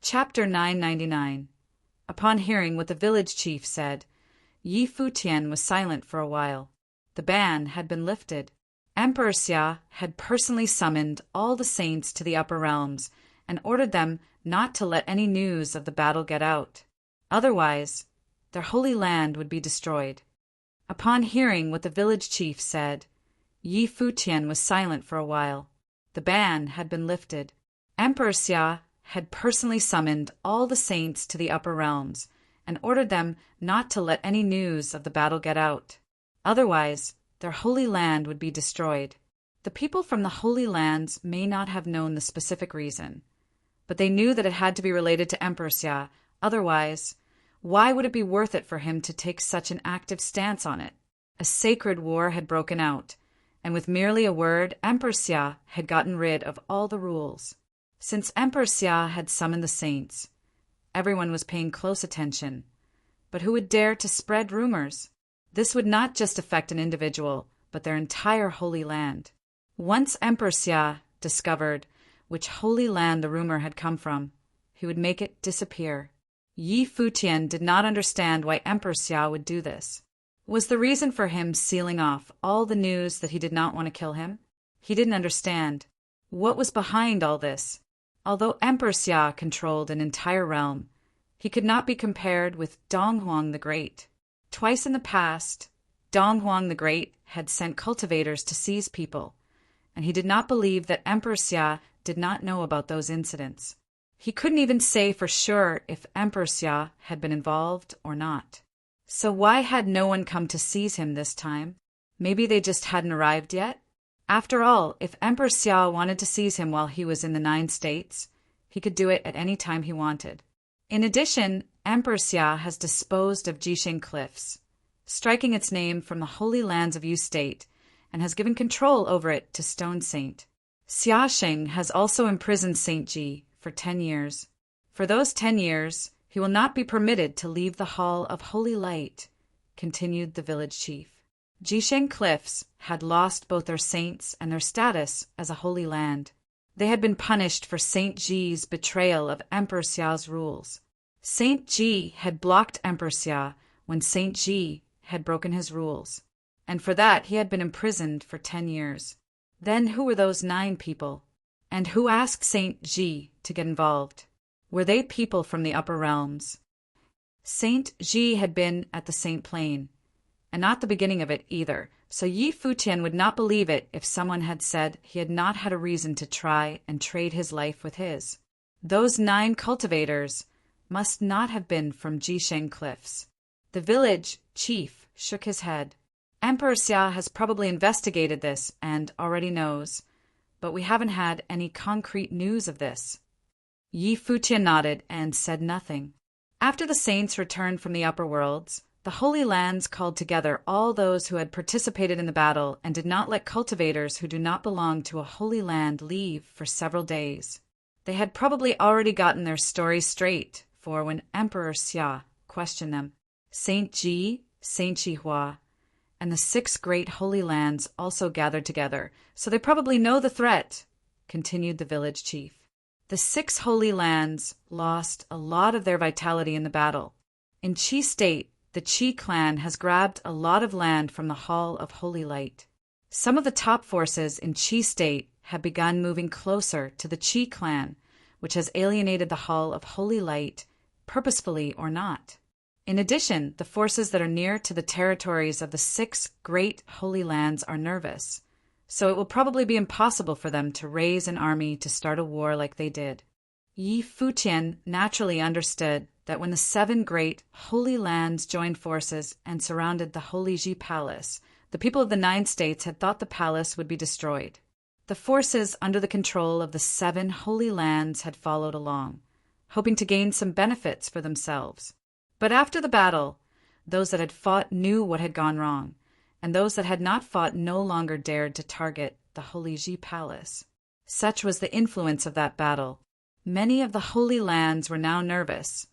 Chapter 999. Upon hearing what the village chief said, Yi Futian was silent for a while. The ban had been lifted. Emperor Xia had personally summoned all the saints to the upper realms and ordered them not to let any news of the battle get out. Otherwise, their holy land would be destroyed. Upon hearing what the village chief said, Yi Futian was silent for a while. The ban had been lifted. Emperor Xia had personally summoned all the saints to the upper realms and ordered them not to let any news of the battle get out. Otherwise, their holy land would be destroyed. The people from the Holy Lands may not have known the specific reason, but they knew that it had to be related to Emperor Xia. Otherwise, why would it be worth it for him to take such an active stance on it? A sacred war had broken out, and with merely a word, Emperor Xia had gotten rid of all the rules. Since Emperor Xia had summoned the saints, everyone was paying close attention. But who would dare to spread rumors? This would not just affect an individual, but their entire holy land. Once Emperor Xia discovered which holy land the rumor had come from, he would make it disappear. Yi Futian did not understand why Emperor Xia would do this. Was the reason for him sealing off all the news that he did not want to kill him? He didn't understand. What was behind all this? Although Emperor Xia controlled an entire realm, he could not be compared with Donghuang the Great. Twice in the past, Donghuang the Great had sent cultivators to seize people, and he did not believe that Emperor Xia did not know about those incidents. He couldn't even say for sure if Emperor Xia had been involved or not. So why had no one come to seize him this time? Maybe they just hadn't arrived yet? After all, if Emperor Xia wanted to seize him while he was in the 9 states, he could do it at any time he wanted. In addition, Emperor Xia has disposed of Jisheng Cliffs, striking its name from the holy lands of Yu State, and has given control over it to Stone Saint. Xiaosheng has also imprisoned Saint Ji for 10 years. For those 10 years, he will not be permitted to leave the Hall of Holy Light, continued the village chief. Jisheng Cliffs had lost both their saints and their status as a holy land. They had been punished for Saint Ji's betrayal of Emperor Xiao's rules. Saint Ji had blocked Emperor Xia when Saint Ji had broken his rules, and for that he had been imprisoned for 10 years. Then who were those 9 people? And who asked Saint Ji to get involved? Were they people from the upper realms? Saint Ji had been at the Saint Plain, and not the beginning of it either, so Yi Futian would not believe it if someone had said he had not had a reason to try and trade his life with his. Those 9 cultivators must not have been from Jisheng Cliffs. The village chief shook his head. Emperor Xia has probably investigated this and already knows, but we haven't had any concrete news of this. Yi Futian nodded and said nothing. After the saints returned from the upper worlds, the Holy Lands called together all those who had participated in the battle and did not let cultivators who do not belong to a holy land leave for several days. They had probably already gotten their story straight, for when Emperor Xia questioned them, Saint Ji, Saint Jihua, and the 6 great holy lands also gathered together, so they probably know the threat, continued the village chief. The 6 holy lands lost a lot of their vitality in the battle. In Qi State, the Qi clan has grabbed a lot of land from the Hall of Holy Light. Some of the top forces in Qi State have begun moving closer to the Qi clan, which has alienated the Hall of Holy Light, purposefully or not. In addition, the forces that are near to the territories of the 6 great holy lands are nervous, so it will probably be impossible for them to raise an army to start a war like they did. Yi Futian naturally understood that when the 7 great holy lands joined forces and surrounded the Holy Ji Palace, the people of the 9 states had thought the palace would be destroyed. The forces under the control of the 7 holy lands had followed along, hoping to gain some benefits for themselves. But after the battle, those that had fought knew what had gone wrong, and those that had not fought no longer dared to target the Holy Ji Palace. Such was the influence of that battle. Many of the holy lands were now nervous,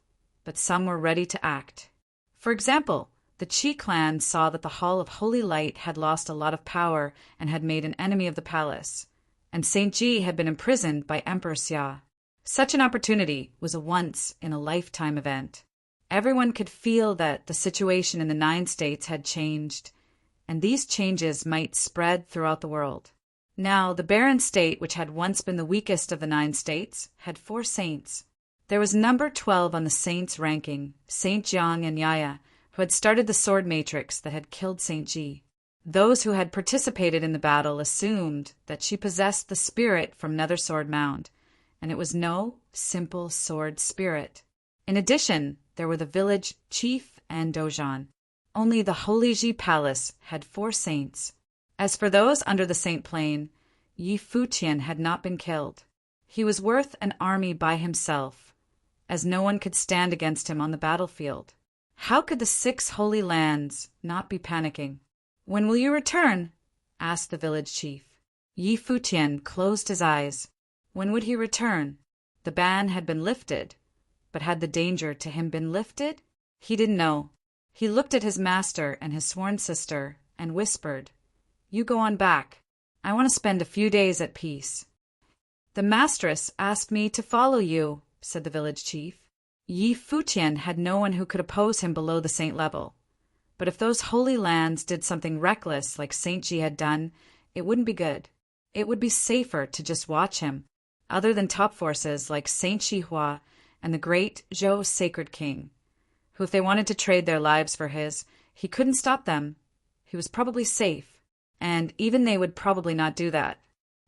but some were ready to act. For example, the Qi clan saw that the Hall of Holy Light had lost a lot of power and had made an enemy of the palace, and Saint Ji had been imprisoned by Emperor Xia. Such an opportunity was a once-in-a-lifetime event. Everyone could feel that the situation in the 9 states had changed, and these changes might spread throughout the world. Now, the barren state, which had once been the weakest of the 9 states, had 4 saints. There was number 12 on the saints' ranking, Saint Jiang and Yaya, who had started the sword matrix that had killed Saint Ji. Those who had participated in the battle assumed that she possessed the spirit from Nether Sword Mound, and it was no simple sword spirit. In addition, there were the village chief and dojan. Only the Holy Ji Palace had 4 saints. As for those under the Saint Plain, Yi Futian had not been killed. He was worth an army by himself, as no one could stand against him on the battlefield. How could the 6 holy lands not be panicking? "When will you return?" asked the village chief. Yi Futian closed his eyes. When would he return? The ban had been lifted, but had the danger to him been lifted? He didn't know. He looked at his master and his sworn sister and whispered, "You go on back. I want to spend a few days at peace." "The mastress asked me to follow you," said the village chief. Yi Futian had no one who could oppose him below the saint level. But if those holy lands did something reckless like Saint Ji had done, it wouldn't be good. It would be safer to just watch him, other than top forces like Saint Shihua and the great Zhou Sacred King, who if they wanted to trade their lives for his, he couldn't stop them. He was probably safe, and even they would probably not do that.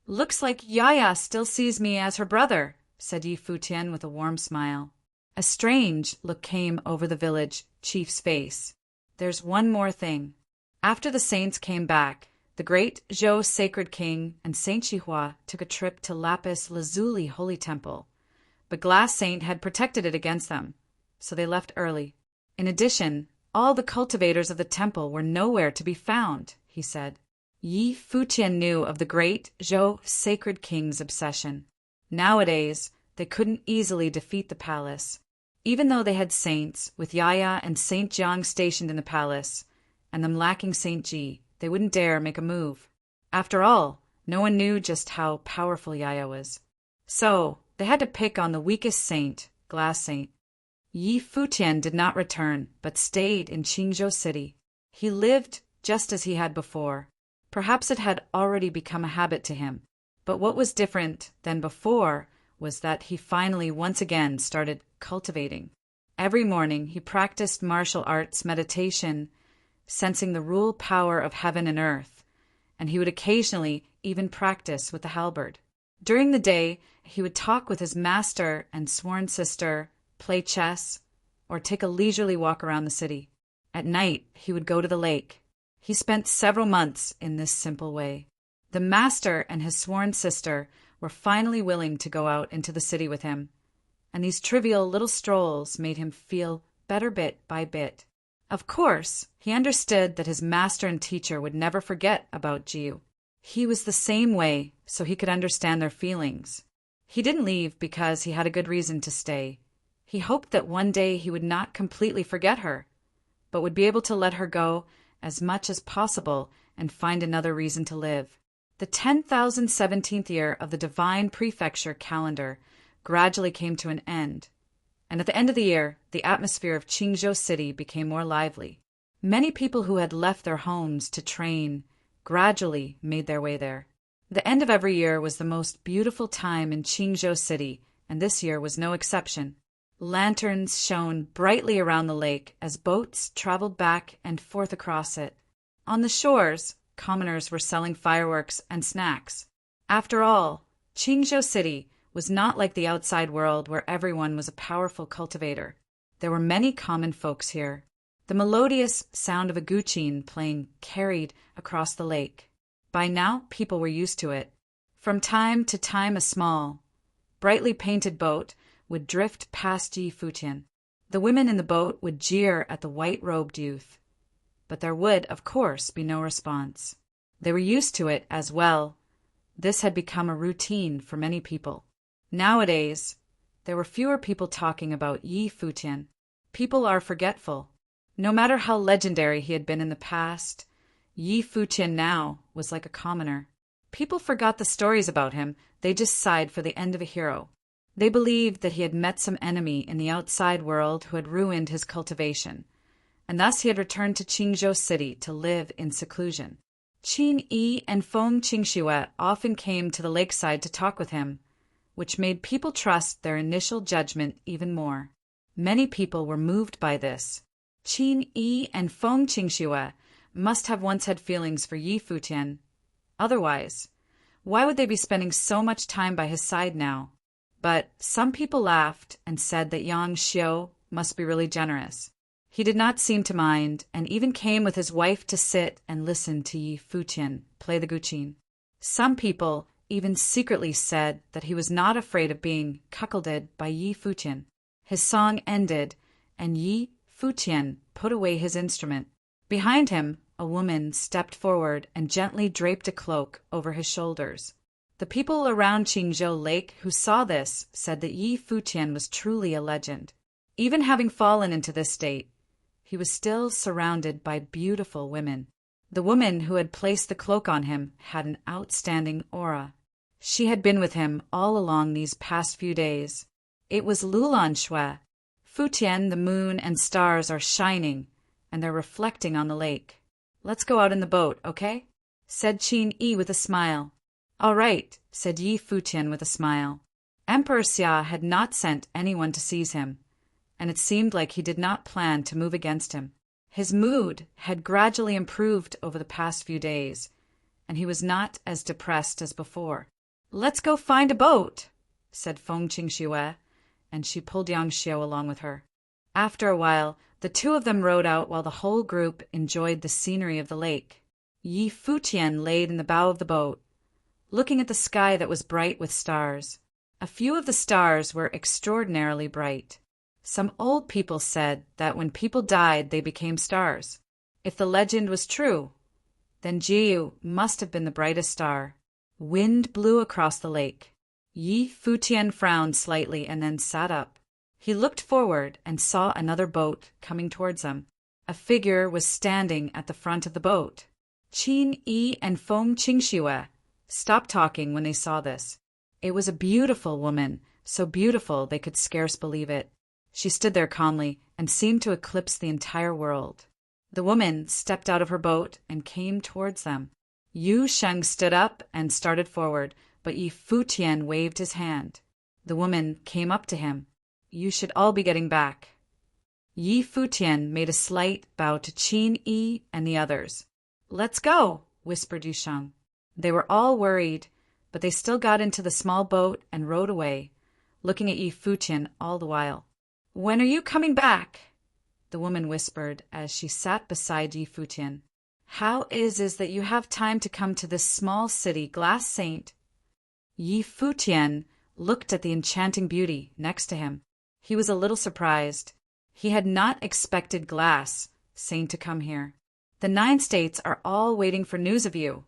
"Looks like Yaya still sees me as her brother," said Yi Futian with a warm smile. A strange look came over the village chief's face. "There's one more thing." After the saints came back, the great Zhou Sacred King and Saint Shihua took a trip to Lapis Lazuli Holy Temple, but Glass Saint had protected it against them, so they left early. In addition, all the cultivators of the temple were nowhere to be found, he said. Yi Futian knew of the great Zhou Sacred King's obsession. Nowadays, they couldn't easily defeat the palace. Even though they had saints, with Yaya and Saint Jiang stationed in the palace, and them lacking Saint Ji, they wouldn't dare make a move. After all, no one knew just how powerful Yaya was. So, they had to pick on the weakest saint, Glass Saint. Yi Futian did not return, but stayed in Qingzhou City. He lived just as he had before. Perhaps it had already become a habit to him. But what was different than before was that he finally once again started cultivating. Every morning he practiced martial arts meditation, sensing the rule power of heaven and earth, and he would occasionally even practice with the halberd. During the day, he would talk with his master and sworn sister, play chess, or take a leisurely walk around the city. At night, he would go to the lake. He spent several months in this simple way. The master and his sworn sister were finally willing to go out into the city with him, and these trivial little strolls made him feel better bit by bit. Of course, he understood that his master and teacher would never forget about Jiu. He was the same way, so he could understand their feelings. He didn't leave because he had a good reason to stay. He hoped that one day he would not completely forget her, but would be able to let her go as much as possible and find another reason to live. The 10,017th year of the divine prefecture calendar gradually came to an end, and at the end of the year, the atmosphere of Qingzhou City became more lively. Many people who had left their homes to train gradually made their way there. The end of every year was the most beautiful time in Qingzhou City, and this year was no exception. Lanterns shone brightly around the lake as boats traveled back and forth across it. On the shores, commoners were selling fireworks and snacks. After all, Qingzhou City was not like the outside world where everyone was a powerful cultivator. There were many common folks here. The melodious sound of a guqin playing carried across the lake. By now, people were used to it. From time to time, a small, brightly painted boat would drift past Yi Futian. The women in the boat would jeer at the white-robed youth. But there would, of course, be no response. They were used to it as well. This had become a routine for many people. Nowadays, there were fewer people talking about Yi Futian. People are forgetful. No matter how legendary he had been in the past, Yi Futian now was like a commoner. People forgot the stories about him, they just sighed for the end of a hero. They believed that he had met some enemy in the outside world who had ruined his cultivation, and thus he had returned to Qingzhou City to live in seclusion. Qin Yi and Feng Qingxue often came to the lakeside to talk with him, which made people trust their initial judgment even more. Many people were moved by this. Qin Yi and Feng Qingxue must have once had feelings for Yi Futian. Otherwise, why would they be spending so much time by his side now? But some people laughed and said that Yang Xiu must be really generous. He did not seem to mind, and even came with his wife to sit and listen to Yi Futian play the guqin. Some people even secretly said that he was not afraid of being cuckolded by Yi Futian. His song ended, and Yi Futian put away his instrument. Behind him, a woman stepped forward and gently draped a cloak over his shoulders. The people around Qingzhou Lake who saw this said that Yi Futian was truly a legend. Even having fallen into this state, he was still surrounded by beautiful women. The woman who had placed the cloak on him had an outstanding aura. She had been with him all along these past few days. It was Lulan Shui. Futian, the moon and stars are shining, and they're reflecting on the lake. Let's go out in the boat, okay? Said Qin Yi with a smile. All right, said Yi Futian with a smile. Emperor Xia had not sent anyone to seize him, and it seemed like he did not plan to move against him. His mood had gradually improved over the past few days, and he was not as depressed as before. Let's go find a boat, said Feng Qingxue, and she pulled Yang Xiu along with her. After a while, the two of them rowed out while the whole group enjoyed the scenery of the lake. Yi Futian laid in the bow of the boat, looking at the sky that was bright with stars. A few of the stars were extraordinarily bright. Some old people said that when people died, they became stars. If the legend was true, then Jiu must have been the brightest star. Wind blew across the lake. Yi Futian frowned slightly and then sat up. He looked forward and saw another boat coming towards him. A figure was standing at the front of the boat. Qin Yi and Feng Qingxue stopped talking when they saw this. It was a beautiful woman, so beautiful they could scarce believe it. She stood there calmly and seemed to eclipse the entire world. The woman stepped out of her boat and came towards them. Yu Sheng stood up and started forward, but Yi Futian waved his hand. The woman came up to him. You should all be getting back. Yi Futian made a slight bow to Qin Yi and the others. Let's go, whispered Yu Sheng. They were all worried, but they still got into the small boat and rowed away, looking at Yi Futian all the while. When are you coming back? The woman whispered as she sat beside Yi Futian. How is that you have time to come to this small city, Glass Saint? Yi Futian looked at the enchanting beauty next to him. He was a little surprised. He had not expected Glass Saint to come here. The 9 states are all waiting for news of you,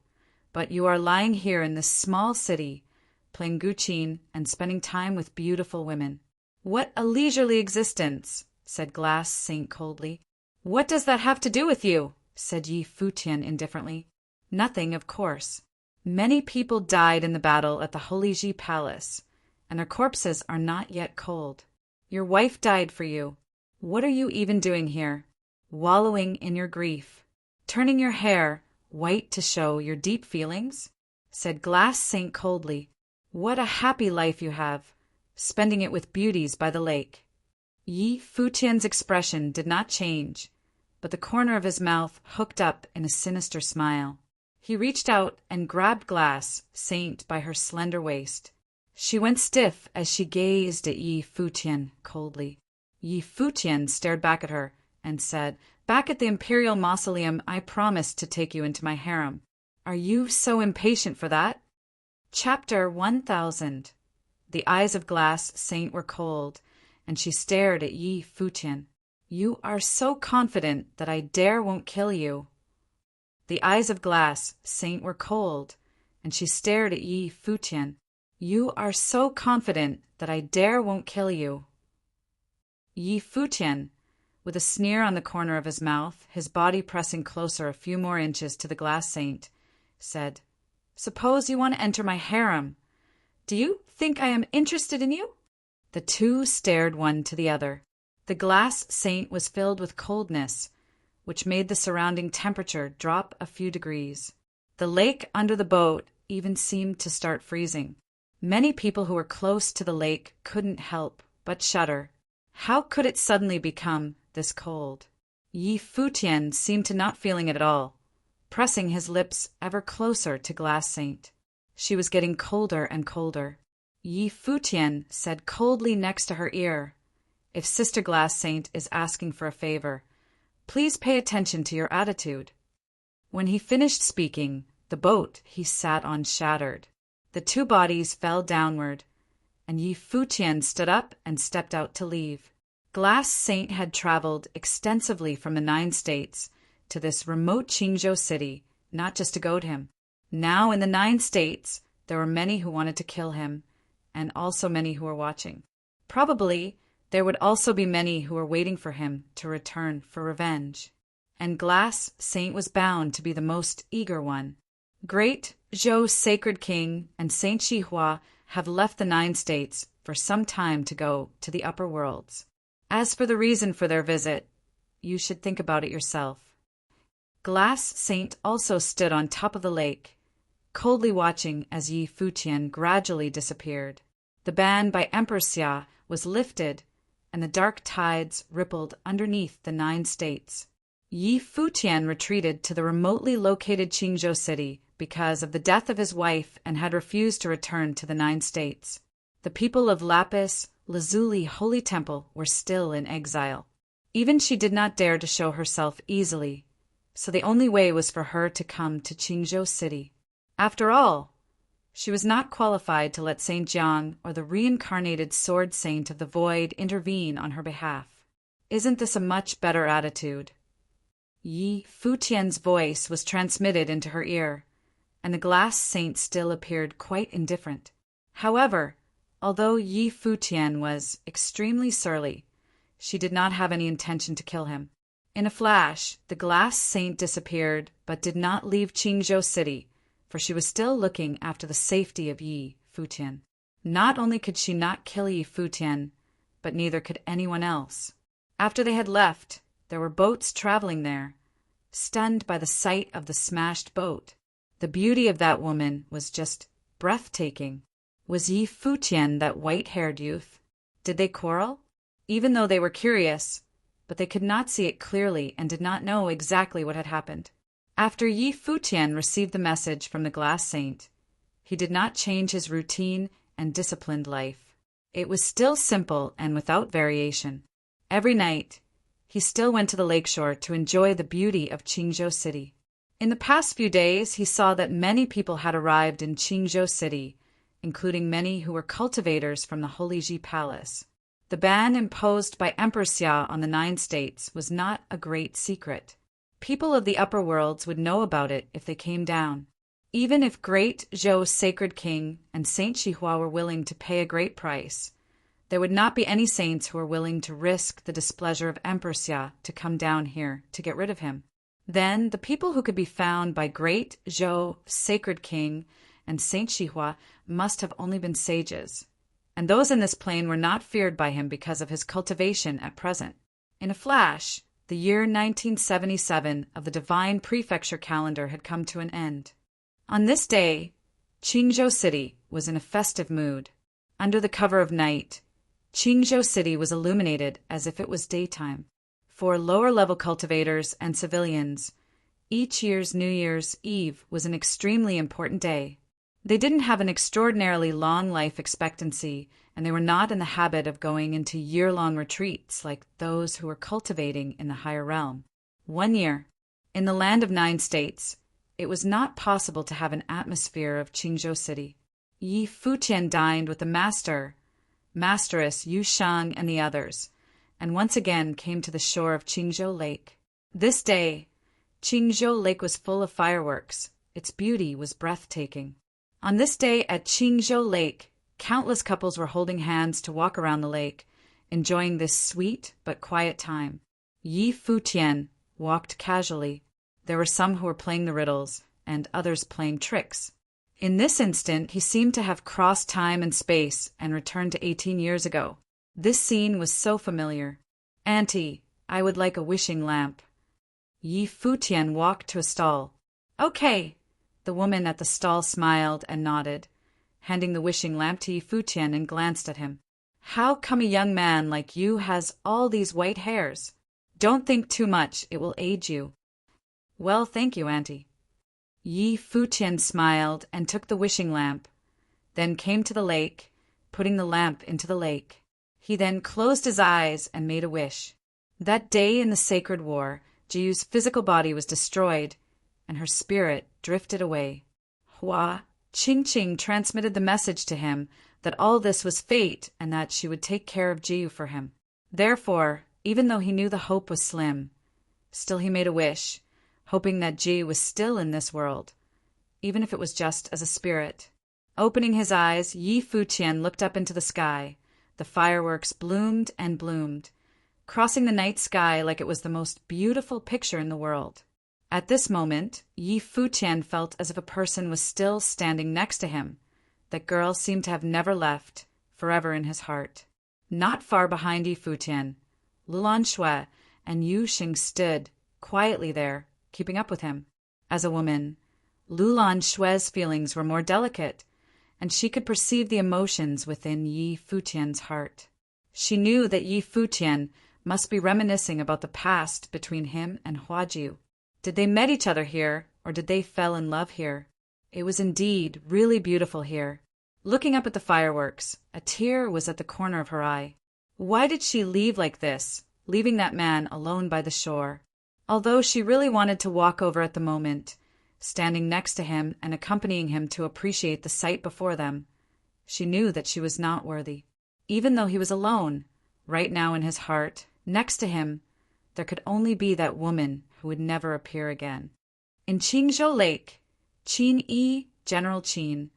but you are lying here in this small city, playing guqin and spending time with beautiful women. What a leisurely existence, said Glass Saint coldly. What does that have to do with you? Said Yi Futian indifferently. Nothing, of course. Many people died in the battle at the Holy Ji Palace, and their corpses are not yet cold. Your wife died for you. What are you even doing here? Wallowing in your grief. Turning your hair white to show your deep feelings? Said Glass Saint coldly. What a happy life you have, spending it with beauties by the lake. Yi Futian's expression did not change, but the corner of his mouth hooked up in a sinister smile. He reached out and grabbed Glass Saint by her slender waist. She went stiff as she gazed at Yi Futian coldly. Yi Futian stared back at her and said, Back at the Imperial Mausoleum, I promised to take you into my harem. Are you so impatient for that? Chapter 1000. The eyes of Glass Saint were cold, and she stared at Yi Futian. You are so confident that I won't kill you. The eyes of Glass Saint were cold, and she stared at Yi Futian. You are so confident that I won't kill you. Yi Futian, with a sneer on the corner of his mouth, his body pressing closer a few more inches to the Glass Saint, said, Suppose you want to enter my harem. Do you think I am interested in you? The two stared one to the other. The glass saint was filled with coldness, which made the surrounding temperature drop a few degrees. The lake under the boat even seemed to start freezing. Many people who were close to the lake couldn't help but shudder. How could it suddenly become this cold? Yi Futian seemed to not feeling it at all, pressing his lips ever closer to Glass Saint. She was getting colder and colder. Yi Futian said coldly next to her ear, "If Sister Glass Saint is asking for a favor, please pay attention to your attitude." When he finished speaking, the boat he sat on shattered. The two bodies fell downward, and Yi Futian stood up and stepped out to leave. Glass Saint had traveled extensively from the 9 states to this remote Qingzhou city, not just to goad him. Now in the 9 states, there were many who wanted to kill him, and also many who were watching. Probably, there would also be many who were waiting for him to return for revenge. And Glass Saint was bound to be the most eager one. Great Zhou Sacred King and Saint Shihua have left the 9 states for some time to go to the upper worlds. As for the reason for their visit, you should think about it yourself. Glass Saint also stood on top of the lake, coldly watching as Yi Futian gradually disappeared. The ban by Emperor Xia was lifted, and the dark tides rippled underneath the 9 states. Yi Futian retreated to the remotely located Qingzhou city because of the death of his wife and had refused to return to the 9 states. The people of Lapis Lazuli Holy Temple were still in exile. Even she did not dare to show herself easily, so the only way was for her to come to Qingzhou city. After all, she was not qualified to let Saint Jiang or the reincarnated Sword Saint of the Void intervene on her behalf. Isn't this a much better attitude? Yi Futian's voice was transmitted into her ear, and the Glass Saint still appeared quite indifferent. However, although Yi Futian was extremely surly, she did not have any intention to kill him. In a flash, the Glass Saint disappeared, but did not leave Qingzhou city, for she was still looking after the safety of Yi Futian. Not only could she not kill Yi Futian, but neither could anyone else. After they had left, there were boats traveling there, stunned by the sight of the smashed boat. The beauty of that woman was just breathtaking. Was Yi Futian that white-haired youth? Did they quarrel? Even though they were curious, but they could not see it clearly and did not know exactly what had happened. After Yi Futian received the message from the Glass Saint, he did not change his routine and disciplined life. It was still simple and without variation. Every night, he still went to the lakeshore to enjoy the beauty of Qingzhou city. In the past few days, he saw that many people had arrived in Qingzhou city, including many who were cultivators from the Holy Ji Palace. The ban imposed by Emperor Xia on the 9 states was not a great secret. People of the upper worlds would know about it if they came down. Even if Great Zhou Sacred King and Saint Shihua were willing to pay a great price, there would not be any saints who were willing to risk the displeasure of Emperor Xia to come down here to get rid of him. Then the people who could be found by Great Zhou Sacred King and Saint Shihua must have only been sages, and those in this plane were not feared by him because of his cultivation at present. In a flash, the year 1977 of the Divine Prefecture calendar had come to an end. On this day, Qingzhou City was in a festive mood. Under the cover of night, Qingzhou City was illuminated as if it was daytime. For lower-level cultivators and civilians, each year's New Year's Eve was an extremely important day. They didn't have an extraordinarily long life expectancy, and they were not in the habit of going into year-long retreats like those who were cultivating in the higher realm. 1 year, in the land of 9 states, it was not possible to have an atmosphere of Qingzhou City. Yi Futian dined with the Masteress Yu Shang and the others, and once again came to the shore of Qingzhou Lake. This day, Qingzhou Lake was full of fireworks. Its beauty was breathtaking. On this day at Qingzhou Lake, countless couples were holding hands to walk around the lake, enjoying this sweet but quiet time. Yi Futian walked casually. There were some who were playing the riddles, and others playing tricks. In this instant, he seemed to have crossed time and space and returned to 18 years ago. This scene was so familiar. "Auntie, I would like a wishing lamp." Yi Futian walked to a stall. "Okay." The woman at the stall smiled and nodded, handing the wishing lamp to Yi Futian and glanced at him. "How come a young man like you has all these white hairs? Don't think too much, it will age you." "Well, thank you, Auntie." Yi Futian smiled and took the wishing lamp, then came to the lake, putting the lamp into the lake. He then closed his eyes and made a wish. That day in the sacred war, Jiu's physical body was destroyed, and her spirit drifted away. Hua Qingqing transmitted the message to him that all this was fate and that she would take care of Jiu for him. Therefore, even though he knew the hope was slim, still he made a wish, hoping that Jiu was still in this world, even if it was just as a spirit. Opening his eyes, Yi Futian looked up into the sky. The fireworks bloomed and bloomed, crossing the night sky like it was the most beautiful picture in the world. At this moment, Yi Futian felt as if a person was still standing next to him. That girl seemed to have never left, forever in his heart. Not far behind Yi Futian, Lulan Shui and Yu Xing stood quietly there, keeping up with him. As a woman, Lulan Shui's feelings were more delicate, and she could perceive the emotions within Yi Futian's heart. She knew that Yi Futian must be reminiscing about the past between him and Huajiu. Did they met each other here, or did they fell in love here? It was indeed really beautiful here. Looking up at the fireworks, a tear was at the corner of her eye. Why did she leave like this, leaving that man alone by the shore? Although she really wanted to walk over at the moment, standing next to him and accompanying him to appreciate the sight before them, she knew that she was not worthy. Even though he was alone, right now in his heart, next to him, there could only be that woman who would never appear again. In Qingzhou Lake, Qin Yi, General Qin,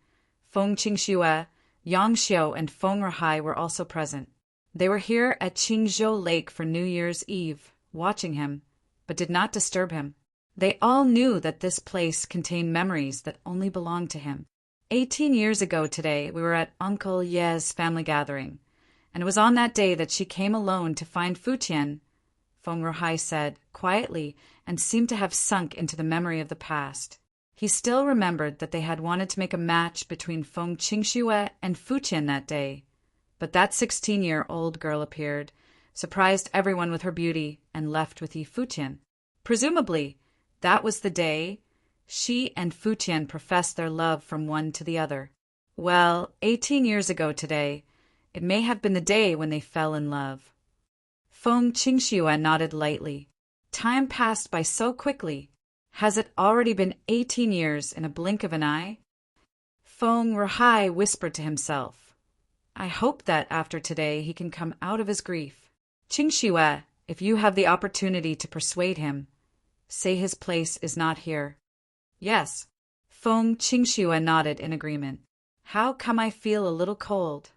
Feng Qingxue, Yang Xiu, and Feng Rehai were also present. They were here at Qingzhou Lake for New Year's Eve, watching him, but did not disturb him. They all knew that this place contained memories that only belonged to him. 18 years ago today, we were at Uncle Ye's family gathering, and it was on that day that she came alone to find Futian, Feng Rehai said, quietly, and seemed to have sunk into the memory of the past. He still remembered that they had wanted to make a match between Feng Qingxue and Futian that day, but that 16-year-old girl appeared, surprised everyone with her beauty, and left with Yi Futian. Presumably, that was the day she and Futian professed their love from one to the other. Well, 18 years ago today, it may have been the day when they fell in love. Feng Qingxue nodded lightly. Time passed by so quickly. Has it already been 18 years in a blink of an eye? Feng Rehai whispered to himself. I hope that after today he can come out of his grief. Qingxue, if you have the opportunity to persuade him, say his place is not here. Yes. Feng Qingxue nodded in agreement. How come I feel a little cold?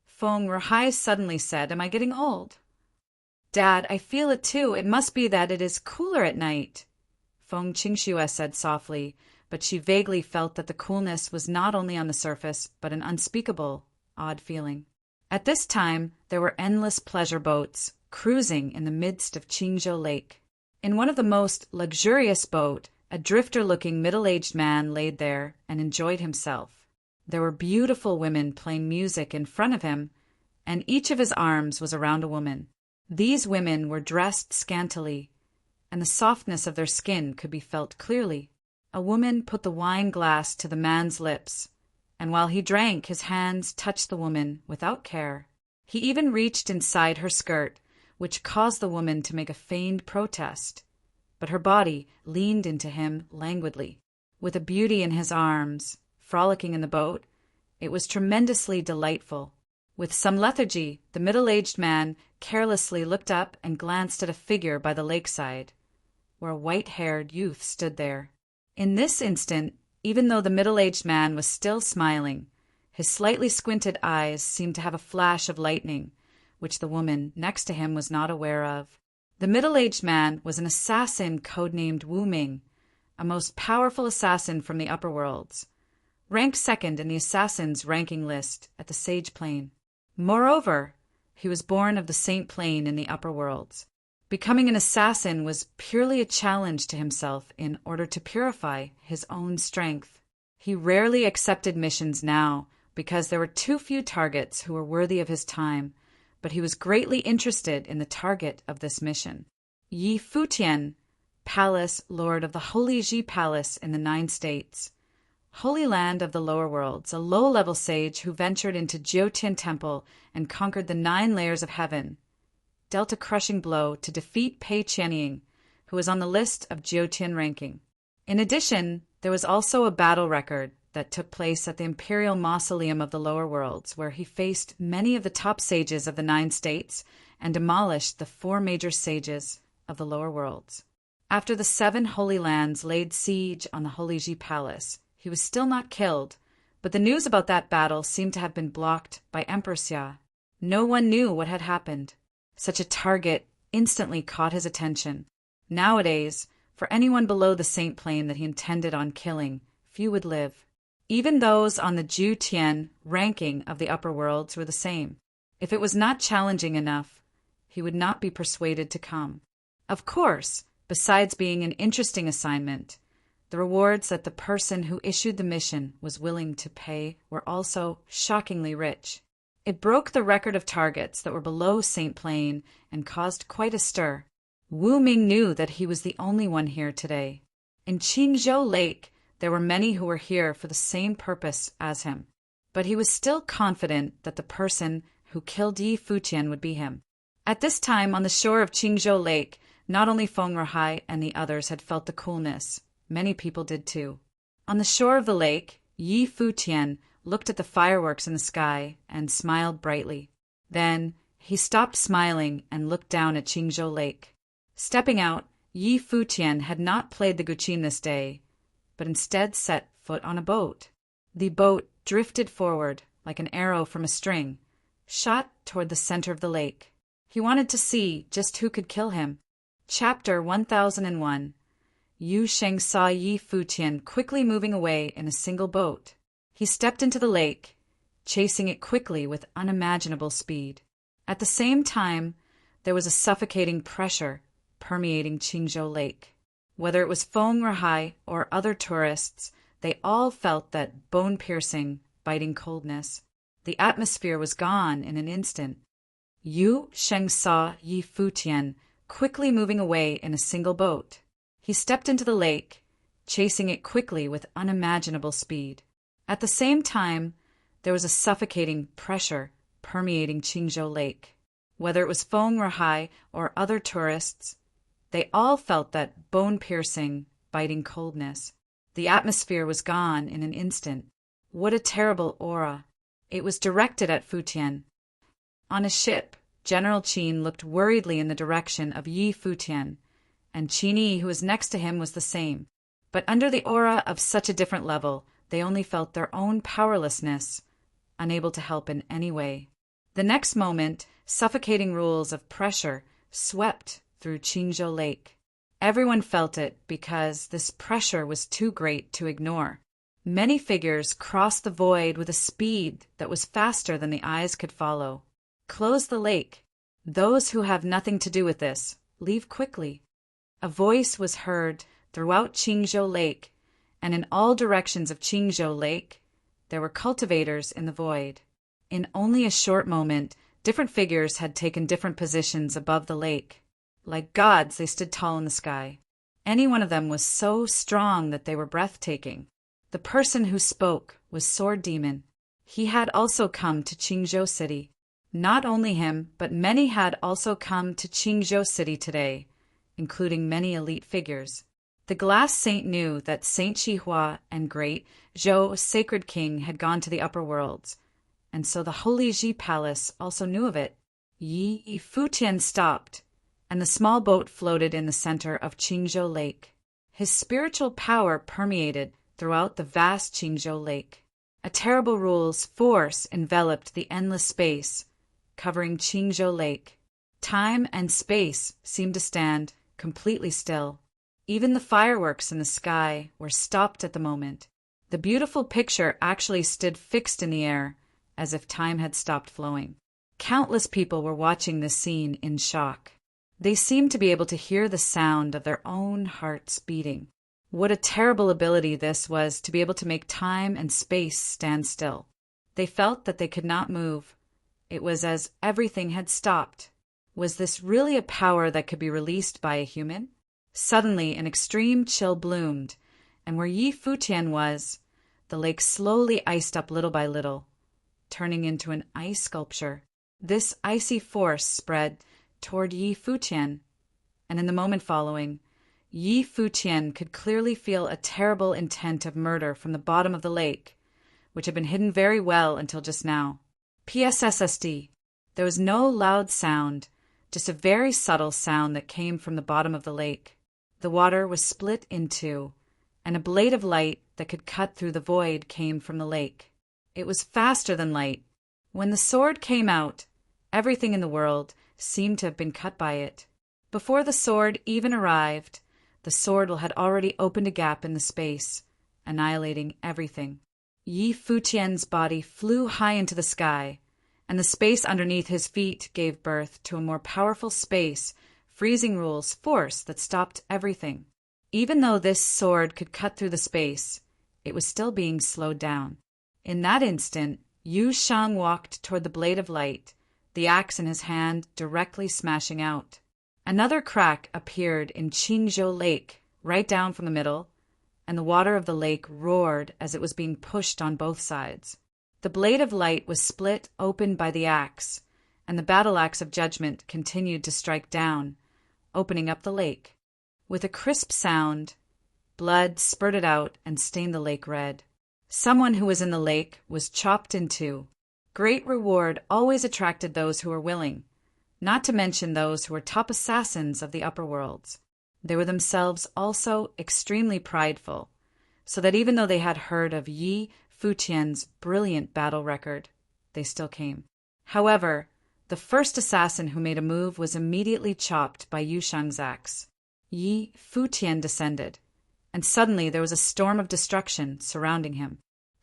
Feng Rehai suddenly said, Am I getting old? Dad, I feel it too. It must be that it is cooler at night. Feng Qingxue said softly, but she vaguely felt that the coolness was not only on the surface, but an unspeakable, odd feeling. At this time, there were endless pleasure boats cruising in the midst of Qingzhou Lake. In one of the most luxurious boats, a drifter-looking middle-aged man laid there and enjoyed himself. There were beautiful women playing music in front of him, and each of his arms was around a woman. These women were dressed scantily, and the softness of their skin could be felt clearly. A woman put the wine glass to the man's lips, and while he drank, his hands touched the woman without care. He even reached inside her skirt, which caused the woman to make a feigned protest, but her body leaned into him languidly. With a beauty in his arms, frolicking in the boat, it was tremendously delightful. With some lethargy, the middle-aged man carelessly looked up and glanced at a figure by the lakeside, where a white-haired youth stood there. In this instant, even though the middle-aged man was still smiling, his slightly squinted eyes seemed to have a flash of lightning, which the woman next to him was not aware of. The middle-aged man was an assassin codenamed Wu Ming, a most powerful assassin from the upper worlds, ranked second in the assassins' ranking list at the Sage Plane. Moreover, he was born of the Saint Plane in the upper worlds. Becoming an assassin was purely a challenge to himself in order to purify his own strength. He rarely accepted missions now because there were too few targets who were worthy of his time, but he was greatly interested in the target of this mission. Yi Futian, Palace Lord of the Holy Ji Palace in the 9 states. Holy Land of the Lower Worlds, a low-level sage who ventured into Jiutian Temple and conquered the 9 layers of heaven, dealt a crushing blow to defeat Pei Qianying, who was on the list of Jiutian ranking. In addition, there was also a battle record that took place at the Imperial Mausoleum of the Lower Worlds, where he faced many of the top sages of the 9 states and demolished the 4 major sages of the Lower Worlds. After the 7 Holy Lands laid siege on the Holy Ji Palace, he was still not killed, but the news about that battle seemed to have been blocked by Emperor Xia. No one knew what had happened. Such a target instantly caught his attention. Nowadays, for anyone below the Saint Plane that he intended on killing, few would live. Even those on the Jiutian ranking of the upper worlds were the same. If it was not challenging enough, he would not be persuaded to come. Of course, besides being an interesting assignment, the rewards that the person who issued the mission was willing to pay were also shockingly rich. It broke the record of targets that were below Saint Plane and caused quite a stir. Wu Ming knew that he was the only one here today. In Qingzhou Lake, there were many who were here for the same purpose as him, but he was still confident that the person who killed Yi Futian would be him. At this time, on the shore of Qingzhou Lake, not only Feng Rihai and the others had felt the coolness, many people did too. On the shore of the lake, Yi Futian looked at the fireworks in the sky and smiled brightly. Then he stopped smiling and looked down at Qingzhou Lake. Stepping out, Yi Futian had not played the guqin this day, but instead set foot on a boat. The boat drifted forward like an arrow from a string, shot toward the center of the lake. He wanted to see just who could kill him. Chapter 1001. Yu Sheng saw Yi Futian quickly moving away in a single boat. He stepped into the lake, chasing it quickly with unimaginable speed. At the same time, there was a suffocating pressure permeating Qingzhou Lake. Whether it was Feng Rihai or other tourists, they all felt that bone-piercing, biting coldness. The atmosphere was gone in an instant. Yu Sheng saw Yi Futian quickly moving away in a single boat. He stepped into the lake, chasing it quickly with unimaginable speed. At the same time, there was a suffocating pressure permeating Qingzhou Lake. Whether it was Feng Rihai or other tourists, they all felt that bone-piercing, biting coldness. The atmosphere was gone in an instant. What a terrible aura! It was directed at Futian. On a ship, General Qin looked worriedly in the direction of Yi Futian, and Qin, who was next to him, was the same. But under the aura of such a different level, they only felt their own powerlessness, unable to help in any way. The next moment, suffocating rules of pressure swept through Qingzhou Lake. Everyone felt it because this pressure was too great to ignore. Many figures crossed the void with a speed that was faster than the eyes could follow. Close the lake. Those who have nothing to do with this, leave quickly. A voice was heard throughout Qingzhou Lake, and in all directions of Qingzhou Lake, there were cultivators in the void. In only a short moment, different figures had taken different positions above the lake. Like gods, they stood tall in the sky. Any one of them was so strong that they were breathtaking. The person who spoke was Sword Demon. He had also come to Qingzhou City. Not only him, but many had also come to Qingzhou City today, including many elite figures. The Glass Saint knew that Saint Qihua and Great Zhou Sacred King had gone to the upper worlds, and so the Holy Ji Palace also knew of it. Yi Futian stopped, and the small boat floated in the center of Qingzhou Lake. His spiritual power permeated throughout the vast Qingzhou Lake. A terrible rule's force enveloped the endless space, covering Qingzhou Lake. Time and space seemed to stand completely still. Even the fireworks in the sky were stopped at the moment. The beautiful picture actually stood fixed in the air, as if time had stopped flowing. Countless people were watching this scene in shock. They seemed to be able to hear the sound of their own hearts beating. What a terrible ability this was, to be able to make time and space stand still. They felt that they could not move. It was as everything had stopped. Was this really a power that could be released by a human? Suddenly, an extreme chill bloomed, and where Yi Futian was, the lake slowly iced up little by little, turning into an ice sculpture. This icy force spread toward Yi Futian, and in the moment following, Yi Futian could clearly feel a terrible intent of murder from the bottom of the lake, which had been hidden very well until just now. PSSSD. There was no loud sound, just a very subtle sound that came from the bottom of the lake. The water was split in two, and a blade of light that could cut through the void came from the lake. It was faster than light. When the sword came out, everything in the world seemed to have been cut by it. Before the sword even arrived, the sword had already opened a gap in the space, annihilating everything. Yi Futian's body flew high into the sky, and the space underneath his feet gave birth to a more powerful space, freezing rules force that stopped everything. Even though this sword could cut through the space, it was still being slowed down. In that instant, Yu Shang walked toward the blade of light, the axe in his hand directly smashing out. Another crack appeared in Qingzhou Lake, right down from the middle, and the water of the lake roared as it was being pushed on both sides. The blade of light was split open by the axe, and the battle axe of judgment continued to strike down, opening up the lake. With a crisp sound, blood spurted out and stained the lake red. Someone who was in the lake was chopped in two. Great reward always attracted those who were willing, not to mention those who were top assassins of the upper worlds. They were themselves also extremely prideful, so that even though they had heard of Yi Futian's brilliant battle record, they still came. However, the first assassin who made a move was immediately chopped by Yu Shang's axe. Yi Futian descended, and suddenly there was a storm of destruction surrounding him.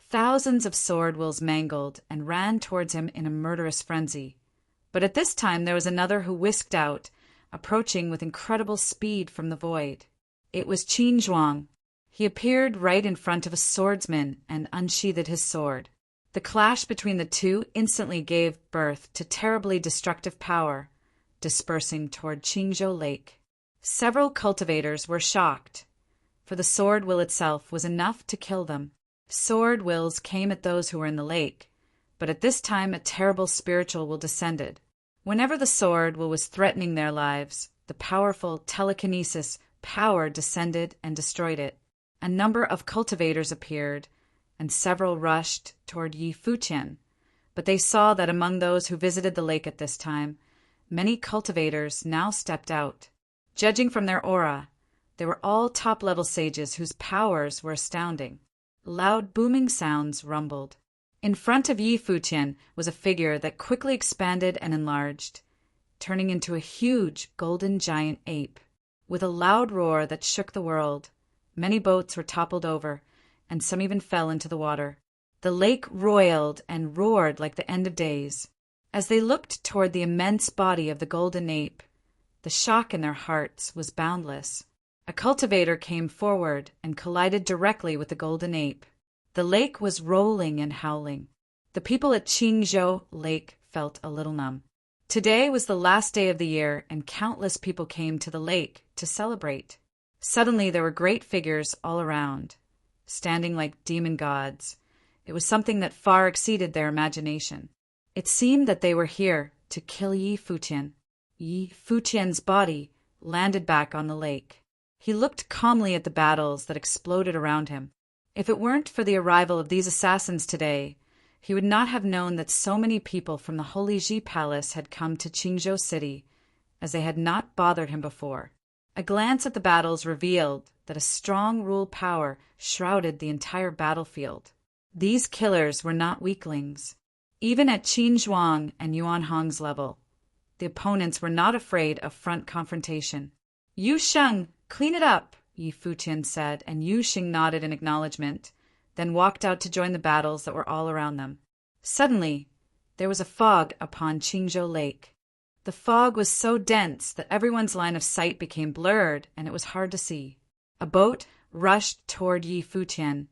Thousands of sword wills mangled and ran towards him in a murderous frenzy. But at this time there was another who whisked out, approaching with incredible speed from the void. It was Qin Zhuang. He appeared right in front of a swordsman and unsheathed his sword. The clash between the two instantly gave birth to terribly destructive power, dispersing toward Qingzhou Lake. Several cultivators were shocked, for the sword will itself was enough to kill them. Sword wills came at those who were in the lake, but at this time a terrible spiritual will descended. Whenever the sword will was threatening their lives, the powerful telekinesis power descended and destroyed it. A number of cultivators appeared, and several rushed toward Yi Futian, but they saw that among those who visited the lake at this time, many cultivators now stepped out. Judging from their aura, they were all top-level sages whose powers were astounding. Loud booming sounds rumbled. In front of Yi Futian was a figure that quickly expanded and enlarged, turning into a huge golden giant ape. With a loud roar that shook the world, many boats were toppled over, and some even fell into the water. The lake roiled and roared like the end of days. As they looked toward the immense body of the golden ape, the shock in their hearts was boundless. A cultivator came forward and collided directly with the golden ape. The lake was rolling and howling. The people at Qingzhou Lake felt a little numb. Today was the last day of the year, and countless people came to the lake to celebrate. Suddenly there were great figures all around, standing like demon gods. It was something that far exceeded their imagination. It seemed that they were here to kill Yi Futian. Yi Futian's body landed back on the lake. He looked calmly at the battles that exploded around him. If it weren't for the arrival of these assassins today, he would not have known that so many people from the Holy Ji Palace had come to Qingzhou City, as they had not bothered him before. A glance at the battles revealed that a strong rule power shrouded the entire battlefield. These killers were not weaklings. Even at Qin Zhuang and Yuan Hong's level, the opponents were not afraid of front confrontation. Yu Sheng, clean it up, Yi Futian said, and Yu Sheng nodded in acknowledgement, then walked out to join the battles that were all around them. Suddenly, There was a fog upon Qingzhou Lake. The fog was so dense that everyone's line of sight became blurred and it was hard to see. A boat rushed toward Yi Futian,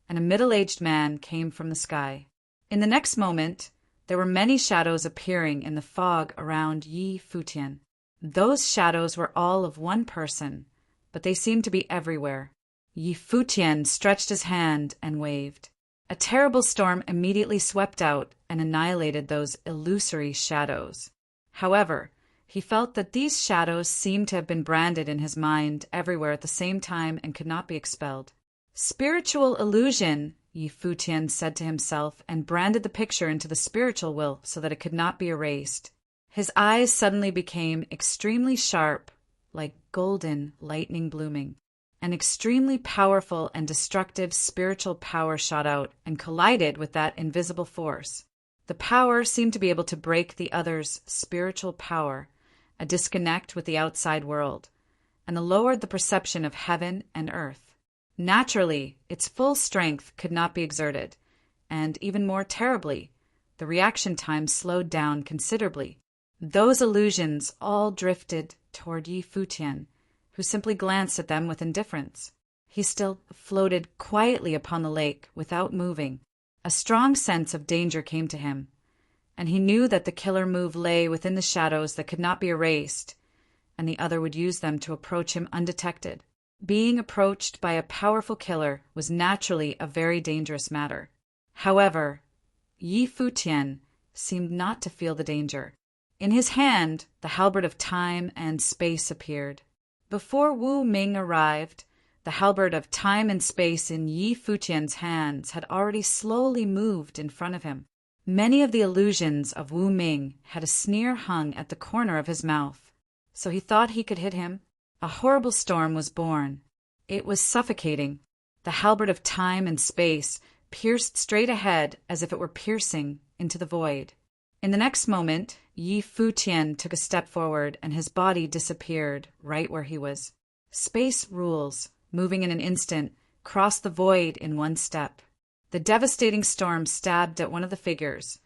and a middle-aged man came from the sky. In the next moment, there were many shadows appearing in the fog around Yi Futian. Those shadows were all of one person, but they seemed to be everywhere. Yi Futian stretched his hand and waved. A terrible storm immediately swept out and annihilated those illusory shadows. However, he felt that these shadows seemed to have been branded in his mind everywhere at the same time and could not be expelled. Spiritual illusion, Yi Futian said to himself, and branded the picture into the spiritual will so that it could not be erased. His eyes suddenly became extremely sharp, like golden lightning blooming. An extremely powerful and destructive spiritual power shot out and collided with that invisible force. The power seemed to be able to break the other's spiritual power, a disconnect with the outside world, and lowered the perception of heaven and earth. Naturally, its full strength could not be exerted, and even more terribly, the reaction time slowed down considerably. Those illusions all drifted toward Yi Futian, who simply glanced at them with indifference. He still floated quietly upon the lake without moving. A strong sense of danger came to him, and he knew that the killer move lay within the shadows that could not be erased, and the other would use them to approach him undetected. Being approached by a powerful killer was naturally a very dangerous matter. However, Yi Futian seemed not to feel the danger. In his hand, the halberd of time and space appeared. Before Wu Ming arrived, the halberd of time and space in Yi Futian's hands had already slowly moved in front of him. Many of the illusions of Wu Ming had a sneer hung at the corner of his mouth, so he thought he could hit him. A horrible storm was born. It was suffocating. The halberd of time and space pierced straight ahead as if it were piercing into the void. In the next moment, Yi Futian took a step forward and his body disappeared right where he was. Space rules, moving in an instant, crossed the void in one step. The devastating storm stabbed at one of the figures,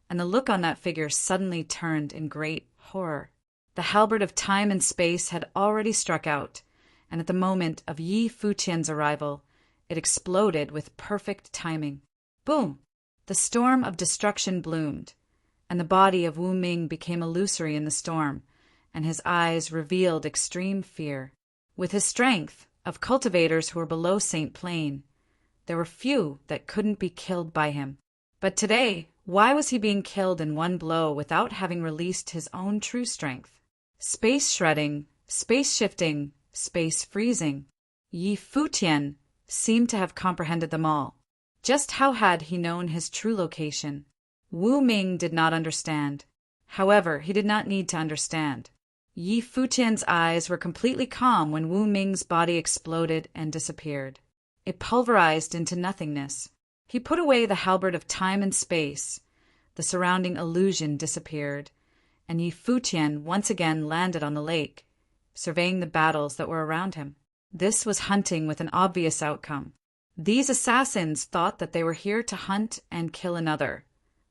and the look on that figure suddenly turned in great horror. The halberd of time and space had already struck out, and at the moment of Yi Futian's arrival, it exploded with perfect timing. Boom! The storm of destruction bloomed, and the body of Wu Ming became illusory in the storm, and his eyes revealed extreme fear. With his strength of cultivators who were below St. Plain, there were few that couldn't be killed by him. But today, why was he being killed in one blow without having released his own true strength? Space shredding, space shifting, space freezing. Yi Futian seemed to have comprehended them all. Just how had he known his true location? Wu Ming did not understand. However, he did not need to understand. Yi Futian's eyes were completely calm when Wu Ming's body exploded and disappeared. It pulverized into nothingness. He put away the halberd of time and space. The surrounding illusion disappeared, and Yi Futian once again landed on the lake, surveying the battles that were around him. This was hunting with an obvious outcome. These assassins thought that they were here to hunt and kill another,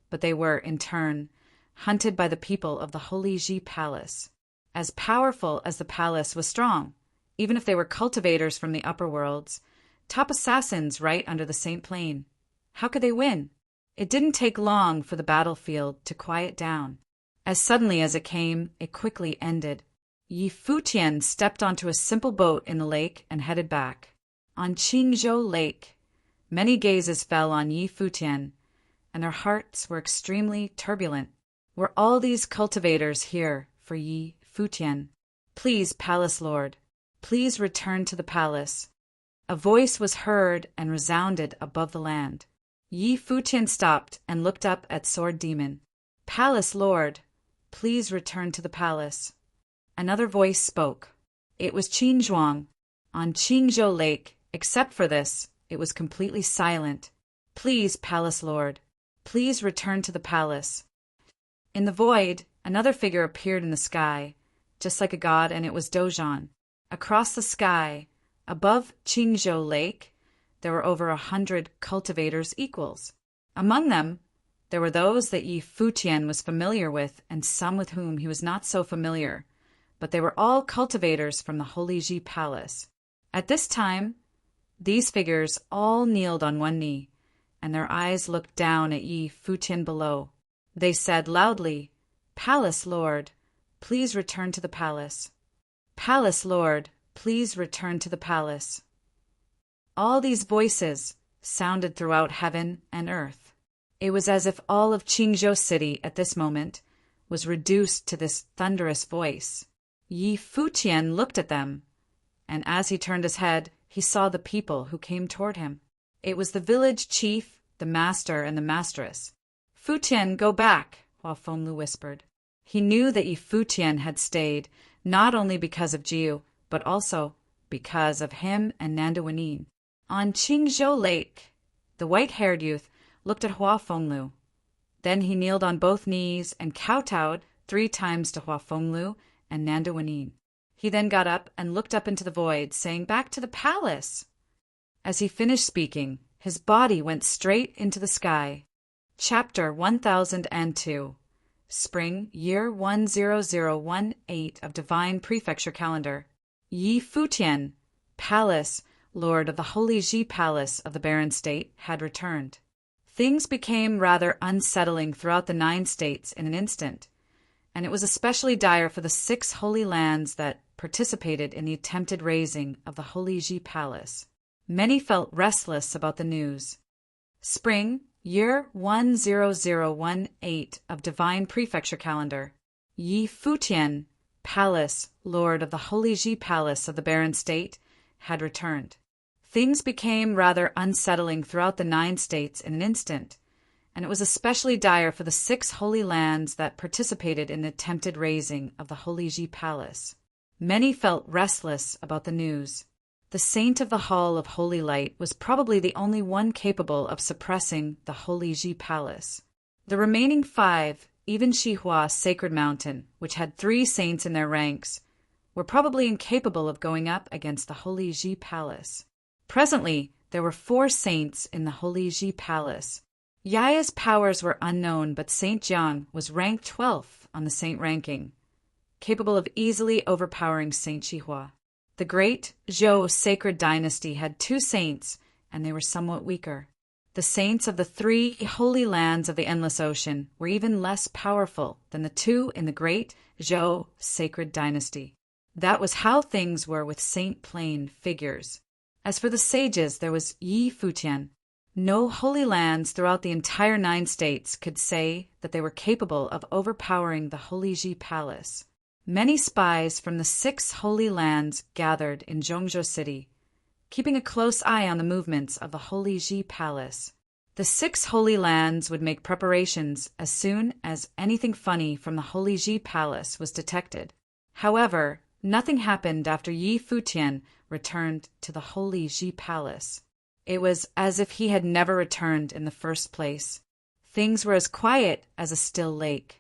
but they were, in turn, hunted by the people of the Holy Ji Palace. As powerful as the palace was strong, even if they were cultivators from the upper worlds, top assassins right under the St. Plain. How could they win? It didn't take long for the battlefield to quiet down. As suddenly as it came, it quickly ended. Yi Futian stepped onto a simple boat in the lake and headed back. On Qingzhou Lake, many gazes fell on Yi Futian, and their hearts were extremely turbulent. Were all these cultivators here for Yi Futian? Please, Palace Lord, please return to the palace. A voice was heard and resounded above the land. Yi Futian stopped and looked up at Sword Demon. Palace Lord, please return to the palace. Another voice spoke. It was Qin Zhuang. On Qingzhou Lake, except for this, it was completely silent. Please, Palace Lord, please return to the palace. In the void, another figure appeared in the sky, just like a god, and it was Dozhan. Across the sky, above Qingzhou Lake, there were over 100 cultivators' equals. Among them There were those that Yi Futian was familiar with and some with whom he was not so familiar, but they were all cultivators from the Holy Ji Palace. At this time, these figures all kneeled on one knee, and their eyes looked down at Yi Futian below. They said loudly, "Palace Lord, please return to the palace. Palace Lord, please return to the palace." All these voices sounded throughout heaven and earth. It was as if all of Qingzhou City at this moment was reduced to this thunderous voice. Yi Futian looked at them, and as he turned his head, he saw the people who came toward him. It was the village chief, the master, and the masteress. "Futian, go back," Hua Fenglu whispered. He knew that Yi Futian had stayed, not only because of Jiu, but also because of him and Nanda Wenin. On Qingzhou Lake, the white-haired youth looked at Hua Fenglu. Then he kneeled on both knees and kowtowed 3 times to Hua Fenglu and Nanda Wenin. He then got up and looked up into the void, saying, "Back to the palace." As he finished speaking, his body went straight into the sky. Chapter 1002. Spring, year 10018 of Divine Prefecture Calendar. Yi Futian, Palace, Lord of the Holy Ji Palace of the Barren State, had returned. Things became rather unsettling throughout the 9 states in an instant, and it was especially dire for the 6 holy lands that participated in the attempted raising of the Holy Ji Palace. Many felt restless about the news. Spring, year 10018 of Divine Prefecture Calendar. Yi Futian, Palace, Lord of the Holy Ji Palace of the Barren State, had returned. Things became rather unsettling throughout the 9 states in an instant, and it was especially dire for the 6 holy lands that participated in the attempted raising of the Holy Ji Palace. Many felt restless about the news. The saint of the Hall of Holy Light was probably the only one capable of suppressing the Holy Ji Palace. The remaining 5, even Shihua Sacred Mountain, which had 3 saints in their ranks, were probably incapable of going up against the Holy Ji Palace. Presently, there were 4 saints in the Holy Ji Palace. Yaya's powers were unknown, but Saint Jiang was ranked 12th on the saint ranking, capable of easily overpowering Saint Shihua. The great Zhou Sacred Dynasty had 2 saints, and they were somewhat weaker. The saints of the 3 holy lands of the Endless Ocean were even less powerful than the 2 in the great Zhou Sacred Dynasty. That was how things were with Saint Plain figures. As for the sages, there was Yi Futian. No holy lands throughout the entire 9 states could say that they were capable of overpowering the Holy Ji Palace. Many spies from the 6 holy lands gathered in Zhongzhou City, keeping a close eye on the movements of the Holy Ji Palace. The 6 holy lands would make preparations as soon as anything funny from the Holy Ji Palace was detected. However, nothing happened after Yi Futian returned to the Holy Ji Palace. It was as if he had never returned in the first place. Things were as quiet as a still lake.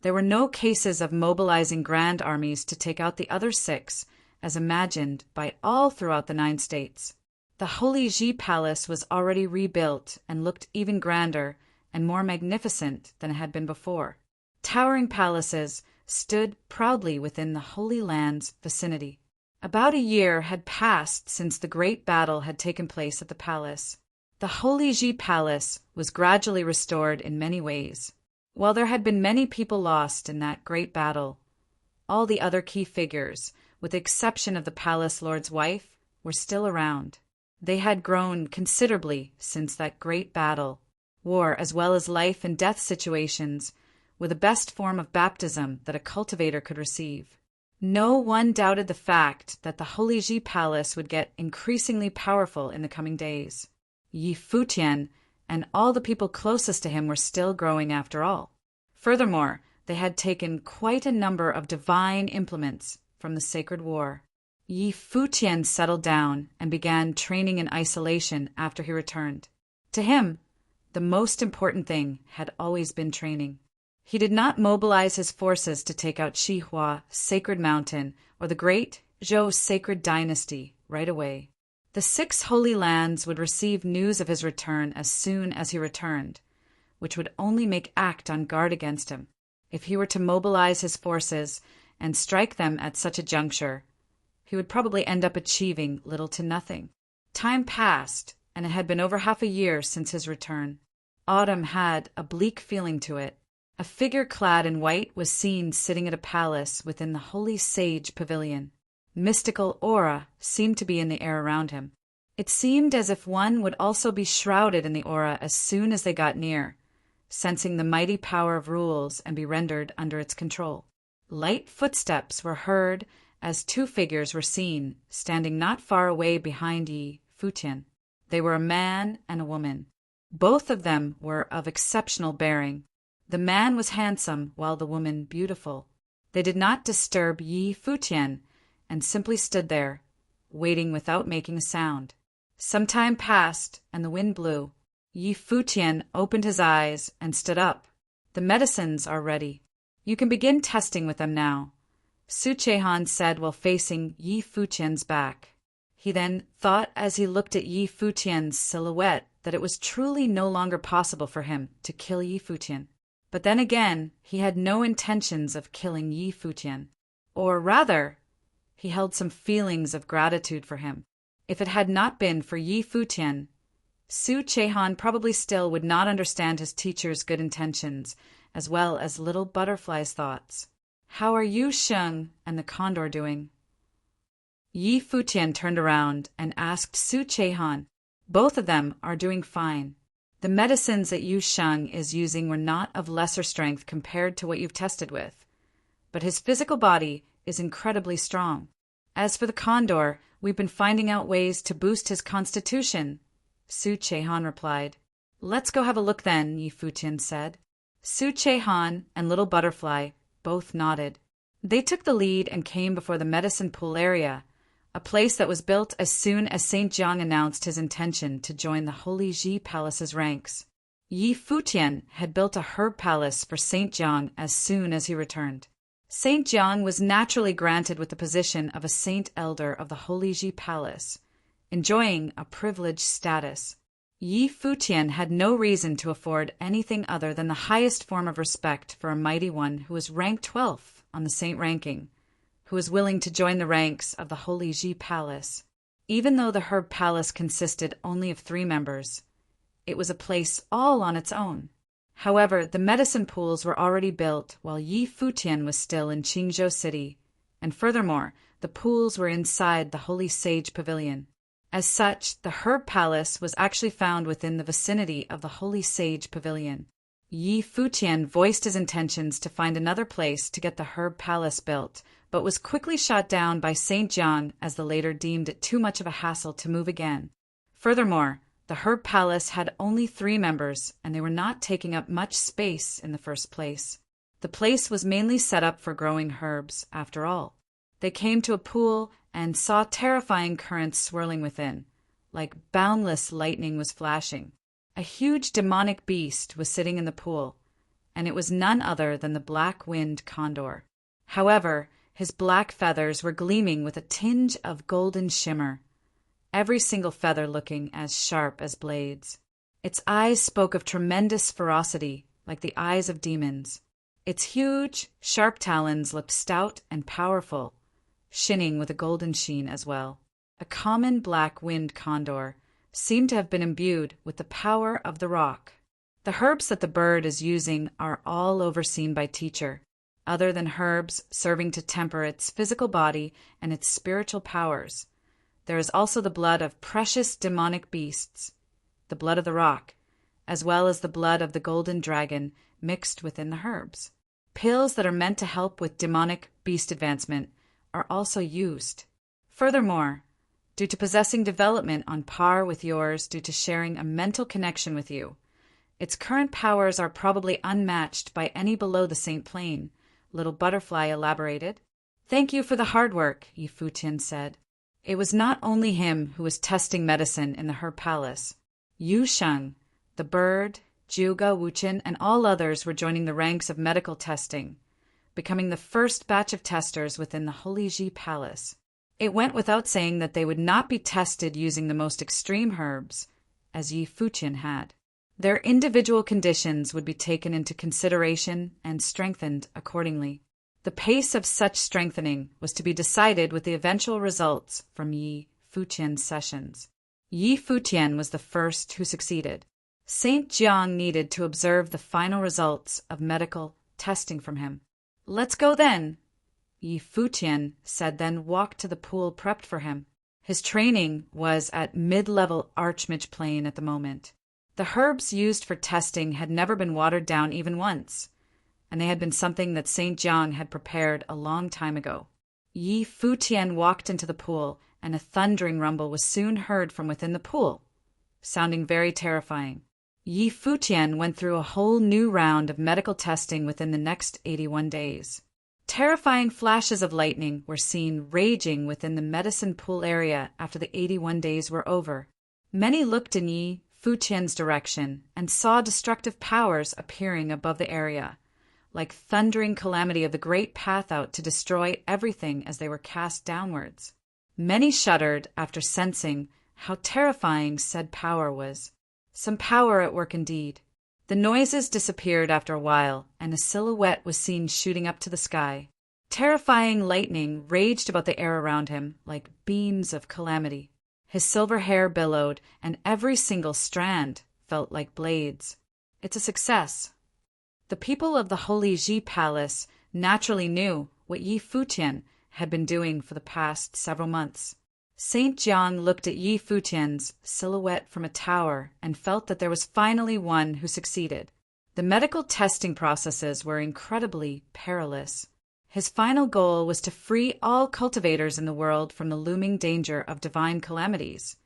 There were no cases of mobilizing grand armies to take out the other 6, as imagined by all throughout the 9 states. The Holy Ji Palace was already rebuilt and looked even grander and more magnificent than it had been before. Towering palaces stood proudly within the Holy Land's vicinity. About a year had passed since the great battle had taken place at the palace. The Holy Ji Palace was gradually restored in many ways. While there had been many people lost in that great battle, all the other key figures, with the exception of the palace lord's wife, were still around. They had grown considerably since that great battle. War, as well as life and death situations, were the best form of baptism that a cultivator could receive. No one doubted the fact that the Holy Ji Palace would get increasingly powerful in the coming days. Yi Futian and all the people closest to him were still growing after all. Furthermore, they had taken quite a number of divine implements from the sacred war. Yi Futian settled down and began training in isolation after he returned. To him, the most important thing had always been training. He did not mobilize his forces to take out Shihua Sacred Mountain or the great Zhou Sacred Dynasty right away. The 6 holy lands would receive news of his return as soon as he returned, which would only make Act on guard against him. If he were to mobilize his forces and strike them at such a juncture, he would probably end up achieving little to nothing. Time passed, and it had been over half a year since his return. Autumn had a bleak feeling to it. A figure clad in white was seen sitting at a palace within the Holy Sage Pavilion. Mystical aura seemed to be in the air around him. It seemed as if one would also be shrouded in the aura as soon as they got near, sensing the mighty power of rules and be rendered under its control. Light footsteps were heard as two figures were seen, standing not far away behind Yi Futian. They were a man and a woman. Both of them were of exceptional bearing. The man was handsome, while the woman beautiful. They did not disturb Yi Futian, and simply stood there, waiting without making a sound. Some time passed, and the wind blew. Yi Futian opened his eyes and stood up. "The medicines are ready. You can begin testing with them now," Su Chehan said while facing Yi Futian's back. He then thought as he looked at Yi Futian's silhouette that it was truly no longer possible for him to kill Yi Futian. But then again, he had no intentions of killing Yi Futian. Or rather, he held some feelings of gratitude for him. If it had not been for Yi Futian, Su Chehan probably still would not understand his teacher's good intentions, as well as Little Butterfly's thoughts. "How are you, Sheng, and the condor doing?" Yi Futian turned around and asked Su Chehan. "Both of them are doing fine. The medicines that Yu Sheng is using were not of lesser strength compared to what you've tested with, but his physical body is incredibly strong. As for the condor, we've been finding out ways to boost his constitution," Su Chehan replied. "Let's go have a look then," Yi Futian said. Su Chehan and Little Butterfly both nodded. They took the lead and came before the medicine pool area, a place that was built as soon as Saint Jiang announced his intention to join the Holy Ji Palace's ranks. Yi Futian had built a herb palace for Saint Jiang as soon as he returned. Saint Jiang was naturally granted with the position of a Saint Elder of the Holy Ji Palace, enjoying a privileged status. Yi Futian had no reason to afford anything other than the highest form of respect for a mighty one who was ranked 12th on the saint ranking, who was willing to join the ranks of the Holy Ji Palace. Even though the herb palace consisted only of 3 members, it was a place all on its own. However, the medicine pools were already built while Yi Futian was still in Qingzhou City, and furthermore, the pools were inside the Holy Sage Pavilion. As such, the herb palace was actually found within the vicinity of the Holy Sage Pavilion. Yi Futian voiced his intentions to find another place to get the herb palace built, but was quickly shot down by Saint Jiang as the latter deemed it too much of a hassle to move again. Furthermore, the herb palace had only 3 members, and they were not taking up much space in the first place. The place was mainly set up for growing herbs, after all. They came to a pool and saw terrifying currents swirling within, like boundless lightning was flashing. A huge demonic beast was sitting in the pool, and it was none other than the black-winged condor. However, his black feathers were gleaming with a tinge of golden shimmer, every single feather looking as sharp as blades. Its eyes spoke of tremendous ferocity, like the eyes of demons. Its huge, sharp talons looked stout and powerful, shining with a golden sheen as well. A common black-winged condor seemed to have been imbued with the power of the rock. The herbs that the bird is using are all overseen by Teacher, other than herbs serving to temper its physical body and its spiritual powers. There is also the blood of precious demonic beasts, the blood of the rock, as well as the blood of the golden dragon mixed within the herbs. Pills that are meant to help with demonic beast advancement are also used. Furthermore, due to possessing development on par with yours due to sharing a mental connection with you, its current powers are probably unmatched by any below the Saint Plane, Little Butterfly elaborated. "Thank you for the hard work," Yi Futian said. It was not only him who was testing medicine in the herb palace. Yu Sheng, the bird, Jiuge Wuchen, and all others were joining the ranks of medical testing, becoming the first batch of testers within the Holy Ji Palace. It went without saying that they would not be tested using the most extreme herbs, as Yi Futian had. Their individual conditions would be taken into consideration and strengthened accordingly. The pace of such strengthening was to be decided with the eventual results from Yi Futian's sessions. Yi Futian was the first who succeeded. Saint Jiang needed to observe the final results of medical testing from him. "Let's go then," Yi Futian said, then walked to the pool prepped for him. His training was at mid-level archmage plane at the moment. The herbs used for testing had never been watered down even once, and they had been something that Saint Jiang had prepared a long time ago. Yi Futian walked into the pool, and a thundering rumble was soon heard from within the pool, sounding very terrifying. Yi Futian went through a whole new round of medical testing within the next 81 days. Terrifying flashes of lightning were seen raging within the medicine pool area after the 81 days were over. Many looked in Yi Futian's direction and saw destructive powers appearing above the area, like thundering calamity of the great path out to destroy everything as they were cast downwards. Many shuddered after sensing how terrifying said power was. Some power at work indeed. The noises disappeared after a while, and a silhouette was seen shooting up to the sky. Terrifying lightning raged about the air around him like beams of calamity. His silver hair billowed, and every single strand felt like blades. It's a success. The people of the Holy Ji Palace naturally knew what Yi Futian had been doing for the past several months. Saint Jiang looked at Yi Futian's silhouette from a tower and felt that there was finally one who succeeded. The medical testing processes were incredibly perilous. His final goal was to free all cultivators in the world from the looming danger of divine calamities.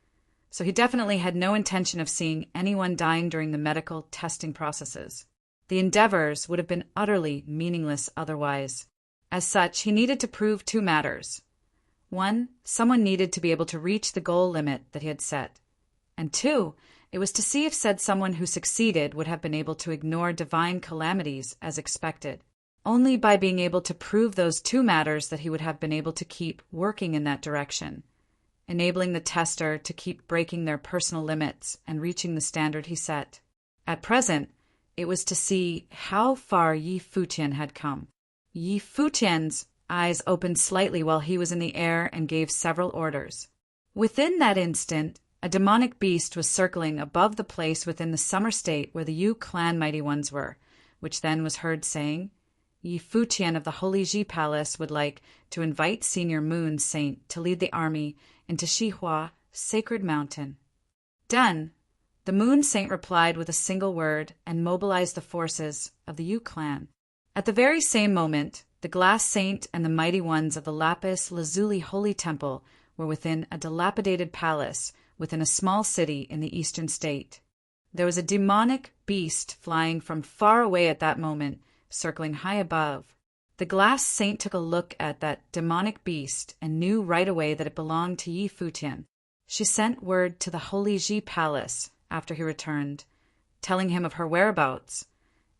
So he definitely had no intention of seeing anyone dying during the medical testing processes. The endeavors would have been utterly meaningless otherwise. As such, he needed to prove two matters. One, someone needed to be able to reach the goal limit that he had set. And two, it was to see if said someone who succeeded would have been able to ignore divine calamities as expected. Only by being able to prove those two matters that he would have been able to keep working in that direction, enabling the tester to keep breaking their personal limits and reaching the standard he set. At present, it was to see how far Yi Futian had come. Yi Futian's eyes opened slightly while he was in the air and gave several orders. Within that instant, a demonic beast was circling above the place within the summer state where the Yu clan mighty ones were, which then was heard saying, "Yi Futian of the Holy Ji Palace would like to invite Senior Moon Saint to lead the army into Shihua, Sacred Mountain." Done. The Moon Saint replied with a single word and mobilized the forces of the Yu clan. At the very same moment, the Glass Saint and the mighty ones of the Lapis Lazuli Holy Temple were within a dilapidated palace within a small city in the eastern state. There was a demonic beast flying from far away at that moment, circling high above. The Glass Saint took a look at that demonic beast and knew right away that it belonged to Yi Futian. She sent word to the Holy Ji Palace after he returned, telling him of her whereabouts,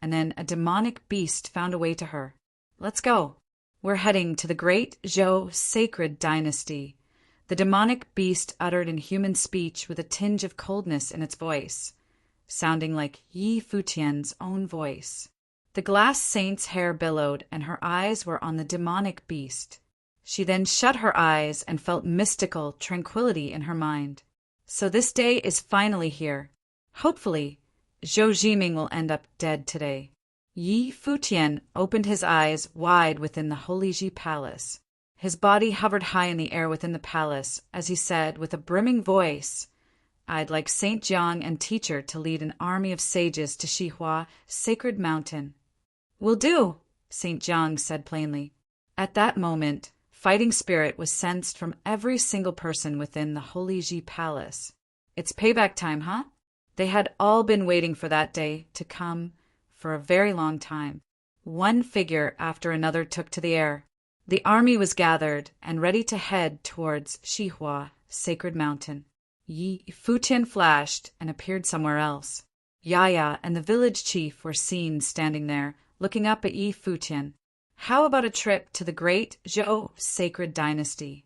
and then a demonic beast found a way to her. "Let's go. We're heading to the great Zhou sacred dynasty." The demonic beast uttered in human speech with a tinge of coldness in its voice, sounding like Yi Futian's own voice. The Glass Saint's hair billowed, and her eyes were on the demonic beast. She then shut her eyes and felt mystical tranquility in her mind. So this day is finally here. Hopefully, Zhou Jiming will end up dead today. Yi Futian opened his eyes wide within the Holy Ji Palace. His body hovered high in the air within the palace as he said with a brimming voice, "I'd like Saint Jiang and Teacher to lead an army of sages to Shihua, Sacred Mountain." "Will do," Saint Jiang said plainly. At that moment, fighting spirit was sensed from every single person within the Holy Ji Palace. It's payback time, huh? They had all been waiting for that day to come for a very long time. One figure after another took to the air. The army was gathered and ready to head towards Shihua, Sacred Mountain. Yi Futian flashed and appeared somewhere else. Yaya and the village chief were seen standing there, looking up at Yi Futian. How about a trip to the great Zhou sacred dynasty?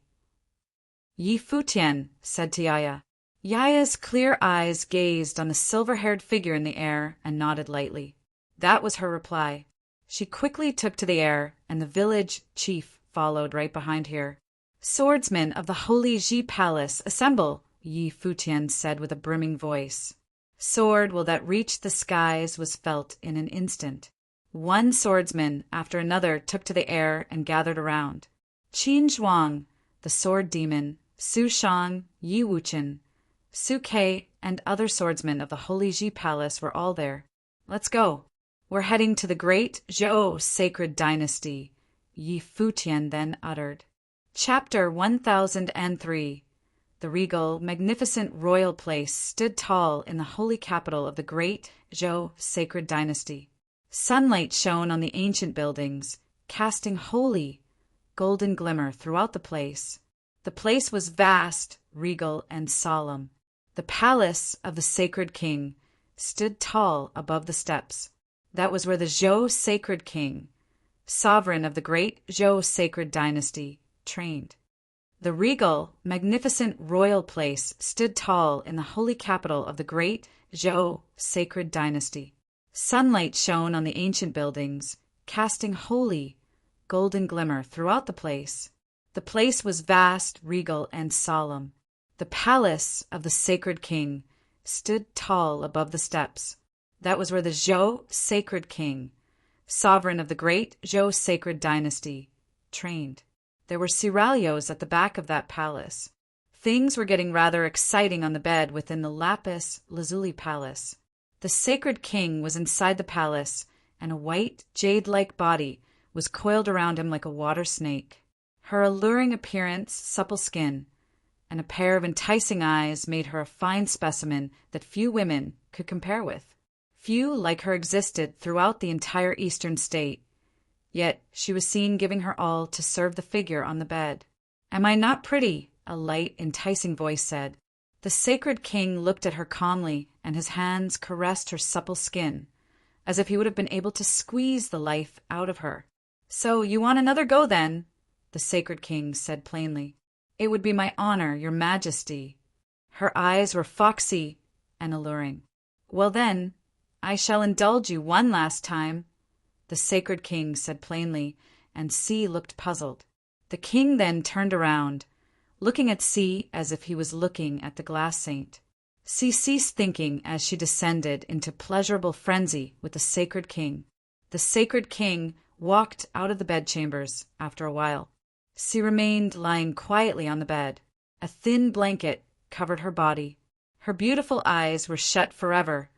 Yi Futian said to Yaya, Yaya's clear eyes gazed on the silver-haired figure in the air and nodded lightly. That was her reply. She quickly took to the air, and the village chief followed right behind her. "Swordsmen of the holy Ji Palace, assemble," Yi Futian said with a brimming voice. Sword will that reached the skies was felt in an instant. One swordsman after another took to the air and gathered around. Qin Zhuang, the sword demon, Su Shang, Yi Wuchen, Su Kei, and other swordsmen of the holy Ji Palace were all there. "Let's go. We're heading to the great Zhou sacred dynasty," Yi Futian then uttered. Chapter 1003. The regal, magnificent royal place stood tall in the holy capital of the great Zhou sacred dynasty. Sunlight shone on the ancient buildings, casting holy, golden glimmer throughout the place. The place was vast, regal, and solemn. The palace of the sacred king stood tall above the steps. That was where the Zhou sacred king, sovereign of the great Zhou sacred dynasty, trained. The regal, magnificent royal place stood tall in the holy capital of the great Zhou sacred dynasty. Sunlight shone on the ancient buildings, casting holy, golden glimmer throughout the place. The place was vast, regal, and solemn. The palace of the sacred king stood tall above the steps. That was where the Zhou sacred king, sovereign of the great Zhou sacred dynasty, trained. There were seraglios at the back of that palace. Things were getting rather exciting on the bed within the lapis lazuli palace. The sacred king was inside the palace, and a white, jade-like body was coiled around him like a water snake. Her alluring appearance, supple skin, and a pair of enticing eyes made her a fine specimen that few women could compare with. Few like her existed throughout the entire eastern state, yet she was seen giving her all to serve the figure on the bed. "Am I not pretty?" a light, enticing voice said. The sacred king looked at her calmly, and his hands caressed her supple skin, as if he would have been able to squeeze the life out of her. "So you want another go, then?" the sacred king said plainly. "It would be my honor, your majesty." Her eyes were foxy and alluring. "Well then, I shall indulge you one last time," the sacred king said plainly, and Si looked puzzled. The king then turned around, looking at Si as if he was looking at the glass saint. Si ceased thinking as she descended into pleasurable frenzy with the sacred king. The sacred king walked out of the bedchambers after a while. Si remained lying quietly on the bed. A thin blanket covered her body. Her beautiful eyes were shut forever,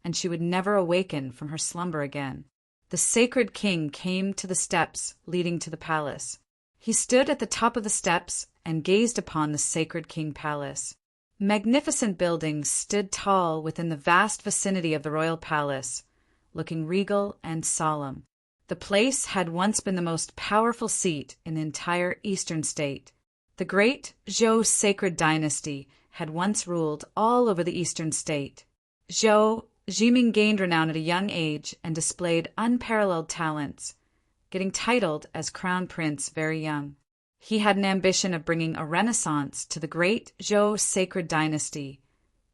and she would never awaken from her slumber again. The sacred king came to the steps leading to the palace. He stood at the top of the steps and gazed upon the sacred king palace. Magnificent buildings stood tall within the vast vicinity of the royal palace, looking regal and solemn. The place had once been the most powerful seat in the entire eastern state. The great Zhou sacred dynasty had once ruled all over the eastern state. Zhou Jiming gained renown at a young age and displayed unparalleled talents, getting titled as crown prince very young. He had an ambition of bringing a renaissance to the great Zhou sacred dynasty,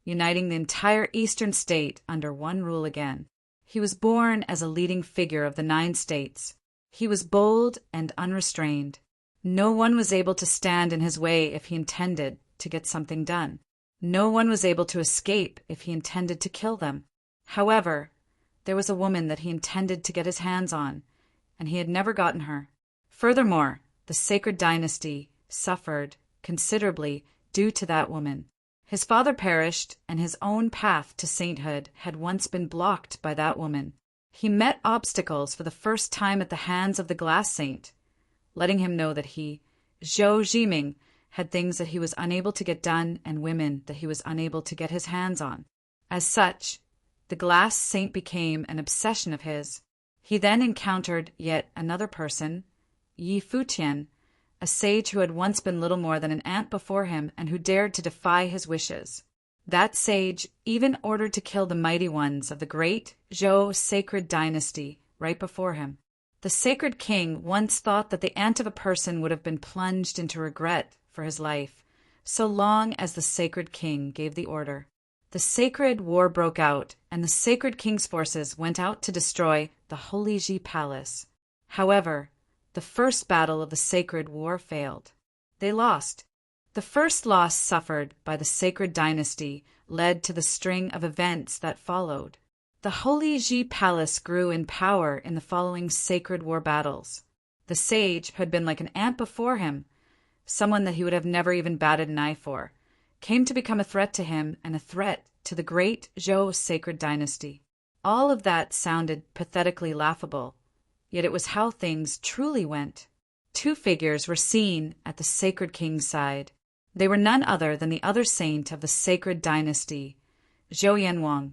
uniting the entire eastern state under one rule again. He was born as a leading figure of the 9 states. He was bold and unrestrained. No one was able to stand in his way if he intended to get something done. No one was able to escape if he intended to kill them. However, there was a woman that he intended to get his hands on, and he had never gotten her. Furthermore, the sacred dynasty suffered considerably due to that woman. His father perished, and his own path to sainthood had once been blocked by that woman. He met obstacles for the first time at the hands of the glass saint, letting him know that he, Zhou Jiming, had things that he was unable to get done and women that he was unable to get his hands on. As such, the glass saint became an obsession of his. He then encountered yet another person, Yi Futian, a sage who had once been little more than an ant before him and who dared to defy his wishes. That sage even ordered to kill the mighty ones of the great Zhou sacred dynasty right before him. The sacred king once thought that the ant of a person would have been plunged into regret for his life, so long as the sacred king gave the order. The sacred war broke out, and the sacred king's forces went out to destroy the Holy Ji Palace. However, the first battle of the sacred war failed. They lost. The first loss suffered by the sacred dynasty led to the string of events that followed. The Holy Ji Palace grew in power in the following sacred war battles. The sage, who had been like an ant before him, someone that he would have never even batted an eye for, came to become a threat to him and a threat to the great Zhou sacred dynasty. All of that sounded pathetically laughable, yet it was how things truly went. Two figures were seen at the sacred king's side. They were none other than the other saint of the sacred dynasty, Zhou Yanwang,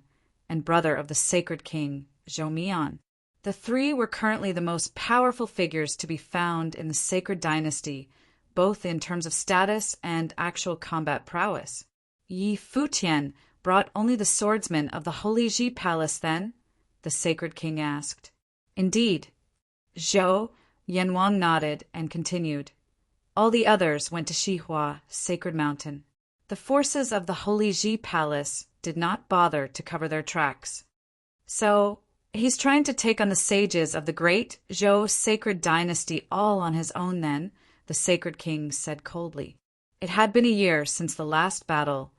and brother of the sacred king, Zhou Mian. The three were currently the most powerful figures to be found in the sacred dynasty, both in terms of status and actual combat prowess. Yi Futian brought only the swordsmen of the Holy Ji Palace then? The sacred king asked. Indeed. Zhou Yanwang nodded and continued. All the others went to Shihua, Sacred Mountain. The forces of the Holy Ji Palace did not bother to cover their tracks. So, he's trying to take on the sages of the great Zhou sacred dynasty all on his own then, the sacred king said coldly. It had been a year since the last battle,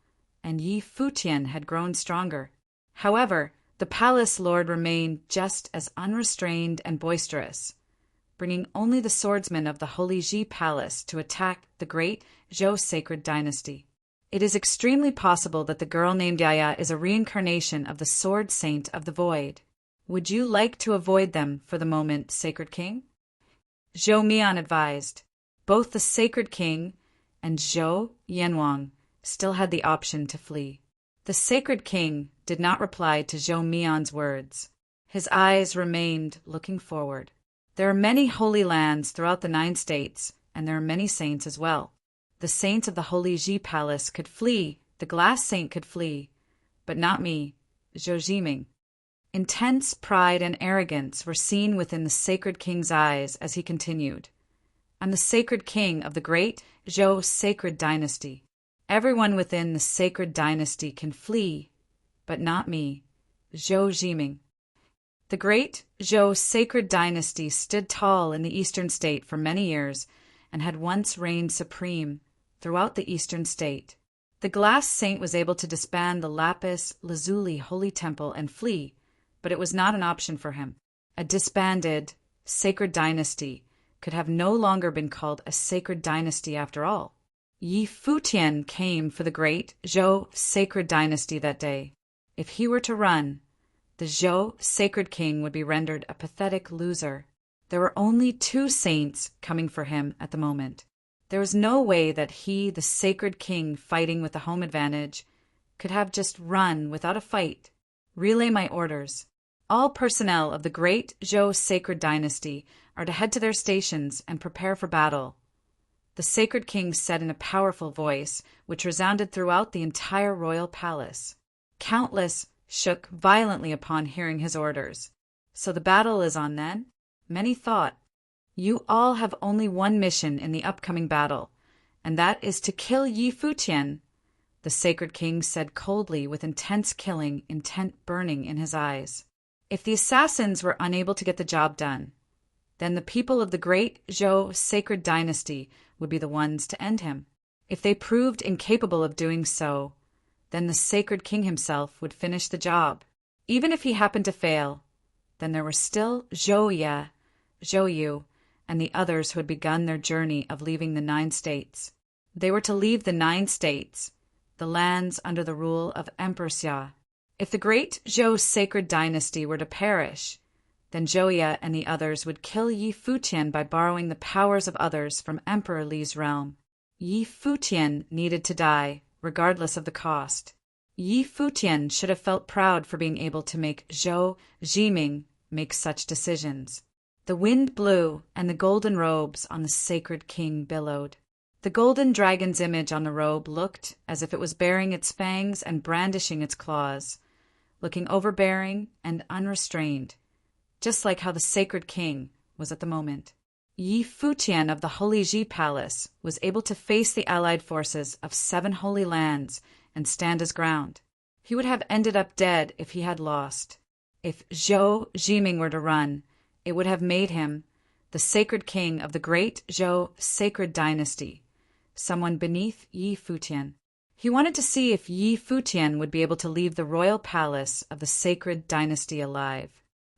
and Yi Futian had grown stronger. However, the palace lord remained just as unrestrained and boisterous, bringing only the swordsmen of the Holy Ji Palace to attack the great Zhou sacred dynasty. It is extremely possible that the girl named Yaya is a reincarnation of the sword saint of the void. Would you like to avoid them for the moment, sacred king? Zhou Mian advised. Both the sacred king and Zhou Yanwang still had the option to flee. The sacred king did not reply to Zhou Mian's words. His eyes remained looking forward. There are many holy lands throughout the 9 states, and there are many saints as well. The saints of the Holy Ji Palace could flee, the glass saint could flee, but not me, Zhou Jiming. Intense pride and arrogance were seen within the sacred king's eyes as he continued. I'm the sacred king of the great Zhou sacred dynasty. Everyone within the sacred dynasty can flee, but not me, Zhou Jiming. The great Zhou sacred dynasty stood tall in the eastern state for many years and had once reigned supreme throughout the eastern state. The glass saint was able to disband the lapis lazuli holy temple and flee, but it was not an option for him. A disbanded sacred dynasty could have no longer been called a sacred dynasty after all. Yi Futian came for the great Zhou sacred dynasty that day. If he were to run, the Zhou sacred king would be rendered a pathetic loser. There were only 2 saints coming for him at the moment. There was no way that he, the sacred king fighting with the home advantage, could have just run without a fight. Relay my orders. All personnel of the great Zhou sacred dynasty are to head to their stations and prepare for battle. The sacred king said in a powerful voice, which resounded throughout the entire royal palace. Countless shook violently upon hearing his orders. So the battle is on then? Many thought. You all have only one mission in the upcoming battle, and that is to kill Yi Futian, the sacred king said coldly with intense killing intent burning in his eyes. If the assassins were unable to get the job done, then the people of the great Zhou sacred dynasty would be the ones to end him. If they proved incapable of doing so, then the sacred king himself would finish the job. Even if he happened to fail, then there were still Zhou Ye, Zhou Yu, and the others who had begun their journey of leaving the 9 states. They were to leave the 9 states, the lands under the rule of Emperor Xia. If the great Zhou sacred dynasty were to perish, then Zhou Ye and the others would kill Yi Futian by borrowing the powers of others from Emperor Li's realm. Yi Futian needed to die, regardless of the cost. Yi Futian should have felt proud for being able to make Zhou Jiming make such decisions. The wind blew, and the golden robes on the sacred king billowed. The golden dragon's image on the robe looked as if it was baring its fangs and brandishing its claws, looking overbearing and unrestrained, just like how the sacred king was at the moment. Yi Futian of the Holy Ji Palace was able to face the allied forces of 7 holy lands and stand his ground. He would have ended up dead if he had lost. If Zhou Jiming were to run, it would have made him the sacred king of the great Zhou sacred dynasty, someone beneath Yi Futian. He wanted to see if Yi Futian would be able to leave the royal palace of the sacred dynasty alive.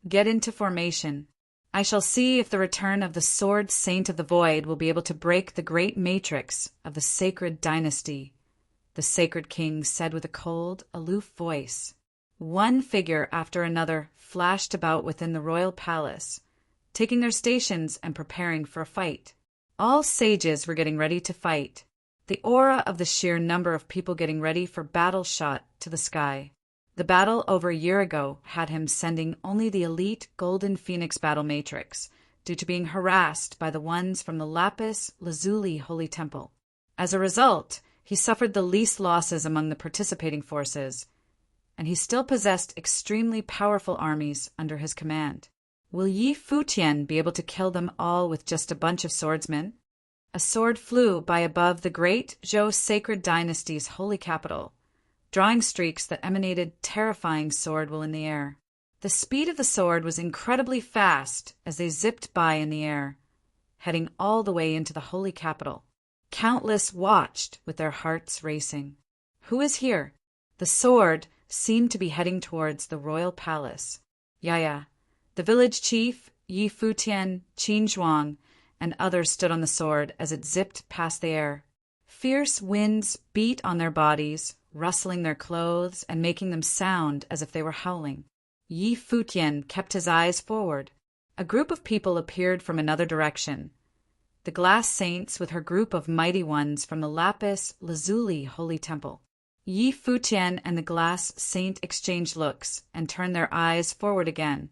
Get into formation. I shall see if the return of the sword saint of the void will be able to break the great matrix of the sacred dynasty, the sacred king said with a cold, aloof voice. One figure after another flashed about within the royal palace, taking their stations and preparing for a fight. All sages were getting ready to fight. The aura of the sheer number of people getting ready for battle shot to the sky. The battle over a year ago had him sending only the elite Golden Phoenix battle matrix due to being harassed by the ones from the Lapis Lazuli Holy Temple. As a result, he suffered the least losses among the participating forces, and he still possessed extremely powerful armies under his command. Will Yi Futian be able to kill them all with just a bunch of swordsmen? A sword flew by above the great Zhou sacred dynasty's holy capital, drawing streaks that emanated terrifying sword will in the air. The speed of the sword was incredibly fast as they zipped by in the air, heading all the way into the holy capital. Countless watched with their hearts racing. Who is here? The sword seemed to be heading towards the royal palace. Yaya, the village chief, Yi Futian, Qin Zhuang, and others stood on the sword as it zipped past the air. Fierce winds beat on their bodies, rustling their clothes and making them sound as if they were howling. Yi Futian kept his eyes forward. A group of people appeared from another direction. The glass saints with her group of mighty ones from the Lapis Lazuli Holy Temple. Yi Futian and the glass saint exchanged looks and turned their eyes forward again,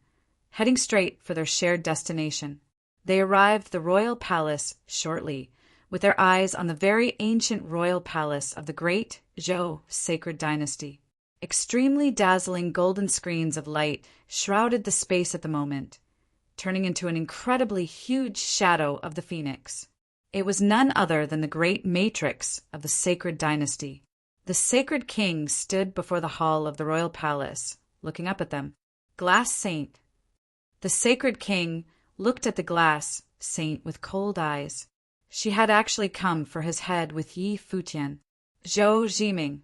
heading straight for their shared destination. They arrived the royal palace shortly, with their eyes on the very ancient royal palace of the great Zhou sacred dynasty. Extremely dazzling golden screens of light shrouded the space at the moment, turning into an incredibly huge shadow of the phoenix. It was none other than the great matrix of the sacred dynasty. The sacred king stood before the hall of the royal palace, looking up at them. Glass saint. The sacred king looked at the glass saint with cold eyes. She had actually come for his head with Yi Futian. Zhou Jiming.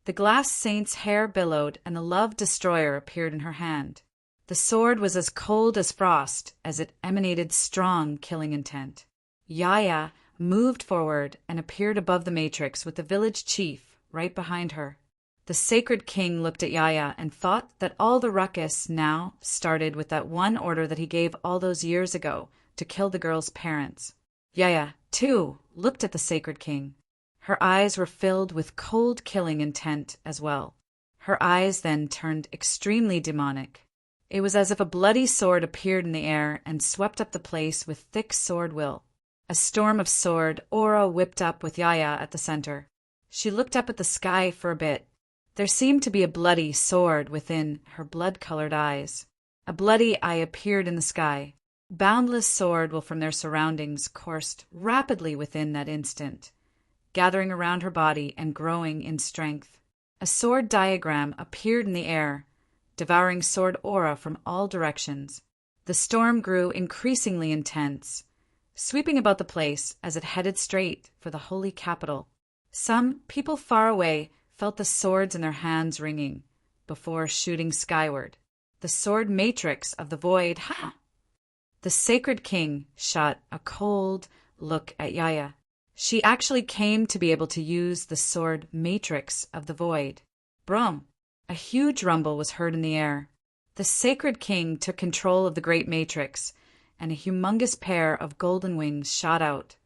The glass saint's hair billowed and the love destroyer appeared in her hand. The sword was as cold as frost as it emanated strong killing intent. Yaya moved forward and appeared above the matrix with the village chief right behind her. The sacred king looked at Yaya and thought that all the ruckus now started with that one order that he gave all those years ago to kill the girl's parents. Yaya, too, looked at the sacred king. Her eyes were filled with cold killing intent as well. Her eyes then turned extremely demonic. It was as if a bloody sword appeared in the air and swept up the place with thick sword will. A storm of sword aura whipped up with Yaya at the center. She looked up at the sky for a bit. There seemed to be a bloody sword within her blood-colored eyes. A bloody eye appeared in the sky. Boundless sword will from their surroundings coursed rapidly within that instant, gathering around her body and growing in strength. A sword diagram appeared in the air, devouring sword aura from all directions. The storm grew increasingly intense, sweeping about the place as it headed straight for the holy capital. Some people far away felt the swords in their hands ringing before shooting skyward. The sword matrix of the void, ha! The sacred king shot a cold look at Yaya. She actually came to be able to use the sword matrix of the void. Brum! A huge rumble was heard in the air. The sacred king took control of the great matrix, and a humongous pair of golden wings shot out,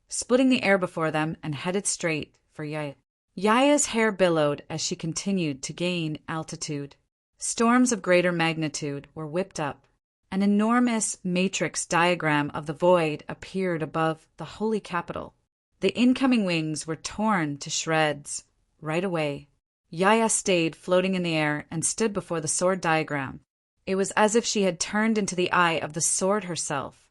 splitting the air before them and headed straight for Yaya. Yaya's hair billowed as she continued to gain altitude. Storms of greater magnitude were whipped up. An enormous matrix diagram of the void appeared above the holy capital. The incoming wings were torn to shreds right away. Yaya stayed floating in the air and stood before the sword diagram. It was as if she had turned into the eye of the sword herself,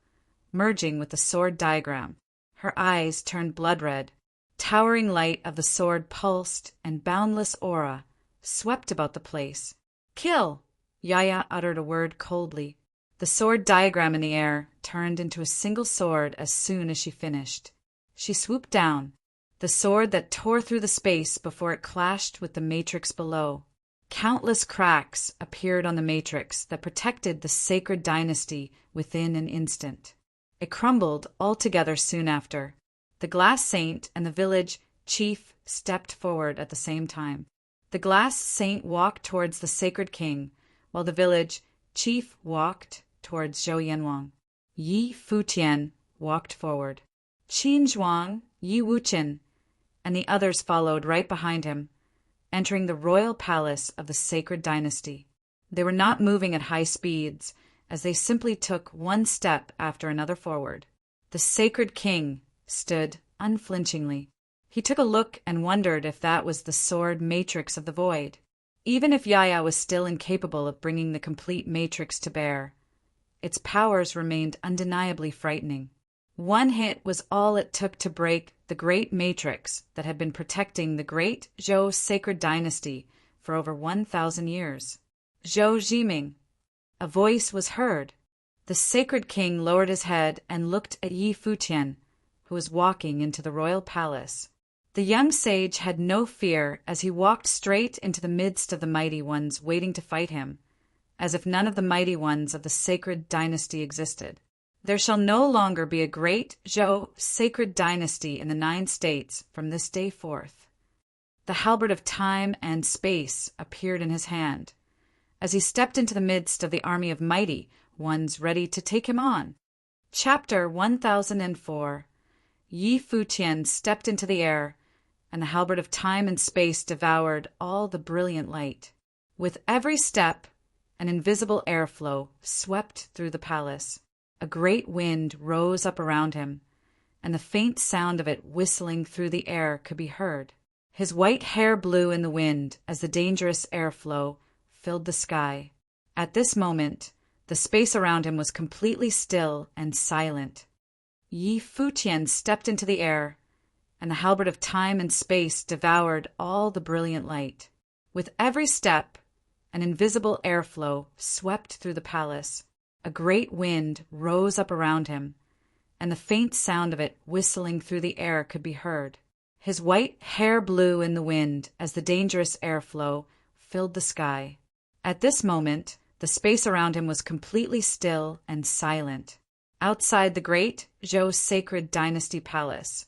merging with the sword diagram. Her eyes turned blood-red. Towering light of the sword pulsed, and boundless aura swept about the place. "Kill!" Yaya uttered a word coldly. The sword diagram in the air turned into a single sword as soon as she finished. She swooped down, the sword that tore through the space before it clashed with the matrix below. Countless cracks appeared on the matrix that protected the sacred dynasty within an instant. It crumbled altogether soon after. The glass saint and the village chief stepped forward at the same time. The glass saint walked towards the sacred king, while the village chief walked towards Zhou Yanwang. Yi Futian walked forward. Qin Zhuang, Yi Wuqian, and the others followed right behind him, entering the royal palace of the sacred dynasty. They were not moving at high speeds, as they simply took one step after another forward. The sacred king stood unflinchingly. He took a look and wondered if that was the sword matrix of the void. Even if Yaya was still incapable of bringing the complete matrix to bear, its powers remained undeniably frightening. One hit was all it took to break the great matrix that had been protecting the great Zhou sacred dynasty for over 1,000 years. "Zhou Jiming." A voice was heard. The sacred king lowered his head and looked at Yi Futian, who was walking into the royal palace. The young sage had no fear as he walked straight into the midst of the mighty ones waiting to fight him, as if none of the mighty ones of the sacred dynasty existed. "There shall no longer be a great Zhou sacred dynasty in the 9 states from this day forth." The halberd of time and space appeared in his hand, as he stepped into the midst of the army of mighty ones ready to take him on. Chapter 1004. Yi Futian stepped into the air, and the halberd of time and space devoured all the brilliant light. With every step, an invisible airflow swept through the palace. A great wind rose up around him, and the faint sound of it whistling through the air could be heard. His white hair blew in the wind as the dangerous airflow filled the sky. At this moment, the space around him was completely still and silent. Yi Futian stepped into the air, and the halberd of time and space devoured all the brilliant light. With every step, an invisible airflow swept through the palace. A great wind rose up around him, and the faint sound of it whistling through the air could be heard. His white hair blew in the wind as the dangerous airflow filled the sky. At this moment, the space around him was completely still and silent. Outside the great Zhou sacred dynasty palace,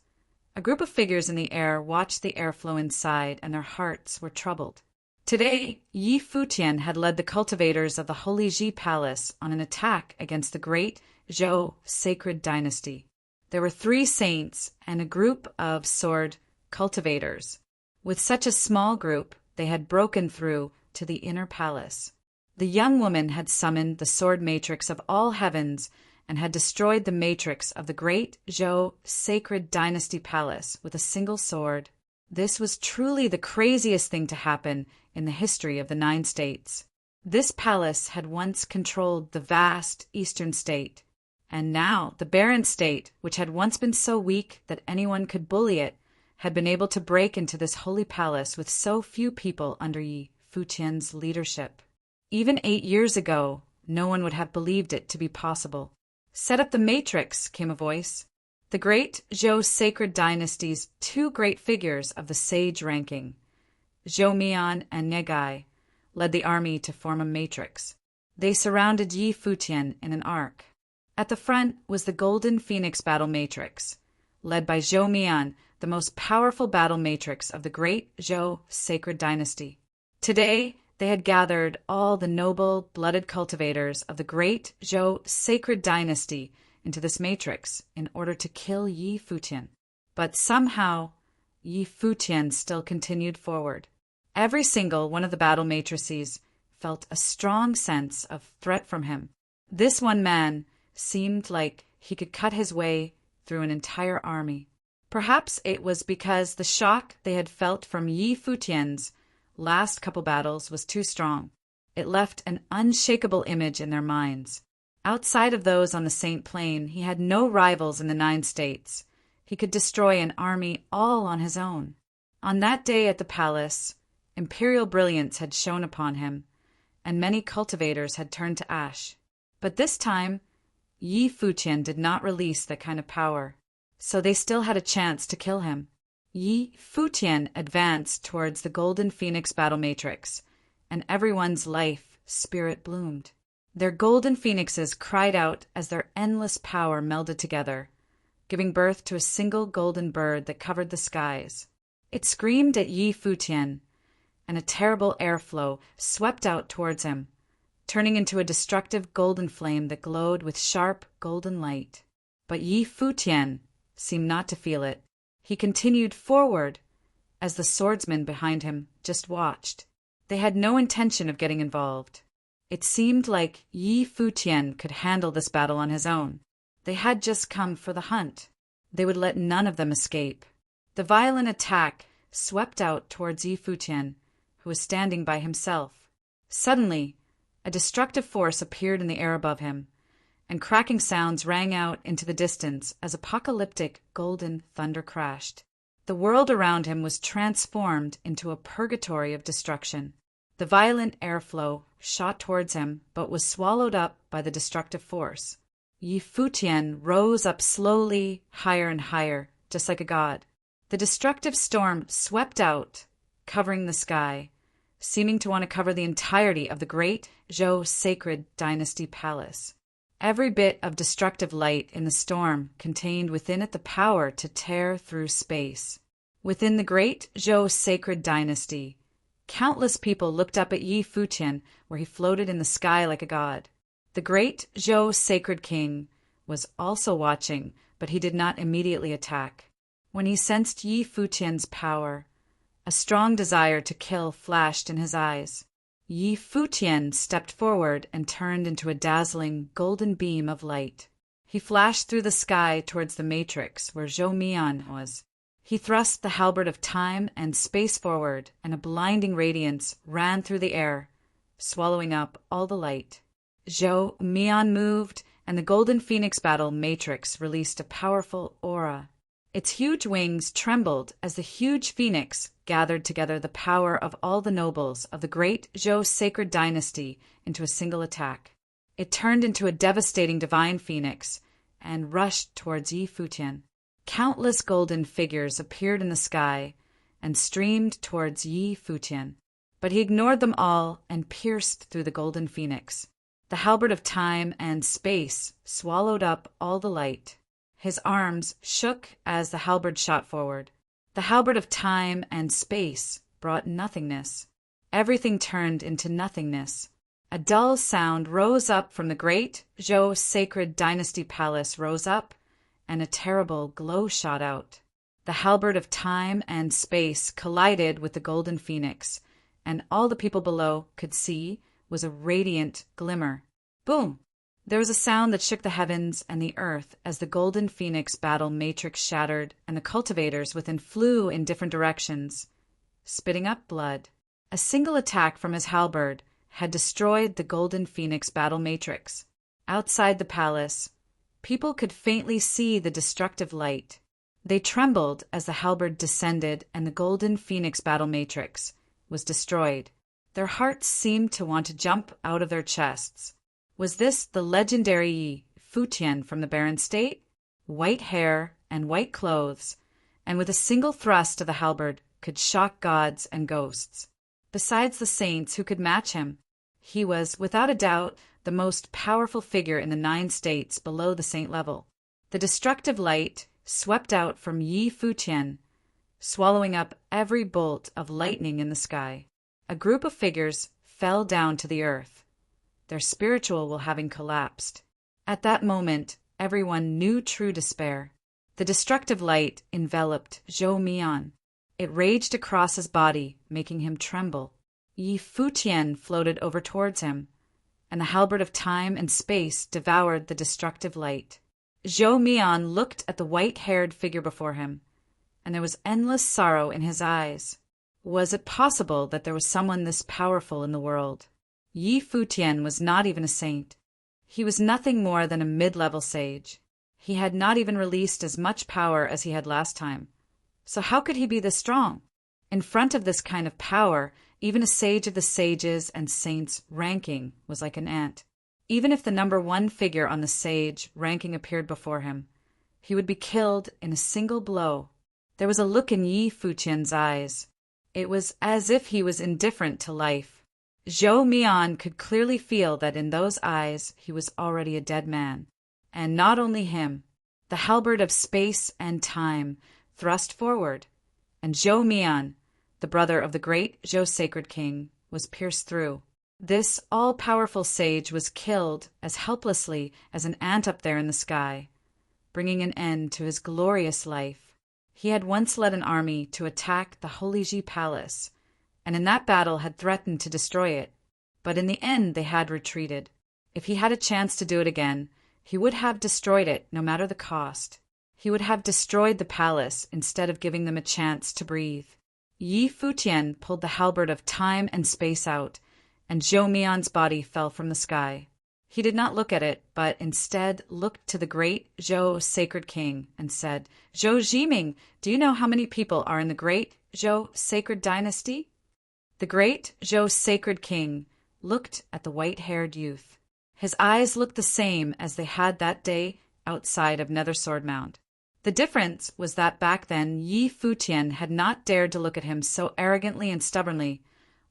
a group of figures in the air watched the airflow inside, and their hearts were troubled. Today, Yi Futian had led the cultivators of the Holy Ji Palace on an attack against the great Zhou sacred dynasty. There were 3 saints and a group of sword cultivators. With such a small group, they had broken through to the inner palace. The young woman had summoned the sword matrix of all heavens and had destroyed the matrix of the great Zhou sacred dynasty palace with a single sword. This was truly the craziest thing to happen in the history of the 9 states. This palace had once controlled the vast eastern state, and now the barren state, which had once been so weak that anyone could bully it, had been able to break into this holy palace with so few people under Yi Futian's leadership. Even 8 years ago, no one would have believed it to be possible. "Set up the matrix," came a voice. The great Zhou sacred dynasty's 2 great figures of the sage ranking, Zhou Mian and Negai, led the army to form a matrix. They surrounded Yi Futian in an arc. At the front was the golden phoenix battle matrix, led by Zhou Mian, the most powerful battle matrix of the great Zhou sacred dynasty. Today, they had gathered all the noble, blooded cultivators of the great Zhou sacred dynasty into this matrix in order to kill Yi Futian. But somehow, Yi Futian still continued forward. Every single one of the battle matrices felt a strong sense of threat from him. This one man seemed like he could cut his way through an entire army. Perhaps it was because the shock they had felt from Yi Futian's last couple battles was too strong. It left an unshakable image in their minds. Outside of those on the Saint Plain, he had no rivals in the 9 states. He could destroy an army all on his own. On that day at the palace, imperial brilliance had shone upon him, and many cultivators had turned to ash. But this time, Yi Futian did not release that kind of power, so they still had a chance to kill him. Yi Futian advanced towards the Golden Phoenix battle matrix, and everyone's life spirit bloomed. Their golden phoenixes cried out as their endless power melded together, giving birth to a single golden bird that covered the skies. It screamed at Yi Futian, and a terrible airflow swept out towards him, turning into a destructive golden flame that glowed with sharp golden light. But Yi Futian seemed not to feel it. He continued forward as the swordsmen behind him just watched. They had no intention of getting involved. It seemed like Yi Futian could handle this battle on his own. They had just come for the hunt. They would let none of them escape. The violent attack swept out towards Yi Futian, who was standing by himself. Suddenly, a destructive force appeared in the air above him, and cracking sounds rang out into the distance as apocalyptic golden thunder crashed. The world around him was transformed into a purgatory of destruction. The violent airflow shot towards him, but was swallowed up by the destructive force. Yi Futian rose up slowly, higher and higher, just like a god. The destructive storm swept out, covering the sky, seeming to want to cover the entirety of the great Zhou sacred dynasty palace. Every bit of destructive light in the storm contained within it the power to tear through space. Within the great Zhou sacred dynasty, countless people looked up at Yi Futian, where he floated in the sky like a god. The great Zhou sacred king was also watching, but he did not immediately attack. When he sensed Yi Futian's power, a strong desire to kill flashed in his eyes. Yi Futian stepped forward and turned into a dazzling golden beam of light. He flashed through the sky towards the matrix where Zhou Mian was. He thrust the halberd of time and space forward, and a blinding radiance ran through the air, swallowing up all the light. Zhou Mian moved, and the Golden Phoenix battle matrix released a powerful aura. Its huge wings trembled as the huge phoenix gathered together the power of all the nobles of the great Zhou sacred dynasty into a single attack. It turned into a devastating divine phoenix and rushed towards Yi Futian. Countless golden figures appeared in the sky and streamed towards Yi Futian, but he ignored them all and pierced through the golden phoenix. The halberd of time and space swallowed up all the light. His arms shook as the halberd shot forward. The halberd of time and space brought nothingness. Everything turned into nothingness. A dull sound rose up from the great Zhou sacred dynasty palace rose up, and a terrible glow shot out. The halberd of time and space collided with the golden phoenix, and all the people below could see was a radiant glimmer. Boom! There was a sound that shook the heavens and the earth as the golden phoenix battle matrix shattered and the cultivators within flew in different directions, spitting up blood. A single attack from his halberd had destroyed the golden phoenix battle matrix. Outside the palace, people could faintly see the destructive light. They trembled as the halberd descended and the golden phoenix battle matrix was destroyed. Their hearts seemed to want to jump out of their chests. Was this the legendary Yi Futian from the Barren State? White hair and white clothes, and with a single thrust of the halberd could shock gods and ghosts. Besides the saints who could match him, he was, without a doubt, the most powerful figure in the 9 states below the saint level. The destructive light swept out from Yi Futian, swallowing up every bolt of lightning in the sky. A group of figures fell down to the earth, their spiritual will having collapsed. At that moment, everyone knew true despair. The destructive light enveloped Zhou Mian. It raged across his body, making him tremble. Yi Futian floated over towards him, and the halberd of time and space devoured the destructive light. Zhou Mian looked at the white-haired figure before him, and there was endless sorrow in his eyes. Was it possible that there was someone this powerful in the world? Yi Futian was not even a saint. He was nothing more than a mid-level sage. He had not even released as much power as he had last time. So how could he be this strong? In front of this kind of power, even a sage of the sages and saints' ranking was like an ant. Even if the number one figure on the sage ranking appeared before him, he would be killed in a single blow. There was a look in Yi Futian's eyes. It was as if he was indifferent to life. Zhou Mian could clearly feel that in those eyes he was already a dead man. And not only him. The halberd of space and time thrust forward, and Zhou Mian, the brother of the great Zhou Sacred King, was pierced through. This all-powerful sage was killed as helplessly as an ant up there in the sky, bringing an end to his glorious life. He had once led an army to attack the Holy Ji Palace, and in that battle had threatened to destroy it, but in the end they had retreated. If he had a chance to do it again, he would have destroyed it no matter the cost. He would have destroyed the palace instead of giving them a chance to breathe. Yi Futian pulled the halberd of time and space out, and Zhou Mian's body fell from the sky. He did not look at it, but instead looked to the great Zhou Sacred King and said, "Zhou Jiming, do you know how many people are in the great Zhou Sacred Dynasty?" The great Zhou Sacred King looked at the white-haired youth. His eyes looked the same as they had that day outside of Nether Sword Mound. The difference was that back then Yi Futian had not dared to look at him so arrogantly and stubbornly,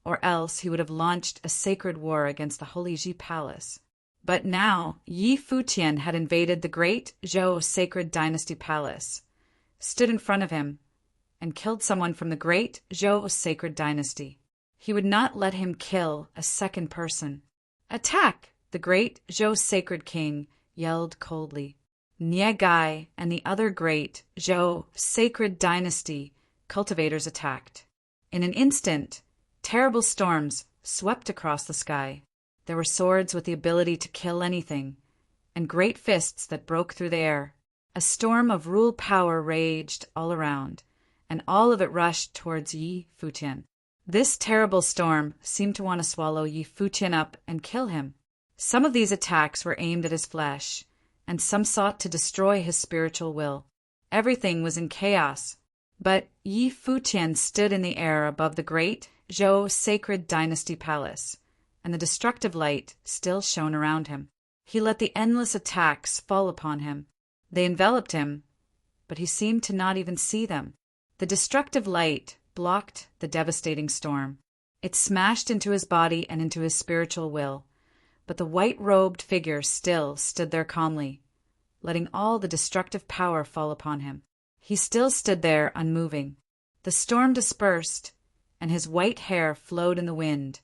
or else he would have launched a sacred war against the Holy Ji Palace. But now Yi Futian had invaded the great Zhou Sacred Dynasty Palace, stood in front of him, and killed someone from the great Zhou Sacred Dynasty. He would not let him kill a second person. "Attack!" the great Zhou Sacred King yelled coldly. Nie Gai and the other great Zhou Sacred Dynasty cultivators attacked. In an instant, terrible storms swept across the sky. There were swords with the ability to kill anything, and great fists that broke through the air. A storm of rule power raged all around, and all of it rushed towards Yi Futian. This terrible storm seemed to want to swallow Yi Futian up and kill him. Some of these attacks were aimed at his flesh, and some sought to destroy his spiritual will. Everything was in chaos, but Yi Futian stood in the air above the great Zhou Sacred Dynasty Palace, and the destructive light still shone around him. He let the endless attacks fall upon him. They enveloped him, but he seemed to not even see them. The destructive light blocked the devastating storm. It smashed into his body and into his spiritual will, but the white-robed figure still stood there calmly, letting all the destructive power fall upon him. He still stood there unmoving. The storm dispersed, and his white hair flowed in the wind,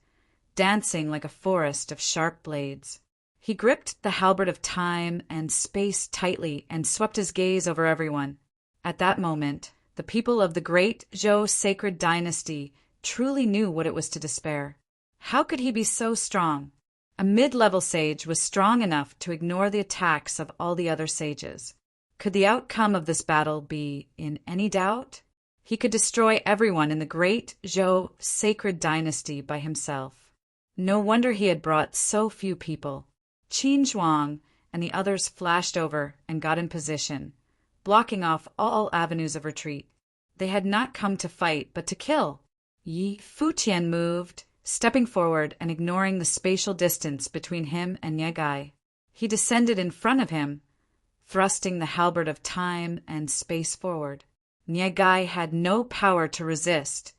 dancing like a forest of sharp blades. He gripped the halberd of time and space tightly and swept his gaze over everyone. At that moment, the people of the great Zhou Sacred Dynasty truly knew what it was to despair. How could he be so strong? A mid-level sage was strong enough to ignore the attacks of all the other sages. Could the outcome of this battle be in any doubt? He could destroy everyone in the great Zhou Sacred Dynasty by himself. No wonder he had brought so few people. Qin Zhuang and the others flashed over and got in position, blocking off all avenues of retreat. They had not come to fight, but to kill. Yi Futian moved, stepping forward and ignoring the spatial distance between him and Nie Gai. He descended in front of him, thrusting the halberd of time and space forward. Nie Gai had no power to resist,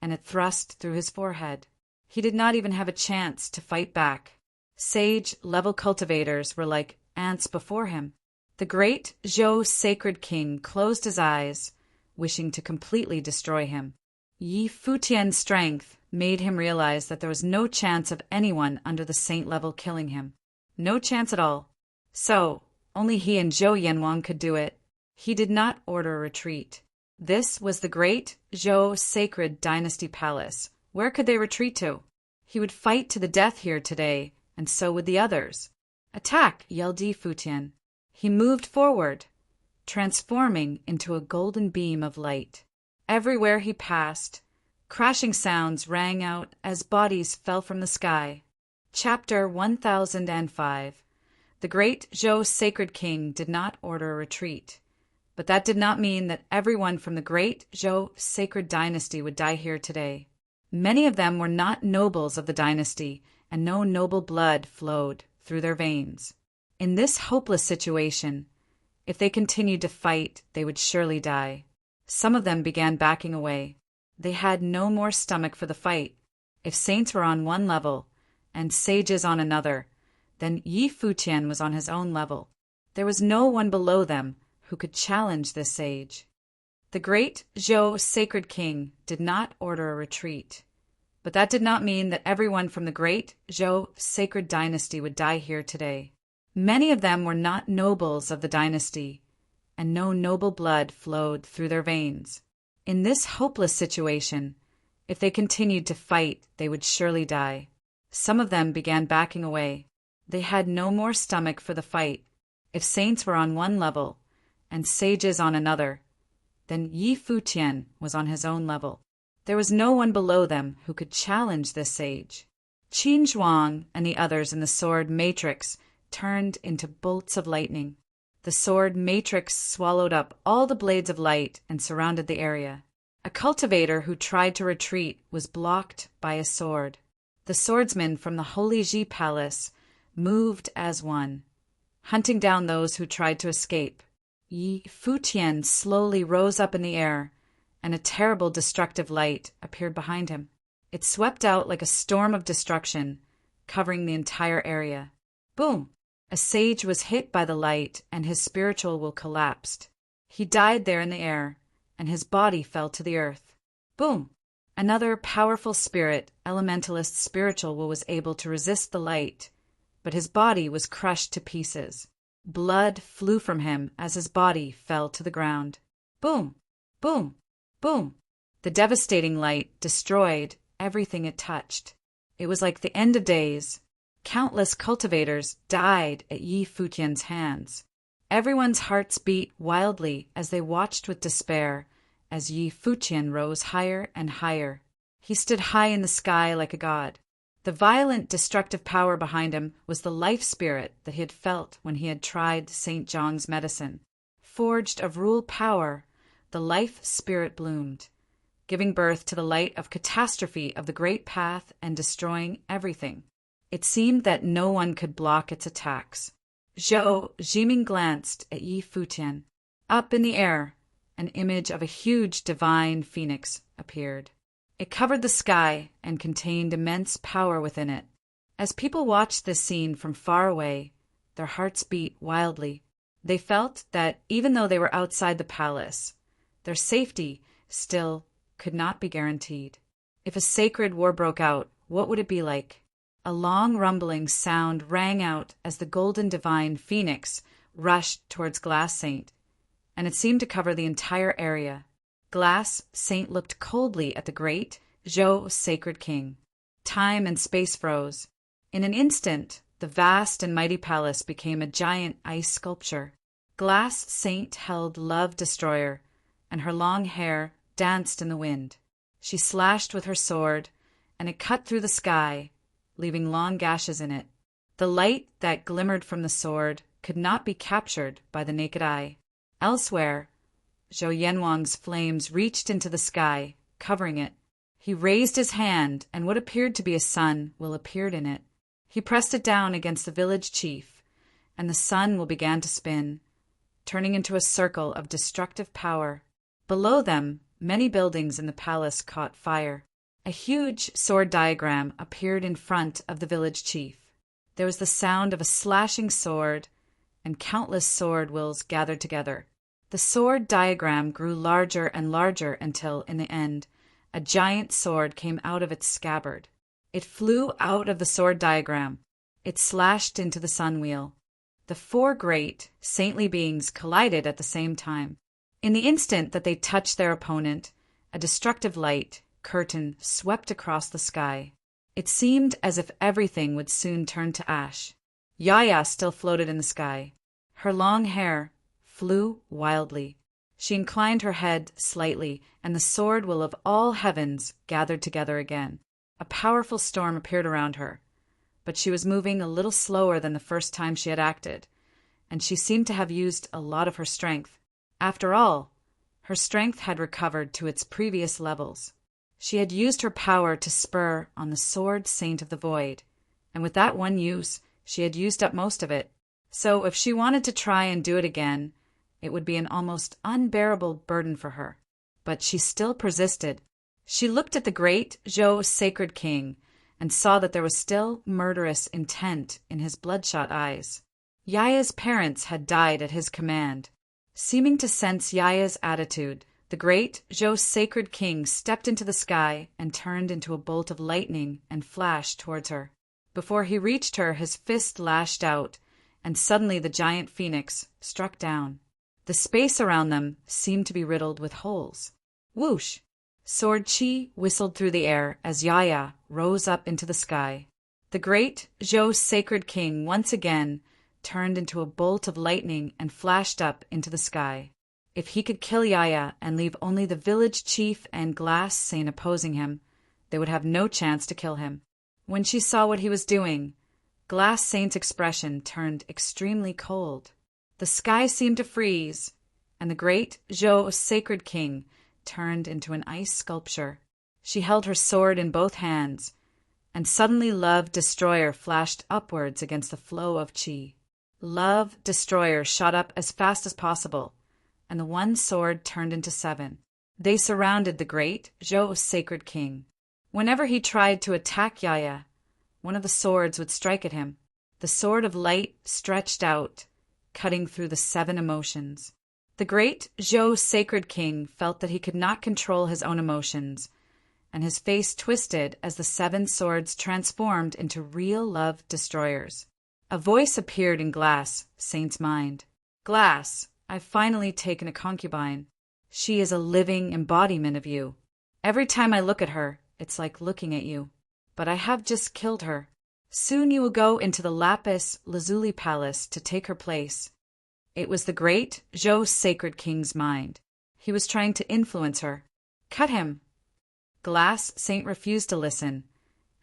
and it thrust through his forehead. He did not even have a chance to fight back. Sage-level cultivators were like ants before him. The great Zhou Sacred King closed his eyes, wishing to completely destroy him. Yi Futian's strength made him realize that there was no chance of anyone under the saint level killing him. No chance at all. So, only he and Zhou Yanwang could do it. He did not order a retreat. This was the great Zhou Sacred Dynasty Palace. Where could they retreat to? He would fight to the death here today, and so would the others. "Attack!" yelled Yi Futian. He moved forward, transforming into a golden beam of light. Everywhere he passed, crashing sounds rang out as bodies fell from the sky. Chapter 1005. The great Zhou sacred king did not order a retreat, but that did not mean that everyone from the great Zhou sacred dynasty would die here today. Many of them were not nobles of the dynasty, and no noble blood flowed through their veins. In this hopeless situation, if they continued to fight, they would surely die. Some of them began backing away. They had no more stomach for the fight. If saints were on one level, and sages on another, then Yi Futian was on his own level. There was no one below them who could challenge this sage. The great Zhou sacred king did not order a retreat, but that did not mean that everyone from the great Zhou sacred dynasty would die here today. Many of them were not nobles of the dynasty, and no noble blood flowed through their veins. In this hopeless situation, if they continued to fight, they would surely die. Some of them began backing away. They had no more stomach for the fight. If saints were on one level, and sages on another, then Yi Futian was on his own level. There was no one below them who could challenge this sage. Qin Zhuang and the others in the sword matrix turned into bolts of lightning. The sword matrix swallowed up all the blades of light and surrounded the area. A cultivator who tried to retreat was blocked by a sword. The swordsmen from the Holy Ji Palace moved as one, hunting down those who tried to escape. Yi Futian slowly rose up in the air, and a terrible destructive light appeared behind him. It swept out like a storm of destruction, covering the entire area. Boom! A sage was hit by the light, and his spiritual will collapsed. He died there in the air, and his body fell to the earth. Boom! Another powerful spirit, elementalist spiritual will, was able to resist the light, but his body was crushed to pieces. Blood flew from him as his body fell to the ground. Boom! Boom! Boom! The devastating light destroyed everything it touched. It was like the end of days. Countless cultivators died at Yi Futian's hands. Everyone's hearts beat wildly as they watched with despair as Yi Futian rose higher and higher. He stood high in the sky like a god. The violent, destructive power behind him was the life spirit that he had felt when he had tried St. Zhang's medicine. Forged of rule power, the life spirit bloomed, giving birth to the light of catastrophe of the great path and destroying everything. It seemed that no one could block its attacks. Zhou Jiming glanced at Yi Futian. Up in the air, an image of a huge divine phoenix appeared. It covered the sky and contained immense power within it. As people watched this scene from far away, their hearts beat wildly. They felt that even though they were outside the palace, their safety still could not be guaranteed. If a sacred war broke out, what would it be like? A long rumbling sound rang out as the golden divine phoenix rushed towards Glass Saint, and it seemed to cover the entire area. Glass Saint looked coldly at the great Zhou sacred king. Time and space froze. In an instant, the vast and mighty palace became a giant ice sculpture. Glass Saint held Love Destroyer, and her long hair danced in the wind. She slashed with her sword, and it cut through the sky, leaving long gashes in it. The light that glimmered from the sword could not be captured by the naked eye. Elsewhere, Zhou Yanwang's flames reached into the sky, covering it. He raised his hand, and what appeared to be a sun will appeared in it. He pressed it down against the village chief, and the sun will began to spin, turning into a circle of destructive power. Below them, many buildings in the palace caught fire. A huge sword diagram appeared in front of the village chief. There was the sound of a slashing sword, and countless sword wills gathered together. The sword diagram grew larger and larger until, in the end, a giant sword came out of its scabbard. It flew out of the sword diagram. It slashed into the sun wheel. The four great, saintly beings collided at the same time. In the instant that they touched their opponent, a destructive light curtain swept across the sky. It seemed as if everything would soon turn to ash. Yaya still floated in the sky. Her long hair flew wildly. She inclined her head slightly, and the sword will of all heavens gathered together again. A powerful storm appeared around her, but she was moving a little slower than the first time she had acted, and she seemed to have used a lot of her strength. After all, her strength had recovered to its previous levels. She had used her power to spur on the Sword Saint of the Void, and with that one use, she had used up most of it. So if she wanted to try and do it again, it would be an almost unbearable burden for her. But she still persisted. She looked at the great Zhou Sacred King and saw that there was still murderous intent in his bloodshot eyes. Yaya's parents had died at his command. Seeming to sense Yaya's attitude, the great Zhou Sacred King stepped into the sky and turned into a bolt of lightning and flashed towards her. Before he reached her, his fist lashed out, and suddenly the giant phoenix struck down. The space around them seemed to be riddled with holes. Whoosh! Sword chi whistled through the air as Yaya rose up into the sky. The great Zhou Sacred King once again turned into a bolt of lightning and flashed up into the sky. If he could kill Yaya and leave only the village chief and Glass Saint opposing him, they would have no chance to kill him. When she saw what he was doing, Glass Saint's expression turned extremely cold. The sky seemed to freeze, and the great Zhou Sacred King turned into an ice sculpture. She held her sword in both hands, and suddenly Love Destroyer flashed upwards against the flow of chi. Love Destroyer shot up as fast as possible, and the one sword turned into 7. They surrounded the great Zhou Sacred King. Whenever he tried to attack Yaya, one of the swords would strike at him. The sword of light stretched out, cutting through the 7 emotions. The great Zhou Sacred King felt that he could not control his own emotions, and his face twisted as the 7 swords transformed into real love destroyers. A voice appeared in Glass Saint's mind. Glass, I've finally taken a concubine. She is a living embodiment of you. Every time I look at her, it's like looking at you. But I have just killed her. Soon you will go into the Lapis Lazuli Palace to take her place. It was the great Zhou Sacred King's mind. He was trying to influence her. Cut him. Glass Saint refused to listen,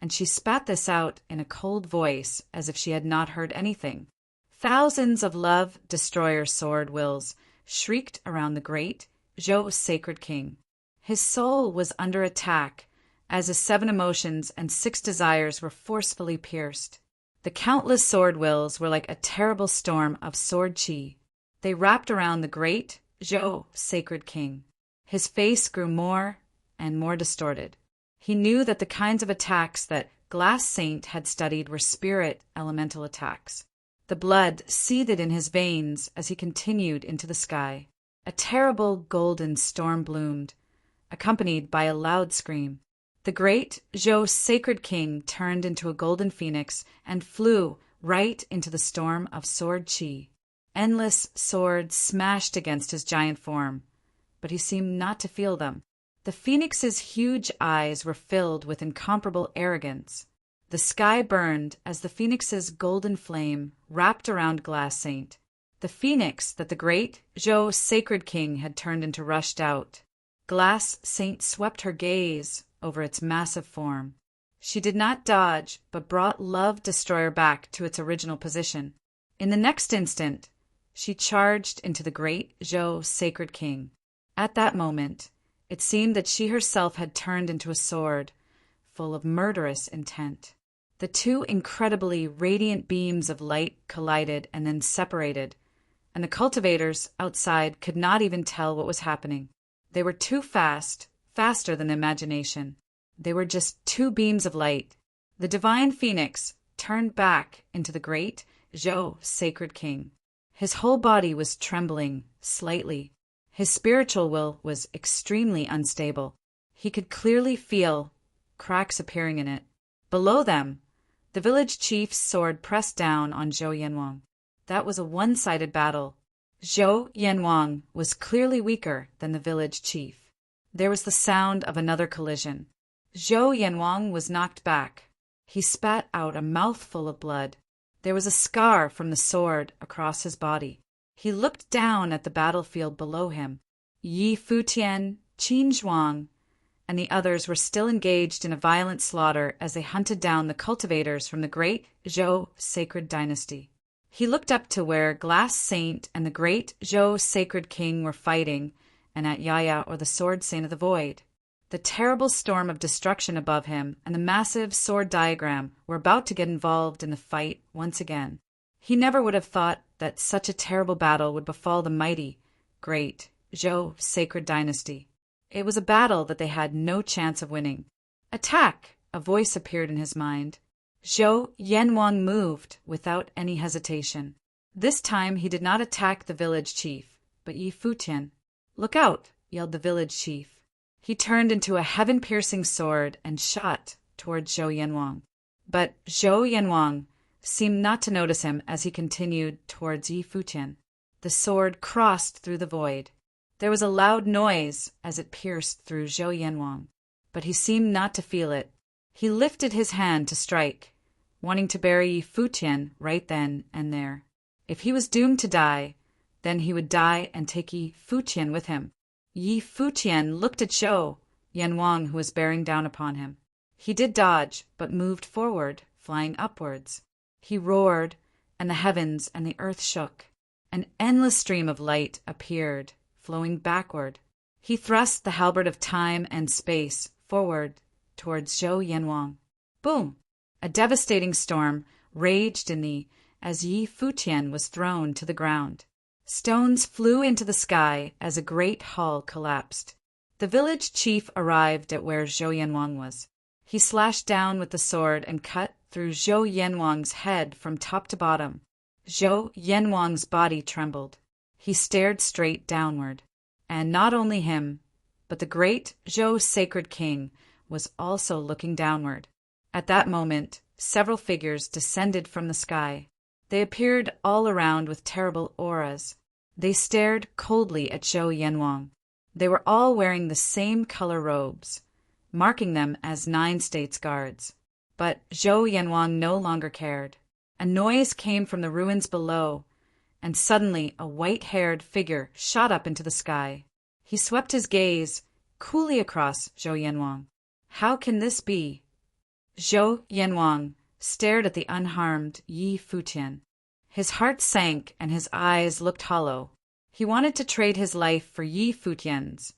and she spat this out in a cold voice as if she had not heard anything. Thousands of love destroyer sword wills shrieked around the great Zhou Sacred King. His soul was under attack as his 7 emotions and 6 desires were forcefully pierced. The countless sword wills were like a terrible storm of sword chi. They wrapped around the great Zhou Sacred King. His face grew more and more distorted. He knew that the kinds of attacks that Glass Saint had studied were spirit elemental attacks. The blood seethed in his veins as he continued into the sky. A terrible golden storm bloomed, accompanied by a loud scream. The great Zhou Sacred King turned into a golden phoenix and flew right into the storm of sword chi. Endless swords smashed against his giant form, but he seemed not to feel them. The phoenix's huge eyes were filled with incomparable arrogance. The sky burned as the phoenix's golden flame wrapped around Glass Saint. The phoenix that the great Zhou Sacred King had turned into rushed out. Glass Saint swept her gaze over its massive form. She did not dodge, but brought Love Destroyer back to its original position. In the next instant, she charged into the great Zhou Sacred King. At that moment, it seemed that she herself had turned into a sword, full of murderous intent. The 2 incredibly radiant beams of light collided and then separated, and the cultivators outside could not even tell what was happening. They were too fast, faster than the imagination. They were just 2 beams of light. The divine phoenix turned back into the great Zhou Sacred King. His whole body was trembling slightly. His spiritual will was extremely unstable. He could clearly feel cracks appearing in it. Below them, the village chief's sword pressed down on Zhou Yanwang. That was a one-sided battle. Zhou Yanwang was clearly weaker than the village chief. There was the sound of another collision. Zhou Yanwang was knocked back. He spat out a mouthful of blood. There was a scar from the sword across his body. He looked down at the battlefield below him. Yi Futian, Qin Zhuang, and the others were still engaged in a violent slaughter as they hunted down the cultivators from the great Zhou sacred dynasty. He looked up to where Glass Saint and the great Zhou sacred king were fighting, and at Yaya, or the sword saint of the void. The terrible storm of destruction above him and the massive sword diagram were about to get involved in the fight once again. He never would have thought that such a terrible battle would befall the mighty, great Zhou sacred dynasty. It was a battle that they had no chance of winning. Attack! A voice appeared in his mind. Zhou Yanwang moved without any hesitation. This time he did not attack the village chief, but Yi Futian. Look out! Yelled the village chief. He turned into a heaven-piercing sword and shot toward Zhou Yanwang. But Zhou Yanwang seemed not to notice him as he continued towards Yi Futian. The sword crossed through the void. There was a loud noise as it pierced through Zhou Yanwang, but he seemed not to feel it. He lifted his hand to strike, wanting to bury Yi Futian right then and there. If he was doomed to die, then he would die and take Yi Futian with him. Yi Futian looked at Zhou Yanwang, who was bearing down upon him. He did dodge, but moved forward, flying upwards. He roared, and the heavens and the earth shook. An endless stream of light appeared, flowing backward. He thrust the halberd of time and space forward towards Zhou Yanwang. Boom! A devastating storm raged in the as Yi Futian was thrown to the ground. Stones flew into the sky as a great hall collapsed. The village chief arrived at where Zhou Yanwang was. He slashed down with the sword and cut through Zhou Yanwang's head from top to bottom. Zhou Yanwang's body trembled. He stared straight downward. And not only him, but the great Zhou sacred king was also looking downward. At that moment, several figures descended from the sky. They appeared all around with terrible auras. They stared coldly at Zhou Yanwang. They were all wearing the same color robes, marking them as 9 states guards. But Zhou Yanwang no longer cared. A noise came from the ruins below, and suddenly a white-haired figure shot up into the sky. He swept his gaze coolly across Zhou Yanwang. How can this be? Zhou Yanwang stared at the unharmed Yi Futian. His heart sank and his eyes looked hollow. He wanted to trade his life for Yi Futian's,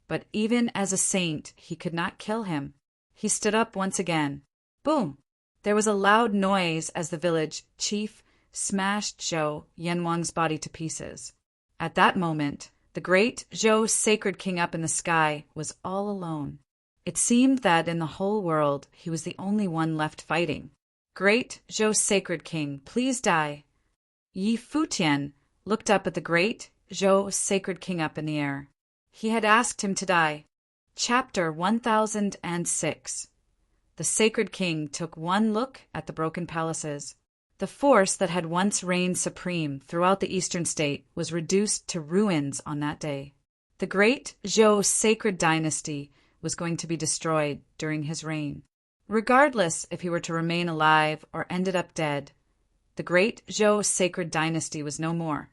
but even as a saint he could not kill him. He stood up once again. Boom! There was a loud noise as the village chief smashed Zhou Yanwang's body to pieces. At that moment, the great Zhou sacred king up in the sky was all alone. It seemed that in the whole world he was the only one left fighting. Great Zhou sacred king, please die. Yi Futian looked up at the great Zhou sacred king up in the air. He had asked him to die. Chapter 1006. The sacred king took one look at the broken palaces. The force that had once reigned supreme throughout the eastern state was reduced to ruins on that day. The great Zhou sacred dynasty was going to be destroyed during his reign. Regardless if he were to remain alive or ended up dead, the great Zhou sacred dynasty was no more.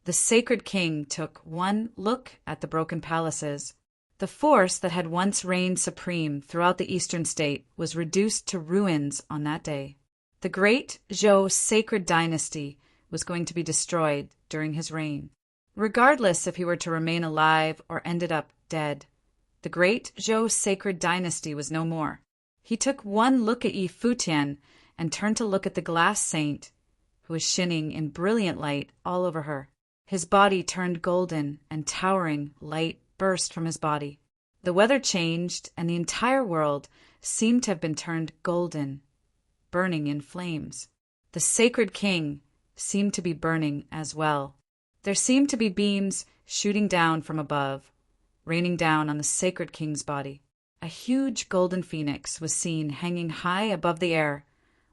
The sacred king took one look at the broken palaces. The force that had once reigned supreme throughout the eastern state was reduced to ruins on that day. The great Zhou sacred dynasty was going to be destroyed during his reign. Regardless if he were to remain alive or ended up dead, the great Zhou sacred dynasty was no more. He took one look at Yi Futian and turned to look at the glass saint, who was shining in brilliant light all over her. His body turned golden, and towering light burst from his body. The weather changed, and the entire world seemed to have been turned golden, burning in flames. The sacred king seemed to be burning as well. There seemed to be beams shooting down from above, raining down on the sacred king's body. A huge golden phoenix was seen hanging high above the air,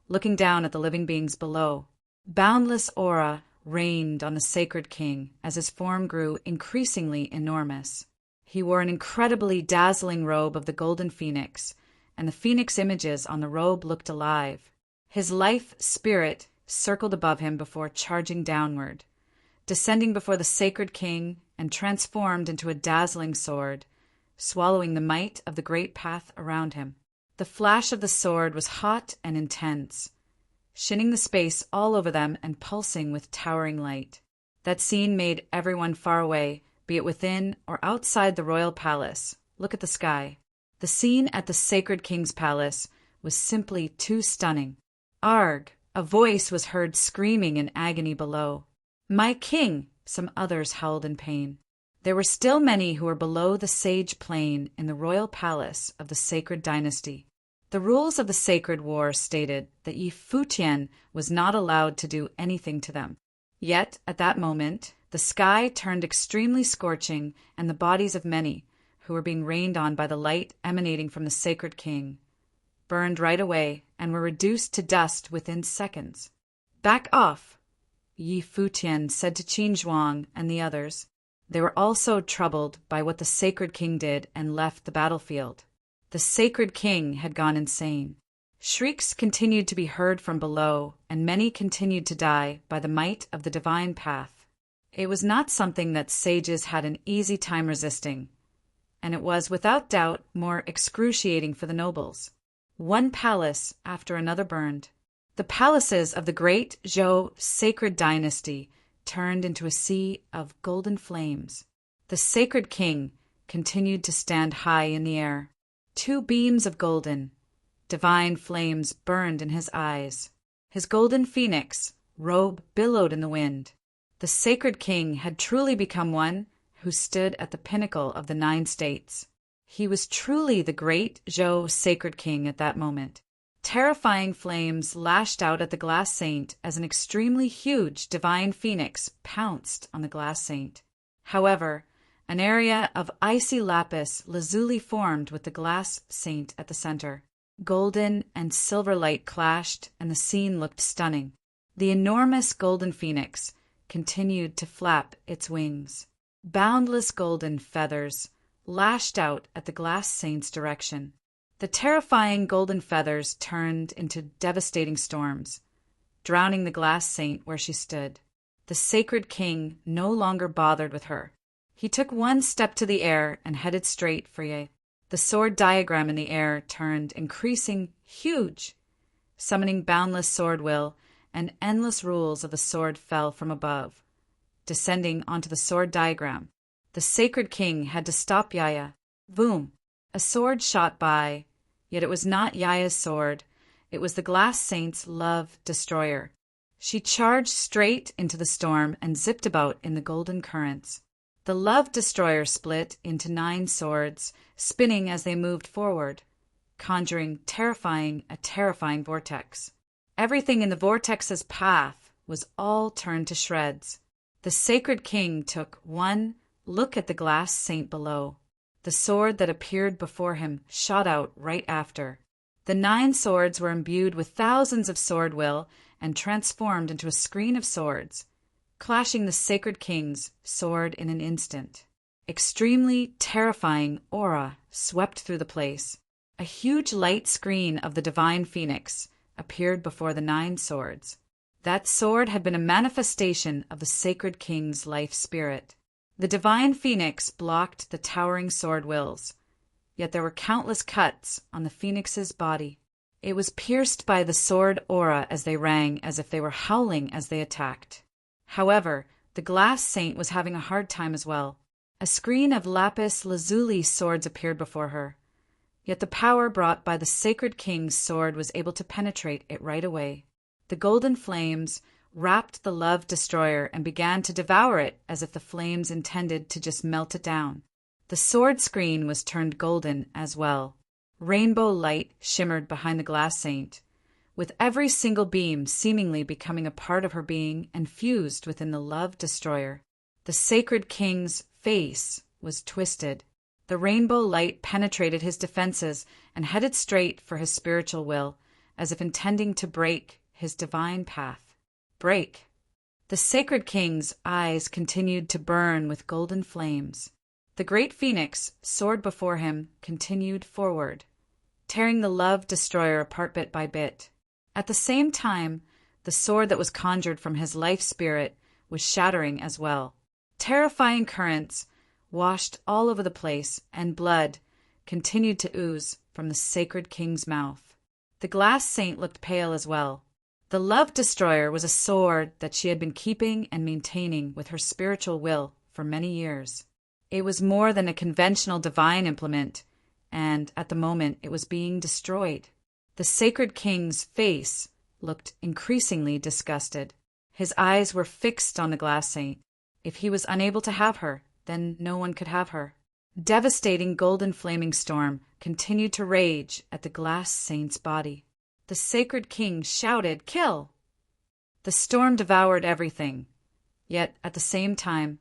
looking down at the living beings below. Boundless aura reigned on the sacred king as his form grew increasingly enormous. He wore an incredibly dazzling robe of the golden phoenix, and the phoenix images on the robe looked alive. His life spirit circled above him before charging downward, descending before the sacred king and transformed into a dazzling sword, swallowing the might of the great path around him. The flash of the sword was hot and intense, shinning the space all over them and pulsing with towering light. That scene made everyone far away, be it within or outside the royal palace, look at the sky. The scene at the sacred king's palace was simply too stunning. Arg! A voice was heard screaming in agony below. My king! Some others howled in pain. There were still many who were below the sage plane in the royal palace of the sacred dynasty. The rules of the sacred war stated that Yi Futian was not allowed to do anything to them. Yet, at that moment, the sky turned extremely scorching, and the bodies of many, who were being rained on by the light emanating from the sacred king, burned right away and were reduced to dust within seconds. Back off, Yi Futian said to Qin Zhuang and the others. They were also troubled by what the sacred king did and left the battlefield. The sacred king had gone insane. Shrieks continued to be heard from below, and many continued to die by the might of the divine path. It was not something that sages had an easy time resisting, and it was without doubt more excruciating for the nobles. One palace after another burned. The palaces of the great Zhou sacred dynasty turned into a sea of golden flames. The sacred king continued to stand high in the air. 2 beams of golden, divine flames burned in his eyes. His golden phoenix robe billowed in the wind. The sacred king had truly become one who stood at the pinnacle of the 9 states. He was truly the great Zhou sacred king at that moment. Terrifying flames lashed out at the glass saint as an extremely huge divine phoenix pounced on the glass saint. However, an area of icy lapis lazuli formed with the glass saint at the center. Golden and silver light clashed, and the scene looked stunning. The enormous golden phoenix continued to flap its wings. Boundless golden feathers lashed out at the glass saint's direction. The terrifying golden feathers turned into devastating storms, drowning the glass saint where she stood. The sacred king no longer bothered with her. He took 1 step to the air and headed straight for Ye. The sword diagram in the air turned increasing huge, summoning boundless sword will, and endless rules of the sword fell from above, descending onto the sword diagram. The sacred king had to stop Yaya. Boom! A sword shot by, yet it was not Yaya's sword. It was the glass saint's love destroyer. She charged straight into the storm and zipped about in the golden currents. The love destroyer split into 9 swords, spinning as they moved forward, conjuring a terrifying vortex. Everything in the vortex's path was all turned to shreds. The sacred king took 1 look at the glass saint below. The sword that appeared before him shot out right after. The 9 swords were imbued with thousands of sword will and transformed into a screen of swords, clashing the sacred king's sword in an instant. Extremely terrifying aura swept through the place. A huge light screen of the divine phoenix appeared before the 9 swords. That sword had been a manifestation of the sacred king's life spirit. The divine phoenix blocked the towering sword wills, yet there were countless cuts on the phoenix's body. It was pierced by the sword aura as they rang, as if they were howling as they attacked. However, the glass saint was having a hard time as well. A screen of lapis lazuli swords appeared before her, yet the power brought by the sacred king's sword was able to penetrate it right away. The golden flames wrapped the love destroyer and began to devour it as if the flames intended to just melt it down. The sword screen was turned golden as well. Rainbow light shimmered behind the glass saint, with every single beam seemingly becoming a part of her being and fused within the love destroyer. The sacred king's face was twisted. The rainbow light penetrated his defenses and headed straight for his spiritual will, as if intending to break his divine path. Break. The sacred king's eyes continued to burn with golden flames. The great phoenix, sword before him, continued forward, tearing the love destroyer apart bit by bit. At the same time, the sword that was conjured from his life spirit was shattering as well. Terrifying currents washed all over the place, and blood continued to ooze from the sacred king's mouth. The glass saint looked pale as well. The love destroyer was a sword that she had been keeping and maintaining with her spiritual will for many years. It was more than a conventional divine implement, and at the moment it was being destroyed. The sacred king's face looked increasingly disgusted. His eyes were fixed on the glass saint. If he was unable to have her, then no one could have her. Devastating golden flaming storm continued to rage at the glass saint's body. The sacred king shouted, "Kill!" The storm devoured everything, yet at the same time,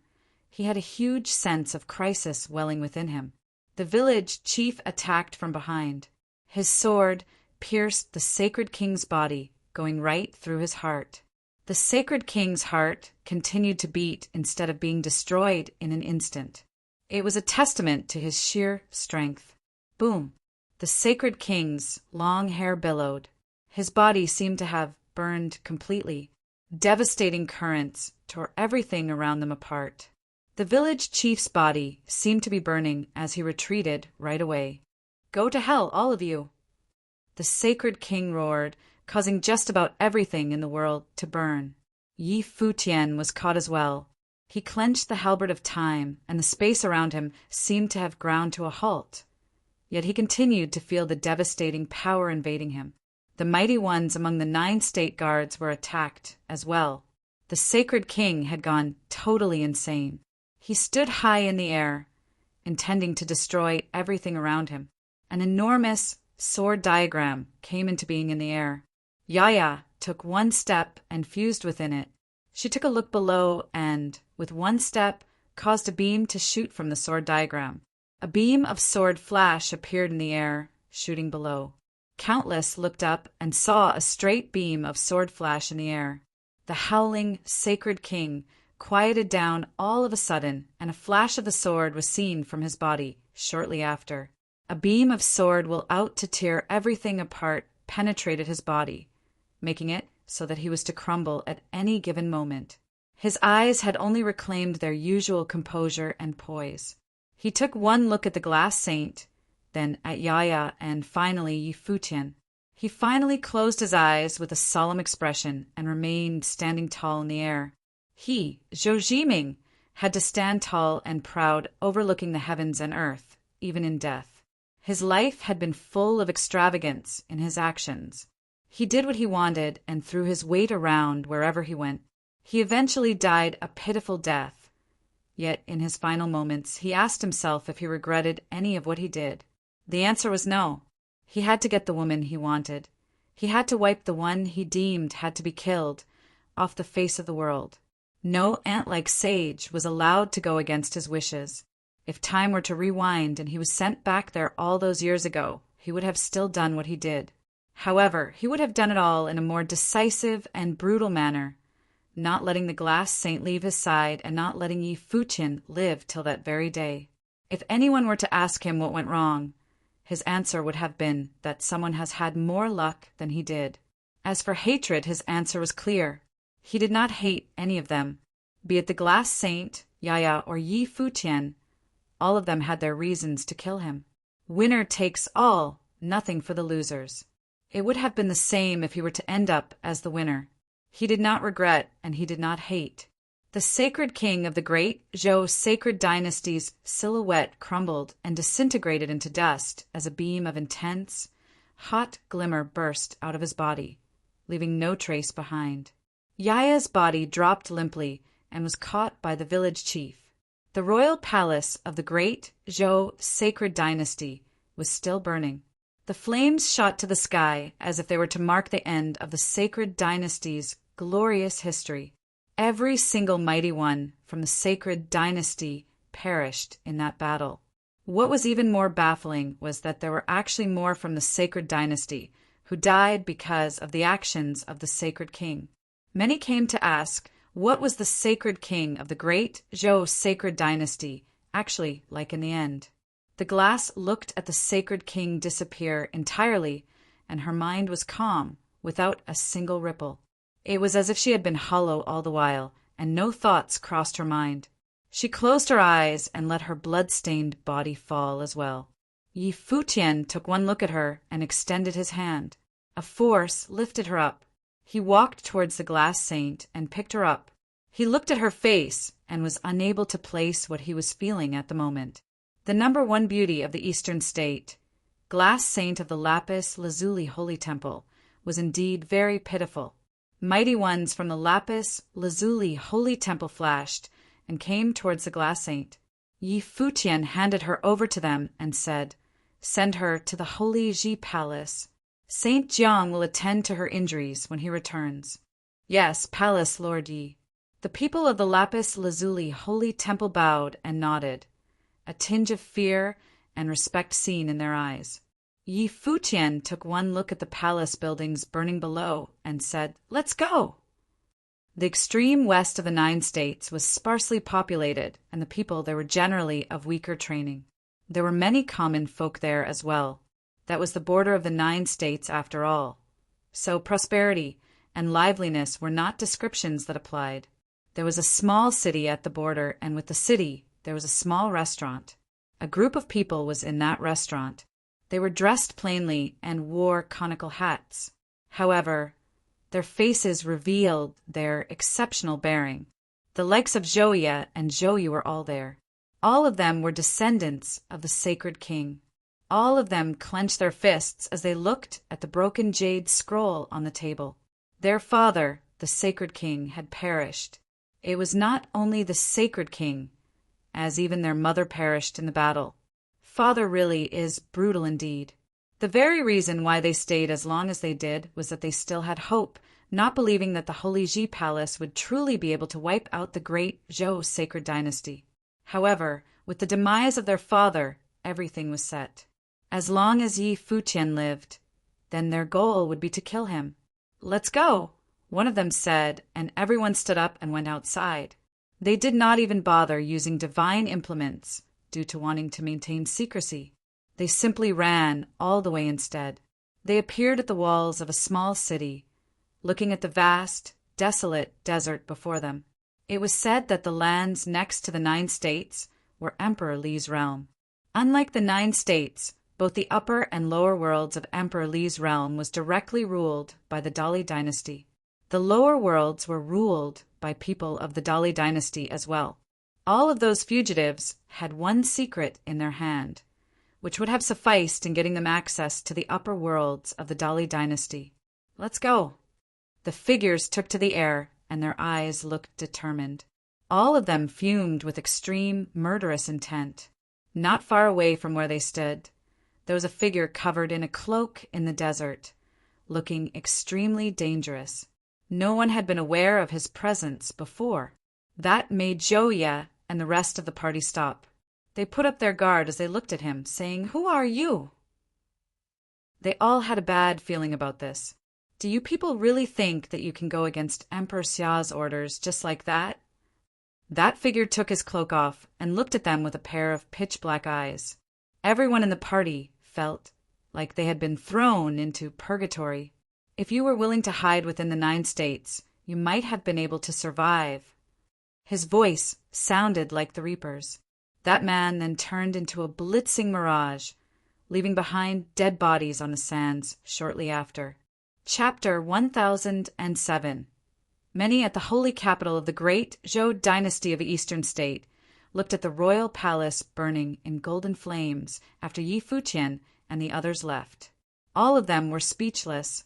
he had a huge sense of crisis welling within him. The village chief attacked from behind. His sword pierced the sacred king's body, going right through his heart. The sacred king's heart continued to beat instead of being destroyed in an instant. It was a testament to his sheer strength. Boom! The sacred king's long hair billowed. His body seemed to have burned completely. Devastating currents tore everything around them apart. The village chief's body seemed to be burning as he retreated right away. "Go to hell, all of you!" The sacred king roared, causing just about everything in the world to burn. Yi Futian was caught as well. He clenched the halberd of time, and the space around him seemed to have ground to a halt. Yet he continued to feel the devastating power invading him. The mighty ones among the 9 state guards were attacked as well. The sacred king had gone totally insane. He stood high in the air, intending to destroy everything around him. An enormous sword diagram came into being in the air. Yaya took one step and fused within it. She took a look below and, with one step, caused a beam to shoot from the sword diagram. A beam of sword flash appeared in the air, shooting below. Countless looked up and saw a straight beam of sword flash in the air. The howling sacred king quieted down all of a sudden, and a flash of the sword was seen from his body shortly after. A beam of sword will out to tear everything apart penetrated his body, making it so that he was to crumble at any given moment. His eyes had only reclaimed their usual composure and poise. He took one look at the glass saint, then at Yaya, and finally Yi Futian. He finally closed his eyes with a solemn expression and remained standing tall in the air. He, Zhou Jiming, had to stand tall and proud, overlooking the heavens and earth, even in death. His life had been full of extravagance in his actions. He did what he wanted and threw his weight around wherever he went. He eventually died a pitiful death. Yet in his final moments, he asked himself if he regretted any of what he did. The answer was no. He had to get the woman he wanted. He had to wipe the one he deemed had to be killed off the face of the world. No ant-like sage was allowed to go against his wishes. If time were to rewind and he was sent back there all those years ago, he would have still done what he did. However, he would have done it all in a more decisive and brutal manner, not letting the glass saint leave his side and not letting Yi Futian live till that very day. If anyone were to ask him what went wrong, his answer would have been that someone has had more luck than he did. As for hatred, his answer was clear. He did not hate any of them, be it the glass saint, Yaya, or Yi Futian. All of them had their reasons to kill him. Winner takes all, nothing for the losers. It would have been the same if he were to end up as the winner. He did not regret and he did not hate. The sacred king of the great Zhou sacred dynasty's silhouette crumbled and disintegrated into dust as a beam of intense, hot glimmer burst out of his body, leaving no trace behind. Yaya's body dropped limply and was caught by the village chief. The royal palace of the great Zhou sacred dynasty was still burning. The flames shot to the sky as if they were to mark the end of the sacred dynasty's glorious history. Every single mighty one from the sacred dynasty perished in that battle. What was even more baffling was that there were actually more from the sacred dynasty who died because of the actions of the sacred king. Many came to ask, what was the sacred king of the great Zhou sacred dynasty actually like in the end? The glass looked at the sacred king disappear entirely, and her mind was calm, without a single ripple. It was as if she had been hollow all the while, and no thoughts crossed her mind. She closed her eyes and let her blood-stained body fall as well. Yi Futian took one look at her and extended his hand. A force lifted her up. He walked towards the glass saint and picked her up. He looked at her face and was unable to place what he was feeling at the moment. The number one beauty of the Eastern state, glass saint of the lapis lazuli holy temple, was indeed very pitiful. Mighty ones from the lapis lazuli holy temple flashed and came towards the glass saint. Yi Futian handed her over to them and said, "Send her to the Holy Ji Palace. Saint Jiang will attend to her injuries when he returns." "Yes, Palace, Lord Yi." The people of the lapis lazuli holy temple bowed and nodded, a tinge of fear and respect seen in their eyes. Yi Futian took one look at the palace buildings burning below and said, "Let's go." The extreme west of the 9 states was sparsely populated, and the people there were generally of weaker training. There were many common folk there as well. That was the border of the 9 states after all. So prosperity and liveliness were not descriptions that applied. There was a small city at the border, and with the city there was a small restaurant. A group of people was in that restaurant. They were dressed plainly and wore conical hats. However, their faces revealed their exceptional bearing. The likes of Zhouye and Zhouyu were all there. All of them were descendants of the sacred king. All of them clenched their fists as they looked at the broken jade scroll on the table. Their father, the sacred king, had perished. It was not only the sacred king, as even their mother perished in the battle. Father really is brutal indeed. The very reason why they stayed as long as they did was that they still had hope, not believing that the Holy Ji Palace would truly be able to wipe out the great Zhou sacred dynasty. However, with the demise of their father, everything was set. As long as Yi Futian lived, then their goal would be to kill him. "Let's go," one of them said, and everyone stood up and went outside. They did not even bother using divine implements due to wanting to maintain secrecy. They simply ran all the way instead. They appeared at the walls of a small city, looking at the vast, desolate desert before them. It was said that the lands next to the 9 states were Emperor Li's realm. Unlike the 9 states, both the upper and lower worlds of Emperor Li's realm was directly ruled by the Dali dynasty. The lower worlds were ruled by people of the Dali dynasty as well. All of those fugitives had one secret in their hand, which would have sufficed in getting them access to the upper worlds of the Dali dynasty. "Let's go." The figures took to the air, and their eyes looked determined. All of them fumed with extreme, murderous intent. Not far away from where they stood, there was a figure covered in a cloak in the desert, looking extremely dangerous. No one had been aware of his presence before. That made Zhouye and the rest of the party stop. They put up their guard as they looked at him, saying, "Who are you?" They all had a bad feeling about this. Do you people really think that you can go against Emperor Xia's orders just like that? That figure took his cloak off and looked at them with a pair of pitch-black eyes. Everyone in the party felt like they had been thrown into purgatory. If you were willing to hide within the 9 states, you might have been able to survive. His voice sounded like the Reaper's. That man then turned into a blitzing mirage, leaving behind dead bodies on the sands shortly after. Chapter 1007. Many at the holy capital of the great Zhou dynasty of the Eastern State looked at the royal palace burning in golden flames after Yi Futian and the others left. All of them were speechless.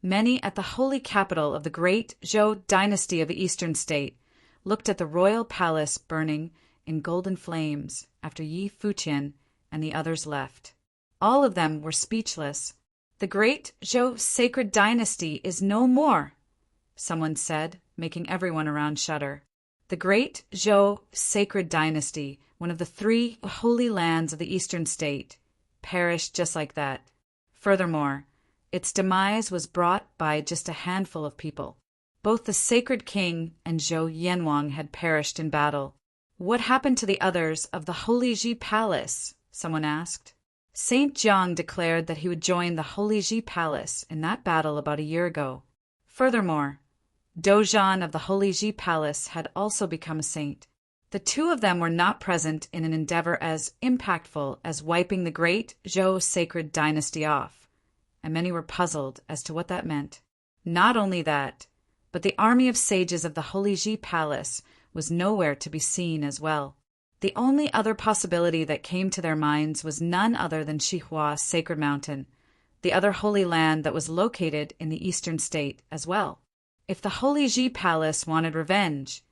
Many at the holy capital of the great Zhou dynasty of the Eastern State looked at the royal palace burning in golden flames after Yi Futian and the others left. All of them were speechless. "The great Zhou sacred dynasty is no more," someone said, making everyone around shudder. The great Zhou sacred dynasty, one of the 3 holy lands of the Eastern State, perished just like that. Furthermore, its demise was brought by just a handful of people. Both the sacred king and Zhou Yanwang had perished in battle. "What happened to the others of the Holy Ji Palace?" someone asked. Saint Jiang declared that he would join the Holy Ji Palace in that battle about a year ago. Furthermore, Dozhan of the Holy Ji Palace had also become a saint. The two of them were not present in an endeavor as impactful as wiping the great Zhou sacred dynasty off, and many were puzzled as to what that meant. Not only that, but the army of sages of the Holy Ji Palace was nowhere to be seen as well. The only other possibility that came to their minds was none other than Xihua Sacred Mountain, the other holy land that was located in the eastern state as well. If the Holy Ji Palace wanted revenge,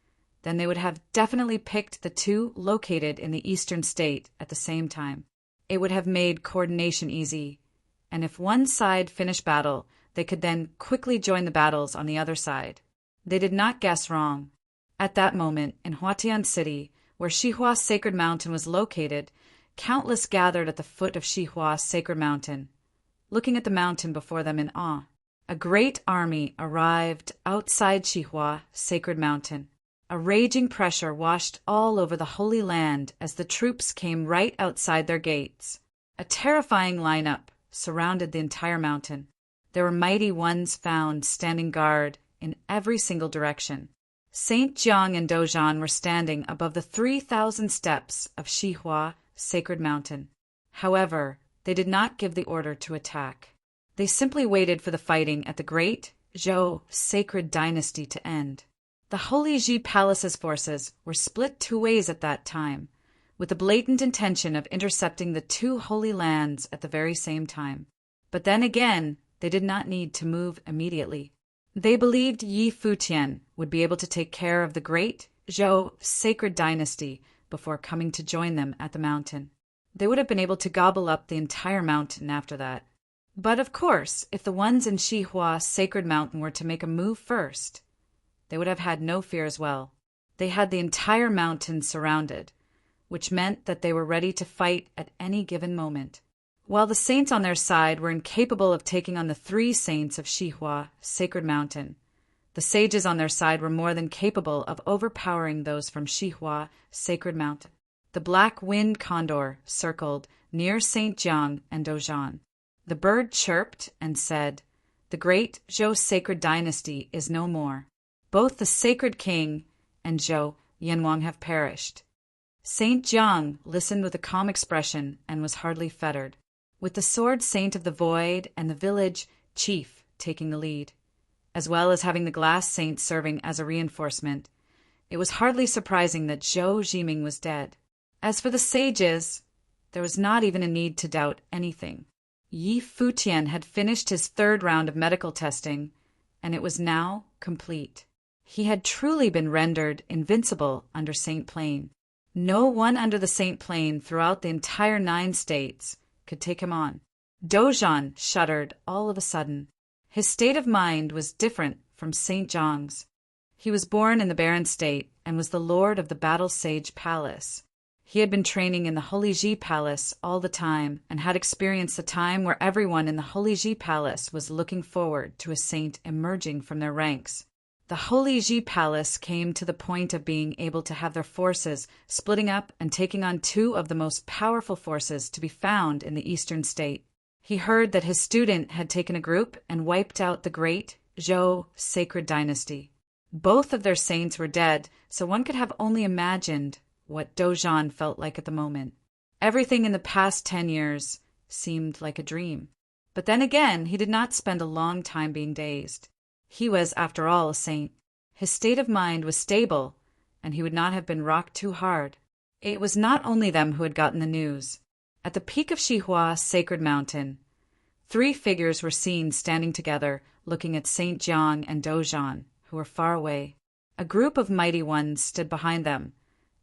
then they would have definitely picked the two located in the eastern state at the same time. It would have made coordination easy, and if one side finished battle, they could then quickly join the battles on the other side. They did not guess wrong. At that moment, in Futian City, where Xihua Sacred Mountain was located, countless gathered at the foot of Xihua Sacred Mountain, looking at the mountain before them in awe. A great army arrived outside Xihua Sacred Mountain. A raging pressure washed all over the Holy Land as the troops came right outside their gates. A terrifying lineup surrounded the entire mountain. There were mighty ones found standing guard in every single direction. Saint Jiang and Dozhan were standing above the 3,000 steps of Xihua Sacred Mountain. However, they did not give the order to attack. They simply waited for the fighting at the great Zhou Sacred Dynasty to end. The Holy Ji Palace's forces were split two ways at that time, with the blatant intention of intercepting the two holy lands at the very same time. But then again, they did not need to move immediately. They believed Yi Futian would be able to take care of the great Zhou Sacred Dynasty before coming to join them at the mountain. They would have been able to gobble up the entire mountain after that. But of course, if the ones in Xihua Sacred Mountain were to make a move first, they would have had no fear as well. They had the entire mountain surrounded, which meant that they were ready to fight at any given moment. While the saints on their side were incapable of taking on the three saints of Xihua Sacred Mountain, the sages on their side were more than capable of overpowering those from Xihua Sacred Mountain. The black wind condor circled near Saint Jiang and Dozhan. The bird chirped and said, "The great Zhou Sacred Dynasty is no more. Both the Sacred King and Zhou Yanwang have perished." Saint Jiang listened with a calm expression and was hardly fettered, with the sword saint of the void and the village chief taking the lead, as well as having the glass saint serving as a reinforcement. It was hardly surprising that Zhou Jiming was dead. As for the sages, there was not even a need to doubt anything. Yi Futian had finished his third round of medical testing, and it was now complete. He had truly been rendered invincible under Saint Plane. No one under the Saint Plane throughout the entire 9 states could take him on. Dozhan shuddered all of a sudden. His state of mind was different from Saint Jiang's. He was born in the barren state and was the lord of the Battle Sage Palace. He had been training in the Holy Ji Palace all the time and had experienced a time where everyone in the Holy Ji Palace was looking forward to a saint emerging from their ranks. The Holy Ji Palace came to the point of being able to have their forces splitting up and taking on 2 of the most powerful forces to be found in the eastern state. He heard that his student had taken a group and wiped out the great Zhou Sacred Dynasty. Both of their saints were dead, so one could have only imagined what Dozhan felt like at the moment. Everything in the past 10 years seemed like a dream. But then again, he did not spend a long time being dazed. He was, after all, a saint. His state of mind was stable, and he would not have been rocked too hard. It was not only them who had gotten the news. At the peak of Xihua Sacred Mountain, 3 figures were seen standing together, looking at Saint Jiang and Dozhan, who were far away. A group of mighty ones stood behind them,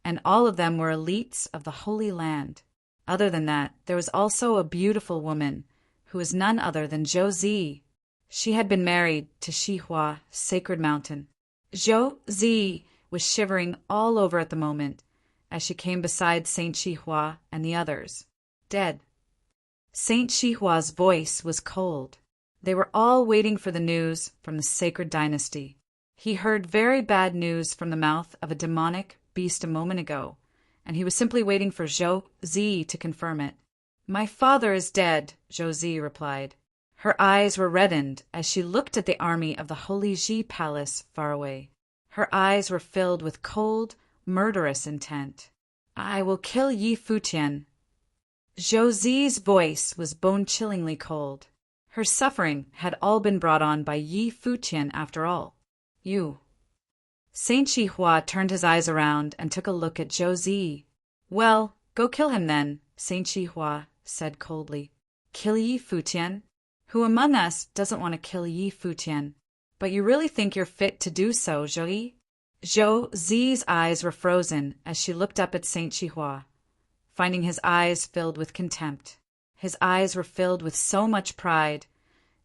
and all of them were elites of the Holy Land. Other than that, there was also a beautiful woman, who was none other than Zhou Zi. She had been married to Xihua Sacred Mountain. Zhou Zi was shivering all over at the moment as she came beside Saint Xihua and the others, dead. Saint Xihua's voice was cold. They were all waiting for the news from the Sacred Dynasty. He heard very bad news from the mouth of a demonic beast a moment ago, and he was simply waiting for Zhou Zi to confirm it. "My father is dead," Zhou Zi replied. Her eyes were reddened as she looked at the army of the Holy Ji Palace far away. Her eyes were filled with cold, murderous intent. I will kill Yi Futian. Zhou Zi's voice was bone-chillingly cold. Her suffering had all been brought on by Yi Futian after all. You. Saint Chihua turned his eyes around and took a look at Zhou Zi. Well, go kill him then, Saint Chihua said coldly. Kill Yi Futian? Who among us doesn't want to kill Yi Futian? But you really think you're fit to do so, Zhou? Zhou Zi's eyes were frozen as she looked up at Saint Chihua, finding his eyes filled with contempt. His eyes were filled with so much pride.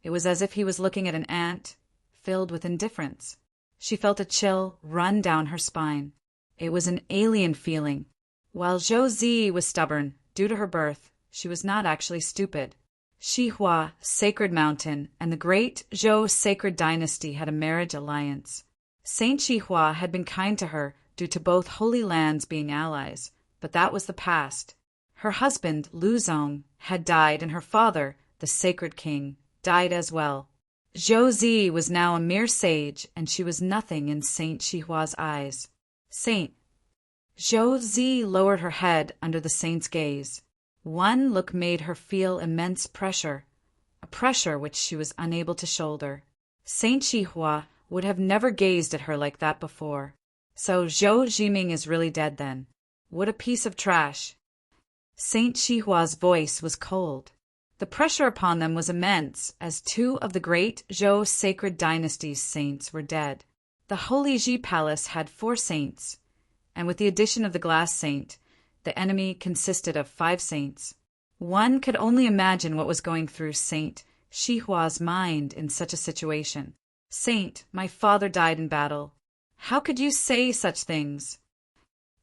It was as if he was looking at an ant, filled with indifference. She felt a chill run down her spine. It was an alien feeling. While Zhou Zi was stubborn, due to her birth, she was not actually stupid. Xihua, Sacred Mountain, and the great Zhou Sacred Dynasty had a marriage alliance. Saint Chihua had been kind to her due to both holy lands being allies, but that was the past. Her husband, Lu Zong, had died, and her father, the Sacred King, died as well. Zhou Zi was now a mere sage, and she was nothing in Saint Chihua's eyes. Saint. Zhou Zi lowered her head under the saint's gaze. One look made her feel immense pressure, a pressure which she was unable to shoulder. Saint Chihua would have never gazed at her like that before. So Zhou Jiming is really dead then. What a piece of trash. Saint Chihua's voice was cold. The pressure upon them was immense, as two of the great Zhou Sacred Dynasty's saints were dead. The Holy Ji Palace had 4 saints, and with the addition of the glass saint, the enemy consisted of 5 saints. One could only imagine what was going through Saint Chihua's mind in such a situation. Saint, my father died in battle. How could you say such things?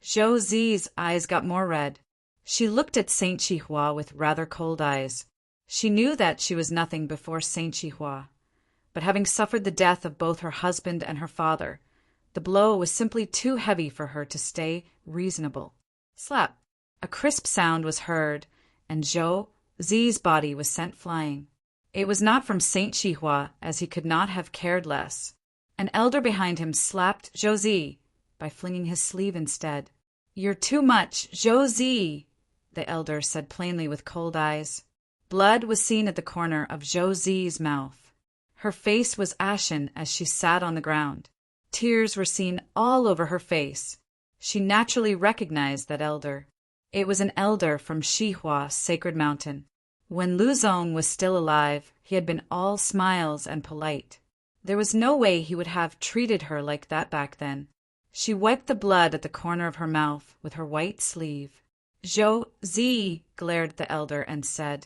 Zhou Zi's eyes got more red. She looked at Saint Chihua with rather cold eyes. She knew that she was nothing before Saint Chihua, but having suffered the death of both her husband and her father, the blow was simply too heavy for her to stay reasonable. Slap! A crisp sound was heard, and Zhou Zi's body was sent flying. It was not from Saint Chihua, as he could not have cared less. An elder behind him slapped Zhou Zi by flinging his sleeve instead. You're too much, Zhou Zi, the elder said plainly with cold eyes. Blood was seen at the corner of Zhou Zi's mouth. Her face was ashen as she sat on the ground. Tears were seen all over her face. She naturally recognized that elder. It was an elder from Xihua Sacred Mountain. When Lu Zong was still alive, he had been all smiles and polite. There was no way he would have treated her like that back then. She wiped the blood at the corner of her mouth with her white sleeve. Zhou Zi glared at the elder and said,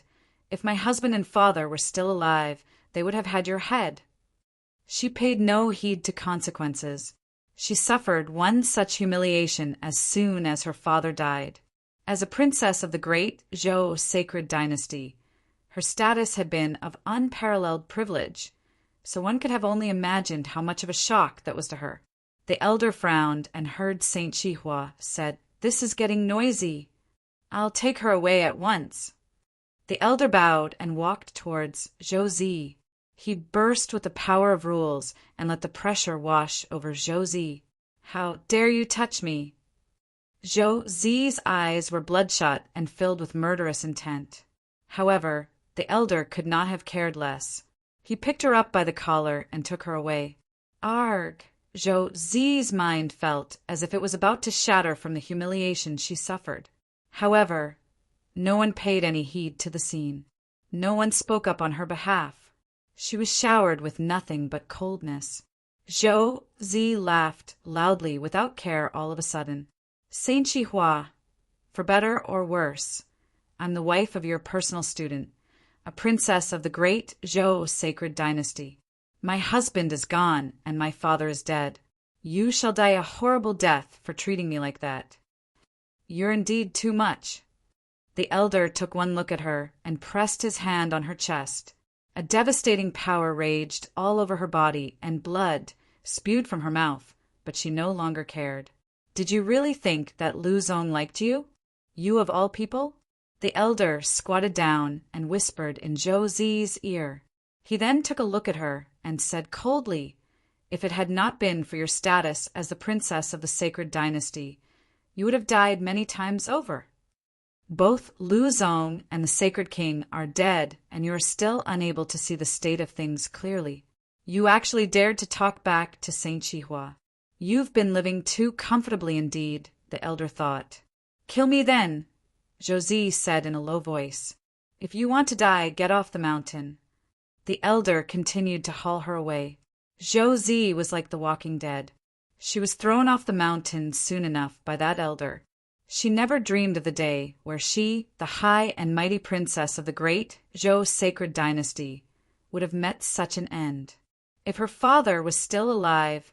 If my husband and father were still alive, they would have had your head. She paid no heed to consequences. She suffered one such humiliation as soon as her father died. As a princess of the great Zhou Sacred Dynasty, her status had been of unparalleled privilege, so one could have only imagined how much of a shock that was to her. The elder frowned and heard Saint Chihua said, This is getting noisy. I'll take her away at once. The elder bowed and walked towards Zhou Zi. He burst with the power of rules and let the pressure wash over Zhou Zi. How dare you touch me? Zhou Zi's eyes were bloodshot and filled with murderous intent. However, the elder could not have cared less. He picked her up by the collar and took her away. Arg! Zhou Zi's mind felt as if it was about to shatter from the humiliation she suffered. However, no one paid any heed to the scene. No one spoke up on her behalf. She was showered with nothing but coldness. Zhou Zi laughed loudly without care all of a sudden. Saint Chihua, for better or worse, I'm the wife of your personal student, a princess of the great Zhou Sacred Dynasty. My husband is gone, and my father is dead. You shall die a horrible death for treating me like that. You're indeed too much. The elder took one look at her and pressed his hand on her chest. A devastating power raged all over her body, and blood spewed from her mouth, but she no longer cared. Did you really think that Lu Zong liked you? You of all people? The elder squatted down and whispered in Zhou Zi's ear. He then took a look at her and said coldly, If it had not been for your status as the princess of the sacred dynasty, you would have died many times over. Both Lu Zong and the sacred king are dead, and you are still unable to see the state of things clearly. You actually dared to talk back to Saint Chihua. You've been living too comfortably indeed, the elder thought. Kill me then, Josie said in a low voice. If you want to die, get off the mountain. The elder continued to haul her away. Josie was like the walking dead. She was thrown off the mountain soon enough by that elder. She never dreamed of the day where she, the high and mighty princess of the great Zhou sacred dynasty, would have met such an end. If her father was still alive,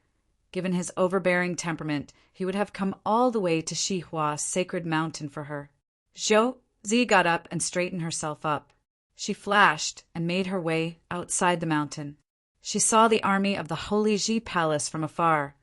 given his overbearing temperament, he would have come all the way to Xihua sacred mountain for her. Zhou Zi got up and straightened herself up. She flashed and made her way outside the mountain. She saw the army of the Holy Ji Palace from afar,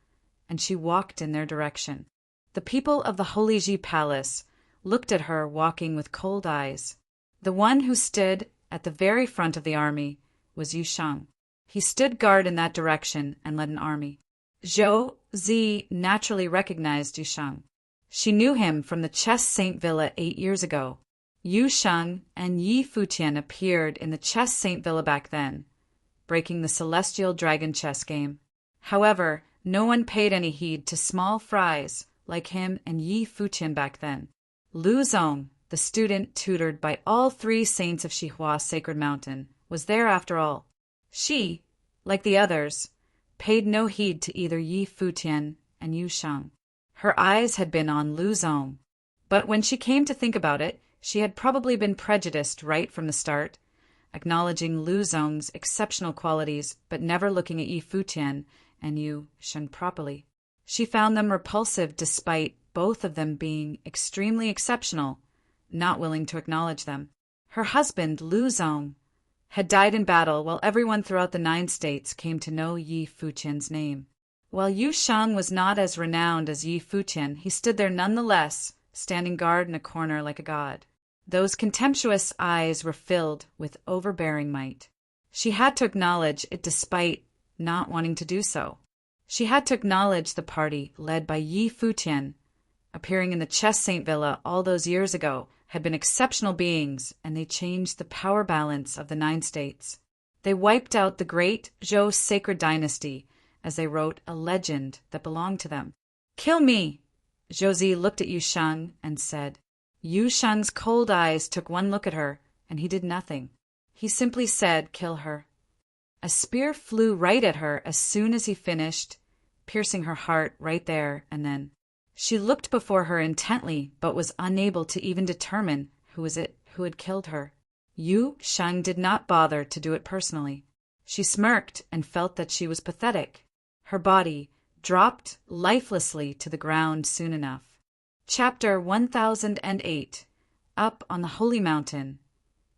and she walked in their direction. The people of the Holy Ji Palace looked at her walking with cold eyes. The one who stood at the very front of the army was Yu Sheng. He stood guard in that direction and led an army. Zhou Zi naturally recognized Yu Sheng. She knew him from the Chess Saint Villa 8 years ago. Yu Sheng and Yi Futian appeared in the Chess Saint Villa back then, breaking the celestial dragon chess game. However, no one paid any heed to small fries like him and Yi Futian back then. Lu Zong, the student tutored by all 3 saints of Xihua Sacred Mountain, was there after all. She, like the others, paid no heed to either Yi Futian and Yu Sheng. Her eyes had been on Lu Zong, but when she came to think about it, she had probably been prejudiced right from the start, acknowledging Lu Zong's exceptional qualities but never looking at Yi Futian and Yu Sheng properly. She found them repulsive despite both of them being extremely exceptional, not willing to acknowledge them. Her husband, Lu Zong, had died in battle while everyone throughout the 9 states came to know Yi Futian's name. While Yu Sheng was not as renowned as Yi Futian, he stood there nonetheless, standing guard in a corner like a god. Those contemptuous eyes were filled with overbearing might. She had to acknowledge it despite not wanting to do so. She had to acknowledge the party led by Yi Futian, appearing in the Chess Saint Villa all those years ago, had been exceptional beings, and they changed the power balance of the 9 states. They wiped out the great Zhou sacred dynasty as they wrote a legend that belonged to them. Kill me! Josie looked at Yu Sheng and said. Yu Sheng's cold eyes took one look at her, and he did nothing. He simply said, kill her. A spear flew right at her as soon as he finished, piercing her heart right there and then. She looked before her intently, but was unable to even determine who was it who had killed her. Yu Sheng did not bother to do it personally. She smirked and felt that she was pathetic. Her body dropped lifelessly to the ground soon enough. Chapter 1008. Up on the Holy Mountain.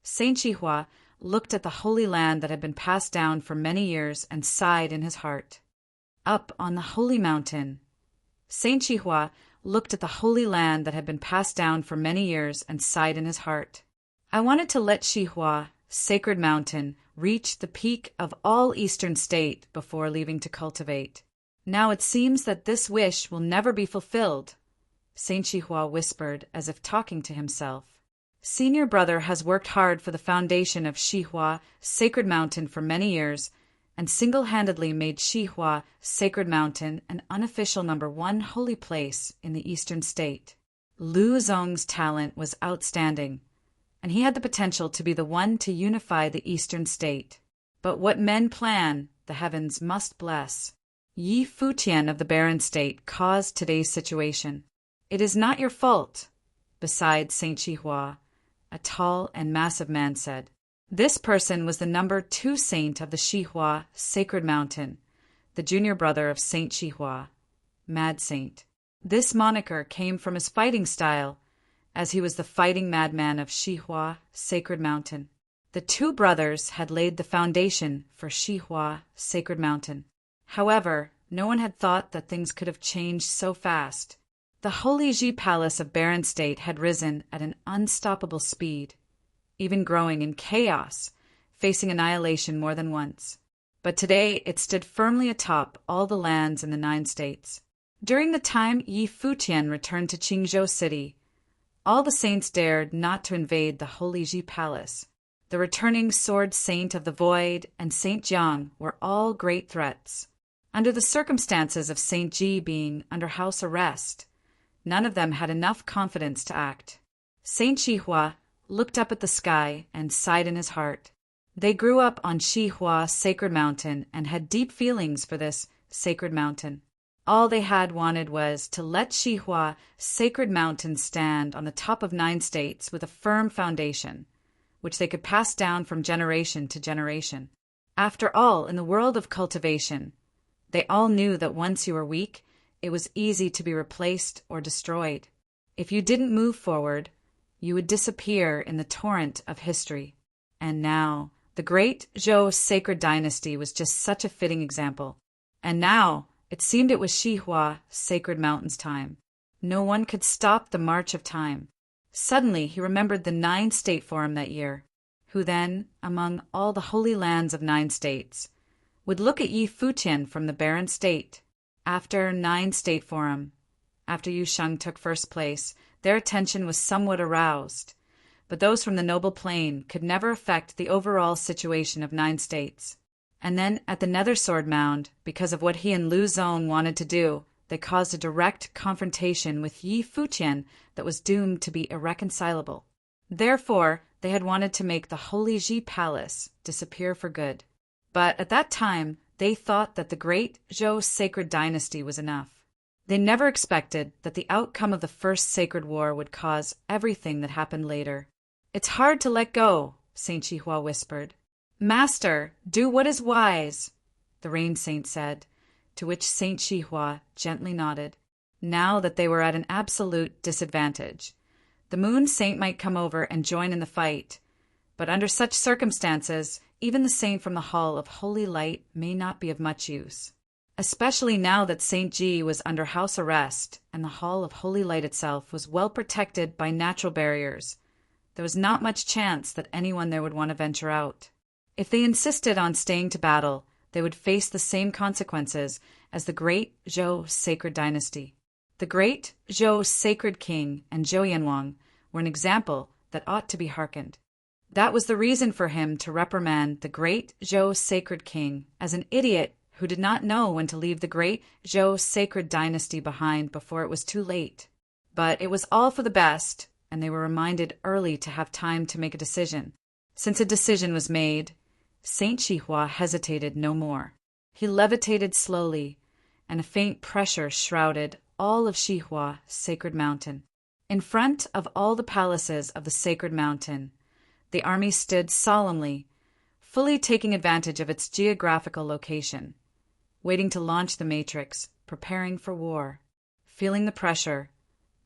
Saint Chihua looked at the holy land that had been passed down for many years and sighed in his heart. Up on the Holy Mountain. Saint Chihua looked at the holy land that had been passed down for many years and sighed in his heart. I wanted to let Xihua, sacred mountain, reach the peak of all eastern state before leaving to cultivate. Now it seems that this wish will never be fulfilled, Saint Chihua whispered as if talking to himself. Senior brother has worked hard for the foundation of Xihua, sacred mountain for many years, and single-handedly made Xihua, sacred mountain, an unofficial #1 holy place in the eastern state. Lu Zong's talent was outstanding, and he had the potential to be the one to unify the eastern state. But what men plan, the heavens must bless. Yi Futian of the barren state caused today's situation. It is not your fault, besides Saint Chihua, a tall and massive man said. This person was the #2 saint of the Xihua sacred mountain, the junior brother of Saint Chihua, Mad Saint. This moniker came from his fighting style, as he was the fighting madman of Xihua sacred mountain. The 2 brothers had laid the foundation for Xihua sacred mountain. However, no one had thought that things could have changed so fast. The Holy Ji Palace of barren state had risen at an unstoppable speed, even growing in chaos, facing annihilation more than once. but today it stood firmly atop all the lands in the 9 states. During the time Yi Futian returned to Qingzhou City, all the saints dared not to invade the Holy Ji Palace. The returning Sword Saint of the Void and Saint Jiang were all great threats. Under the circumstances of Saint Ji being under house arrest, none of them had enough confidence to act. Saint Xihua looked up at the sky and sighed in his heart. They grew up on Xihua Sacred Mountain and had deep feelings for this sacred mountain. All they had wanted was to let Xihua Sacred Mountain stand on the top of 9 states with a firm foundation, which they could pass down from generation to generation. After all, in the world of cultivation, they all knew that once you were weak, it was easy to be replaced or destroyed. If you didn't move forward, you would disappear in the torrent of history. And now, the great Zhou sacred dynasty was just such a fitting example. And now, it seemed it was Xihua Sacred Mountain's time. No one could stop the march of time. Suddenly, he remembered the 9 State Forum that year, who then, among all the holy lands of 9 states, would look at Yi Futian from the barren state. After 9 State Forum, after Yu Sheng took first place, their attention was somewhat aroused, but those from the Noble Plain could never affect the overall situation of 9 states. And then at the Nether Sword Mound, because of what he and Lu Zong wanted to do, they caused a direct confrontation with Yi Futian that was doomed to be irreconcilable. Therefore, they had wanted to make the Holy Ji Palace disappear for good. But at that time, they thought that the great Zhou sacred dynasty was enough. They never expected that the outcome of the First Sacred War would cause everything that happened later. "It's hard to let go," Saint Xihua whispered. "Master, do what is wise," the Rain Saint said, to which Saint Xihua gently nodded. Now that they were at an absolute disadvantage, the Moon Saint might come over and join in the fight, but under such circumstances, even the saint from the Hall of Holy Light may not be of much use. Especially now that Saint Ji was under house arrest and the Hall of Holy Light itself was well protected by natural barriers, there was not much chance that anyone there would want to venture out. If they insisted on staying to battle, they would face the same consequences as the great Zhou sacred dynasty. The great Zhou sacred king and Zhou Yanwang were an example that ought to be hearkened. That was the reason for him to reprimand the great Zhou sacred king as an idiot who did not know when to leave the great Zhou sacred dynasty behind before it was too late. But it was all for the best, and they were reminded early to have time to make a decision. Since a decision was made, Saint Xihua hesitated no more. He levitated slowly, and a faint pressure shrouded all of Xihua Sacred Mountain. In front of all the palaces of the Sacred Mountain, the army stood solemnly, fully taking advantage of its geographical location, waiting to launch the matrix, preparing for war. Feeling the pressure,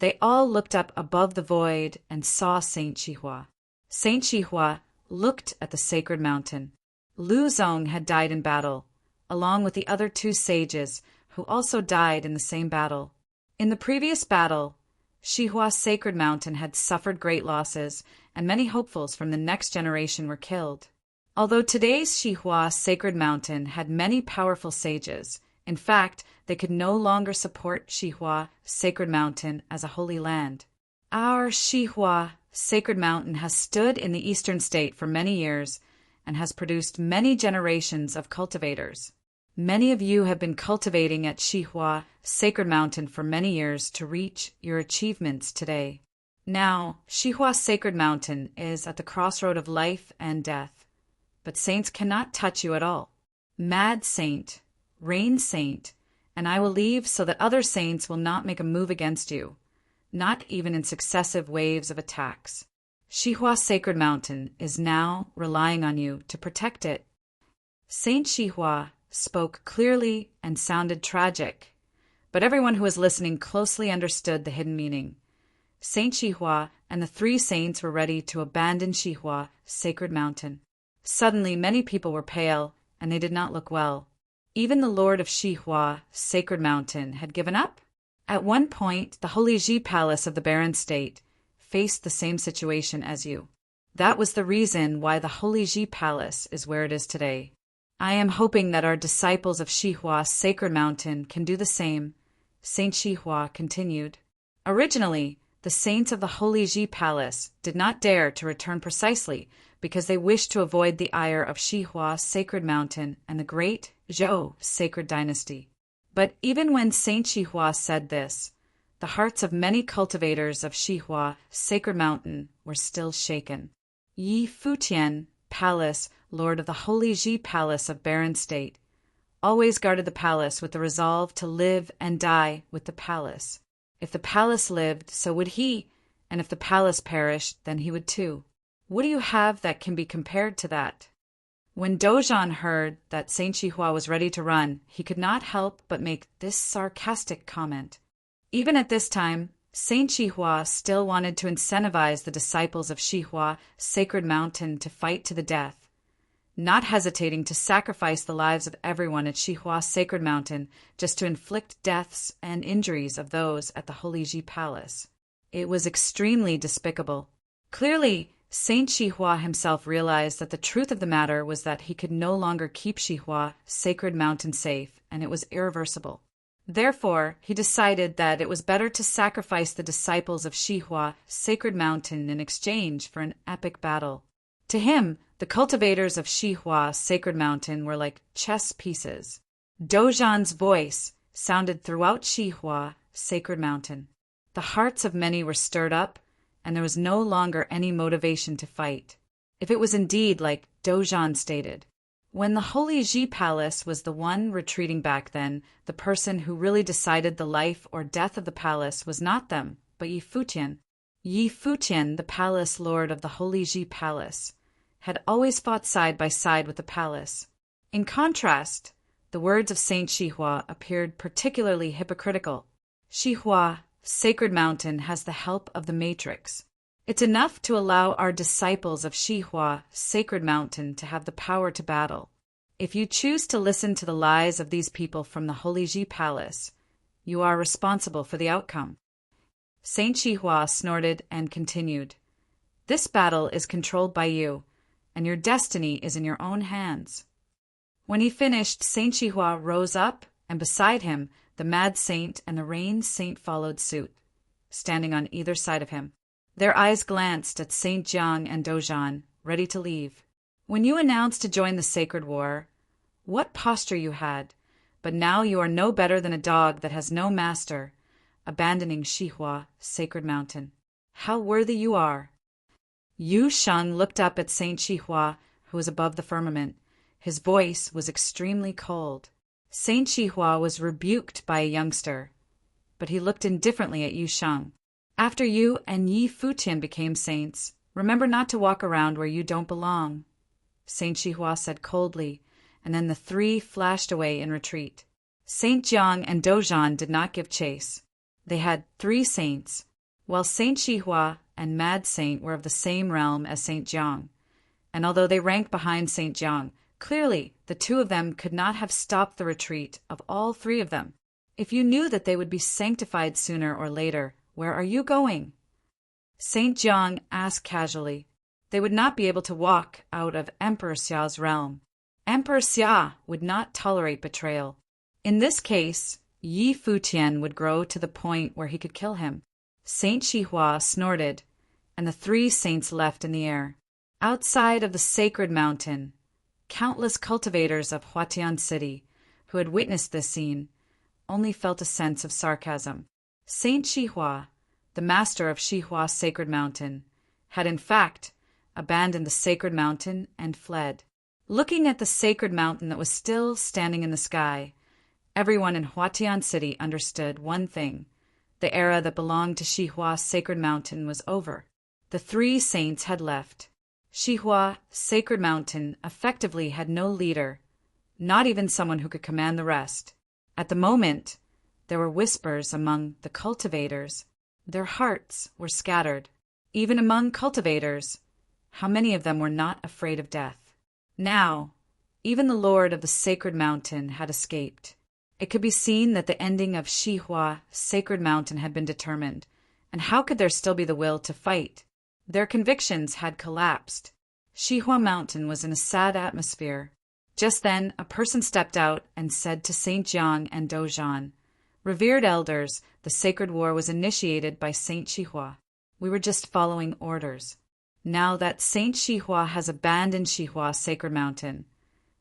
they all looked up above the void and saw Saint Xihua. Saint Xihua looked at the Sacred Mountain. Lu Zong had died in battle, along with the other 2 sages who also died in the same battle. In the previous battle, Xihua Sacred Mountain had suffered great losses, and many hopefuls from the next generation were killed. Although today's Xihua Sacred Mountain had many powerful sages, in fact, they could no longer support Xihua Sacred Mountain as a holy land. Our Xihua Sacred Mountain has stood in the eastern state for many years and has produced many generations of cultivators. Many of you have been cultivating at Xihua Sacred Mountain for many years to reach your achievements today. Now, Xihua Sacred Mountain is at the crossroad of life and death, but saints cannot touch you at all. Mad Saint, Rain Saint, and I will leave so that other saints will not make a move against you, not even in successive waves of attacks. Xihua Sacred Mountain is now relying on you to protect it. Saint Xihua spoke clearly and sounded tragic, but everyone who was listening closely understood the hidden meaning. Saint Xihua and the 3 saints were ready to abandon Xihua Sacred Mountain. Suddenly, many people were pale, and they did not look well. Even the Lord of Xihua Sacred Mountain had given up. At one point, the Holy Ji Palace of the Barren State faced the same situation as you. That was the reason why the Holy Ji Palace is where it is today. I am hoping that our disciples of Xihua Sacred Mountain can do the same, Saint Xihua continued. Originally, the saints of the Holy Ji Palace did not dare to return precisely because they wished to avoid the ire of Xihua Sacred Mountain and the great Zhou Sacred Dynasty. But even when Saint Xihua said this, the hearts of many cultivators of Xihua Sacred Mountain were still shaken. Yi Futian, Palace, Lord of the Holy Ji Palace of Barren State, always guarded the palace with the resolve to live and die with the palace. If the palace lived, so would he, and if the palace perished, then he would too. What do you have that can be compared to that? When Dozhan heard that Saint Xihua was ready to run, he could not help but make this sarcastic comment. Even at this time, Saint Xihua still wanted to incentivize the disciples of Xihua Sacred Mountain to fight to the death, not hesitating to sacrifice the lives of everyone at Xihua Sacred Mountain just to inflict deaths and injuries of those at the Holy Ji Palace. It was extremely despicable. Clearly, Saint Xihua himself realized that the truth of the matter was that he could no longer keep Xihua Sacred Mountain safe, and it was irreversible. Therefore, he decided that it was better to sacrifice the disciples of Xihua Sacred Mountain in exchange for an epic battle. To him, the cultivators of Xihua Sacred Mountain were like chess pieces. Dozhan's voice sounded throughout Xihua Sacred Mountain. The hearts of many were stirred up, and there was no longer any motivation to fight. If it was indeed like Dozhan stated, when the Holy Ji Palace was the one retreating back then, the person who really decided the life or death of the palace was not them, but Yi Futian. Yi Futian, the palace lord of the Holy Ji Palace, had always fought side by side with the palace. In contrast, the words of Saint Xihua appeared particularly hypocritical. Xihua Sacred Mountain has the help of the Matrix. It's enough to allow our disciples of Xihua Sacred Mountain to have the power to battle. If you choose to listen to the lies of these people from the Holy Ji Palace, you are responsible for the outcome. Saint Xihua snorted and continued, "This battle is controlled by you, and your destiny is in your own hands." When he finished, Saint Xihua rose up, and beside him, the Mad Saint and the Rain Saint followed suit, standing on either side of him. Their eyes glanced at Saint Jiang and Dozhan, ready to leave. When you announced to join the sacred war, what posture you had, but now you are no better than a dog that has no master, abandoning Xihua Sacred Mountain. How worthy you are! Yu Sheng looked up at Saint Xihua, who was above the firmament. His voice was extremely cold. Saint Xihua was rebuked by a youngster, but he looked indifferently at Yu Sheng. After you and Yi Futian became saints, remember not to walk around where you don't belong, Saint Xihua said coldly, and then the three flashed away in retreat. Saint Jiang and Dozhan did not give chase. They had 3 saints, while Saint Xihua and Mad Saint were of the same realm as Saint Jiang, and although they ranked behind Saint Jiang, clearly the 2 of them could not have stopped the retreat of all 3 of them. If you knew that they would be sanctified sooner or later, where are you going? Saint Jiang asked casually. They would not be able to walk out of Emperor Xiao's realm. Emperor Xia would not tolerate betrayal. In this case, Yi Futian would grow to the point where he could kill him. Saint Xihua snorted, and the 3 saints left in the air. Outside of the sacred mountain, countless cultivators of Futian City, who had witnessed this scene, only felt a sense of sarcasm. Saint Xihua, the master of Xihua Sacred Mountain, had in fact abandoned the sacred mountain and fled. Looking at the sacred mountain that was still standing in the sky, everyone in Futian City understood one thing. The era that belonged to Xihua Sacred Mountain was over. The 3 saints had left. Xihua Sacred Mountain effectively had no leader, not even someone who could command the rest. At the moment, there were whispers among the cultivators. Their hearts were scattered. Even among cultivators, how many of them were not afraid of death? Now, even the Lord of the Sacred Mountain had escaped. It could be seen that the ending of Xihua Sacred Mountain had been determined, and how could there still be the will to fight? Their convictions had collapsed. Xihua Mountain was in a sad atmosphere. Just then, a person stepped out and said to Saint Jiang and Dozhan, "Revered elders, the sacred war was initiated by Saint Shihua. We were just following orders. Now that Saint Shihua has abandoned Shihua Sacred Mountain.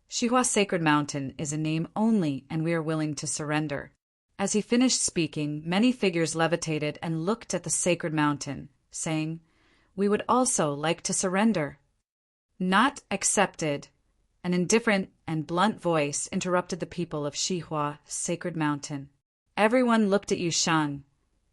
Shihua Sacred Mountain is a name only, and we are willing to surrender." As he finished speaking, many figures levitated and looked at the sacred mountain, saying, "We would also like to surrender." "Not accepted." An indifferent and blunt voice interrupted the people of Shihua Sacred Mountain. Everyone looked at Yu Shang,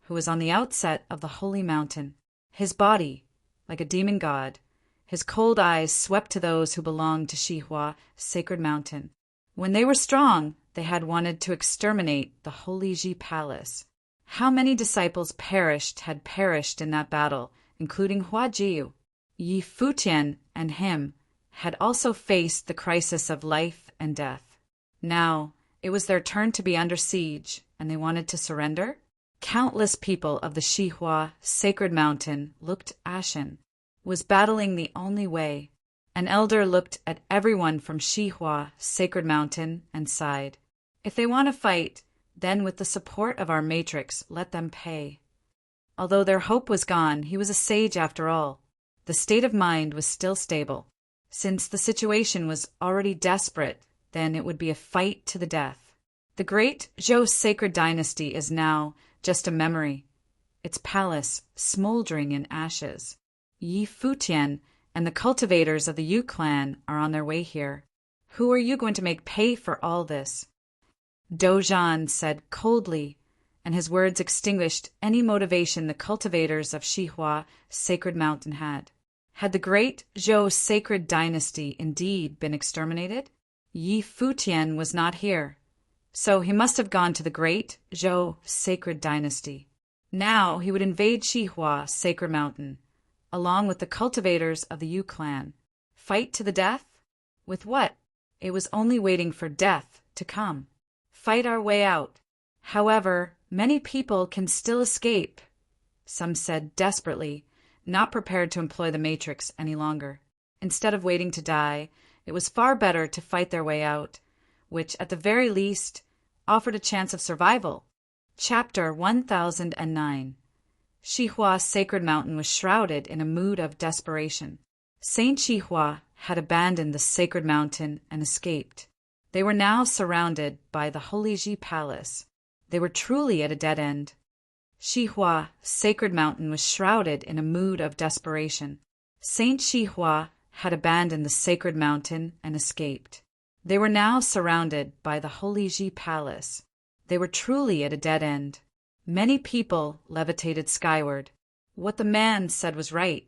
who was on the outset of the holy mountain. His body, like a demon god, his cold eyes swept to those who belonged to Shihua Sacred Mountain. When they were strong, they had wanted to exterminate the Holy Ji Palace. How many disciples had perished in that battle, including Hua Jiu. Yi Futian and him had also faced the crisis of life and death. Now, it was their turn to be under siege, and they wanted to surrender? Countless people of the Shihua Sacred Mountain looked ashen. Was battling the only way? An elder looked at everyone from Shihua Sacred Mountain and sighed. If they want to fight, then with the support of our matrix, let them pay. Although their hope was gone, he was a sage after all. The state of mind was still stable. Since the situation was already desperate, then it would be a fight to the death. The great Zhou sacred dynasty is now just a memory, its palace smoldering in ashes. Yi Futian and the cultivators of the Yu clan are on their way here. Who are you going to make pay for all this? Dozhan said coldly, and his words extinguished any motivation the cultivators of Shihua Sacred Mountain had. Had the great Zhou sacred dynasty indeed been exterminated? Yi Futian was not here, so he must have gone to the great Zhou sacred dynasty. Now he would invade Shihua Sacred Mountain, along with the cultivators of the Yu clan. Fight to the death? With what? It was only waiting for death to come. Fight our way out. However, many people can still escape, some said desperately, not prepared to employ the matrix any longer. Instead of waiting to die, it was far better to fight their way out, which, at the very least, offered a chance of survival. Chapter 1009. Shihua Sacred Mountain was shrouded in a mood of desperation. Saint Shihua had abandoned the sacred mountain and escaped. They were now surrounded by the Holy Ji Palace. They were truly at a dead end. Shihua Sacred Mountain was shrouded in a mood of desperation. Saint Shihua had abandoned the sacred mountain and escaped. They were now surrounded by the Holy Ji Palace. They were truly at a dead end. Many people levitated skyward. What the man said was right.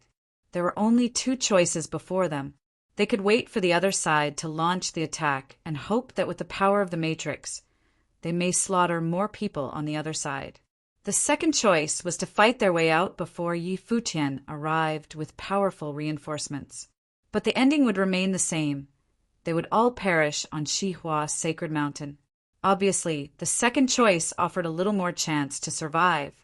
There were only two choices before them. They could wait for the other side to launch the attack and hope that with the power of the Matrix, they may slaughter more people on the other side. The second choice was to fight their way out before Yi Futian arrived with powerful reinforcements. But the ending would remain the same. They would all perish on Shihua Sacred Mountain. Obviously, the second choice offered a little more chance to survive.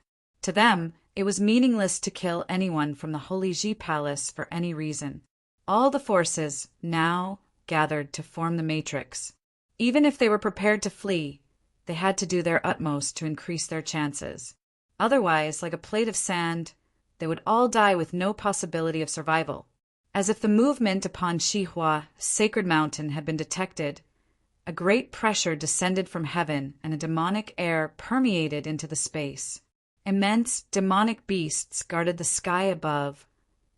To them, it was meaningless to kill anyone from the Holy Ji Palace for any reason. All the forces now gathered to form the Matrix. Even if they were prepared to flee, they had to do their utmost to increase their chances. Otherwise, like a plate of sand, they would all die with no possibility of survival. As if the movement upon Shihua Sacred Mountain had been detected, a great pressure descended from heaven and a demonic air permeated into the space. Immense demonic beasts guarded the sky above,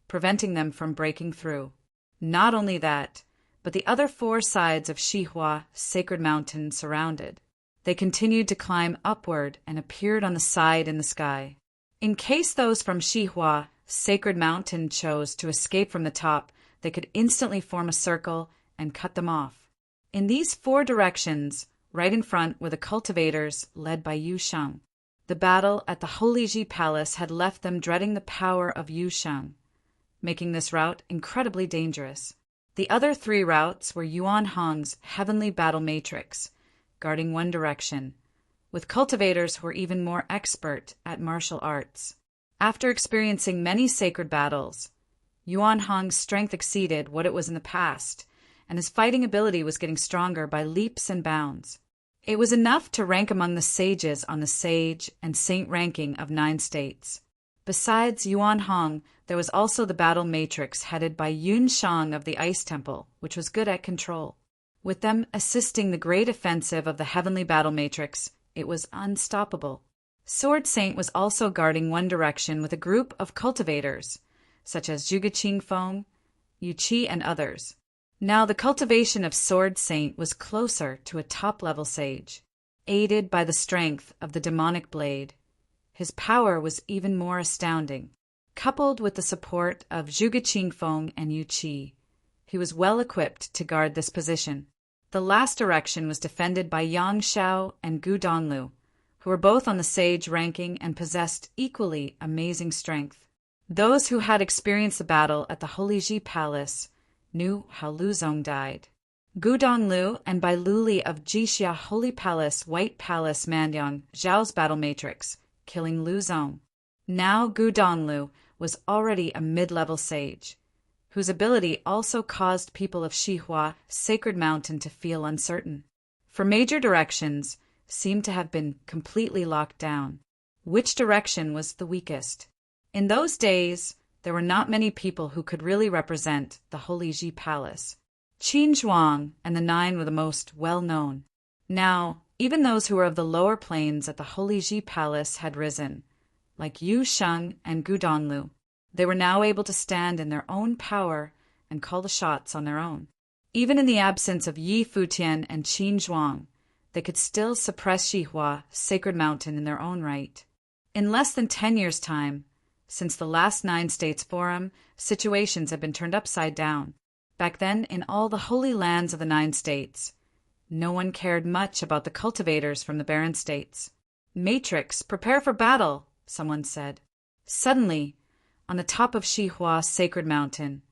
preventing them from breaking through. Not only that, but the other four sides of Shihua Sacred Mountain surrounded. They continued to climb upward and appeared on the side in the sky. In case those from Shihua Sacred Mountain chose to escape from the top, they could instantly form a circle and cut them off. In these four directions, right in front were the cultivators led by Yu Shang. The battle at the Holy Ji Palace had left them dreading the power of Yu Shang, making this route incredibly dangerous. The other three routes were Yuan Hong's heavenly battle matrix, guarding one direction, with cultivators who were even more expert at martial arts. After experiencing many sacred battles, Yuan Hong's strength exceeded what it was in the past, and his fighting ability was getting stronger by leaps and bounds. It was enough to rank among the sages on the sage and saint ranking of 9 states. Besides Yuan Hong, there was also the battle matrix headed by Yun Shang of the Ice Temple, which was good at control. With them assisting the great offensive of the heavenly battle matrix, it was unstoppable. Sword Saint was also guarding one direction with a group of cultivators, such as Zhuge Qingfeng, Yu Qi, and others. Now the cultivation of Sword Saint was closer to a top-level sage. Aided by the strength of the demonic blade, his power was even more astounding. Coupled with the support of Zhuge Qingfeng and Yu Qi, he was well equipped to guard this position. The last direction was defended by Yang Shao and Gu Donlu, who were both on the sage ranking and possessed equally amazing strength. Those who had experienced the battle at the Holy Ji Palace knew how Lu Zong died. Gu Donlu and Bai Luli of Jixia Holy Palace White Palace Manyang Zhao's battle matrix, killing Lu Zong. Now Gu Donlu was already a mid-level sage, whose ability also caused people of Xihua Sacred Mountain to feel uncertain. For major directions seemed to have been completely locked down. Which direction was the weakest? In those days, there were not many people who could really represent the Holy Ji Palace. Qin Zhuang and the 9 were the most well-known. Now, even those who were of the lower planes at the Holy Ji Palace had risen, like Yu Sheng and Gu Donlu. They were now able to stand in their own power and call the shots on their own. Even in the absence of Yi Futian and Qin Zhuang, they could still suppress Xihua Sacred Mountain in their own right. In less than 10 years' time, since the last 9 states forum, situations had been turned upside down. Back then, in all the holy lands of the 9 states, no one cared much about the cultivators from the barren states. "Matrix, prepare for battle," someone said. Suddenly, on the top of Xihua Sacred Mountain,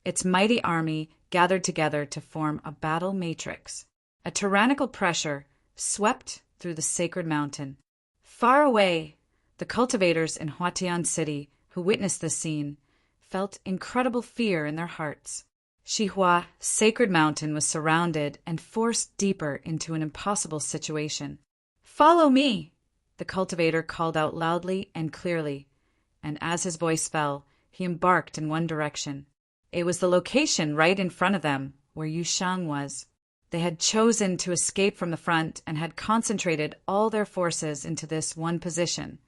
its mighty army gathered together to form a battle matrix. A tyrannical pressure swept through the sacred mountain. Far away, the cultivators in Futian City, who witnessed this scene, felt incredible fear in their hearts. Xihua Sacred Mountain was surrounded and forced deeper into an impossible situation. "Follow me!" the cultivator called out loudly and clearly, and as his voice fell, he embarked in one direction. It was the location right in front of them where Yu Shang was. They had chosen to escape from the front and had concentrated all their forces into this one position,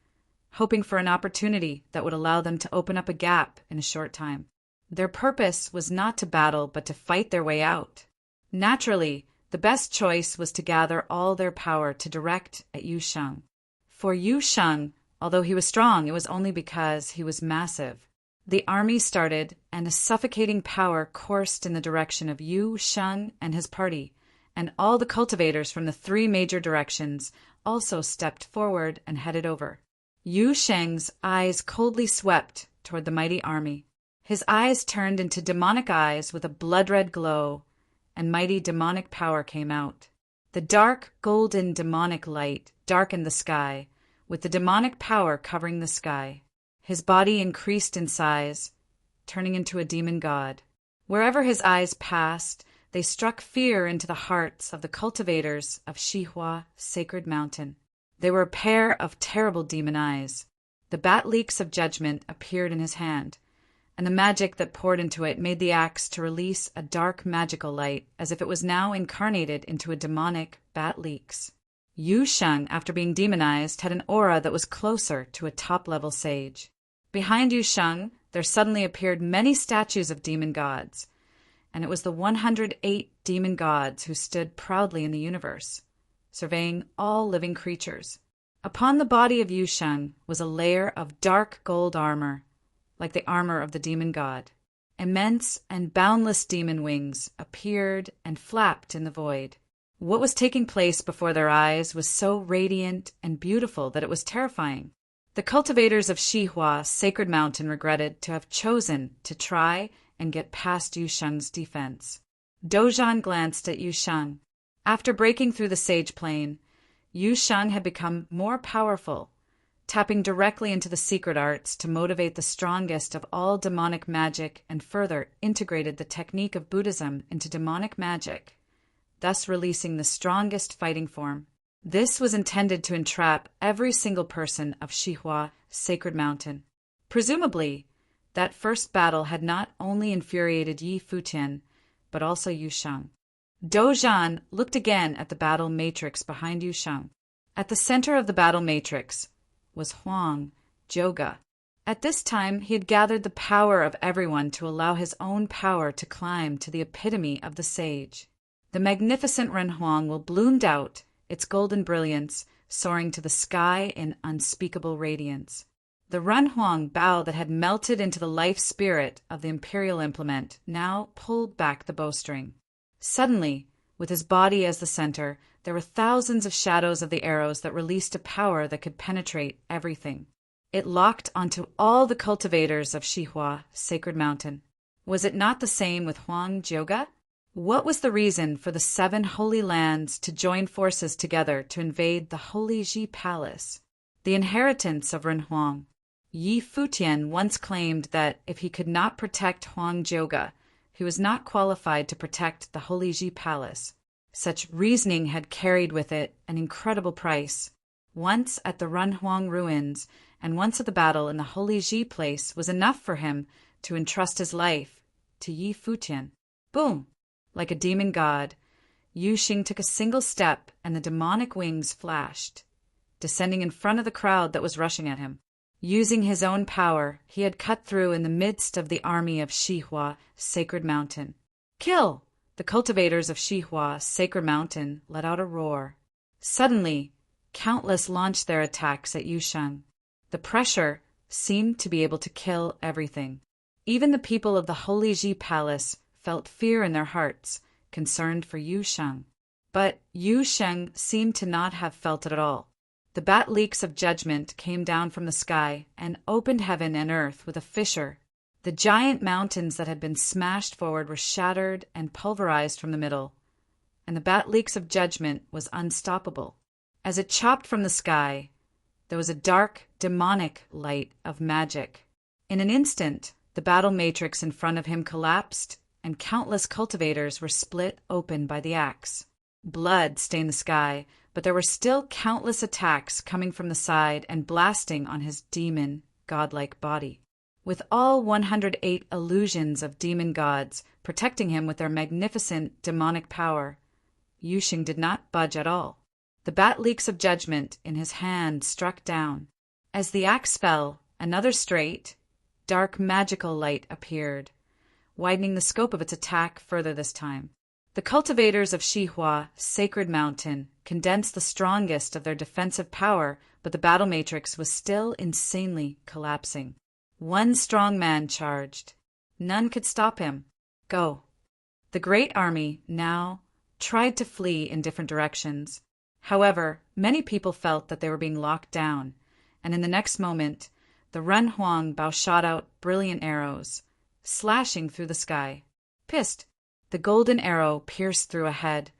hoping for an opportunity that would allow them to open up a gap in a short time. Their purpose was not to battle, but to fight their way out. Naturally, the best choice was to gather all their power to direct at Yu Shang. For Yu Shang, although he was strong, it was only because he was massive. The army started, and a suffocating power coursed in the direction of Yu Shang and his party, and all the cultivators from the 3 major directions also stepped forward and headed over. Yu Shang's eyes coldly swept toward the mighty army. His eyes turned into demonic eyes with a blood-red glow, and mighty demonic power came out. The dark, golden demonic light darkened the sky, with the demonic power covering the sky. His body increased in size, turning into a demon god. Wherever his eyes passed, they struck fear into the hearts of the cultivators of Xihua Sacred Mountain. They were a pair of terrible demon eyes. The bat leaks of judgment appeared in his hand, and the magic that poured into it made the axe to release a dark magical light, as if it was now incarnated into a demonic bat leaks. Yu Shang, after being demonized, had an aura that was closer to a top-level sage. Behind Yu Shang, there suddenly appeared many statues of demon gods, and it was the 108 demon gods who stood proudly in the universe, surveying all living creatures. Upon the body of Yu Shang was a layer of dark gold armor, like the armor of the demon god. Immense and boundless demon wings appeared and flapped in the void. What was taking place before their eyes was so radiant and beautiful that it was terrifying. The cultivators of Xihua Sacred Mountain regretted to have chosen to try and get past Yu Shang's defense. Dozhan glanced at Yu Shang. After breaking through the sage plane, Yu Shang had become more powerful, tapping directly into the secret arts to motivate the strongest of all demonic magic, and further integrated the technique of Buddhism into demonic magic, thus releasing the strongest fighting form. This was intended to entrap every single person of Xihua, Sacred Mountain. Presumably, that first battle had not only infuriated Yi Futian, but also Yu Sheng. Dou looked again at the battle matrix behind Yu Sheng. At the center of the battle matrix was Huang Zhouge. At this time, he had gathered the power of everyone to allow his own power to climb to the epitome of the sage. The magnificent Renhuang will bloomed out, its golden brilliance soaring to the sky in unspeakable radiance. The Renhuang bow that had melted into the life spirit of the imperial implement now pulled back the bowstring. Suddenly, with his body as the center, there were thousands of shadows of the arrows that released a power that could penetrate everything. It locked onto all the cultivators of Xihua, Sacred Mountain. Was it not the same with Huang Zhouge? What was the reason for the 7 holy lands to join forces together to invade the Holy Ji Palace, the inheritance of Renhuang? Yi Futian once claimed that if he could not protect Huang Zhouge, he was not qualified to protect the Holy Ji Palace. Such reasoning had carried with it an incredible price. Once at the Renhuang ruins and once at the battle in the Holy Ji place was enough for him to entrust his life to Yi Futian. Boom! Like a demon god, Yu Xing took a single step and the demonic wings flashed, descending in front of the crowd that was rushing at him. Using his own power, he had cut through in the midst of the army of Xihua, Sacred Mountain. Kill! The cultivators of Xihua, Sacred Mountain, let out a roar. Suddenly, countless launched their attacks at Yu Sheng. The pressure seemed to be able to kill everything. Even the people of the Holy Ji Palace felt fear in their hearts, concerned for Yu Sheng. But Yu Sheng seemed to not have felt it at all. The bat leaks of judgment came down from the sky and opened heaven and earth with a fissure. The giant mountains that had been smashed forward were shattered and pulverized from the middle, and the bat leaks of judgment was unstoppable. As it chopped from the sky, there was a dark, demonic light of magic. In an instant, the battle matrix in front of him collapsed, and countless cultivators were split open by the axe. Blood stained the sky, but there were still countless attacks coming from the side and blasting on his demon, godlike body. With all 108 illusions of demon gods protecting him with their magnificent demonic power, Yu Xing did not budge at all. The bat leaks of judgment in his hand struck down. As the axe fell, another straight, dark magical light appeared, widening the scope of its attack further this time. The cultivators of Xihua, Sacred Mountain, condensed the strongest of their defensive power, but the battle matrix was still insanely collapsing. One strong man charged. None could stop him. Go. The great army now tried to flee in different directions. However, many people felt that they were being locked down, and in the next moment, the Renhuang Bao shot out brilliant arrows, slashing through the sky. Pissed, the golden arrow pierced through a head,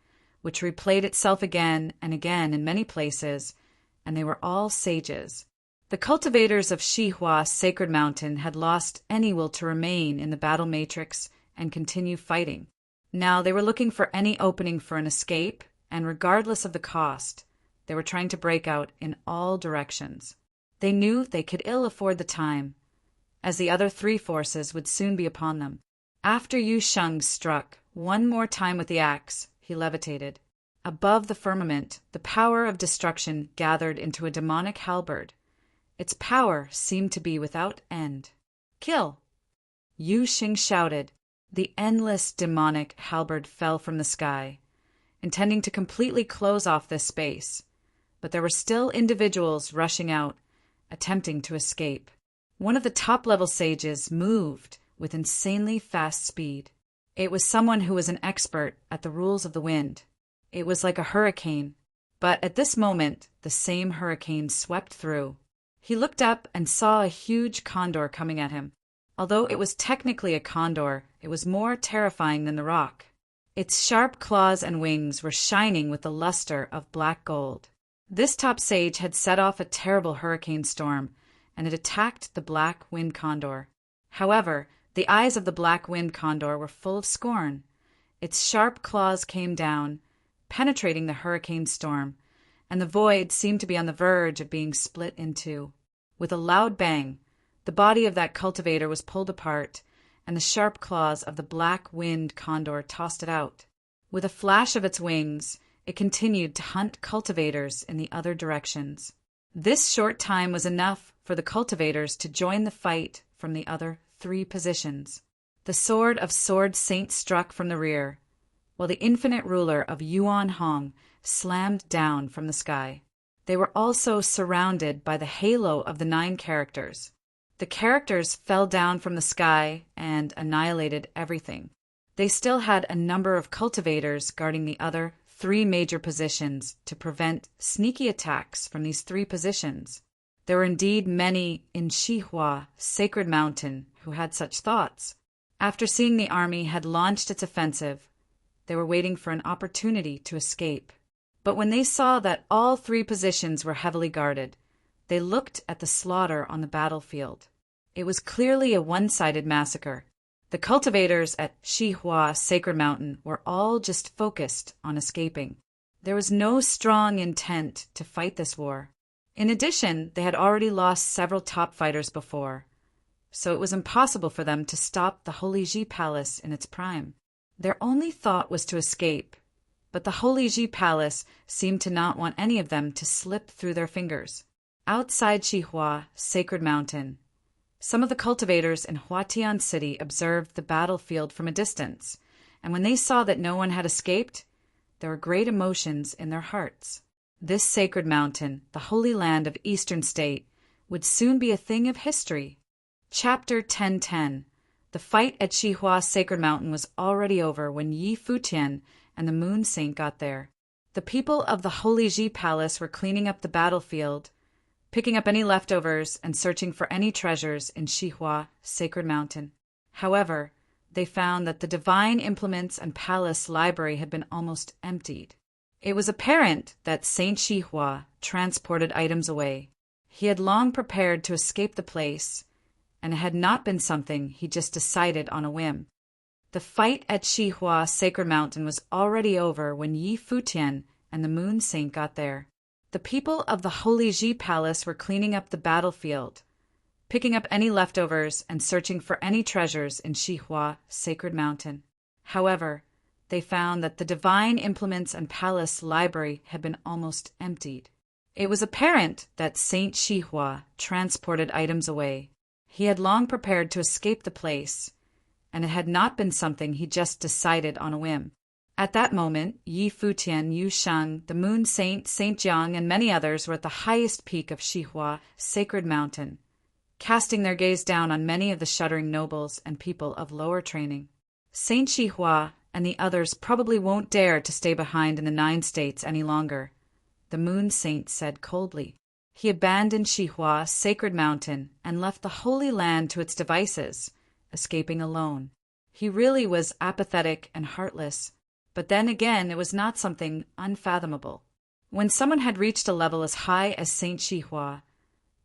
which replayed itself again and again in many places, and they were all sages. The cultivators of Xihua, Sacred Mountain, had lost any will to remain in the battle matrix and continue fighting. Now they were looking for any opening for an escape, and regardless of the cost, they were trying to break out in all directions. They knew they could ill afford the time, as the other 3 forces would soon be upon them. After Yu Sheng struck one more time with the axe, he levitated. Above the firmament, the power of destruction gathered into a demonic halberd. Its power seemed to be without end. Kill! Yu Xing shouted. The endless demonic halberd fell from the sky, intending to completely close off this space, but there were still individuals rushing out, attempting to escape. One of the top-level sages moved with insanely fast speed. It was someone who was an expert at the rules of the wind. It was like a hurricane, but at this moment, the same hurricane swept through. He looked up and saw a huge condor coming at him. Although it was technically a condor, it was more terrifying than the rock. Its sharp claws and wings were shining with the luster of black gold. This top sage had set off a terrible hurricane storm, and it attacked the black wind condor. However, the eyes of the black wind condor were full of scorn. Its sharp claws came down, penetrating the hurricane storm, and the void seemed to be on the verge of being split in two. With a loud bang, the body of that cultivator was pulled apart, and the sharp claws of the black wind condor tossed it out. With a flash of its wings, it continued to hunt cultivators in the other directions. This short time was enough for the cultivators to join the fight from the other 3 positions. The sword of Sword Saint struck from the rear, while the infinite ruler of Yuan Hong slammed down from the sky. They were also surrounded by the halo of the 9 characters. The characters fell down from the sky and annihilated everything. They still had a number of cultivators guarding the other 3 major positions to prevent sneaky attacks from these 3 positions. There were indeed many in Shihua, Sacred Mountain, who had such thoughts. After seeing the army had launched its offensive, they were waiting for an opportunity to escape. But when they saw that all 3 positions were heavily guarded, they looked at the slaughter on the battlefield. It was clearly a one-sided massacre. The cultivators at Shihua, Sacred Mountain, were all just focused on escaping. There was no strong intent to fight this war. In addition, they had already lost several top fighters before, so it was impossible for them to stop the Holy Ji Palace in its prime. Their only thought was to escape, but the Holy Ji Palace seemed to not want any of them to slip through their fingers. Outside Shihua, Sacred Mountain, some of the cultivators in Futian City observed the battlefield from a distance, and when they saw that no one had escaped, there were great emotions in their hearts. This sacred mountain, the Holy Land of Eastern State, would soon be a thing of history. Chapter 1010. The fight at Shihua Sacred Mountain was already over when Yi Futian and the Moon Saint got there. The people of the Holy Ji Palace were cleaning up the battlefield, picking up any leftovers and searching for any treasures in Shihua Sacred Mountain. However, they found that the divine implements and palace library had been almost emptied. It was apparent that Saint Shihua transported items away. He had long prepared to escape the place, and it had not been something he just decided on a whim. The fight at Shihua Sacred Mountain was already over when Yi Futian and the Moon Saint got there. The people of the Holy Ji Palace were cleaning up the battlefield, picking up any leftovers and searching for any treasures in Shihua Sacred Mountain. However, they found that the divine implements and palace library had been almost emptied. It was apparent that Saint Shihua transported items away. He had long prepared to escape the place, and it had not been something he just decided on a whim. At that moment, Yi Futian, Yu Sheng, the Moon Saint, Saint Jiang, and many others were at the highest peak of Shihua Sacred Mountain, casting their gaze down on many of the shuddering nobles and people of lower training. Saint Shihua and the others probably won't dare to stay behind in the 9 states any longer, the Moon Saint said coldly. He abandoned Shihua Sacred Mountain and left the Holy Land to its devices, escaping alone. He really was apathetic and heartless, but then again it was not something unfathomable. When someone had reached a level as high as Saint Shihua,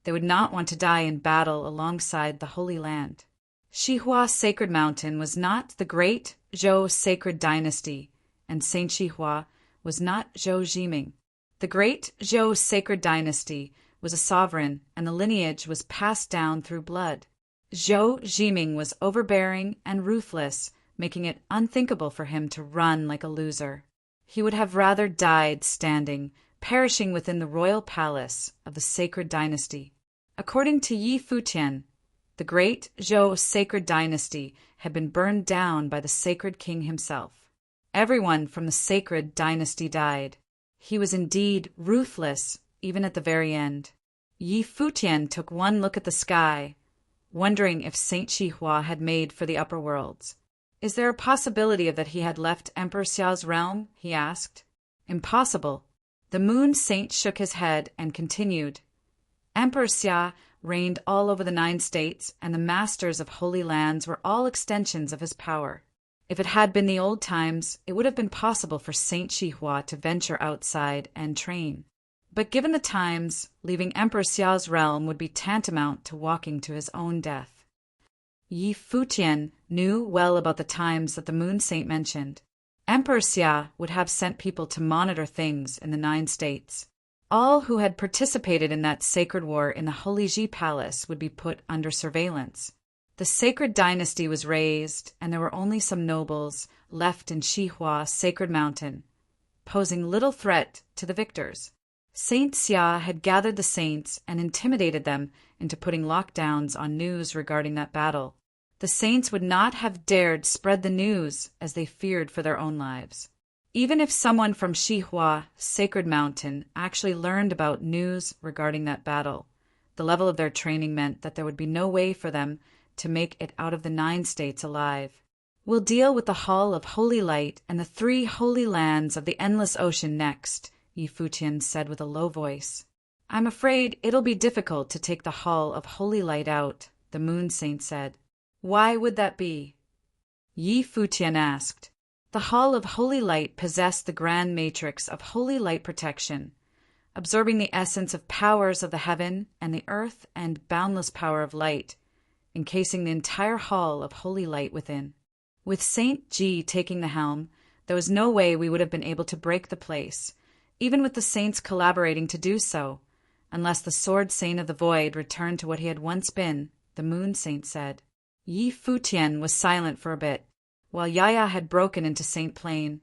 they would not want to die in battle alongside the Holy Land. Shihua Sacred Mountain was not the great Zhou Sacred Dynasty, and Saint Shihua was not Zhou Jiming. The great Zhou Sacred Dynasty was a sovereign, and the lineage was passed down through blood. Zhou Jiming was overbearing and ruthless, making it unthinkable for him to run like a loser. He would have rather died standing, perishing within the royal palace of the Sacred Dynasty. According to Yi Futian, the great Zhou Sacred Dynasty had been burned down by the Sacred King himself. Everyone from the Sacred Dynasty died. He was indeed ruthless, even at the very end. Yi Futian took one look at the sky, wondering if Saint Shihua had made for the upper worlds. Is there a possibility of that he had left Emperor Xiao's realm? He asked. Impossible. The Moon Saint shook his head and continued. Emperor Xia reigned all over the 9 states, and the masters of holy lands were all extensions of his power. If it had been the old times, it would have been possible for Saint Shihua to venture outside and train. But given the times, leaving Emperor Xiao's realm would be tantamount to walking to his own death. Yi Futian knew well about the times that the Moon Saint mentioned. Emperor Xia would have sent people to monitor things in the 9 states. All who had participated in that sacred war in the Holy Ji Palace would be put under surveillance. The sacred dynasty was razed, and there were only some nobles left in Xihua Sacred Mountain, posing little threat to the victors. Saint Xia had gathered the saints and intimidated them into putting lockdowns on news regarding that battle. The saints would not have dared spread the news as they feared for their own lives. Even if someone from Xihua Sacred Mountain actually learned about news regarding that battle, the level of their training meant that there would be no way for them to make it out of the 9 states alive. We'll deal with the Hall of Holy Light and the 3 holy lands of the Endless Ocean next, Yi Futian said with a low voice. I'm afraid it'll be difficult to take the Hall of Holy Light out, the Moon Saint said. Why would that be? Yi Futian asked. The Hall of Holy Light possessed the grand matrix of holy light protection, absorbing the essence of powers of the heaven and the earth and boundless power of light, encasing the entire Hall of Holy Light within. With Saint Ji taking the helm, there was no way we would have been able to break the place, even with the saints collaborating to do so, unless the Sword Saint of the Void returned to what he had once been, the Moon Saint said. Yi Futian was silent for a bit, while Yaya had broken into Saint Plain.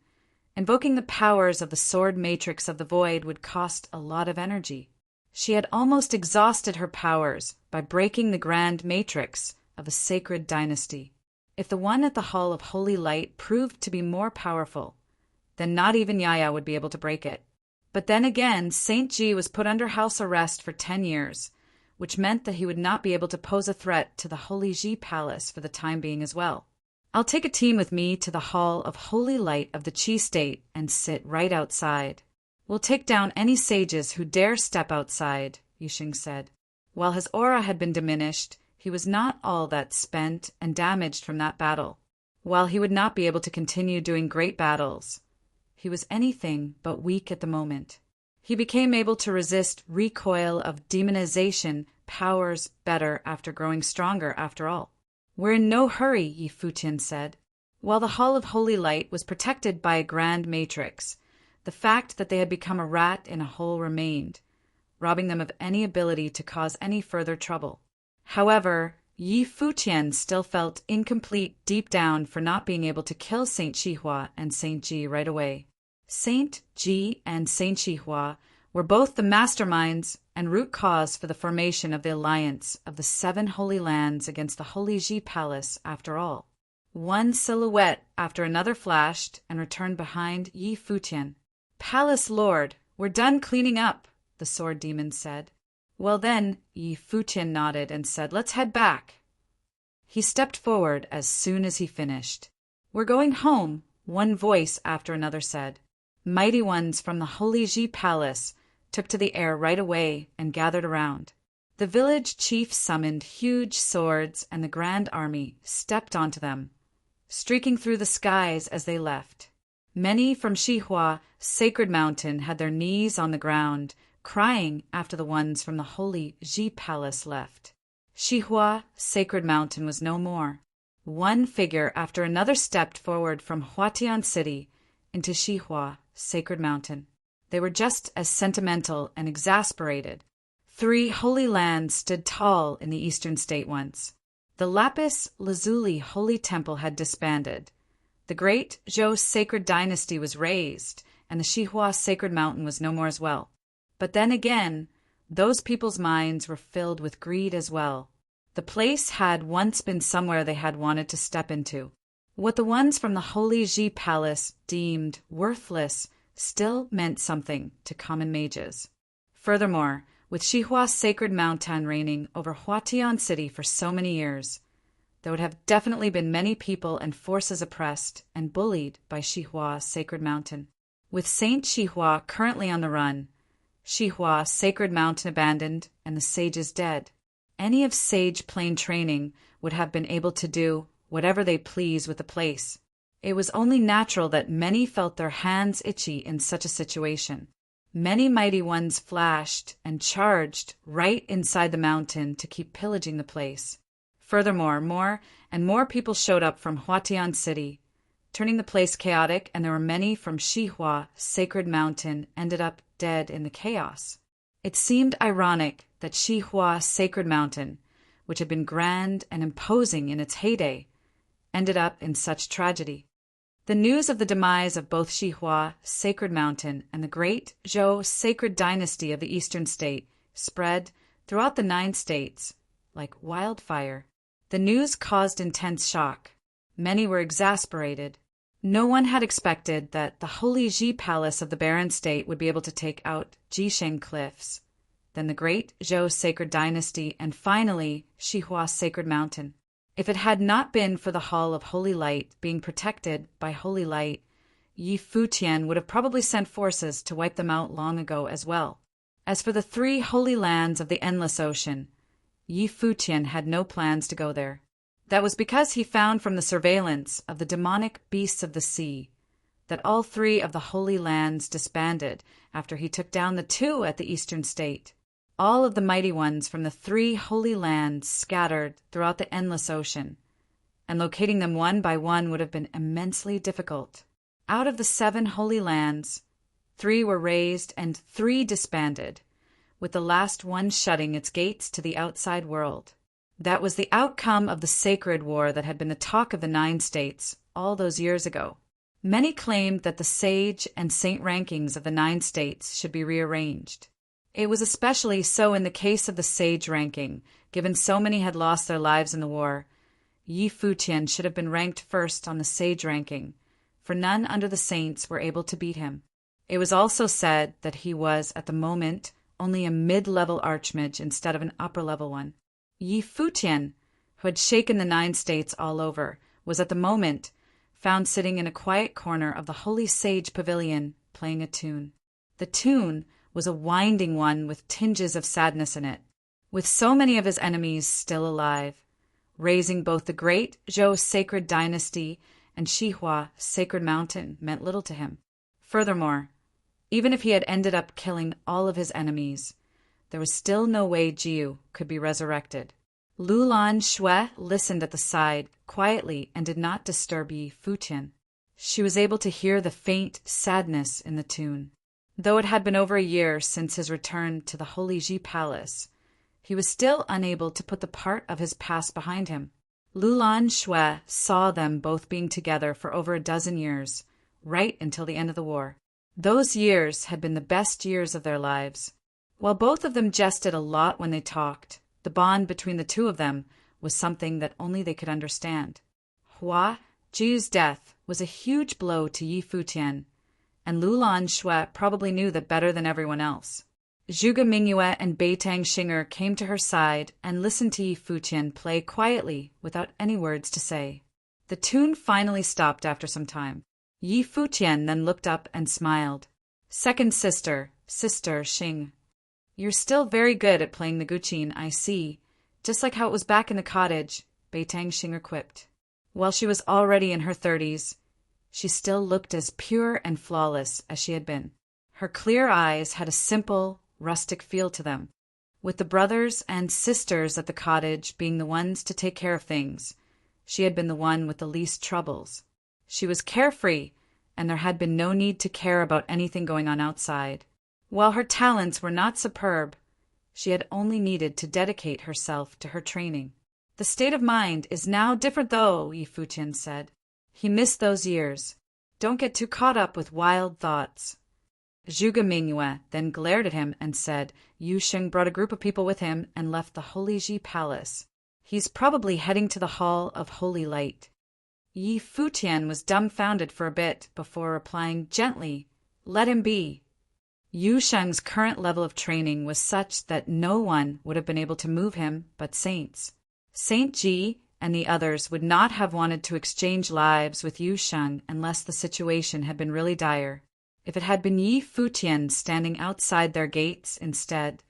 Invoking the powers of the sword matrix of the void would cost a lot of energy. She had almost exhausted her powers by breaking the grand matrix of a sacred dynasty. If the one at the Hall of Holy Light proved to be more powerful, then not even Yaya would be able to break it. But then again, Saint Ji was put under house arrest for 10 years, which meant that he would not be able to pose a threat to the Holy Ji Palace for the time being as well. I'll take a team with me to the Hall of Holy Light of the Qi State and sit right outside. We'll take down any sages who dare step outside, Yixing said. While his aura had been diminished, he was not all that spent and damaged from that battle. While he would not be able to continue doing great battles, he was anything but weak at the moment. He became able to resist recoil of demonization powers better after growing stronger after all. We're in no hurry, Yi Futian said. While the Hall of Holy Light was protected by a grand matrix, the fact that they had become a rat in a hole remained, robbing them of any ability to cause any further trouble. However, Yi Futian still felt incomplete deep down for not being able to kill Saint Xihua and Saint Ji right away. Saint Ji and Saint Xihua were both the masterminds and root cause for the formation of the alliance of the 7 holy lands against the Holy Ji Palace after all. One silhouette after another flashed and returned behind Yi Futian. Palace Lord, we're done cleaning up, the sword demon said. Well then, Yi Futian nodded and said, let's head back. He stepped forward as soon as he finished. We're going home, one voice after another said. Mighty ones from the Holy Ji Palace took to the air right away and gathered around. The village chief summoned huge swords, and the grand army stepped onto them, streaking through the skies as they left. Many from Xihua Sacred Mountain had their knees on the ground, crying after the ones from the Holy Ji Palace left. Xihua Sacred Mountain was no more. One figure after another stepped forward from Futian City into Xihua Sacred Mountain. They were just as sentimental and exasperated. 3 holy lands stood tall in the eastern state once. The Lapis Lazuli Holy Temple had disbanded. The great Zhou Sacred Dynasty was razed, and the Xihua Sacred Mountain was no more as well. But then again, those people's minds were filled with greed as well. The place had once been somewhere they had wanted to step into. What the ones from the Holy Ji Palace deemed worthless still meant something to common mages. Furthermore, with Xihua Sacred Mountain reigning over Futian City for so many years, there would have definitely been many people and forces oppressed and bullied by Xihua Sacred Mountain. With Saint Xihua currently on the run, Xihua Sacred Mountain abandoned, and the sages dead, any of Sage Plain training would have been able to do whatever they please with the place. It was only natural that many felt their hands itchy in such a situation. Many mighty ones flashed and charged right inside the mountain to keep pillaging the place. Furthermore, more and more people showed up from Futian city, turning the place chaotic, and there were many from Shihua, Sacred Mountain, ended up dead in the chaos. It seemed ironic that Shihua, Sacred Mountain, which had been grand and imposing in its heyday, ended up in such tragedy. The news of the demise of both Shihua, Sacred Mountain, and the great Zhou Sacred Dynasty of the Eastern State spread throughout the 9 states like wildfire. The news caused intense shock. Many were exasperated. No one had expected that the Holy Ji Palace of the Barren State would be able to take out Jisheng Cliffs, then the great Zhou Sacred Dynasty, and finally Shihua Sacred Mountain. If it had not been for the Hall of Holy Light being protected by Holy Light, Yi Futian would have probably sent forces to wipe them out long ago as well. As for the 3 holy lands of the Endless Ocean, Yi Futian had no plans to go there. That was because he found from the surveillance of the demonic beasts of the sea that all 3 of the holy lands disbanded after he took down the 2 at the Eastern State. All of the mighty ones from the 3 holy lands scattered throughout the Endless Ocean, and locating them one by one would have been immensely difficult. Out of the 7 holy lands, 3 were razed and 3 disbanded, with the last one shutting its gates to the outside world. That was the outcome of the sacred war that had been the talk of the 9 states all those years ago. Many claimed that the sage and saint rankings of the 9 states should be rearranged. It was especially so in the case of the sage ranking, given so many had lost their lives in the war. Yi Futian should have been ranked first on the sage ranking, for none under the saints were able to beat him. It was also said that he was, at the moment, only a mid-level archmage instead of an upper-level one. Yi Futian, who had shaken the 9 states all over, was at the moment found sitting in a quiet corner of the Holy Sage Pavilion playing a tune. The tune was a winding one with tinges of sadness in it. With so many of his enemies still alive, raising both the great Zhou Sacred Dynasty and Shihua Sacred Mountain meant little to him. Furthermore, even if he had ended up killing all of his enemies, there was still no way Jiu could be resurrected. Lulan Shui listened at the side quietly and did not disturb Yi Futian. She was able to hear the faint sadness in the tune. Though it had been over a year since his return to the Holy Ji Palace, he was still unable to put the part of his past behind him. Lulan Shui saw them both being together for over a dozen years, right until the end of the war. Those years had been the best years of their lives. While both of them jested a lot when they talked, the bond between the 2 of them was something that only they could understand. Hua Jiu's death was a huge blow to Yi Futian, and Lulan Shui probably knew that better than everyone else. Zhuge Mingyue and Beitang Xinger came to her side and listened to Yi Futian play quietly without any words to say. The tune finally stopped after some time. Yi Futian then looked up and smiled. "Second sister, Sister Xing. You're still very good at playing the guqin, I see, just like how it was back in the cottage," Beitang Xinger quipped. While she was already in her 30s, she still looked as pure and flawless as she had been. Her clear eyes had a simple, rustic feel to them. With the brothers and sisters at the cottage being the ones to take care of things, she had been the one with the least troubles. She was carefree, and there had been no need to care about anything going on outside. While her talents were not superb, she had only needed to dedicate herself to her training. "The state of mind is now different though," Yi Futian said. He missed those years. Don't get too caught up with wild thoughts. Zhuge Mingyue then glared at him and said Yu Sheng brought a group of people with him and left the Holy Ji Palace. He's probably heading to the Hall of Holy Light. Yi Futian was dumbfounded for a bit before replying gently, "Let him be." Yu Sheng's current level of training was such that no one would have been able to move him but saints. Saint Ji and the others would not have wanted to exchange lives with Yu Sheng unless the situation had been really dire. If it had been Yi Futian standing outside their gates instead,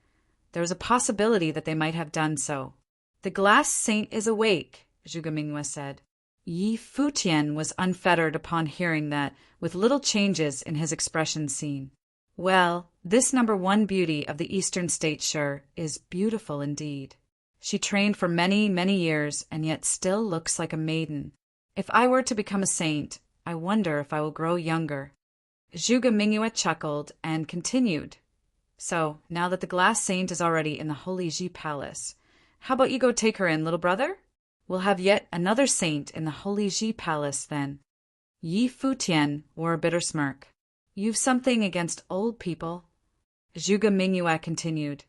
there was a possibility that they might have done so. "The glass saint is awake," Zhuge Mingyue said. Yi Futian was unfettered upon hearing that, with little changes in his expression seen. Well, this #1 beauty of the Eastern States sure is beautiful indeed. She trained for many, many years and yet still looks like a maiden. If I were to become a saint, I wonder if I will grow younger. Zhuge Mingyue chuckled and continued. So, now that the glass saint is already in the Holy Ji Palace, how about you go take her in, little brother? We'll have yet another saint in the Holy Ji Palace then. Yi Futian wore a bitter smirk. You've something against old people. Zhuge Mingyue continued.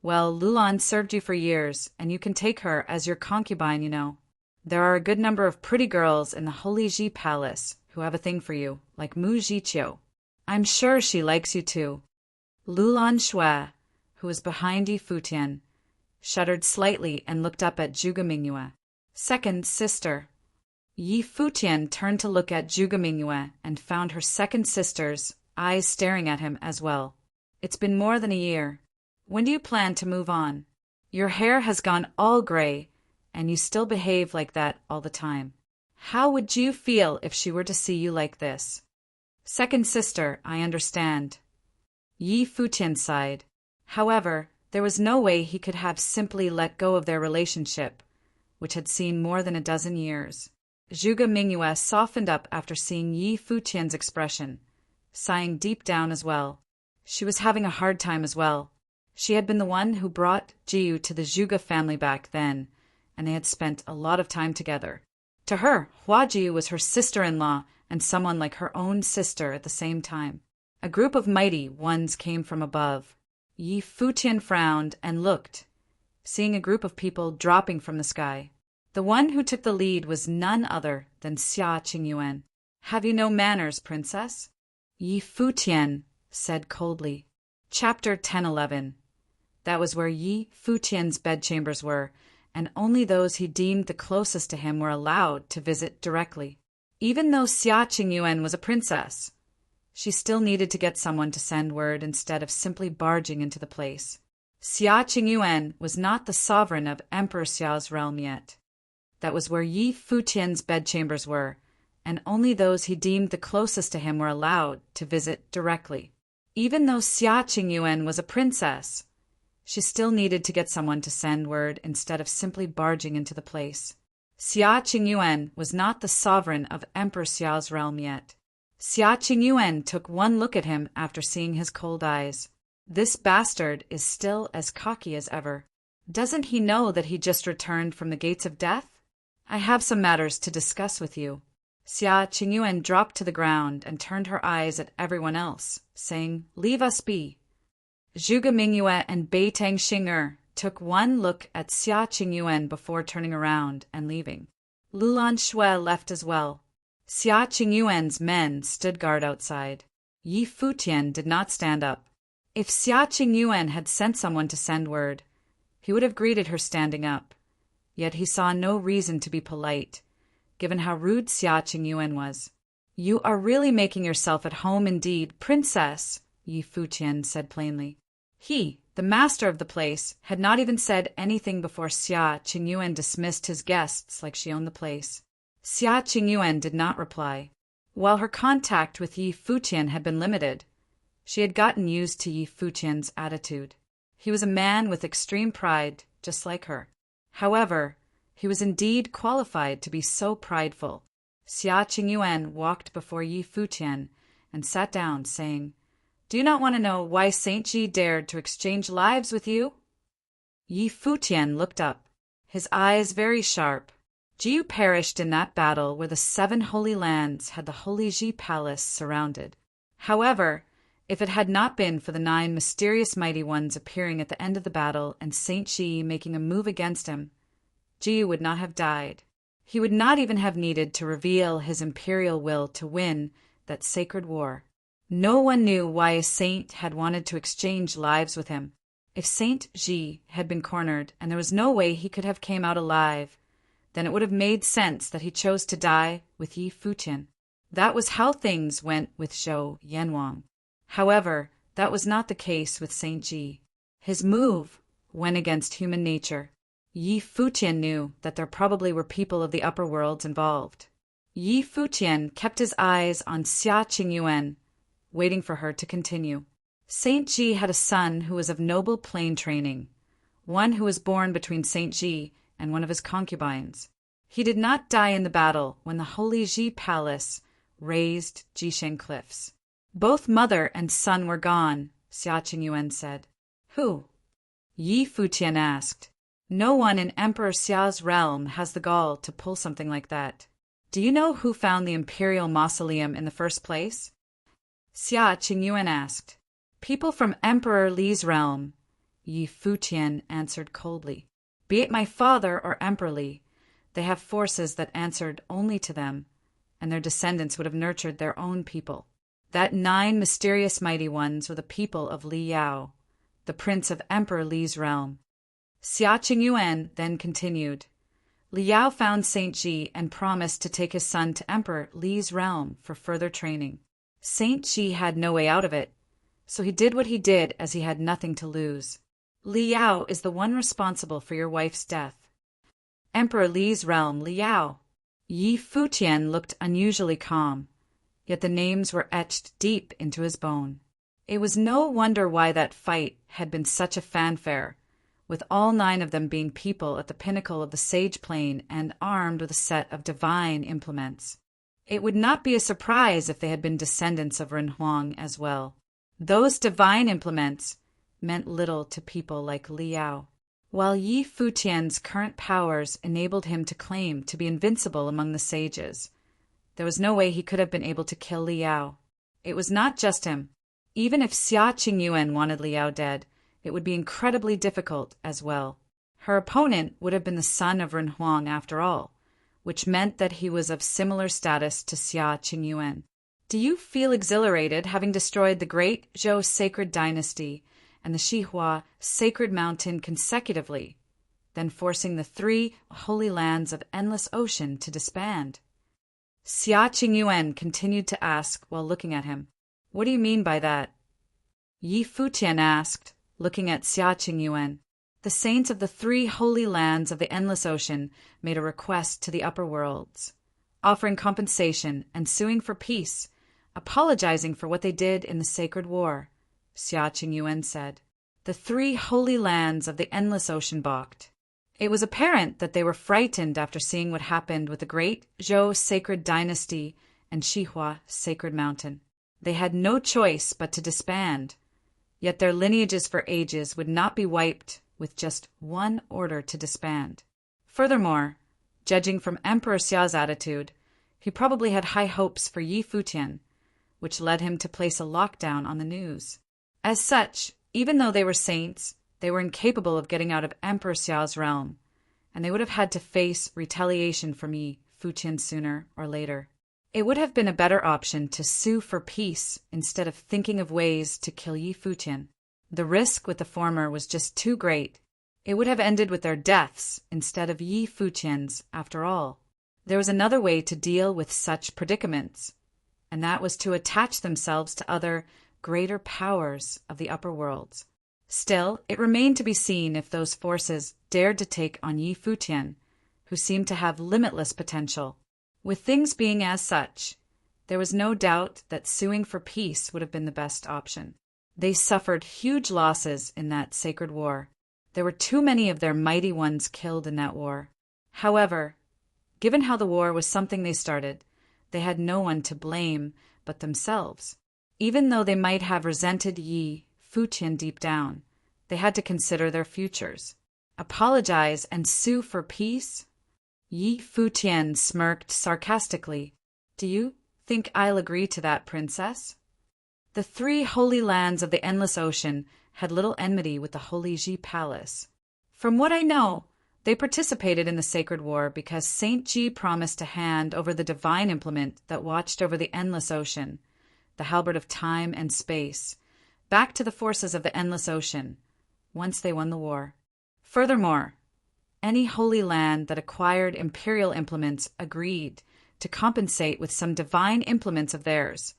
Well, Lulan served you for years, and you can take her as your concubine, you know. There are a good number of pretty girls in the Holy Ji Palace who have a thing for you, like Mu Jiqiu. I'm sure she likes you too. Lulan Shui, who was behind Yi Futian, shuddered slightly and looked up at Zhuge Mingyue. Second sister. Yi Futian turned to look at Zhuge Mingyue and found her second sister's eyes staring at him as well. It's been more than a year. When do you plan to move on? Your hair has gone all gray, and you still behave like that all the time. How would you feel if she were to see you like this? Second sister, I understand. Yi Futian sighed. However, there was no way he could have simply let go of their relationship, which had seen more than a dozen years. Zhuge Mingyue softened up after seeing Yi Futian's expression, sighing deep down as well. She was having a hard time as well. She had been the one who brought Jiyu to the Zhuge family back then, and they had spent a lot of time together. To her, Hua Jiyu was her sister-in-law and someone like her own sister at the same time. A group of mighty ones came from above. Yi Futian frowned and looked, seeing a group of people dropping from the sky. The one who took the lead was none other than Xia Qingyuan. Have you no manners, princess? Yi Futian said coldly. Chapter 10:11. That was where Yi Futian's bedchambers were, and only those he deemed the closest to him were allowed to visit directly. Even though Xia Qingyuan was a princess, she still needed to get someone to send word instead of simply barging into the place. Xia Qingyuan was not the sovereign of Emperor Xiao's realm yet. That was where Yi Futian's bedchambers were, and only those he deemed the closest to him were allowed to visit directly. Even though Xia Qingyuan was a princess, she still needed to get someone to send word instead of simply barging into the place. Xia Qingyuan was not the sovereign of Emperor Xiao's realm yet. Xia Qingyuan took one look at him after seeing his cold eyes. This bastard is still as cocky as ever. Doesn't he know that he just returned from the gates of death? I have some matters to discuss with you. Xia Qingyuan dropped to the ground and turned her eyes at everyone else, saying, Leave us be. Zhuge Mingyue and Beitang Xing'er took one look at Xia Qingyuan before turning around and leaving. Lulan Shui left as well. Xia Qingyuan's men stood guard outside. Yi Futian did not stand up. If Xia Qingyuan had sent someone to send word, he would have greeted her standing up. Yet he saw no reason to be polite, given how rude Xia Qingyuan was. You are really making yourself at home indeed, princess, Yi Futian said plainly. He, the master of the place, had not even said anything before Xia Qingyuan dismissed his guests like she owned the place. Xia Qingyuan did not reply. While her contact with Yi Futian had been limited, she had gotten used to Yi Futian's attitude. He was a man with extreme pride, just like her. However, he was indeed qualified to be so prideful. Xia Qingyuan walked before Yi Futian and sat down, saying, Do you not want to know why Saint Ji dared to exchange lives with you? Yi Futian looked up, his eyes very sharp. Jiyu perished in that battle where the 7 holy lands had the Holy Ji Palace surrounded. However, if it had not been for the 9 mysterious mighty ones appearing at the end of the battle and Saint Ji making a move against him, Jiyu would not have died. He would not even have needed to reveal his imperial will to win that sacred war. No one knew why a saint had wanted to exchange lives with him. If Saint Ji had been cornered and there was no way he could have came out alive, then it would have made sense that he chose to die with Yi Futian. That was how things went with Zhou Yanwang. However, that was not the case with Saint Ji. His move went against human nature. Yi Futian knew that there probably were people of the upper worlds involved. Yi Futian kept his eyes on Xia Qingyuan, waiting for her to continue. Saint Ji had a son who was of noble plain training, one who was born between Saint Ji and one of his concubines. He did not die in the battle when the holy Ji Palace razed Jisheng cliffs. Both mother and son were gone, Xia Qingyuan said. Who? Yi Futian asked. No one in Emperor Xia's realm has the gall to pull something like that. Do you know who found the imperial mausoleum in the first place? Xia Qingyuan asked. People from Emperor Li's realm, Yi Futian answered coldly. Be it my father or Emperor Li, they have forces that answered only to them, and their descendants would have nurtured their own people. That 9 mysterious mighty ones were the people of Li Yao, the prince of Emperor Li's realm. Xia Qingyuan then continued. Li Yao found Saint Ji and promised to take his son to Emperor Li's realm for further training. Saint Ji had no way out of it, so he did what he did as he had nothing to lose. Li Yao is the one responsible for your wife's death. Emperor Li's realm, Li Yao. Yi Futian looked unusually calm, yet the names were etched deep into his bone. It was no wonder why that fight had been such a fanfare, with all 9 of them being people at the pinnacle of the sage plane and armed with a set of divine implements. It would not be a surprise if they had been descendants of Ren Huang as well. Those divine implements meant little to people like Li Yao. While Yi Futian's current powers enabled him to claim to be invincible among the sages, there was no way he could have been able to kill Li Yao. It was not just him. Even if Xia Qingyuan wanted Li Yao dead, it would be incredibly difficult as well. Her opponent would have been the son of Ren Huang after all, which meant that he was of similar status to Xia Qingyuan. Do you feel exhilarated having destroyed the great Zhou sacred dynasty and the Xihua sacred mountain consecutively, then forcing the 3 holy lands of endless ocean to disband? Xia Qingyuan continued to ask while looking at him. What do you mean by that? Yi Futian asked, looking at Xia Qingyuan. The saints of the 3 holy lands of the endless ocean made a request to the upper worlds, offering compensation and suing for peace, apologizing for what they did in the sacred war, Xia Qingyuan said. The 3 holy lands of the endless ocean balked. It was apparent that they were frightened after seeing what happened with the great Zhou sacred dynasty and Xihua sacred mountain. They had no choice but to disband, yet their lineages for ages would not be wiped with just one order to disband. Furthermore, judging from Emperor Xia's attitude, he probably had high hopes for Yi Futian, which led him to place a lockdown on the news. As such, even though they were saints, they were incapable of getting out of Emperor Xiao's realm, and they would have had to face retaliation from Yi Futian sooner or later. It would have been a better option to sue for peace instead of thinking of ways to kill Yi Futian. The risk with the former was just too great. It would have ended with their deaths instead of Yi Futian's, after all. There was another way to deal with such predicaments, and that was to attach themselves to other, greater powers of the upper worlds. Still, it remained to be seen if those forces dared to take on Yi Futian, who seemed to have limitless potential. With things being as such, there was no doubt that suing for peace would have been the best option. They suffered huge losses in that sacred war. There were too many of their mighty ones killed in that war. However, given how the war was something they started, they had no one to blame but themselves. Even though they might have resented Yi Futian deep down, they had to consider their futures. Apologize and sue for peace? Yi Futian smirked sarcastically. Do you think I'll agree to that, princess? The 3 holy lands of the endless ocean had little enmity with the holy Ji Palace. From what I know, they participated in the sacred war because Saint Ji promised to hand over the divine implement that watched over the endless ocean, the halberd of time and space, back to the forces of the endless ocean, once they won the war. Furthermore, any holy land that acquired imperial implements agreed to compensate with some divine implements of theirs,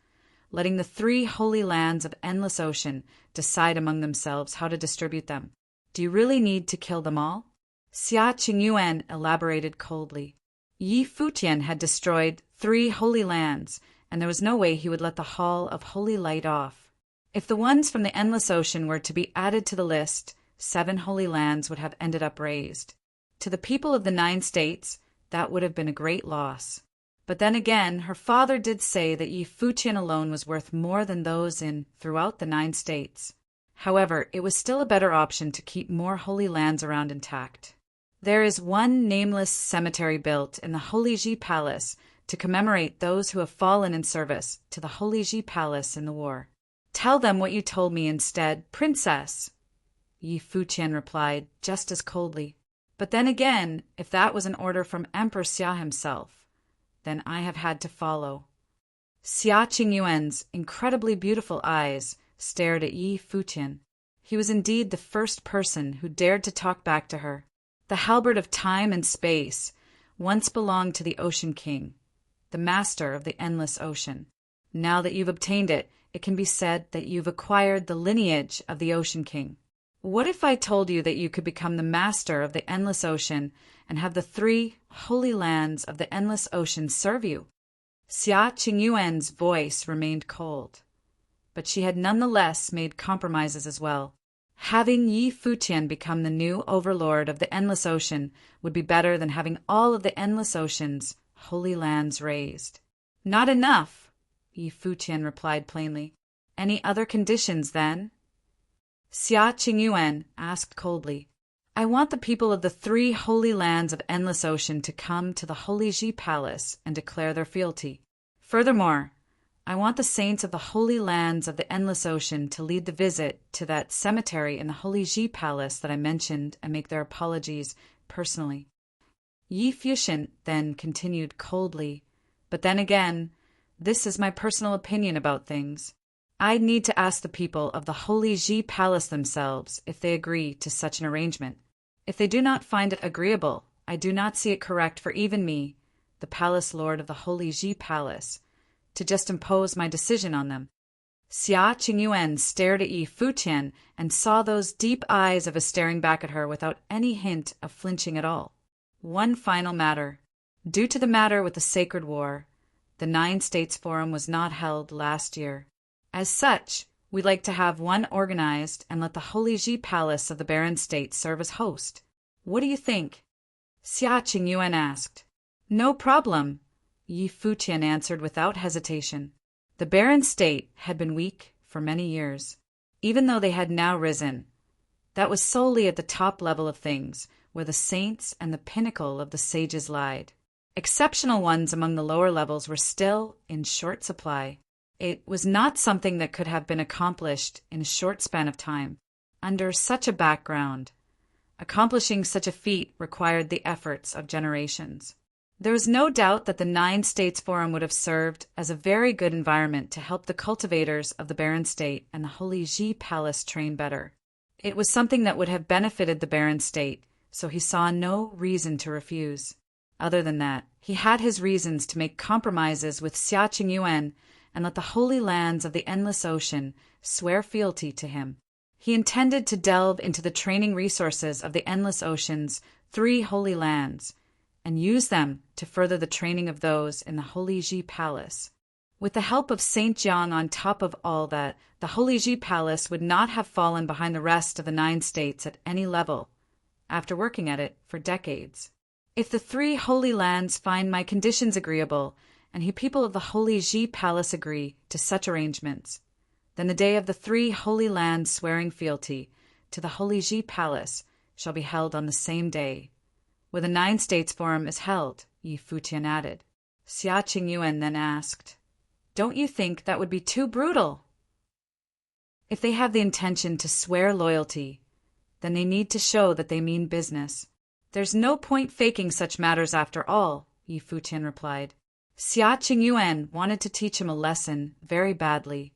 letting the 3 holy lands of endless ocean decide among themselves how to distribute them. Do you really need to kill them all? Xia Qingyuan elaborated coldly. Yi Futian had destroyed 3 holy lands, and there was no way he would let the Hall of Holy Light off. If the ones from the Endless Ocean were to be added to the list, 7 holy lands would have ended up razed. To the people of the 9 states, that would have been a great loss. But then again, her father did say that Yi Futian alone was worth more than those in throughout the 9 states. However, it was still a better option to keep more holy lands around intact. There is one nameless cemetery built in the Holy Ji Palace to commemorate those who have fallen in service to the Holy Ji Palace in the war. Tell them what you told me instead, Princess, Yi Futian replied, just as coldly. But then again, if that was an order from Emperor Xia himself, then I have had to follow. Xia Qingyuan's incredibly beautiful eyes stared at Yi Futian. He was indeed the first person who dared to talk back to her. The halberd of time and space once belonged to the Ocean King, the master of the endless ocean. Now that you've obtained it, it can be said that you've acquired the lineage of the Ocean King. What if I told you that you could become the master of the endless ocean and have the 3 holy lands of the endless ocean serve you? Xia Qingyuan's voice remained cold, but she had nonetheless made compromises as well. Having Yi Futian become the new overlord of the endless ocean would be better than having all of the endless ocean's holy lands razed. Not enough, Yi Futian replied plainly. Any other conditions, then? Xia Qingyuan asked coldly. I want the people of the 3 holy lands of endless ocean to come to the Holy Ji Palace and declare their fealty. Furthermore, I want the saints of the holy lands of the endless ocean to lead the visit to that cemetery in the Holy Ji Palace that I mentioned and make their apologies personally. Yi Futian then continued coldly, but then again, this is my personal opinion about things. I'd need to ask the people of the Holy Ji Palace themselves if they agree to such an arrangement. If they do not find it agreeable, I do not see it correct for even me, the Palace Lord of the Holy Ji Palace, to just impose my decision on them. Xia Qingyuan stared at Yi Futian and saw those deep eyes of his staring back at her without any hint of flinching at all. One final matter. Due to the matter with the Sacred War, the 9 States Forum was not held last year. As such, we'd like to have one organized and let the Holy Ji Palace of the Barren State serve as host. What do you think? Xia Qingyuan asked. No problem, Yi Futian answered without hesitation. The Barren State had been weak for many years, even though they had now risen. That was solely at the top level of things, where the saints and the pinnacle of the sages lied. Exceptional ones among the lower levels were still in short supply. It was not something that could have been accomplished in a short span of time. Under such a background, accomplishing such a feat required the efforts of generations. There was no doubt that the 9 States Forum would have served as a very good environment to help the cultivators of the Barren State and the Holy Ji Palace train better. It was something that would have benefited the Barren State, so he saw no reason to refuse. Other than that, he had his reasons to make compromises with Xia Qingyuan and let the holy lands of the endless ocean swear fealty to him. He intended to delve into the training resources of the endless ocean's 3 holy lands and use them to further the training of those in the Holy Ji Palace. With the help of Saint Jiang on top of all that, the Holy Ji Palace would not have fallen behind the rest of the 9 states at any level, after working at it for decades. If the 3 holy lands find my conditions agreeable, and the people of the Holy Ji Palace agree to such arrangements, then the day of the 3 holy lands swearing fealty to the Holy Ji Palace shall be held on the same day, where the 9 States Forum is held, Yi Futian added. Xia Qingyuan then asked, Don't you think that would be too brutal? If they have the intention to swear loyalty, then they need to show that they mean business. There's no point faking such matters after all, Yi Futian replied. Xia Qingyuan wanted to teach him a lesson very badly,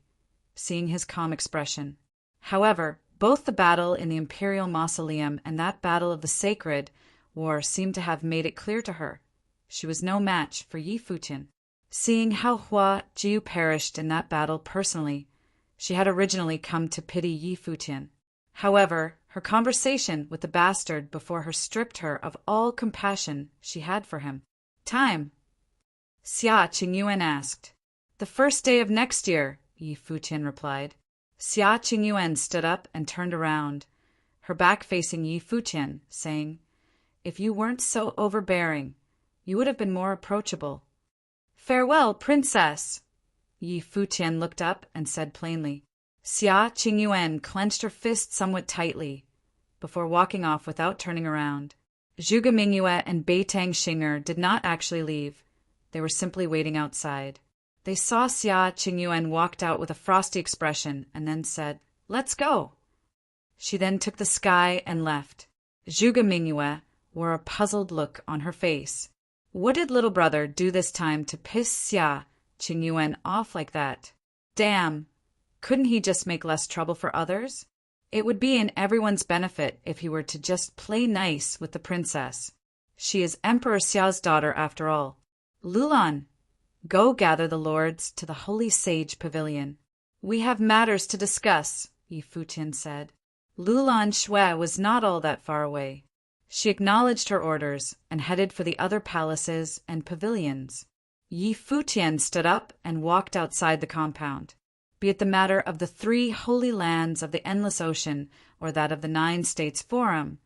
seeing his calm expression. However, both the battle in the Imperial Mausoleum and that battle of the Sacred War seemed to have made it clear to her. She was no match for Yi Futian. Seeing how Hua Jiu perished in that battle personally, she had originally come to pity Yi Futian. However, her conversation with the bastard before her stripped her of all compassion she had for him. Time, Xia Qingyuan asked. The first day of next year, Yi Futian replied. Xia Qingyuan stood up and turned around, her back facing Yi Futian, saying, "If you weren't so overbearing, you would have been more approachable." "Farewell, princess!" Yi Futian looked up and said plainly. Xia Qingyuan clenched her fist somewhat tightly, before walking off without turning around. Zhuge Mingyue and Beitang Xinger did not actually leave. They were simply waiting outside. They saw Xia Qingyuan walked out with a frosty expression and then said, "Let's go." She then took the sky and left. Zhuge Mingyue wore a puzzled look on her face. What did little brother do this time to piss Xia Qingyuan off like that? Damn! Couldn't he just make less trouble for others? It would be in everyone's benefit if he were to just play nice with the princess. She is Emperor Xiao's daughter after all. Lulan, go gather the lords to the Holy Sage Pavilion. We have matters to discuss, Yi Futian said. Lulan Shui was not all that far away. She acknowledged her orders and headed for the other palaces and pavilions. Yi Futian stood up and walked outside the compound. Be it the matter of the 3 holy lands of the Endless Ocean or that of the 9 States Forum,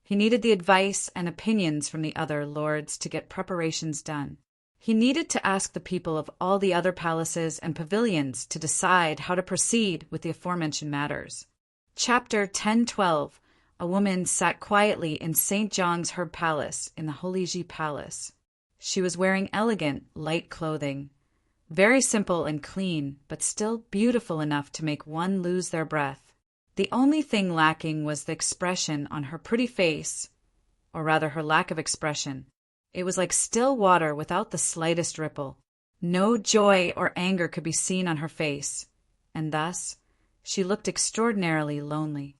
he needed the advice and opinions from the other lords to get preparations done. He needed to ask the people of all the other palaces and pavilions to decide how to proceed with the aforementioned matters. Chapter 10:12. A woman sat quietly in St. Zhang's Herb Palace in the Holy Ji Palace. She was wearing elegant, light clothing. Very simple and clean, but still beautiful enough to make one lose their breath. The only thing lacking was the expression on her pretty face, or rather her lack of expression. It was like still water without the slightest ripple. No joy or anger could be seen on her face, and thus she looked extraordinarily lonely.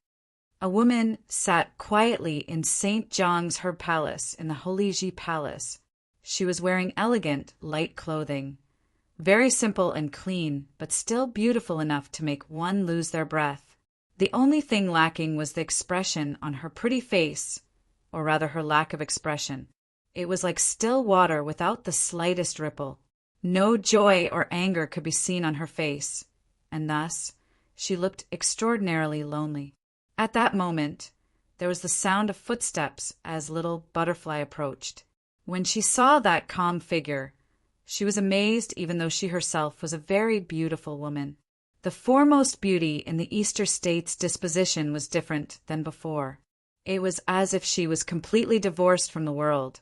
A woman sat quietly in St. Zhang's Herb Palace in the Holy Ji Palace. She was wearing elegant, light clothing. Very simple and clean, but still beautiful enough to make one lose their breath. The only thing lacking was the expression on her pretty face, or rather her lack of expression. It was like still water without the slightest ripple. No joy or anger could be seen on her face, and thus she looked extraordinarily lonely. At that moment, there was the sound of footsteps as little Butterfly approached. When she saw that calm figure, she was amazed even though she herself was a very beautiful woman. The foremost beauty in the Eastern States' disposition was different than before. It was as if she was completely divorced from the world,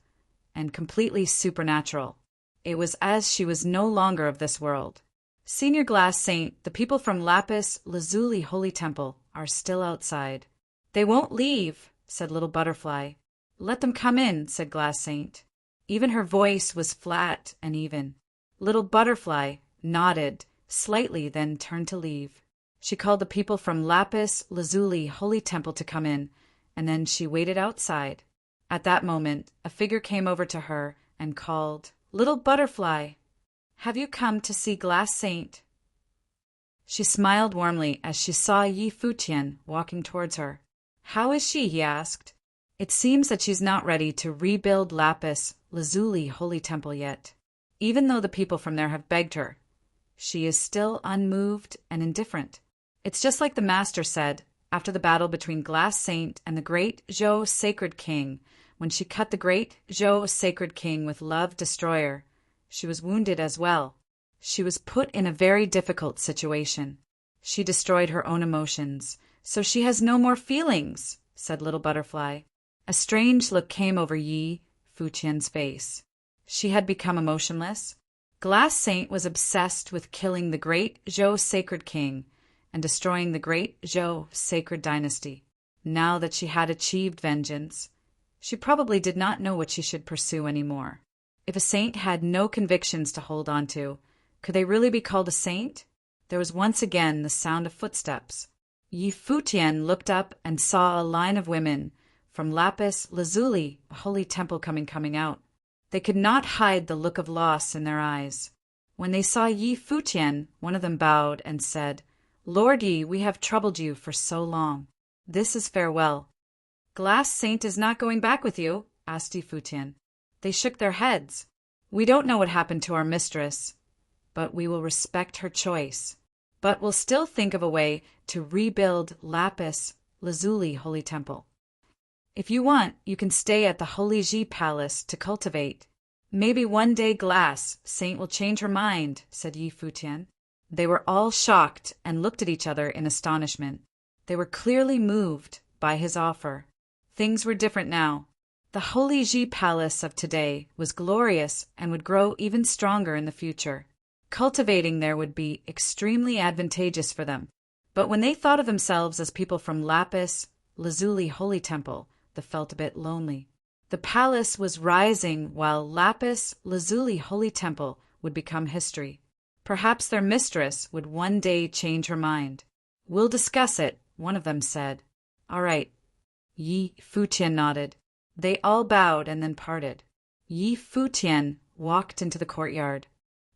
and completely supernatural. It was as she was no longer of this world. Senior Glass Saint, the people from Lapis Lazuli Holy Temple are still outside. They won't leave, said Little Butterfly. Let them come in, said Glass Saint. Even her voice was flat and even. Little Butterfly nodded slightly, then turned to leave. She called the people from Lapis Lazuli Holy Temple to come in, and then she waited outside. At that moment, a figure came over to her and called, "Little Butterfly, have you come to see Glass Saint?" She smiled warmly as she saw Yi Futian walking towards her. "How is she?" he asked. "It seems that she's not ready to rebuild Lapis Lazuli Holy Temple yet. Even though the people from there have begged her, she is still unmoved and indifferent. It's just like the Master said after the battle between Glass Saint and the great Zhou Sacred King. When she cut the great Zhou Sacred King with Love Destroyer, she was wounded as well. She was put in a very difficult situation. She destroyed her own emotions, so she has no more feelings," said Little Butterfly. A strange look came over Yi Futian's face. She had become emotionless. Glass Saint was obsessed with killing the great Zhou Sacred King and destroying the great Zhou Sacred Dynasty. Now that she had achieved vengeance, she probably did not know what she should pursue anymore. If a saint had no convictions to hold on to, could they really be called a saint? There was once again the sound of footsteps. Yi Futian looked up and saw a line of women from Lapis Lazuli, a holy temple coming out. They could not hide the look of loss in their eyes. When they saw Yi Futian, one of them bowed and said, "Lord Yi, we have troubled you for so long. This is farewell." "Glass Saint is not going back with you?" asked Yi Futian. They shook their heads. "We don't know what happened to our mistress, but we will respect her choice." but we'll still think of a way to rebuild lapis lazuli Holy Temple. If you want, you can stay at the Holy Ji Palace to cultivate. Maybe one day Glass Saint will change her mind, said Yi Futian. They were all shocked and looked at each other in astonishment. They were clearly moved by his offer. Things were different now. The Holy Ji Palace of today was glorious and would grow even stronger in the future. Cultivating there would be extremely advantageous for them. But when they thought of themselves as people from Lapis Lazuli Holy Temple, they felt a bit lonely. The palace was rising while Lapis Lazuli Holy Temple would become history. Perhaps their mistress would one day change her mind. We'll discuss it, one of them said. All right. Yi Futian nodded. They all bowed and then parted. Yi Futian walked into the courtyard.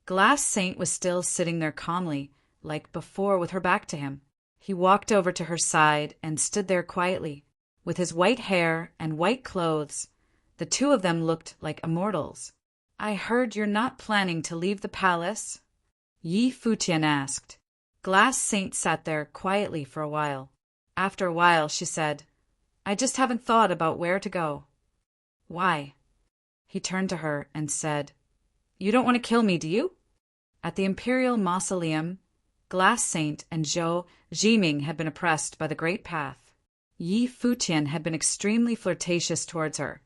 Glass Saint was still sitting there calmly, like before with her back to him. He walked over to her side and stood there quietly. With his white hair and white clothes, the two of them looked like immortals. I heard you're not planning to leave the palace? Yi Futian asked. Glass Saint sat there quietly for a while. After a while, she said, I just haven't thought about where to go. Why? He turned to her and said, You don't want to kill me, do you? At the Imperial Mausoleum, Glass Saint and Zhou Jiming had been oppressed by the Great Path. Yi Futian had been extremely flirtatious towards her,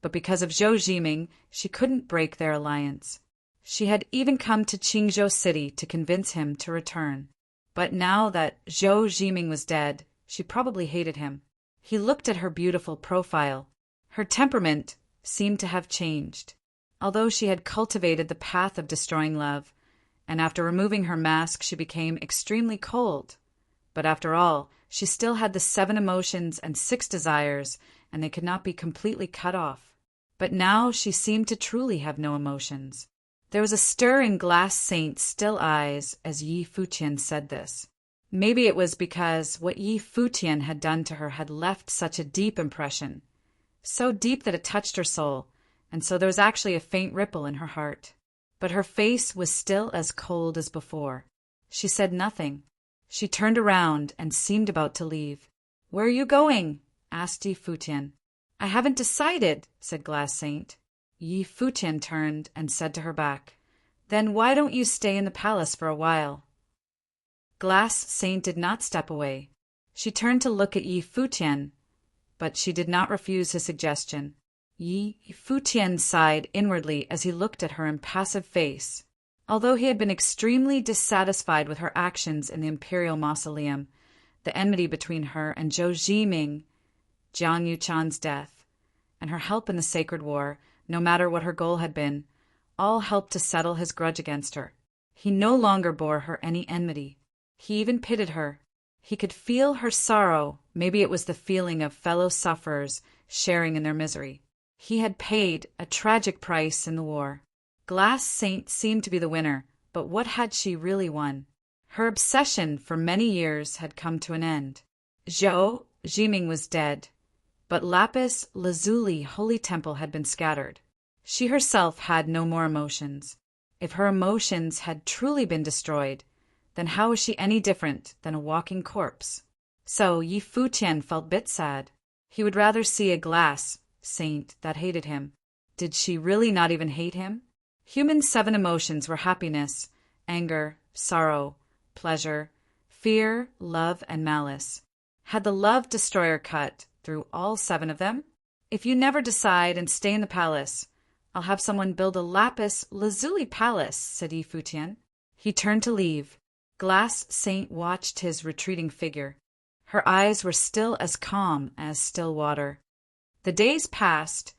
but because of Zhou Jiming, she couldn't break their alliance. She had even come to Qingzhou City to convince him to return. But now that Zhou Jiming was dead, she probably hated him. He looked at her beautiful profile. Her temperament seemed to have changed. Although she had cultivated the path of destroying love, and after removing her mask she became extremely cold. But after all, she still had the 7 emotions and 6 desires, and they could not be completely cut off. But now she seemed to truly have no emotions. There was a stir in Glass Saint's still eyes as Yi Futian said this. Maybe it was because what Yi Futian had done to her had left such a deep impression, so deep that it touched her soul, and so there was actually a faint ripple in her heart. But her face was still as cold as before. She said nothing. She turned around and seemed about to leave. Where are you going? Asked Yi Futian. I haven't decided, said Glass Saint. Yi Futian turned and said to her back, Then why don't you stay in the palace for a while? Glass Saint did not step away. She turned to look at Yi Futian, but she did not refuse his suggestion. Yi Futian sighed inwardly as he looked at her impassive face. Although he had been extremely dissatisfied with her actions in the Imperial Mausoleum, the enmity between her and Zhou Jiming, Jiang Yuchan's death, and her help in the Sacred War, no matter what her goal had been, all helped to settle his grudge against her. He no longer bore her any enmity. He even pitied her. He could feel her sorrow. Maybe it was the feeling of fellow sufferers sharing in their misery. He had paid a tragic price in the war. Glass Saint seemed to be the winner, but what had she really won? Her obsession for many years had come to an end. Zhou Jiming was dead, but Lapis Lazuli Holy Temple had been scattered. She herself had no more emotions. If her emotions had truly been destroyed, then how was she any different than a walking corpse? So Yi Futian felt a bit sad. He would rather see a Glass Saint that hated him. Did she really not even hate him? Human 7 emotions were happiness, anger, sorrow, pleasure, fear, love, and malice. Had the love destroyer cut through all 7 of them? If you never decide and stay in the palace, I'll have someone build a Lapis Lazuli palace, said Yi Futian. He turned to leave. Glass Saint watched his retreating figure. Her eyes were still as calm as still water. The days passed,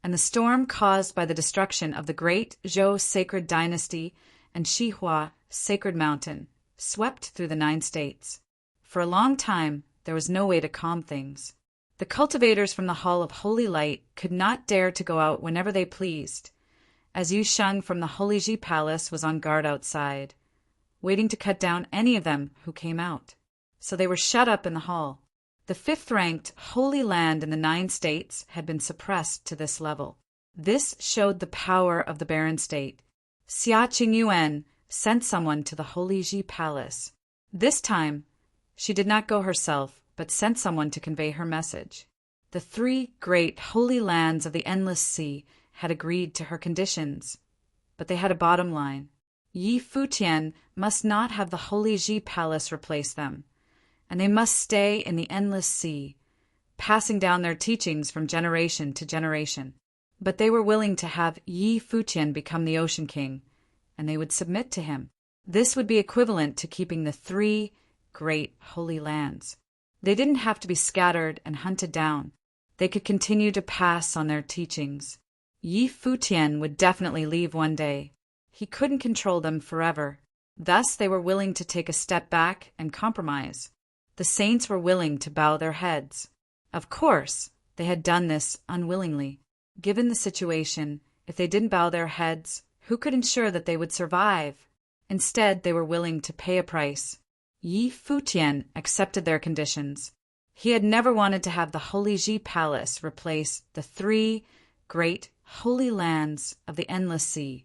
and the storm caused by the destruction of the great Zhou sacred dynasty and Xihua sacred mountain swept through the 9 states. For a long time, there was no way to calm things. The cultivators from the Hall of Holy Light could not dare to go out whenever they pleased, as Yu Sheng from the Holy Ji Palace was on guard outside, waiting to cut down any of them who came out. So they were shut up in the hall. The 5th-ranked Holy Land in the 9 states had been suppressed to this level. This showed the power of the barren state. Xia Qingyuan sent someone to the Holy Ji Palace. This time, she did not go herself, but sent someone to convey her message. The 3 great holy lands of the endless sea had agreed to her conditions, but they had a bottom line. Yi Futian must not have the Holy Ji Palace replace them, and they must stay in the endless sea, passing down their teachings from generation to generation. But they were willing to have Yi Futian become the Ocean King, and they would submit to him. This would be equivalent to keeping the 3 great holy lands. They didn't have to be scattered and hunted down. They could continue to pass on their teachings. Yi Futian would definitely leave one day. He couldn't control them forever. Thus they were willing to take a step back and compromise. The saints were willing to bow their heads. Of course, they had done this unwillingly. Given the situation, if they didn't bow their heads, who could ensure that they would survive? Instead, they were willing to pay a price. Yi Futian accepted their conditions. He had never wanted to have the Holy Ji Palace replace the 3 great holy lands of the endless sea,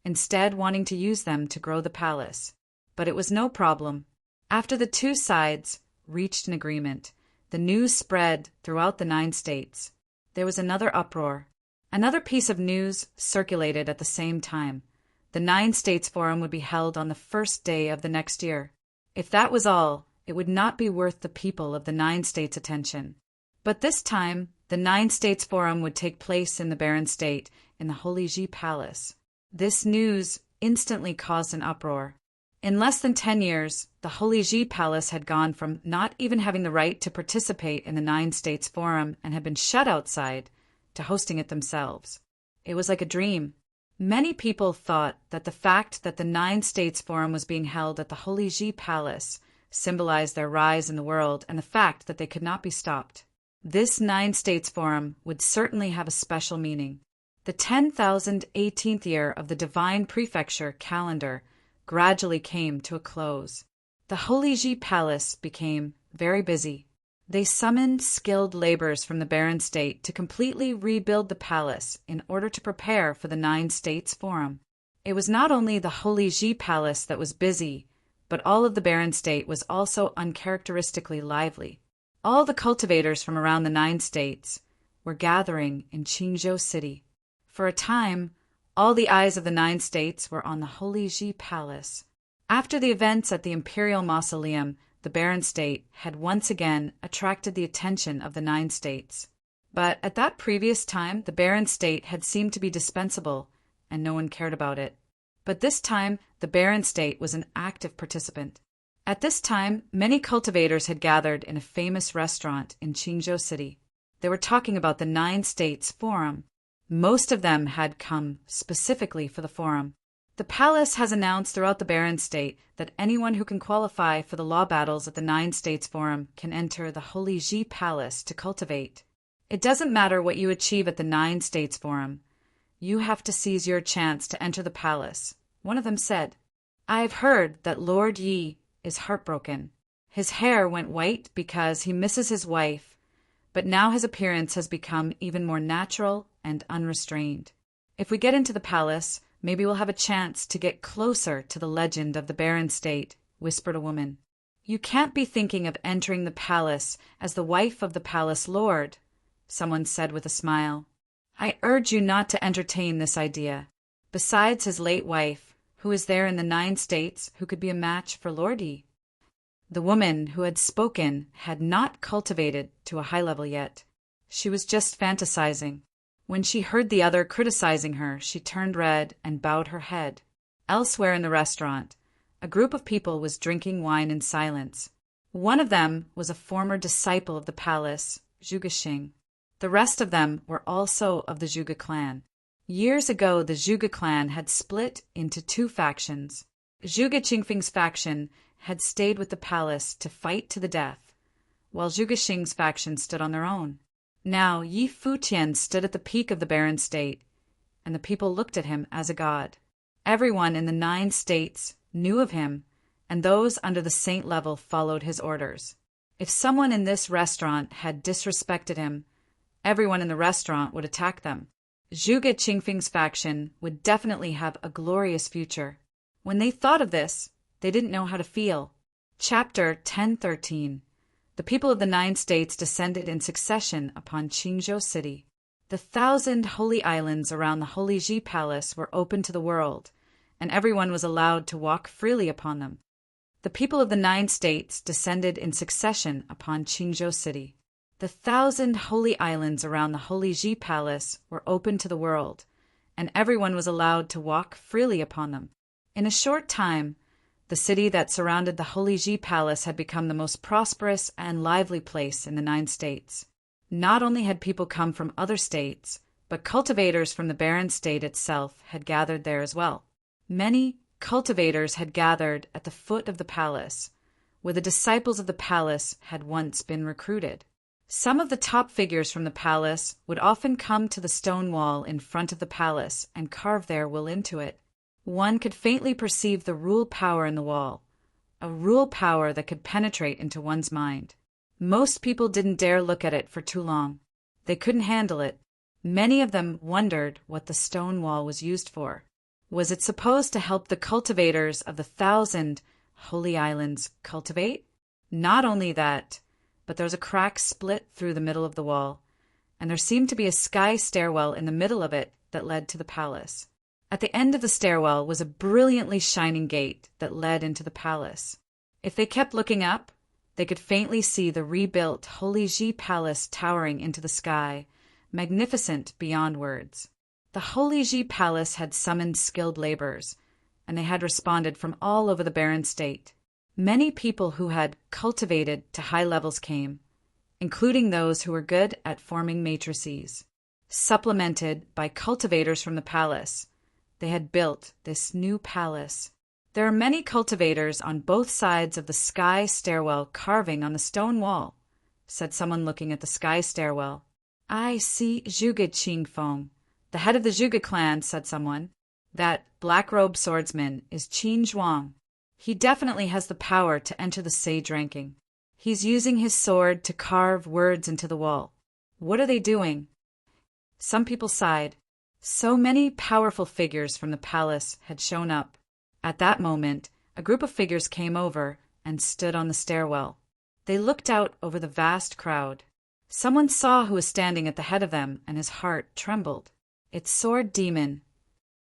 instead wanting to use them to grow the palace. But it was no problem. After the 2 sides reached an agreement, the news spread throughout the 9 states. There was another uproar. Another piece of news circulated at the same time. The 9 States Forum would be held on the first day of the next year. If that was all, it would not be worth the people of the 9 states' attention. But this time, the 9 States Forum would take place in the Barren State, in the Holy Ji Palace. This news instantly caused an uproar. In less than 10 years, the Holy Ji Palace had gone from not even having the right to participate in the 9 States Forum and had been shut outside, to hosting it themselves. It was like a dream. Many people thought that the fact that the 9 States Forum was being held at the Holy Ji Palace symbolized their rise in the world and the fact that they could not be stopped. This 9 States Forum would certainly have a special meaning. The 10,018th year of the Divine Prefecture calendar gradually came to a close. The Holy Ji Palace became very busy. They summoned skilled laborers from the Barren State to completely rebuild the palace in order to prepare for the 9 States Forum. It was not only the Holy Ji Palace that was busy, but all of the Barren State was also uncharacteristically lively. All the cultivators from around the 9 states were gathering in Qingzhou City. For a time, all the eyes of the 9 states were on the Holy Ji Palace. After the events at the Imperial Mausoleum, the Barren State had once again attracted the attention of the 9 states. But at that previous time, the Barren State had seemed to be dispensable, and no one cared about it. But this time, the Barren State was an active participant. At this time, many cultivators had gathered in a famous restaurant in Qingzhou City. They were talking about the 9 States Forum. Most of them had come specifically for the forum. The palace has announced throughout the Barren State that anyone who can qualify for the law battles at the 9 States Forum can enter the Holy Ji Palace to cultivate. It doesn't matter what you achieve at the 9 States Forum. You have to seize your chance to enter the palace. One of them said, "I have heard that Lord Yi is heartbroken. His hair went white because he misses his wife, but now his appearance has become even more natural and unrestrained. If we get into the palace, maybe we'll have a chance to get closer to the legend of the Barren State," whispered a woman. "You can't be thinking of entering the palace as the wife of the palace lord," someone said with a smile. "I urge you not to entertain this idea. Besides his late wife, who is there in the 9 states who could be a match for Lord Yi?" The woman who had spoken had not cultivated to a high level yet. She was just fantasizing. When she heard the other criticizing her, she turned red and bowed her head. Elsewhere in the restaurant, a group of people was drinking wine in silence. One of them was a former disciple of the palace, Zhuge Xing. The rest of them were also of the Zhuge clan. Years ago, the Zhuge clan had split into 2 factions. Zhuge Qingfeng's faction had stayed with the palace to fight to the death, while Zhuge Xing's faction stood on their own. Now Yi Futian stood at the peak of the Barren State, and the people looked at him as a god. Everyone in the 9 states knew of him, and those under the saint level followed his orders. If someone in this restaurant had disrespected him, everyone in the restaurant would attack them. Zhuge Qingfeng's faction would definitely have a glorious future. When they thought of this, they didn't know how to feel. Chapter 1013. The people of the 9 states descended in succession upon Qingzhou city. The 1,000 holy islands around the Holy Ji Palace were open to the world, and everyone was allowed to walk freely upon them. The people of the 9 states descended in succession upon Qingzhou city. The 1,000 holy islands around the Holy Ji Palace were open to the world, and everyone was allowed to walk freely upon them. In a short time, the city that surrounded the Holy Ji Palace had become the most prosperous and lively place in the 9 states. Not only had people come from other states, but cultivators from the barren state itself had gathered there as well. Many cultivators had gathered at the foot of the palace, where the disciples of the palace had once been recruited. Some of the top figures from the palace would often come to the stone wall in front of the palace and carve their will into it. One could faintly perceive the rule power in the wall, a rule power that could penetrate into one's mind. Most people didn't dare look at it for too long. They couldn't handle it. Many of them wondered what the stone wall was used for. Was it supposed to help the cultivators of the 1,000 holy islands cultivate? Not only that, but there was a crack split through the middle of the wall, and there seemed to be a sky stairwell in the middle of it that led to the palace. At the end of the stairwell was a brilliantly shining gate that led into the palace. If they kept looking up, they could faintly see the rebuilt Holy Ji Palace towering into the sky, magnificent beyond words. The Holy Ji Palace had summoned skilled laborers, and they had responded from all over the barren state. Many people who had cultivated to high levels came, including those who were good at forming matrices. Supplemented by cultivators from the palace, they had built this new palace. There are many cultivators on both sides of the sky stairwell carving on the stone wall, said someone looking at the sky stairwell. I see Zhuge Qingfeng, the head of the Zhuge clan, said someone. That black-robed swordsman is Qin Zhuang. He definitely has the power to enter the sage ranking. He's using his sword to carve words into the wall. What are they doing? Some people sighed. So many powerful figures from the palace had shown up. At that moment, a group of figures came over and stood on the stairwell. They looked out over the vast crowd. Someone saw who was standing at the head of them, and his heart trembled. It's Sword Demon.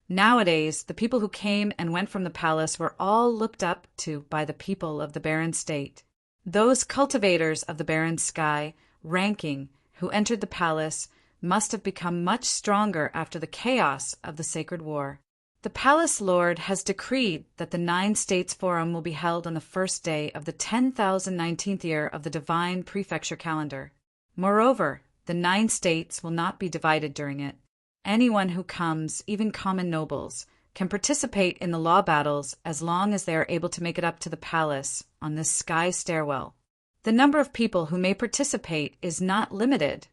Nowadays, the people who came and went from the palace were all looked up to by the people of the barren state. Those cultivators of the barren sky, ranking, who entered the palace, must have become much stronger after the chaos of the Sacred War. The Palace Lord has decreed that the 9 States Forum will be held on the first day of the 10,019th year of the Divine Prefecture calendar. Moreover, the 9 states will not be divided during it. Anyone who comes, even common nobles, can participate in the law battles as long as they are able to make it up to the palace on this sky stairwell. The number of people who may participate is not limited,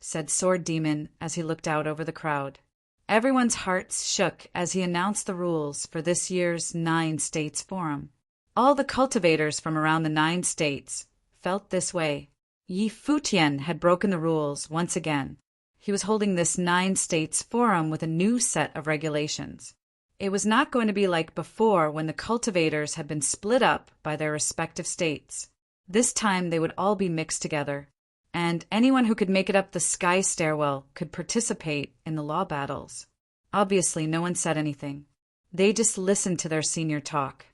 said Sword Demon as he looked out over the crowd. Everyone's hearts shook as he announced the rules for this year's 9 States Forum. All the cultivators from around the 9 states felt this way. Futian had broken the rules once again. He was holding this 9 States Forum with a new set of regulations. It was not going to be like before when the cultivators had been split up by their respective states. This time they would all be mixed together, and anyone who could make it up the sky stairwell could participate in the law battles. Obviously, no one said anything. They just listened to their senior talk.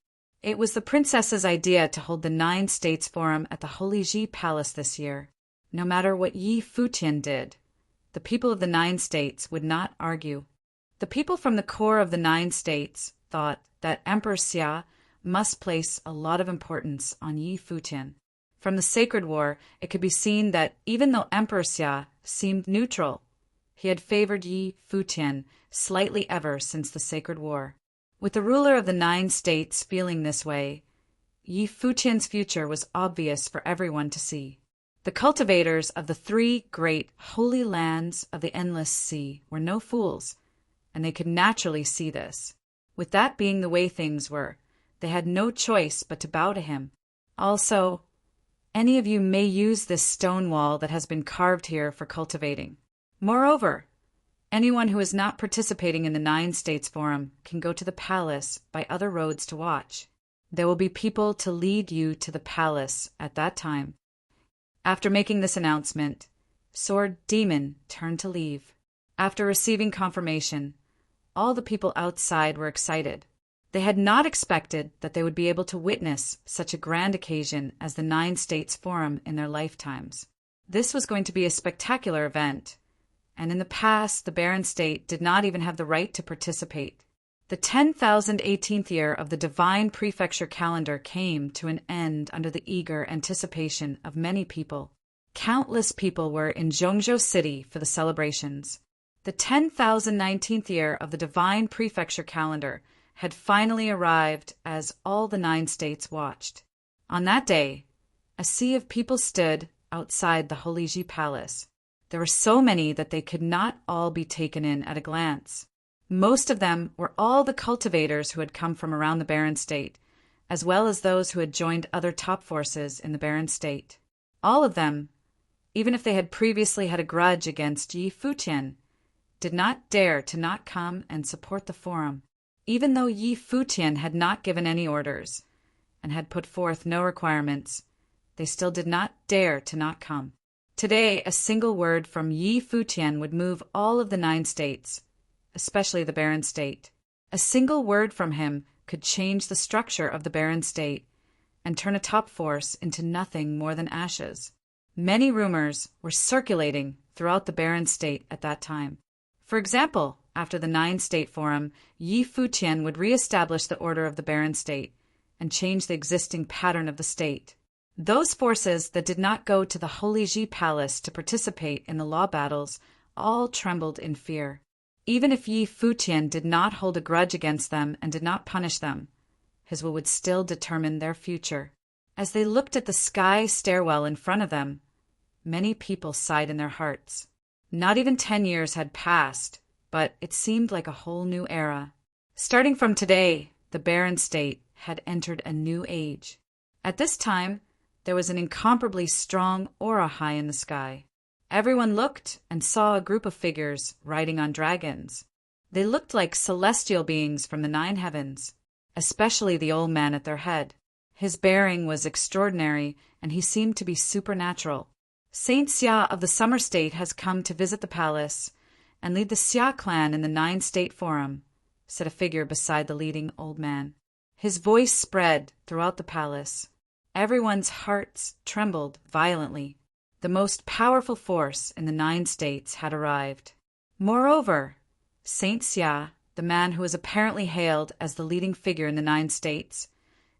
It was the princess's idea to hold the 9 States Forum at the Holy Ji Palace this year. No matter what Yi Futian did, the people of the 9 states would not argue. The people from the core of the 9 states thought that Emperor Xia must place a lot of importance on Yi Futian. From the Sacred War, it could be seen that even though Emperor Xia seemed neutral, he had favored Yi Futian slightly ever since the Sacred War. With the ruler of the 9 states feeling this way, Yi Futian's future was obvious for everyone to see. The cultivators of the 3 great holy lands of the Endless Sea were no fools, and they could naturally see this. With that being the way things were, they had no choice but to bow to him. Also, any of you may use this stone wall that has been carved here for cultivating. Moreover, anyone who is not participating in the 9 States Forum can go to the palace by other roads to watch. There will be people to lead you to the palace at that time." After making this announcement, Sword Demon turned to leave. After receiving confirmation, all the people outside were excited. They had not expected that they would be able to witness such a grand occasion as the 9 States Forum in their lifetimes. This was going to be a spectacular event, and in the past the Barren State did not even have the right to participate. The 10,018th year of the Divine Prefecture calendar came to an end under the eager anticipation of many people. Countless people were in Zhongzhou City for the celebrations. The 10,019th year of the Divine Prefecture calendar had finally arrived as all the 9 states watched. On that day, a sea of people stood outside the Holiji Palace. There were so many that they could not all be taken in at a glance. Most of them were all the cultivators who had come from around the Barren State, as well as those who had joined other top forces in the Barren State. All of them, even if they had previously had a grudge against Yi Futian, did not dare to not come and support the forum. Even though Yi Futian had not given any orders and had put forth no requirements, they still did not dare to not come. Today, a single word from Yi Futian would move all of the 9 states, especially the Barren State. A single word from him could change the structure of the Barren State and turn a top force into nothing more than ashes. Many rumors were circulating throughout the Barren State at that time. For example, after the 9 State Forum, Yi Futian would re-establish the order of the Barren State and change the existing pattern of the state. Those forces that did not go to the Holiji Palace to participate in the law battles all trembled in fear. Even if Yi Futian did not hold a grudge against them and did not punish them, his will would still determine their future. As they looked at the sky stairwell in front of them, many people sighed in their hearts. Not even 10 years had passed, but it seemed like a whole new era. Starting from today, the Barren State had entered a new age. At this time, there was an incomparably strong aura high in the sky. Everyone looked and saw a group of figures riding on dragons. They looked like celestial beings from the 9 heavens, especially the old man at their head. His bearing was extraordinary, and he seemed to be supernatural. Saint Xia of the Summer State has come to visit the palace and lead the Xia clan in the 9 State Forum, said a figure beside the leading old man. His voice spread throughout the palace. Everyone's hearts trembled violently. The most powerful force in the 9 states had arrived. Moreover, Saint Xia, the man who was apparently hailed as the leading figure in the 9 states,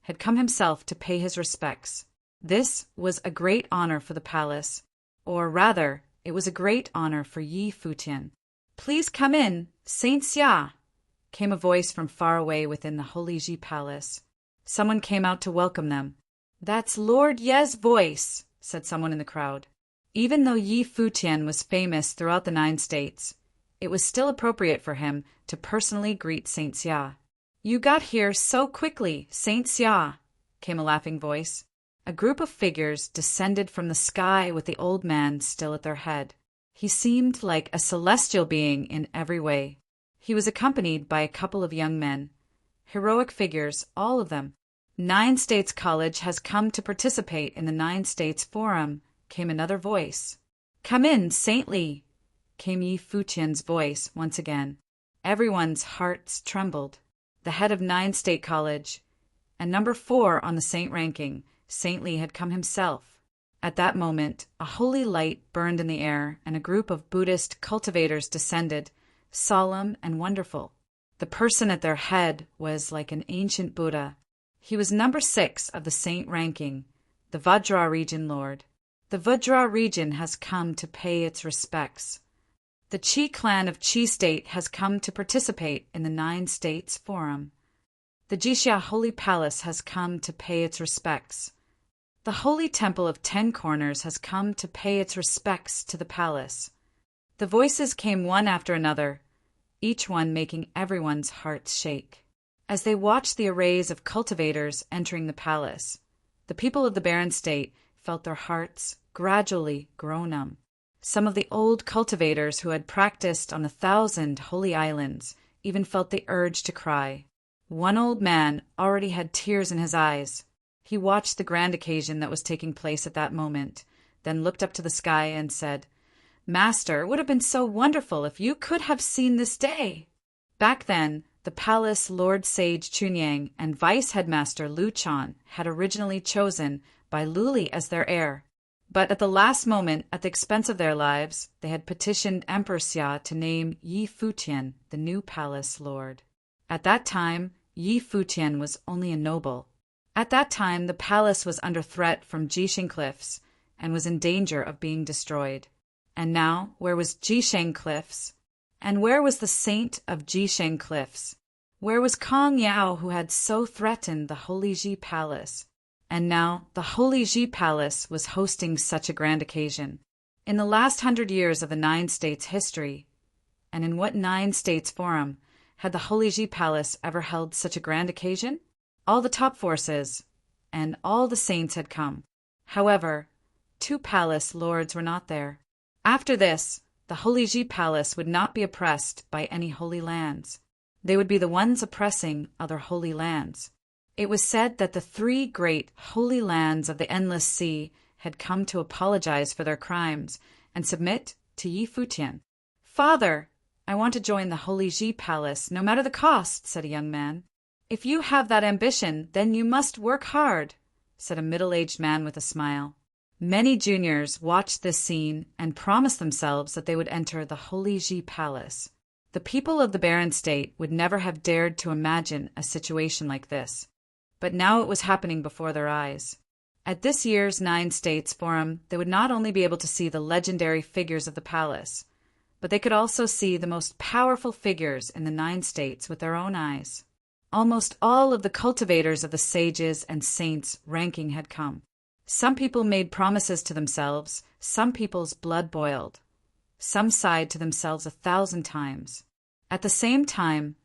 had come himself to pay his respects. This was a great honor for the palace, or rather, it was a great honor for Yi Futian. "Please come in, Saint Xia," came a voice from far away within the Holiji Palace. Someone came out to welcome them. "That's Lord Ye's voice," said someone in the crowd. Even though Yi Futian was famous throughout the 9 states, it was still appropriate for him to personally greet Saint Xia. "You got here so quickly, Saint Xia," came a laughing voice. A group of figures descended from the sky with the old man still at their head. He seemed like a celestial being in every way. He was accompanied by a couple of young men. Heroic figures, all of them. 9 States College has come to participate in the 9 States Forum, came another voice. "Come in, Saintly," came Yi Futian's voice once again. Everyone's hearts trembled. The head of 9 State College, and number 4 on the saint ranking, Saintly had come himself. At that moment, a holy light burned in the air, and a group of Buddhist cultivators descended, solemn and wonderful. The person at their head was like an ancient Buddha. He was number 6 of the saint ranking, the Vajra region lord. The Vajra region has come to pay its respects. The Qi clan of Qi State has come to participate in the 9 States Forum. The Jixia Holy Palace has come to pay its respects. The Holy Temple of 10 Corners has come to pay its respects to the palace. The voices came one after another, each one making everyone's hearts shake. As they watched the arrays of cultivators entering the palace, the people of the Barren State felt their hearts gradually grow numb. Some of the old cultivators who had practiced on 1,000 holy islands even felt the urge to cry. One old man already had tears in his eyes. He watched the grand occasion that was taking place at that moment, then looked up to the sky and said, "Master, it would have been so wonderful if you could have seen this day." Back then, the palace Lord Sage Chunyang and Vice Headmaster Lu Chan had originally chosen Bai Luli as their heir. But at the last moment, at the expense of their lives, they had petitioned Emperor Xia to name Yi Futian the new palace lord. At that time, Yi Futian was only a noble. At that time, the palace was under threat from Jisheng Cliffs and was in danger of being destroyed. And now, where was Jisheng Cliffs? And where was the saint of Jisheng Cliffs? Where was Kong Yao, who had so threatened the Holy Ji Palace? And now, the Holy Ji Palace was hosting such a grand occasion. In the last 100 years of the Nine States' history, and in what Nine States forum, had the Holy Ji Palace ever held such a grand occasion? All the top forces and all the saints had come. However, 2 palace lords were not there. After this, the Holy Ji Palace would not be oppressed by any holy lands. They would be the ones oppressing other holy lands. It was said that the 3 great holy lands of the Endless Sea had come to apologize for their crimes and submit to Yi Futian. "Father, I want to join the Holy Ji Palace, no matter the cost," said a young man. "If you have that ambition, then you must work hard," said a middle-aged man with a smile. Many juniors watched this scene and promised themselves that they would enter the Holy Ji Palace. The people of the Barren State would never have dared to imagine a situation like this. But now it was happening before their eyes. At this year's Nine States Forum, they would not only be able to see the legendary figures of the palace, but they could also see the most powerful figures in the Nine States with their own eyes. Almost all of the cultivators of the sages and saints' ranking had come. Some people made promises to themselves, some people's blood boiled. Some sighed to themselves 1,000 times. At the same time,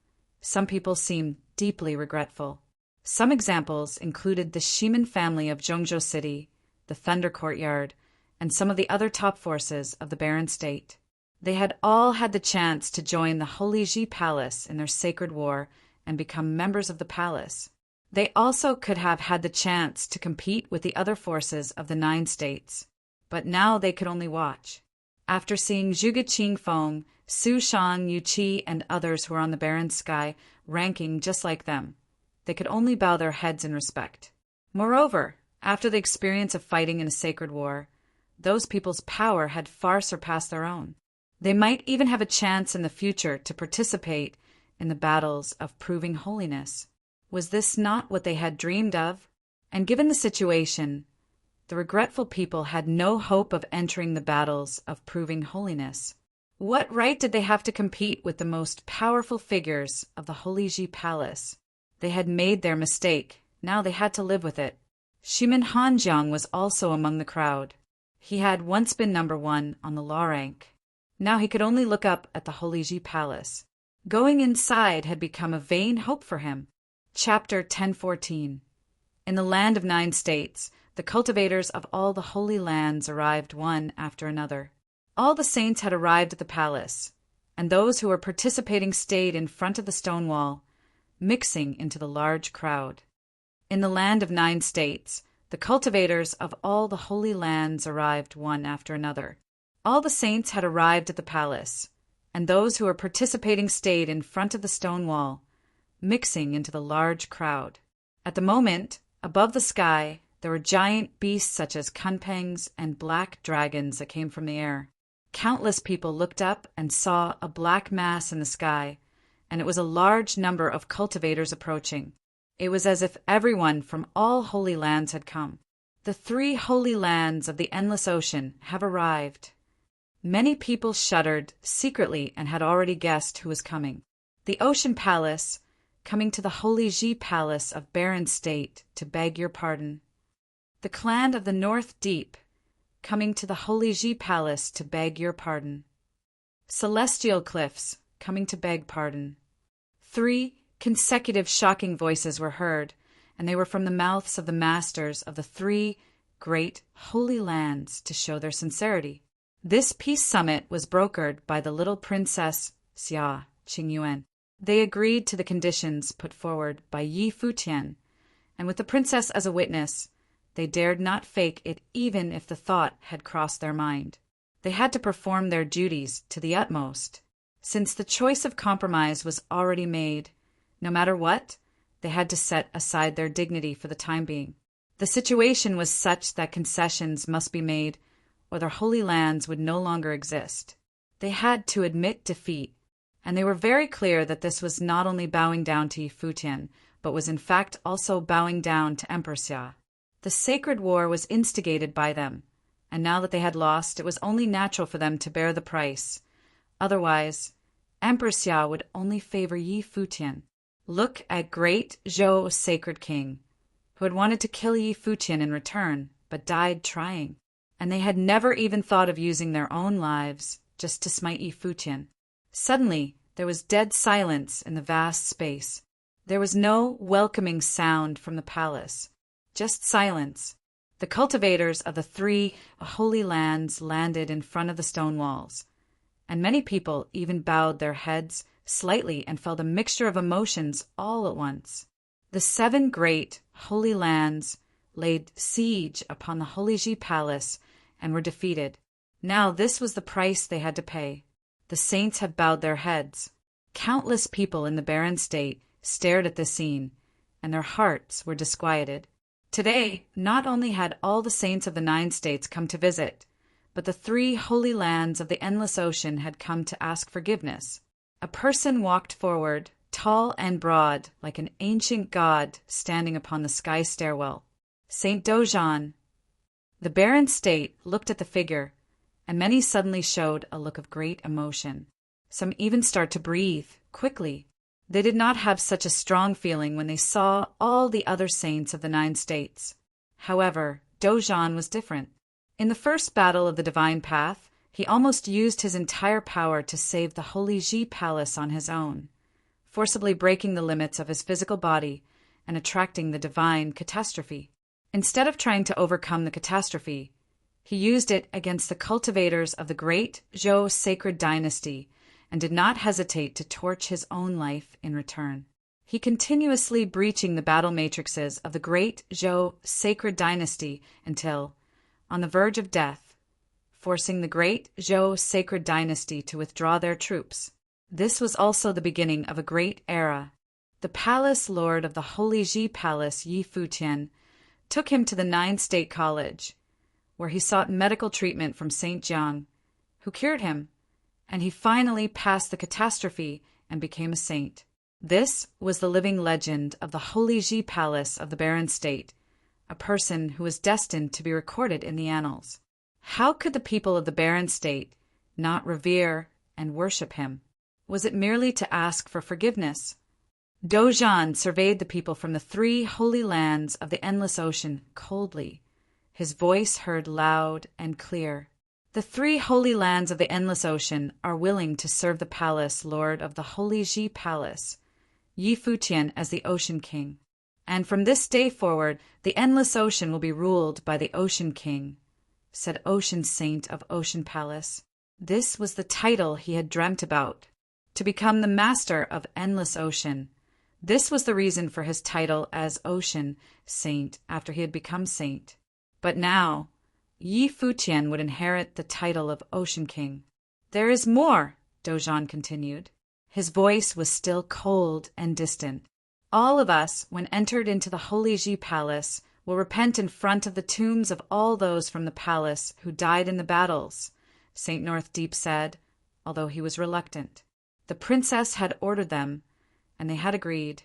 some people seemed deeply regretful. Some examples included the Shimen family of Zhongzhou City, the Thunder Courtyard, and some of the other top forces of the Barren State. They had all had the chance to join the Holy Ji Palace in their sacred war and become members of the palace. They also could have had the chance to compete with the other forces of the 9 states, but now they could only watch. After seeing Zhuge Qingfeng, Su Shan, Yu Qi, and others who were on the barren sky ranking just like them, they could only bow their heads in respect. Moreover, after the experience of fighting in a sacred war, those people's power had far surpassed their own. They might even have a chance in the future to participate in the battles of proving holiness. Was this not what they had dreamed of? And given the situation, the regretful people had no hope of entering the battles of proving holiness. What right did they have to compete with the most powerful figures of the Holy Ji Palace? They had made their mistake. Now they had to live with it. Shimen Hanjiang was also among the crowd. He had once been number 1 on the law rank. Now he could only look up at the Holy Ji Palace. Going inside had become a vain hope for him. Chapter 1014. In the land of 9 states, the cultivators of all the holy lands arrived one after another. All the saints had arrived at the palace, and those who were participating stayed in front of the stone wall, mixing into the large crowd. In the land of 9 states, the cultivators of all the holy lands arrived one after another. All the saints had arrived at the palace, and those who were participating stayed in front of the stone wall, mixing into the large crowd. At the moment, above the sky, there were giant beasts such as kunpengs and black dragons that came from the air. Countless people looked up and saw a black mass in the sky, and it was a large number of cultivators approaching. It was as if everyone from all holy lands had come. The 3 holy lands of the endless ocean have arrived. Many people shuddered secretly and had already guessed who was coming. The Ocean Palace, coming to the Holy Ji Palace of Barren State to beg your pardon. The clan of the North Deep, coming to the Holy Ji Palace to beg your pardon. Celestial Cliffs, coming to beg pardon. 3 consecutive shocking voices were heard, and they were from the mouths of the masters of the 3 great holy lands to show their sincerity. This peace summit was brokered by the little princess Xia Qingyuan. They agreed to the conditions put forward by Yi Futian, and with the princess as a witness, they dared not fake it even if the thought had crossed their mind. They had to perform their duties to the utmost. Since the choice of compromise was already made, no matter what, they had to set aside their dignity for the time being. The situation was such that concessions must be made, or their holy lands would no longer exist. They had to admit defeat, and they were very clear that this was not only bowing down to Yi Futian, but was in fact also bowing down to Emperor Xia. The sacred war was instigated by them, and now that they had lost, it was only natural for them to bear the price. Otherwise, Emperor Xia would only favor Yi Futian. Look at great Zhou Sacred King, who had wanted to kill Yi Futian in return, but died trying. And they had never even thought of using their own lives just to smite Yi Futian. Suddenly, there was dead silence in the vast space. There was no welcoming sound from the palace, just silence. The cultivators of the 3 holy lands landed in front of the stone walls, and many people even bowed their heads slightly and felt a mixture of emotions all at once. The 7 great holy lands laid siege upon the Holy Ji Palace and were defeated. Now this was the price they had to pay. The saints had bowed their heads. Countless people in the barren state stared at this scene, and their hearts were disquieted. Today, not only had all the saints of the 9 states come to visit, but the 3 holy lands of the endless ocean had come to ask forgiveness. A person walked forward, tall and broad, like an ancient god standing upon the sky stairwell. Saint Dozhan. The barren state looked at the figure, and many suddenly showed a look of great emotion. Some even start to breathe quickly. They did not have such a strong feeling when they saw all the other saints of the 9 states. However, Dozhan was different. In the first battle of the divine path, he almost used his entire power to save the Holy Ji Palace on his own, forcibly breaking the limits of his physical body and attracting the divine catastrophe. Instead of trying to overcome the catastrophe, he used it against the cultivators of the great Zhou sacred dynasty and did not hesitate to torch his own life in return. He continuously breaching the battle matrices of the great Zhou sacred dynasty until, on the verge of death, forcing the great Zhou sacred dynasty to withdraw their troops. This was also the beginning of a great era. The palace lord of the Holy Ji Palace, Yi Futian, took him to the 9-state college, where he sought medical treatment from Saint Jiang, who cured him, and he finally passed the catastrophe and became a saint. This was the living legend of the Holy Ji Palace of the barren state, a person who was destined to be recorded in the annals. How could the people of the barren state not revere and worship him? Was it merely to ask for forgiveness? Dozhan surveyed the people from the 3 holy lands of the endless ocean coldly, his voice heard loud and clear. The 3 holy lands of the endless ocean are willing to serve the palace lord of the Holy Ji Palace, Yi Futian, as the Ocean King. And from this day forward, the endless ocean will be ruled by the Ocean King, said Ocean Saint of Ocean Palace. This was the title he had dreamt about, to become the master of endless ocean. This was the reason for his title as Ocean Saint after he had become saint. But now, Yi Futian would inherit the title of Ocean King. There is more, Dozhan continued. His voice was still cold and distant. All of us, when entered into the Holy Ji Palace, will repent in front of the tombs of all those from the palace who died in the battles, Saint North Deep said, although he was reluctant. The princess had ordered them, and they had agreed.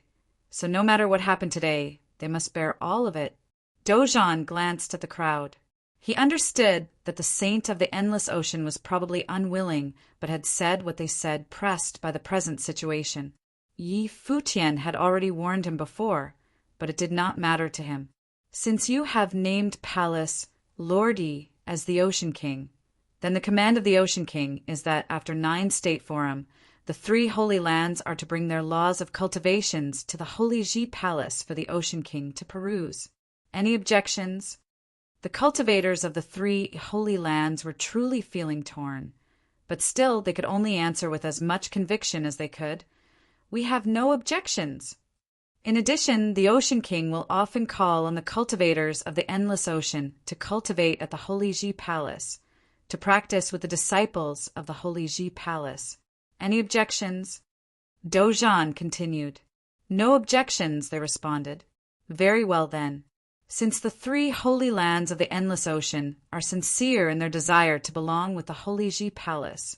So no matter what happened today, they must bear all of it. Dozhan glanced at the crowd. He understood that the saint of the endless ocean was probably unwilling, but had said what they said pressed by the present situation. Yi Futian had already warned him before, but it did not matter to him. Since you have named Palace Lord Yi as the Ocean King, then the command of the Ocean King is that after 9 state forum, the 3 holy lands are to bring their laws of cultivations to the Holy Ji Palace for the Ocean King to peruse. Any objections? The cultivators of the 3 holy lands were truly feeling torn, but still they could only answer with as much conviction as they could. We have no objections. In addition, the Ocean King will often call on the cultivators of the endless ocean to cultivate at the Holy Ji Palace, to practice with the disciples of the Holy Ji Palace. Any objections? Dozhan continued. No objections, they responded. Very well then. Since the 3 holy lands of the endless ocean are sincere in their desire to belong with the Holy Ji Palace,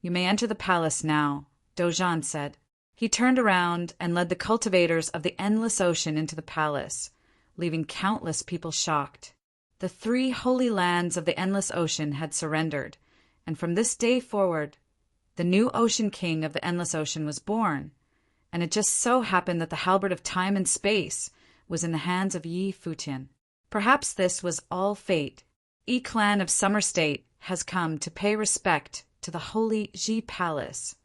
you may enter the palace now, Dozhan said. He turned around and led the cultivators of the endless ocean into the palace, leaving countless people shocked. The 3 holy lands of the endless ocean had surrendered, and from this day forward, the new Ocean King of the endless ocean was born, and it just so happened that the halberd of time and space was in the hands of Yi Futian. Perhaps this was all fate. Yi clan of Summer State has come to pay respect to the Holy Ji Palace.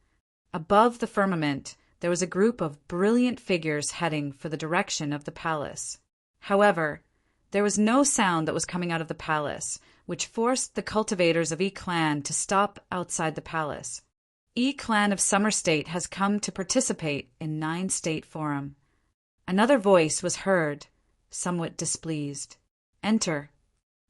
Above the firmament, there was a group of brilliant figures heading for the direction of the palace. However, there was no sound that was coming out of the palace, which forced the cultivators of Yi clan to stop outside the palace. Yi clan of Summer State has come to participate in 9-state forum. Another voice was heard, somewhat displeased. Enter.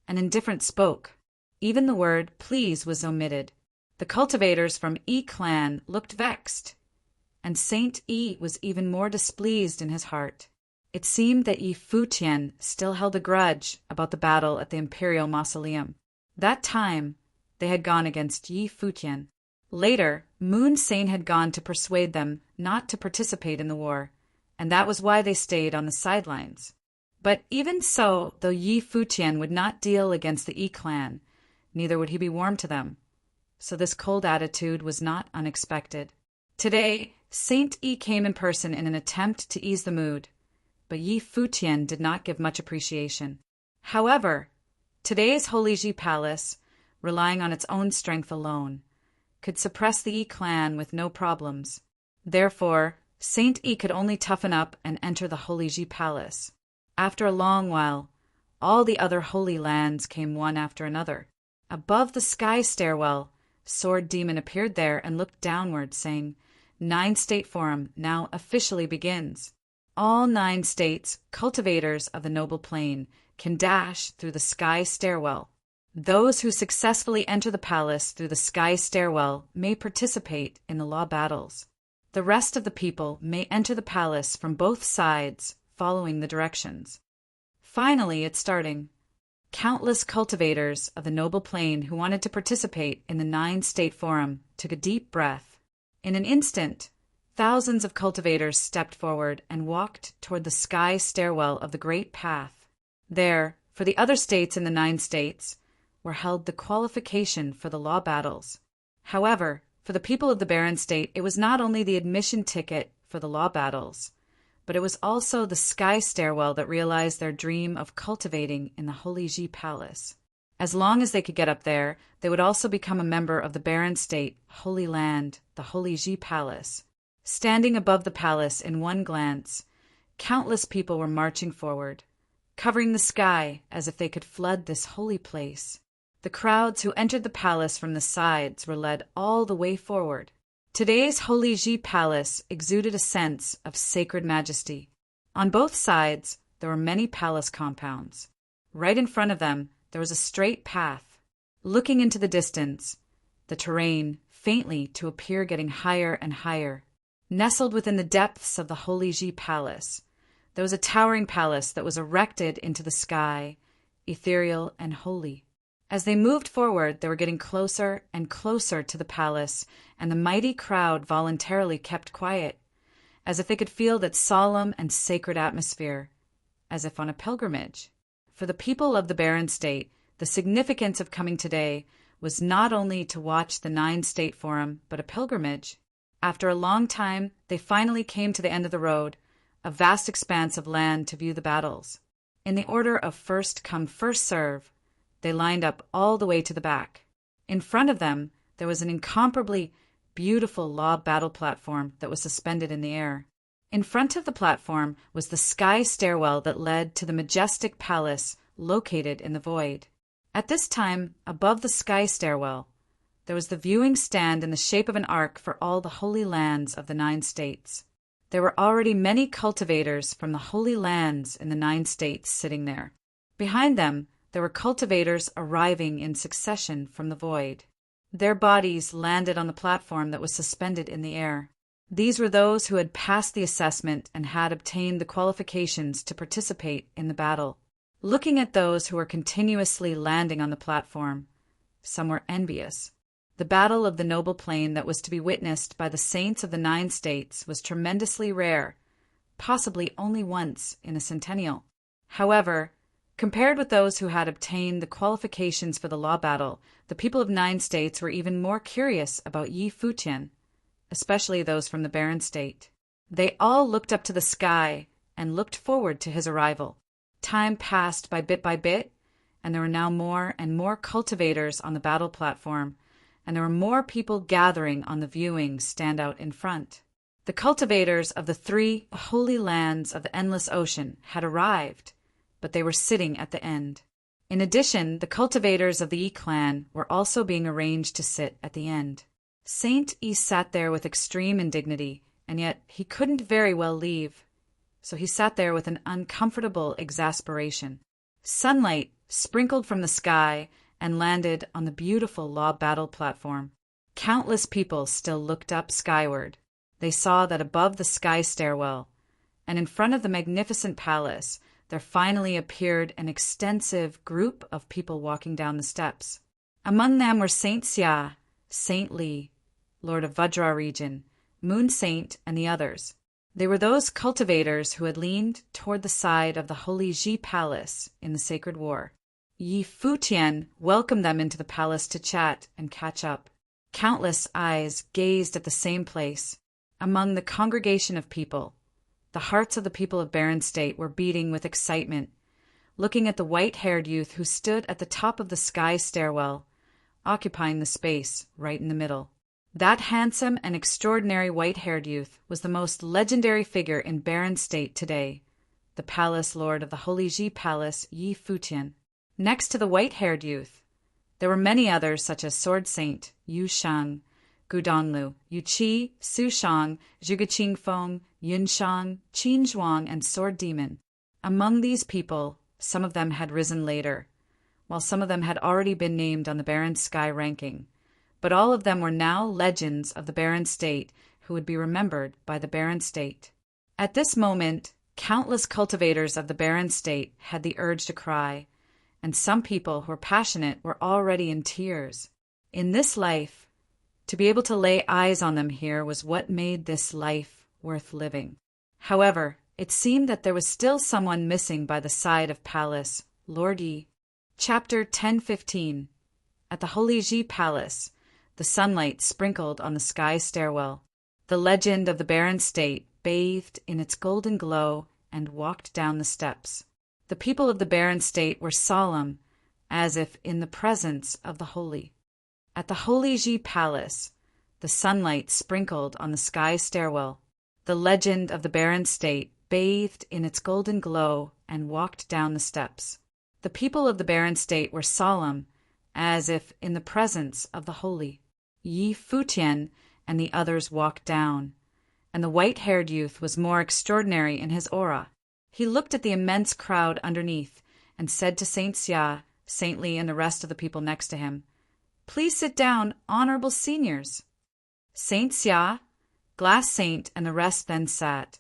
An indifferent spoke. Even the word please was omitted. The cultivators from Yi clan looked vexed, and Saint Yi was even more displeased in his heart. It seemed that Yi Futian still held a grudge about the battle at the Imperial Mausoleum. That time, they had gone against Yi Futian. Later, Moon Saint had gone to persuade them not to participate in the war, and that was why they stayed on the sidelines. But even so, though Yi Futian would not deal against the Yi clan, neither would he be warm to them. So this cold attitude was not unexpected. Today, Saint Yi came in person in an attempt to ease the mood, but Yi Futian did not give much appreciation. However, today's Holy Ji Palace, relying on its own strength alone, could suppress the Yi clan with no problems. Therefore, Saint Yi could only toughen up and enter the Holy Ji Palace. After a long while, all the other holy lands came one after another. Above the sky stairwell, Sword Demon appeared there and looked downward, saying, 9-state forum now officially begins. All 9 states, cultivators of the noble plane, can dash through the sky stairwell. Those who successfully enter the palace through the sky stairwell may participate in the law battles. The rest of the people may enter the palace from both sides, following the directions. Finally, it's starting. Countless cultivators of the noble plane who wanted to participate in the 9-state forum took a deep breath. In an instant, thousands of cultivators stepped forward and walked toward the sky stairwell of the Great Path. There, for the other states in the 9 states, were held the qualification for the law battles. However, for the people of the Barren State, it was not only the admission ticket for the law battles, but it was also the sky stairwell that realized their dream of cultivating in the Holy Ji Palace. As long as they could get up there, they would also become a member of the Barren State, Holy Land, the Holy Ji Palace. Standing above the palace in one glance, countless people were marching forward, covering the sky as if they could flood this holy place. The crowds who entered the palace from the sides were led all the way forward. Today's Holy Ji Palace exuded a sense of sacred majesty. On both sides, there were many palace compounds. Right in front of them, there was a straight path. Looking into the distance, the terrain faintly to appear getting higher and higher. Nestled within the depths of the Holy Ji Palace, there was a towering palace that was erected into the sky, ethereal and holy. As they moved forward, they were getting closer and closer to the palace, and the mighty crowd voluntarily kept quiet, as if they could feel that solemn and sacred atmosphere, as if on a pilgrimage. For the people of the Barren State, the significance of coming today was not only to watch the 9-state forum, but a pilgrimage. After a long time, they finally came to the end of the road, a vast expanse of land to view the battles. In the order of first come, first serve, they lined up all the way to the back. In front of them, there was an incomparably beautiful law battle platform that was suspended in the air. In front of the platform was the sky stairwell that led to the majestic palace located in the void. At this time, above the sky stairwell, there was the viewing stand in the shape of an ark for all the holy lands of the 9 states. There were already many cultivators from the holy lands in the 9 states sitting there. Behind them, there were cultivators arriving in succession from the void. Their bodies landed on the platform that was suspended in the air. These were those who had passed the assessment and had obtained the qualifications to participate in the battle. Looking at those who were continuously landing on the platform, some were envious. The battle of the noble plain that was to be witnessed by the saints of the 9 states was tremendously rare, possibly only once in a centennial. However, compared with those who had obtained the qualifications for the law battle, the people of 9 states were even more curious about Yi Futian, especially those from the barren state. They all looked up to the sky and looked forward to his arrival. Time passed by bit, and there were now more and more cultivators on the battle platform, and there were more people gathering on the viewing stand out in front. The cultivators of the 3 holy lands of the endless ocean had arrived, but they were sitting at the end. In addition, the cultivators of the Yi clan were also being arranged to sit at the end. Saint Yi sat there with extreme indignity, and yet he couldn't very well leave, so he sat there with an uncomfortable exasperation. Sunlight sprinkled from the sky and landed on the beautiful law battle platform. Countless people still looked up skyward. They saw that above the sky stairwell, and in front of the magnificent palace, there finally appeared an extensive group of people walking down the steps. Among them were Saint Xia, Saint Li, Lord of Vajra region, Moon Saint, and the others. They were those cultivators who had leaned toward the side of the holy Ji palace in the sacred war. Yi Futian welcomed them into the palace to chat and catch up. Countless eyes gazed at the same place. Among the congregation of people, the hearts of the people of Barren State were beating with excitement, looking at the white-haired youth who stood at the top of the sky stairwell, occupying the space right in the middle. That handsome and extraordinary white-haired youth was the most legendary figure in Barren State today, the palace lord of the Holy Ji Palace, Yi Futian. Next to the white-haired youth, there were many others such as Sword Saint, Yu Shang, Gudonglu, Yu Qi, Su Shang, Zhuge Feng, Yun Shang, Qin Zhuang, and Sword Demon. Among these people, some of them had risen later, while some of them had already been named on the Barren Sky ranking. But all of them were now legends of the Barren State who would be remembered by the Barren State. At this moment, countless cultivators of the Barren State had the urge to cry, and some people who were passionate were already in tears. In this life, to be able to lay eyes on them here was what made this life worth living. However, it seemed that there was still someone missing by the side of Palace, Lord Yi. Chapter 10:15. At the Holy Ji Palace, the sunlight sprinkled on the sky stairwell. The legend of the Barren State bathed in its golden glow and walked down the steps. The people of the Barren State were solemn, as if in the presence of the holy. At the Holy Ji Palace, the sunlight sprinkled on the sky stairwell. The legend of the Barren State bathed in its golden glow and walked down the steps. The people of the Barren State were solemn, as if in the presence of the holy. Yi Futian and the others walked down, and the white-haired youth was more extraordinary in his aura. He looked at the immense crowd underneath and said to Saint Xia, Saint Li, and the rest of the people next to him, "Please sit down, honorable seniors." Saint Xia, Glass Saint, and the rest then sat,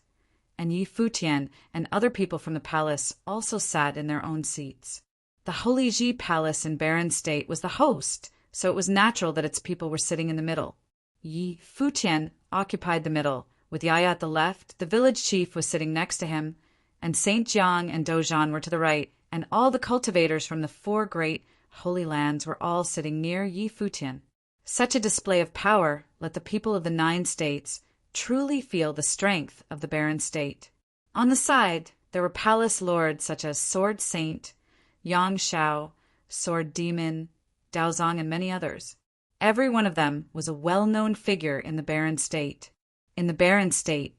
and Yi Futian and other people from the palace also sat in their own seats. The Holy Ji Palace in Barren State was the host, so it was natural that its people were sitting in the middle. Yi Futian occupied the middle, with Yaya at the left, the village chief was sitting next to him, and Saint Jiang and Dozhan were to the right, and all the cultivators from the 4 great holy lands were all sitting near Yi Futian. Such a display of power let the people of the 9 states truly feel the strength of the Barren State. On the side, there were palace lords such as Sword Saint, Yang Shao, Sword Demon, Daozong, and many others. Every one of them was a well-known figure in the Barren State. In the Barren State,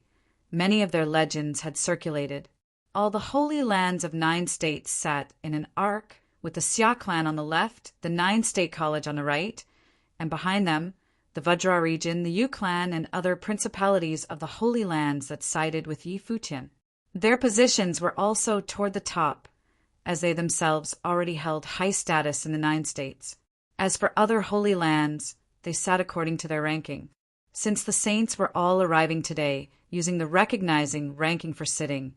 many of their legends had circulated. All the holy lands of 9 states sat in an arc with the Xia clan on the left, the 9 State College on the right, and behind them, the Vajra region, the Yu clan, and other principalities of the Holy Lands that sided with Yi Futian. Their positions were also toward the top, as they themselves already held high status in the 9 states. As for other Holy Lands, they sat according to their ranking. Since the saints were all arriving today, using the recognizing ranking for sitting,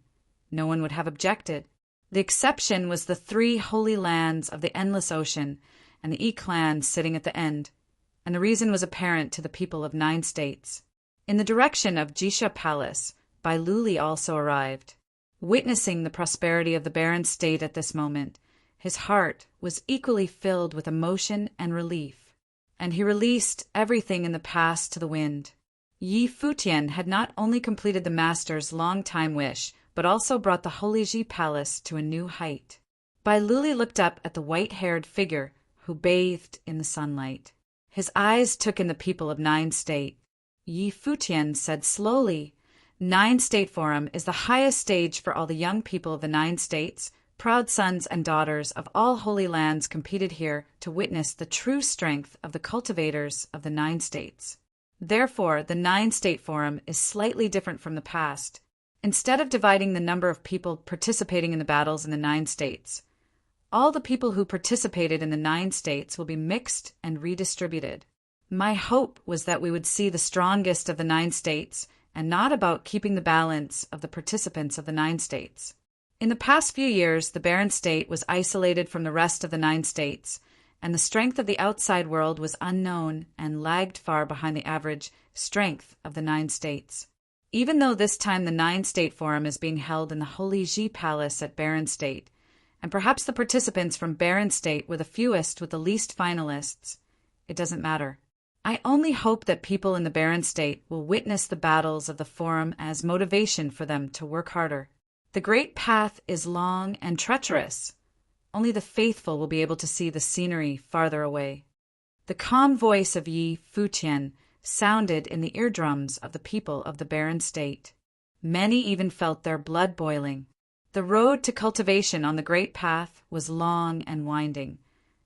no one would have objected. The exception was the 3 Holy Lands of the Endless Ocean and the Yi clan sitting at the end, and the reason was apparent to the people of 9 states. In the direction of Jisha Palace, Bailuli also arrived. Witnessing the prosperity of the barren state at this moment, his heart was equally filled with emotion and relief, and he released everything in the past to the wind. Yi Futian had not only completed the master's long-time wish, but also brought the Holy Ji Palace to a new height. Bailuli looked up at the white-haired figure who bathed in the sunlight. His eyes took in the people of 9 state. Yi Futian said slowly, 9 State Forum is the highest stage for all the young people of the 9 states. Proud sons and daughters of all holy lands competed here to witness the true strength of the cultivators of the 9 states. Therefore, the 9 State Forum is slightly different from the past. Instead of dividing the number of people participating in the battles in the 9 states, all the people who participated in the 9 states will be mixed and redistributed. My hope was that we would see the strongest of the 9 states and not about keeping the balance of the participants of the 9 states. In the past few years, the barren state was isolated from the rest of the 9 states, and the strength of the outside world was unknown and lagged far behind the average strength of the 9 states. Even though this time the 9 State Forum is being held in the Holy Ji Palace at Barren State, and perhaps the participants from Barren State were the fewest with the least finalists, it doesn't matter. I only hope that people in the Barren State will witness the battles of the Forum as motivation for them to work harder. The great path is long and treacherous. Only the faithful will be able to see the scenery farther away. The calm voice of Yi Futian sounded in the eardrums of the people of the barren state. Many even felt their blood boiling. The road to cultivation on the great path was long and winding,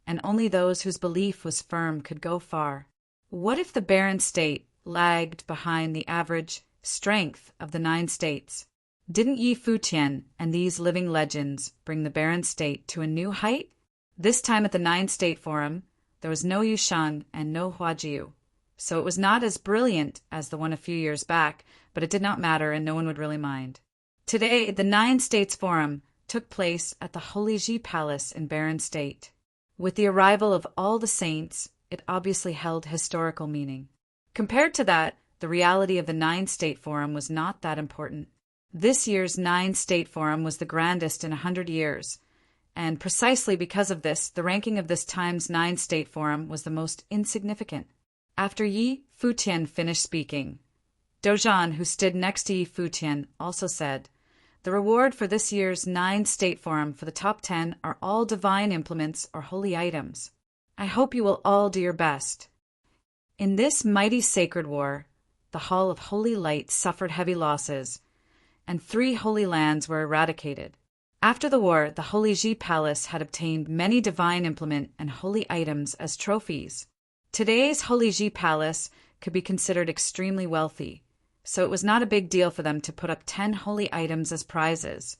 and only those whose belief was firm could go far. What if the barren state lagged behind the average strength of the 9 states? Didn't Yi Futian and these living legends bring the barren state to a new height? This time at the 9 State Forum, there was no Yushang and no Huajiu, so it was not as brilliant as the one a few years back, but it did not matter and no one would really mind. Today, the 9 States Forum took place at the Holy Ji Palace in Barren State. With the arrival of all the saints, it obviously held historical meaning. Compared to that, the reality of the 9 State Forum was not that important. This year's 9 State Forum was the grandest in 100 years, and precisely because of this, the ranking of this time's 9 State Forum was the most insignificant. After Yi Futian finished speaking, Dozhan, who stood next to Yi Futian, also said, "The reward for this year's 9 State Forum for the top 10 are all divine implements or holy items. I hope you will all do your best." In this mighty sacred war, the Hall of Holy Light suffered heavy losses, and 3 holy lands were eradicated. After the war, the Holy Ji Palace had obtained many divine implement and holy items as trophies. Today's Holy Ji Palace could be considered extremely wealthy, so it was not a big deal for them to put up 10 holy items as prizes.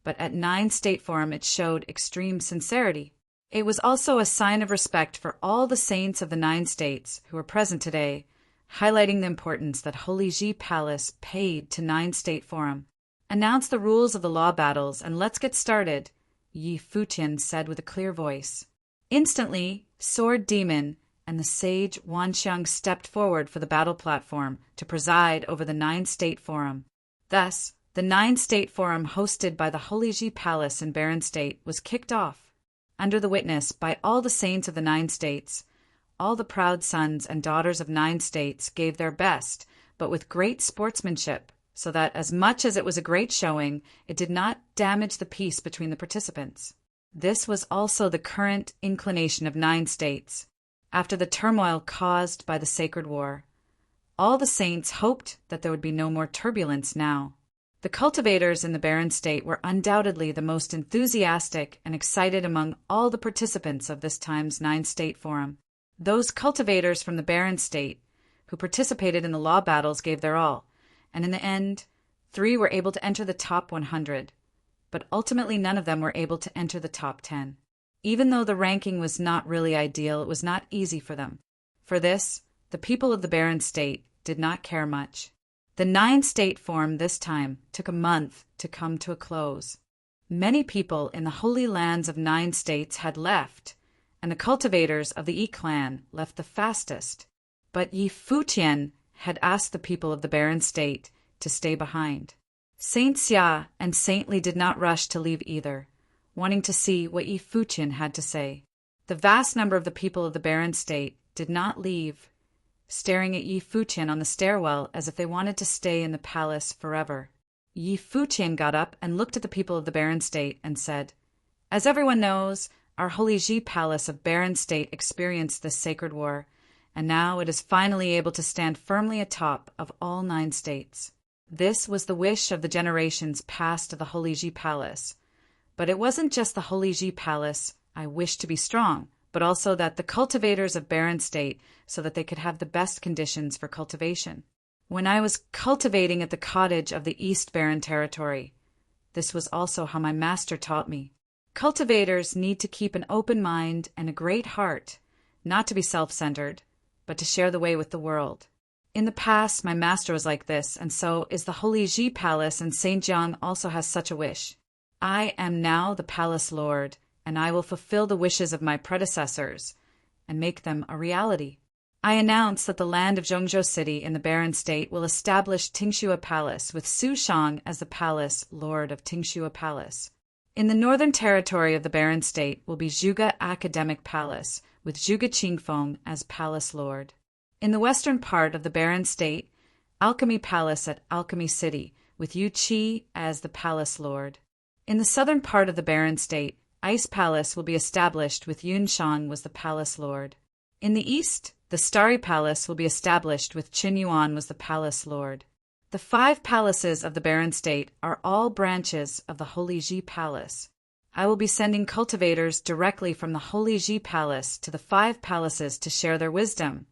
But at 9 State Forum it showed extreme sincerity. It was also a sign of respect for all the saints of the 9 states who were present today, highlighting the importance that Holy Ji Palace paid to 9 State Forum. "Announce the rules of the law battles and let's get started," Yi Futian said with a clear voice. Instantly, Sword Demon and the sage Wanxiang stepped forward for the battle platform to preside over the 9 State Forum. Thus, the 9 State Forum hosted by the Holy Ji Palace in Barren State was kicked off, under the witness by all the saints of the 9 states. All the proud sons and daughters of 9 states gave their best, but with great sportsmanship, so that as much as it was a great showing, it did not damage the peace between the participants. This was also the current inclination of 9 states. After the turmoil caused by the sacred war, all the saints hoped that there would be no more turbulence now. The cultivators in the barren state were undoubtedly the most enthusiastic and excited among all the participants of this time's 9 State Forum. Those cultivators from the barren state who participated in the law battles gave their all, and in the end, 3 were able to enter the top 100, but ultimately none of them were able to enter the top 10. Even though the ranking was not really ideal, it was not easy for them. For this, the people of the barren state did not care much. The 9-state form this time took a month to come to a close. Many people in the holy lands of 9 states had left, and the cultivators of the Yi clan left the fastest. But Yi Futian had asked the people of the barren state to stay behind. Saint Xia and Saint Li did not rush to leave either, wanting to see what Yi Futian had to say. The vast number of the people of the barren state did not leave, staring at Yi Futian on the stairwell as if they wanted to stay in the palace forever. Yi Futian got up and looked at the people of the barren state and said, "As everyone knows, our holy Ji palace of barren state experienced this sacred war, and now it is finally able to stand firmly atop of all 9 states. This was the wish of the generations past of the holy Ji palace. But it wasn't just the holy Ji palace I wished to be strong, but also that the cultivators of barren state so that they could have the best conditions for cultivation. When I was cultivating at the cottage of the East Barren Territory, this was also how my master taught me. Cultivators need to keep an open mind and a great heart, not to be self-centered, but to share the way with the world. In the past, my master was like this, and so is the Holy Ji Palace, and Saint Jiang also has such a wish. I am now the palace lord, and I will fulfill the wishes of my predecessors and make them a reality. I announce that the land of Zhongzhou City in the barren state will establish Tingxua Palace, with Su Shang as the palace lord of Tingxua Palace. In the northern territory of the barren state will be Zhuge Academic Palace, with Zhuge Qingfeng as palace lord. In the western part of the barren state, Alchemy Palace at Alchemy City, with Yu Qi as the palace lord. In the southern part of the barren state, Ice Palace will be established, with Yun Shang was the palace lord. In the east, the Starry Palace will be established, with Qin Yuan was the palace lord. The 5 palaces of the barren state are all branches of the Holy Ji Palace. I will be sending cultivators directly from the Holy Ji Palace to the 5 palaces to share their wisdom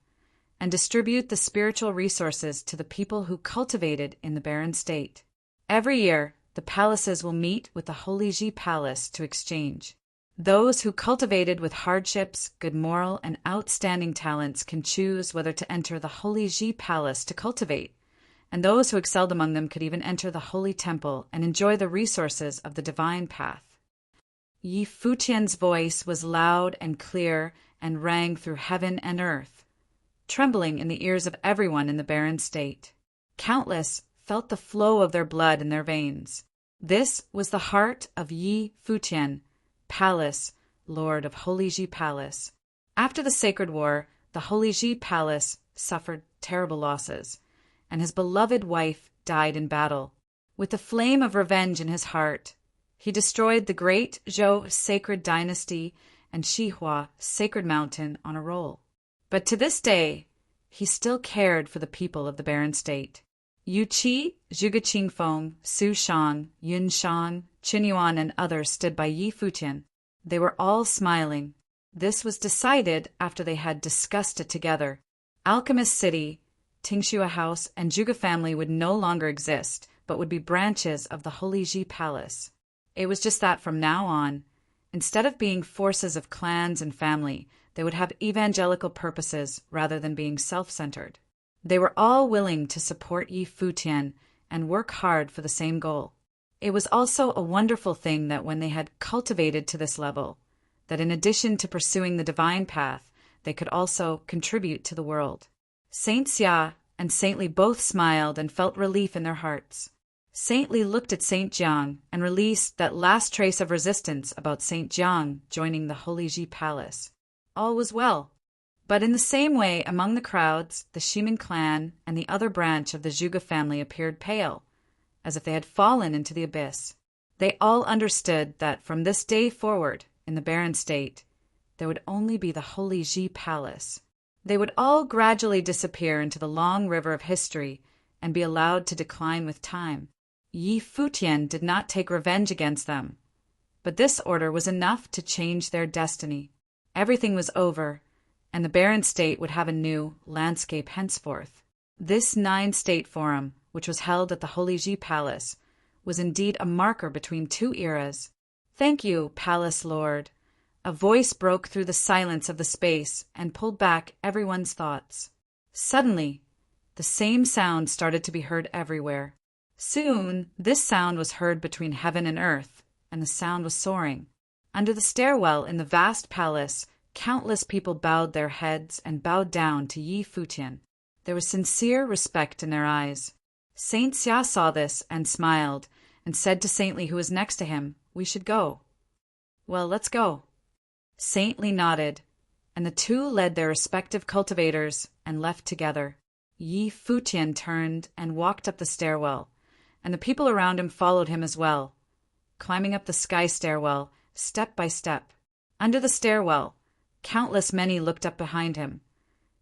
and distribute the spiritual resources to the people who cultivated in the barren state. Every year, the palaces will meet with the Holy Ji Palace to exchange. Those who cultivated with hardships, good moral, and outstanding talents can choose whether to enter the Holy Ji Palace to cultivate, and those who excelled among them could even enter the Holy Temple and enjoy the resources of the divine path. Yi Futian's voice was loud and clear and rang through heaven and earth, trembling in the ears of everyone in the barren state. Countless felt the flow of their blood in their veins. This was the heart of Yi Futian, Palace, Lord of Holy Ji Palace. After the Sacred War, the Holy Ji Palace suffered terrible losses, and his beloved wife died in battle. With the flame of revenge in his heart, he destroyed the great Zhou sacred dynasty and Xihua sacred mountain on a roll. But to this day, he still cared for the people of the barren state. Yu Qi, Zhuge Qingfeng, Su Shang, Yun Shang, Qin Yuan, and others stood by Yi Futian. They were all smiling. This was decided after they had discussed it together. Alchemist City, Tingxua House, and Zhuge family would no longer exist, but would be branches of the Holy Ji Palace. It was just that from now on, instead of being forces of clans and family, they would have evangelical purposes rather than being self-centered. They were all willing to support Yi Futian and work hard for the same goal. It was also a wonderful thing that when they had cultivated to this level, that in addition to pursuing the divine path, they could also contribute to the world. Saint Xia and Saint Li both smiled and felt relief in their hearts. Saint Li looked at Saint Jiang and released that last trace of resistance about Saint Jiang joining the Holy Ji Palace. All was well. But in the same way, among the crowds, the Shimin clan and the other branch of the Zhuge family appeared pale, as if they had fallen into the abyss. They all understood that from this day forward, in the barren state, there would only be the Holy Ji Palace. They would all gradually disappear into the long river of history and be allowed to decline with time. Yi Futian did not take revenge against them, but this order was enough to change their destiny. Everything was over, and the barren state would have a new landscape henceforth. This 9-state forum, which was held at the Holy Ji Palace, was indeed a marker between two eras. "Thank you, Palace Lord." A voice broke through the silence of the space and pulled back everyone's thoughts. Suddenly, the same sound started to be heard everywhere. Soon, this sound was heard between heaven and earth, and the sound was soaring. Under the stairwell in the vast palace, countless people bowed their heads and bowed down to Yi Futian. There was sincere respect in their eyes. Saint Xia saw this and smiled, and said to Saint Li, who was next to him, "We should go." "Well, let's go." Saint Li nodded, and the two led their respective cultivators and left together. Yi Futian turned and walked up the stairwell, and the people around him followed him as well, climbing up the sky stairwell, step by step. Under the stairwell, countless many looked up behind him,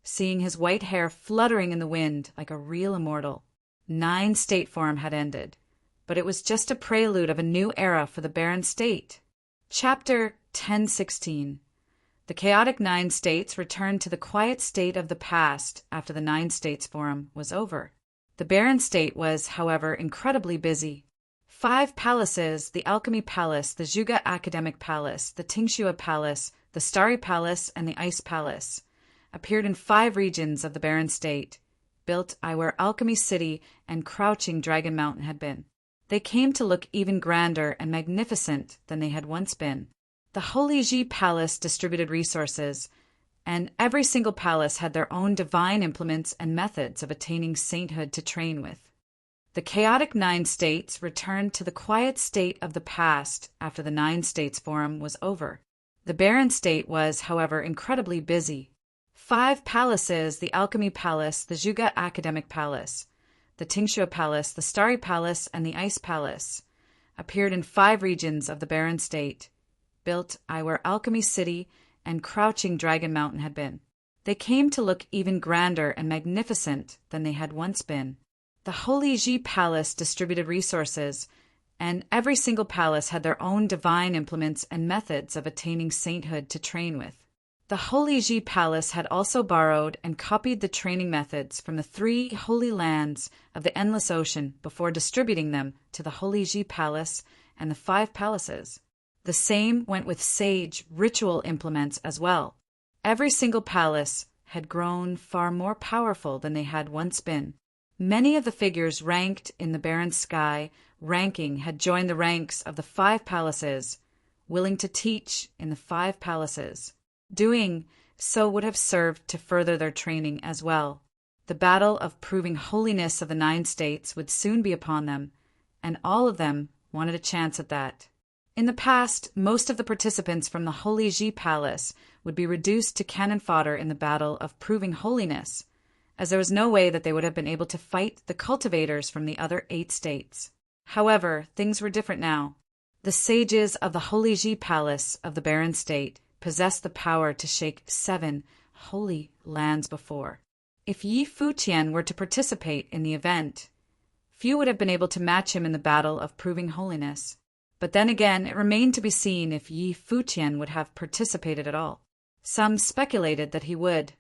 seeing his white hair fluttering in the wind like a real immortal. 9-state forum had ended, but it was just a prelude of a new era for the barren state. Chapter 1016. The chaotic 9 states returned to the quiet state of the past after the 9 states forum was over. The barren state was, however, incredibly busy. 5 palaces, the Alchemy Palace, the Zhuge Academic Palace, the Tingxue Palace, the Starry Palace, and the Ice Palace, appeared in 5 regions of the barren state, built where Alchemy City and Crouching Dragon Mountain had been. They came to look even grander and magnificent than they had once been. The Holy Ji Palace distributed resources, and every single palace had their own divine implements and methods of attaining sainthood to train with. The chaotic 9 states returned to the quiet state of the past after the 9 states forum was over. The barren state was, however, incredibly busy. 5 palaces, the Alchemy Palace, the Zhuge Academic Palace, the Tingxue Palace, the Starry Palace, and the Ice Palace, appeared in 5 regions of the barren state, built where Alchemy City and Crouching Dragon Mountain had been. They came to look even grander and magnificent than they had once been. The Holy Ji Palace distributed resources, and every single palace had their own divine implements and methods of attaining sainthood to train with. The Holy Ji Palace had also borrowed and copied the training methods from the 3 holy lands of the Endless Ocean before distributing them to the Holy Ji Palace and the 5 palaces. The same went with sage ritual implements as well. Every single palace had grown far more powerful than they had once been. Many of the figures ranked in the barren sky ranking had joined the ranks of the 5 palaces, willing to teach in the 5 palaces. Doing so would have served to further their training as well. The battle of proving holiness of the 9 states would soon be upon them, and all of them wanted a chance at that. In the past, most of the participants from the Holy Ji Palace would be reduced to cannon fodder in the battle of proving holiness, as there was no way that they would have been able to fight the cultivators from the other 8 states. However, things were different now. The sages of the Holy Ji Palace of the barren state possessed the power to shake 7 holy lands before. If Yi Futian were to participate in the event, few would have been able to match him in the battle of proving holiness. But then again, it remained to be seen if Yi Futian would have participated at all. Some speculated that he would,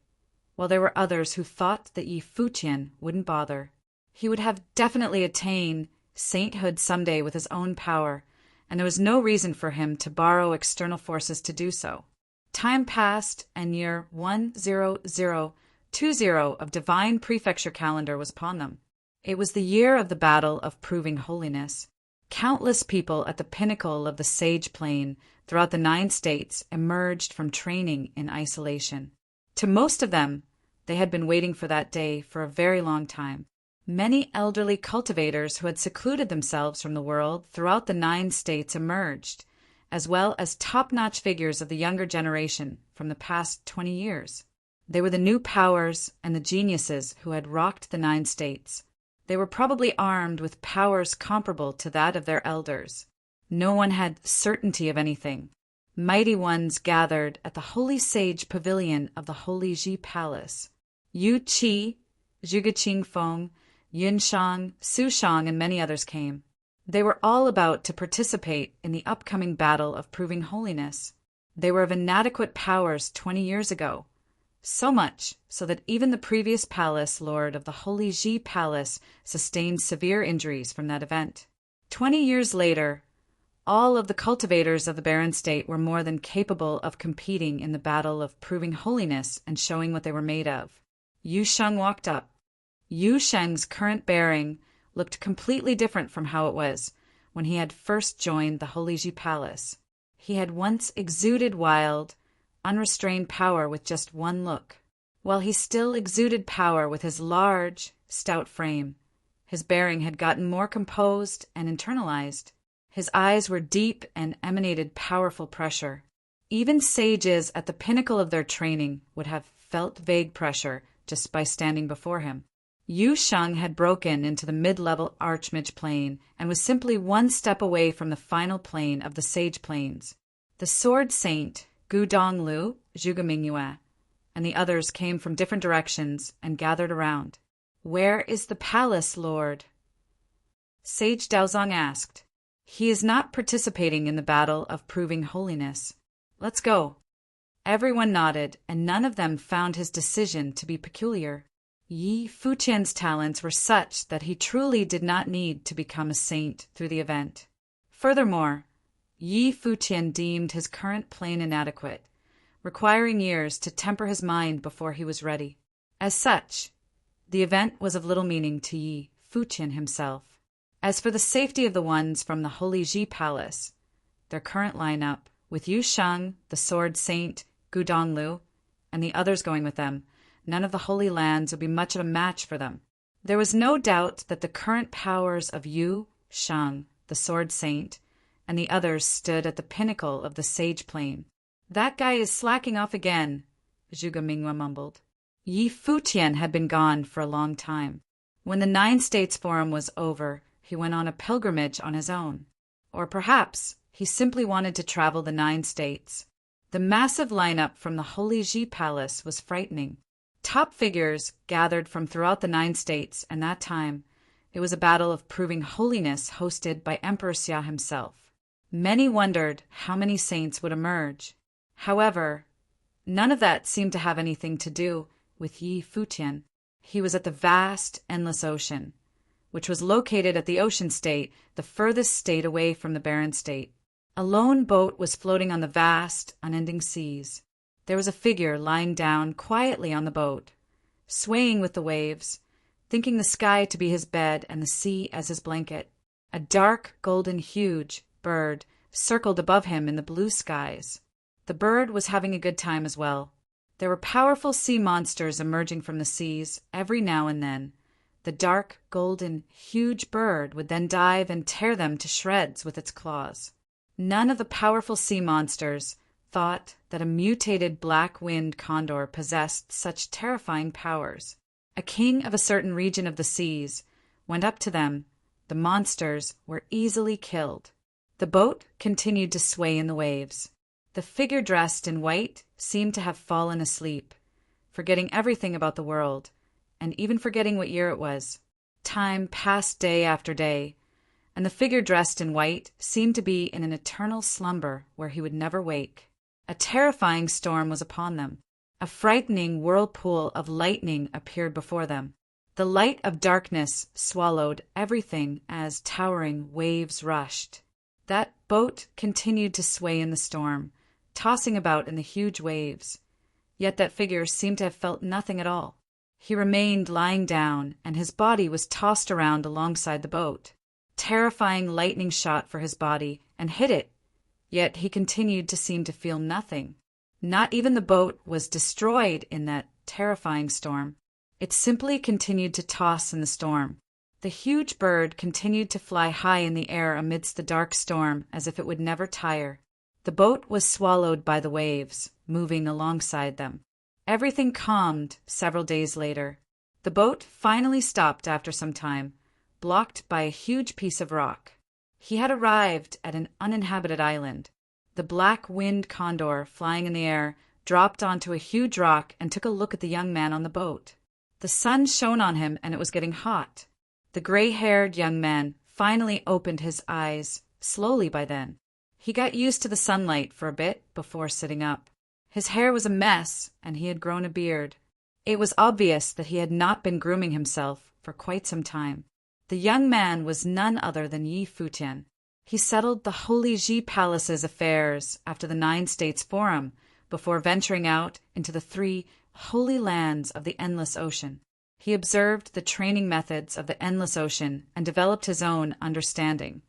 while there were others who thought that Yi Futian wouldn't bother. He would have definitely attained sainthood someday with his own power, and there was no reason for him to borrow external forces to do so. Time passed, and year 10020 of Divine Prefecture calendar was upon them. It was the year of the battle of proving holiness. Countless people at the pinnacle of the sage plane throughout the 9 states emerged from training in isolation. To most of them, they had been waiting for that day for a very long time. Many elderly cultivators who had secluded themselves from the world throughout the 9 states emerged, as well as top-notch figures of the younger generation from the past 20 years. They were the new powers and the geniuses who had rocked the 9 states. They were probably armed with powers comparable to that of their elders. No one had certainty of anything. Mighty ones gathered at the Holy Sage Pavilion of the Holy Ji Palace. Yu Qi, Zhuge Qingfeng, Yunshang, Sushang, and many others came. They were all about to participate in the upcoming battle of proving holiness. They were of inadequate powers 20 years ago, So much so that even the previous palace lord of the Holy Ji Palace sustained severe injuries from that event. 20 years later, all of the cultivators of the barren state were more than capable of competing in the battle of proving holiness and showing what they were made of. Yu Sheng walked up. Yu Sheng's current bearing looked completely different from how it was when he had first joined the Holy Ji Palace. He had once exuded wild, unrestrained power with just one look. While he still exuded power with his large, stout frame, his bearing had gotten more composed and internalized. His eyes were deep and emanated powerful pressure. Even sages at the pinnacle of their training would have felt vague pressure just by standing before him. Yu Sheng had broken into the mid-level Archmage plane and was simply one step away from the final plane of the Sage Planes. The Sword Saint, Gu Donglu, Zhuge Mingyue, and the others came from different directions and gathered around. "Where is the palace, Lord?" Sage Daozong asked. "He is not participating in the battle of proving holiness. Let's go." Everyone nodded, and none of them found his decision to be peculiar. Yi Futian's talents were such that he truly did not need to become a saint through the event. Furthermore, Yi Futian deemed his current plane inadequate, requiring years to temper his mind before he was ready. As such, the event was of little meaning to Yi Futian himself. As for the safety of the ones from the Holy Ji Palace, their current lineup, with Yu Sheng, the Sword Saint, Gu Donglu, and the others going with them, none of the Holy Lands would be much of a match for them. There was no doubt that the current powers of Yu Sheng, the Sword Saint, and the others stood at the pinnacle of the Sage Plane. "That guy is slacking off again," Zhuge Mingyue mumbled. Yi Futian had been gone for a long time. When the Nine States Forum was over, he went on a pilgrimage on his own. Or perhaps he simply wanted to travel the 9 states. The massive lineup from the Holy Ji Palace was frightening. Top figures gathered from throughout the 9 states, and that time it was a battle of proving holiness hosted by Emperor Xia himself. Many wondered how many saints would emerge. However, none of that seemed to have anything to do with Yi Futian. He was at the vast, endless ocean, which was located at the ocean state, the furthest state away from the barren state. A lone boat was floating on the vast, unending seas. There was a figure lying down quietly on the boat, swaying with the waves, thinking the sky to be his bed and the sea as his blanket. A dark, golden, huge bird circled above him in the blue skies. The bird was having a good time as well. There were powerful sea monsters emerging from the seas every now and then. The dark, golden, huge bird would then dive and tear them to shreds with its claws. None of the powerful sea monsters thought that a mutated black-winged condor possessed such terrifying powers. A king of a certain region of the seas went up to them. The monsters were easily killed. The boat continued to sway in the waves. The figure dressed in white seemed to have fallen asleep, forgetting everything about the world, and even forgetting what year it was. Time passed day after day, and the figure dressed in white seemed to be in an eternal slumber where he would never wake. A terrifying storm was upon them. A frightening whirlpool of lightning appeared before them. The light of darkness swallowed everything as towering waves rushed. That boat continued to sway in the storm, tossing about in the huge waves. Yet that figure seemed to have felt nothing at all. He remained lying down, and his body was tossed around alongside the boat. Terrifying lightning shot for his body and hit it, yet he continued to seem to feel nothing. Not even the boat was destroyed in that terrifying storm. It simply continued to toss in the storm. The huge bird continued to fly high in the air amidst the dark storm as if it would never tire. The boat was swallowed by the waves, moving alongside them. Everything calmed several days later. The boat finally stopped after some time, blocked by a huge piece of rock. He had arrived at an uninhabited island. The black-winged condor, flying in the air, dropped onto a huge rock and took a look at the young man on the boat. The sun shone on him, and it was getting hot. The gray-haired young man finally opened his eyes, slowly by then. He got used to the sunlight for a bit before sitting up. His hair was a mess, and he had grown a beard. It was obvious that he had not been grooming himself for quite some time. The young man was none other than Yi Futian. He settled the Holy Ji Palace's affairs after the 9 States Forum before venturing out into the 3 holy lands of the Endless Ocean. He observed the training methods of the Endless Ocean and developed his own understanding.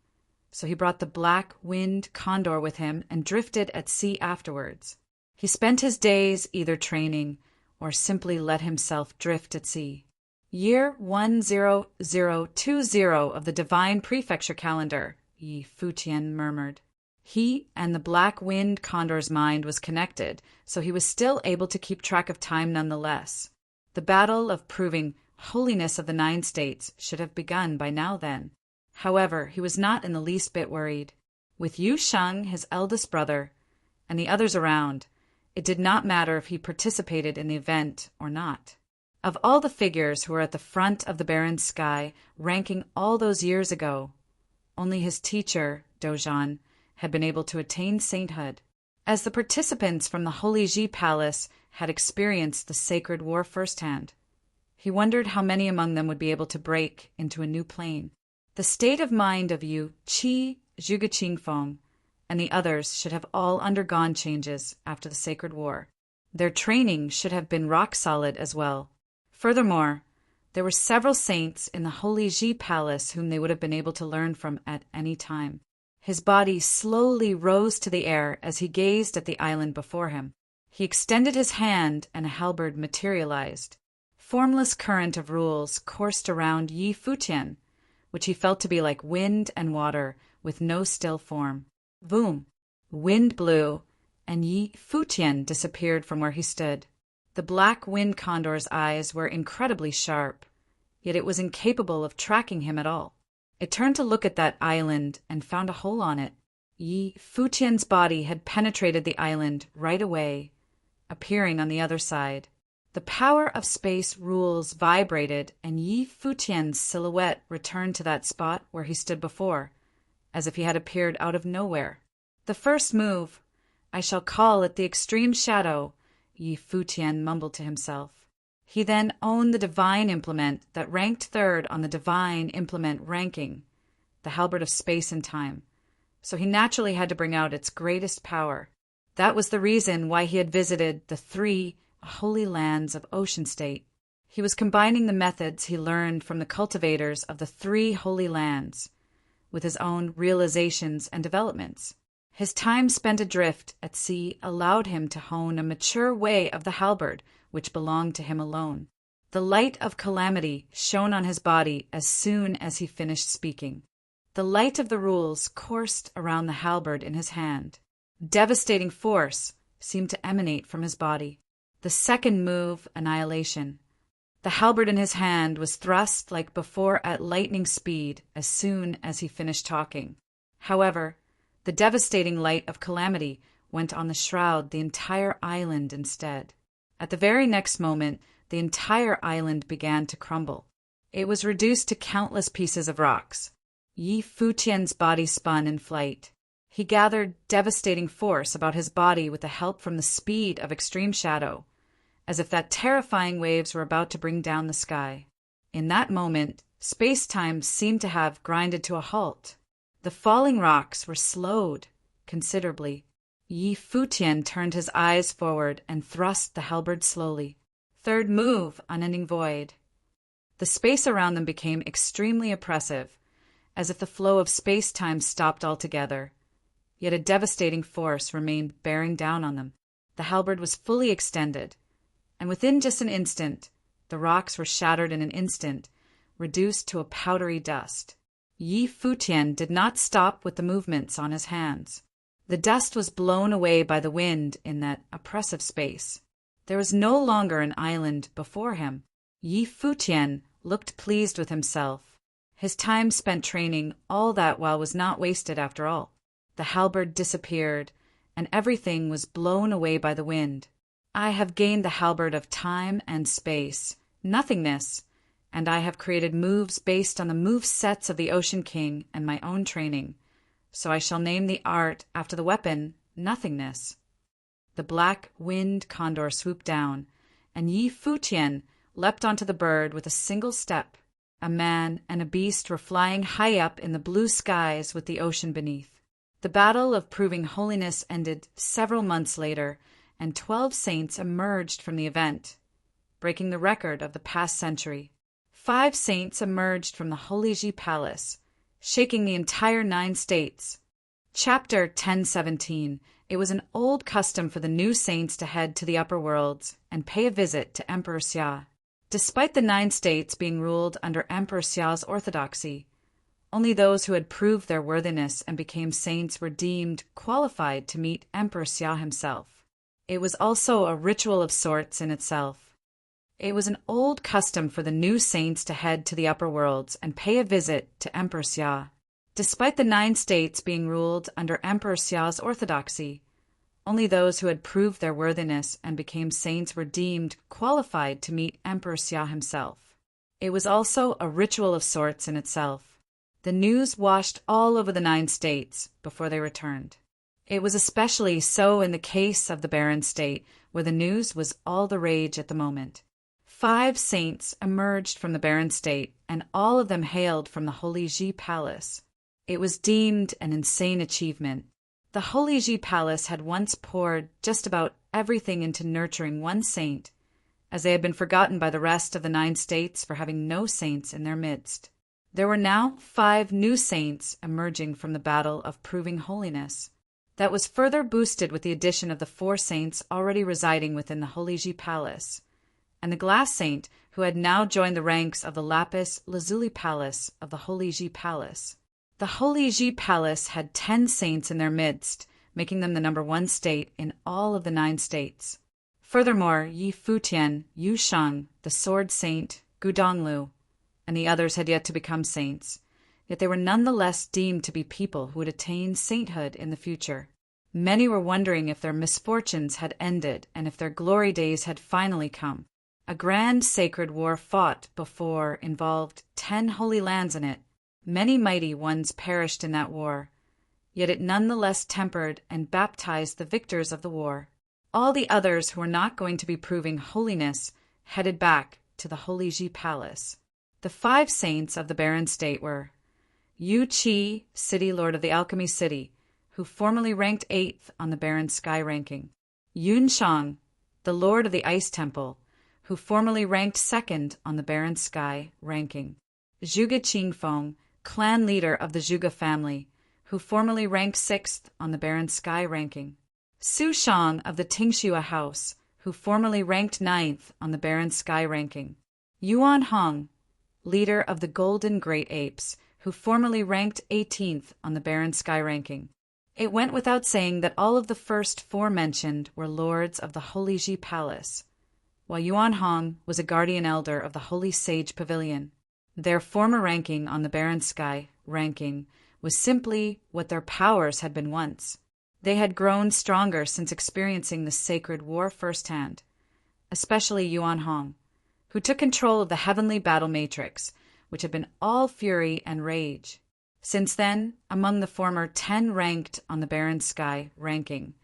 So he brought the black-winged condor with him and drifted at sea afterwards. He spent his days either training or simply let himself drift at sea. Year 10020 of the Divine Prefecture Calendar, Yi Futian murmured. He and the black-winged condor's mind was connected, so he was still able to keep track of time nonetheless. The battle of proving holiness of the 9 states should have begun by now then. However, he was not in the least bit worried. With Yu Sheng, his eldest brother, and the others around, it did not matter if he participated in the event or not. Of all the figures who were at the front of the barren sky, ranking all those years ago, only his teacher, Dozhan, had been able to attain sainthood. As the participants from the Holy Ji Palace had experienced the sacred war firsthand, he wondered how many among them would be able to break into a new plane. The state of mind of Yu Qi, Zhuge Qingfeng, and the others should have all undergone changes after the sacred war. Their training should have been rock solid as well. Furthermore, there were several saints in the Holy Ji Palace whom they would have been able to learn from at any time. His body slowly rose to the air as he gazed at the island before him. He extended his hand and a halberd materialized. Formless current of rules coursed around Yi Futian, which he felt to be like wind and water with no still form. Boom! Wind blew, and Yi Futian disappeared from where he stood. The black wind condor's eyes were incredibly sharp, yet it was incapable of tracking him at all. It turned to look at that island and found a hole on it. Yi Futian's body had penetrated the island right away, appearing on the other side. The power of space rules vibrated, and Yi Futian's silhouette returned to that spot where he stood before, as if he had appeared out of nowhere. The first move, I shall call it the extreme shadow, Yi Futian mumbled to himself. He then owned the divine implement that ranked third on the divine implement ranking, the halberd of space and time, so he naturally had to bring out its greatest power. That was the reason why he had visited the 3 holy lands of Ocean State. He was combining the methods he learned from the cultivators of the 3 holy lands with his own realizations and developments. His time spent adrift at sea allowed him to hone a mature way of the halberd, which belonged to him alone. The light of calamity shone on his body as soon as he finished speaking. The light of the rules coursed around the halberd in his hand. Devastating force seemed to emanate from his body. The second move, annihilation. The halberd in his hand was thrust like before at lightning speed as soon as he finished talking. However, the devastating light of calamity went on to shroud the entire island instead. At the very next moment, the entire island began to crumble. It was reduced to countless pieces of rocks. Yi Futian's body spun in flight. He gathered devastating force about his body with the help from the speed of extreme shadow, as if that terrifying waves were about to bring down the sky. In that moment, space-time seemed to have grinded to a halt. The falling rocks were slowed considerably. Yi Futian turned his eyes forward and thrust the halberd slowly. Third move, unending void. The space around them became extremely oppressive, as if the flow of space-time stopped altogether. Yet a devastating force remained bearing down on them. The halberd was fully extended, and within just an instant, the rocks were shattered in an instant, reduced to a powdery dust. Yi Futian did not stop with the movements on his hands. The dust was blown away by the wind in that oppressive space. There was no longer an island before him. Yi Futian looked pleased with himself. His time spent training, all that while was not wasted after all. The halberd disappeared, and everything was blown away by the wind. I have gained the halberd of time and space, nothingness, and I have created moves based on the move sets of the Ocean King and my own training. So I shall name the art after the weapon, nothingness. the black winged condor swooped down, and Yi Futian leapt onto the bird with a single step. A man and a beast were flying high up in the blue skies with the ocean beneath. The battle of proving holiness ended several months later, and 12 saints emerged from the event, breaking the record of the past century. 5 saints emerged from the Holy Ji Palace, shaking the entire 9 states. Chapter 1017. It was an old custom for the new saints to head to the upper worlds and pay a visit to Emperor Xia. Despite the 9 states being ruled under Emperor Xia's orthodoxy, only those who had proved their worthiness and became saints were deemed qualified to meet Emperor Xia himself. It was also a ritual of sorts in itself. It was an old custom for the new saints to head to the upper worlds and pay a visit to Emperor Xia. Despite the 9 states being ruled under Emperor Xia's orthodoxy, only those who had proved their worthiness and became saints were deemed qualified to meet Emperor Xia himself. It was also a ritual of sorts in itself. The news washed all over the 9 states before they returned. It was especially so in the case of the Barren State, where the news was all the rage at the moment. 5 saints emerged from the Barren State, and all of them hailed from the Holy Ji Palace. It was deemed an insane achievement. The Holy Ji Palace had once poured just about everything into nurturing one saint, as they had been forgotten by the rest of the 9 states for having no saints in their midst. There were now 5 new saints emerging from the battle of proving holiness. That was further boosted with the addition of the 4 saints already residing within the Holy Ji Palace, and the glass saint who had now joined the ranks of the lapis lazuli palace of the Holy Ji Palace. The Holy Ji Palace had 10 saints in their midst, making them the number 1 state in all of the 9 states. Furthermore, Yi Futian, Yu Sheng, the sword saint, Gudonglu, and the others had yet to become saints, yet they were nonetheless deemed to be people who would attain sainthood in the future. Many were wondering if their misfortunes had ended and if their glory days had finally come. A grand sacred war fought before involved 10 holy lands in it. Many mighty ones perished in that war, yet it nonetheless tempered and baptized the victors of the war. All the others who were not going to be proving holiness headed back to the Holy Ji Palace. The 5 saints of the Barren State were Yu Qi, City Lord of the Alchemy City, who formerly ranked 8th on the Barren Sky ranking. Yun Shang, the Lord of the Ice Temple, who formerly ranked 2nd on the Barren Sky ranking. Zhuge Qingfeng, clan leader of the Zhuge family, who formerly ranked 6th on the Barren Sky ranking. Su Shang of the Tingxua house, who formerly ranked 9th on the Barren Sky ranking. Yuan Hong, leader of the Golden Great Apes, who formerly ranked 18th on the Barren Sky ranking. It went without saying that all of the first 4 mentioned were lords of the Holy Ji Palace, while Yuan Hong was a guardian elder of the Holy Sage Pavilion. Their former ranking on the Barren Sky ranking was simply what their powers had been once. They had grown stronger since experiencing the sacred war firsthand, especially Yuan Hong, who took control of the heavenly battle matrix, which had been all fury and rage. Since then, among the former 10 ranked on the Barren Sky ranking,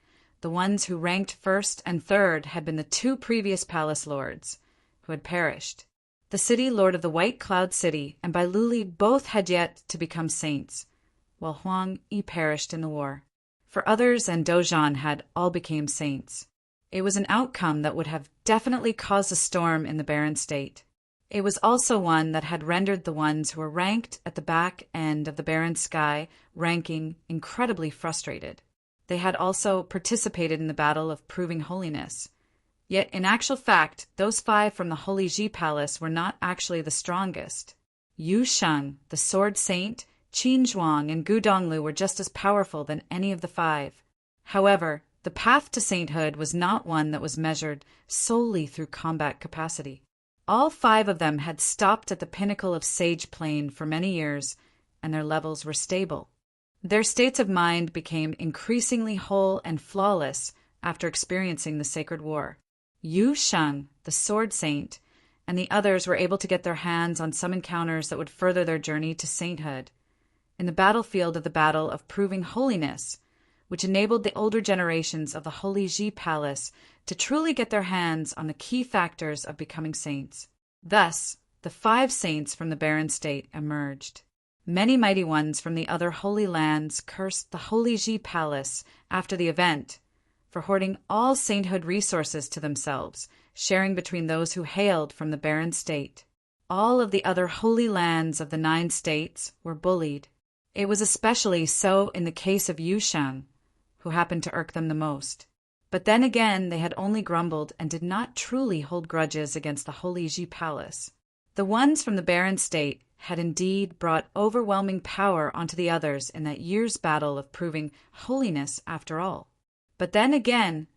the ones who ranked 1st and 3rd had been the 2 previous palace lords, who had perished. The city lord of the White Cloud City and Bailuli both had yet to become saints, while Huang Yi perished in the war. For others and Dozhan had all became saints. It was an outcome that would have definitely caused a storm in the Barren State. It was also one that had rendered the ones who were ranked at the back end of the Barren Sky ranking incredibly frustrated. They had also participated in the battle of proving holiness. Yet in actual fact, those 5 from the Holy Ji Palace were not actually the strongest. Yu Sheng, the Sword Saint, Qin Zhuang, and Gu Donglu were just as powerful than any of the 5. However, the path to sainthood was not one that was measured solely through combat capacity. All 5 of them had stopped at the pinnacle of Sage Plane for many years, and their levels were stable. Their states of mind became increasingly whole and flawless after experiencing the sacred war. Yu Sheng, the Sword Saint, and the others were able to get their hands on some encounters that would further their journey to sainthood. In the battlefield of the battle of proving holiness, which enabled the older generations of the Holy Ji Palace to truly get their hands on the key factors of becoming saints. Thus, the 5 saints from the barren state emerged. Many mighty ones from the other holy lands cursed the Holy Ji Palace after the event for hoarding all sainthood resources to themselves, sharing between those who hailed from the barren state. All of the other holy lands of the 9 states were bullied. It was especially so in the case of Yushan, who happened to irk them the most. But then again, they had only grumbled and did not truly hold grudges against the Holy Ji Palace. The ones from the barren state had indeed brought overwhelming power onto the others in that year's battle of proving holiness after all. But then again,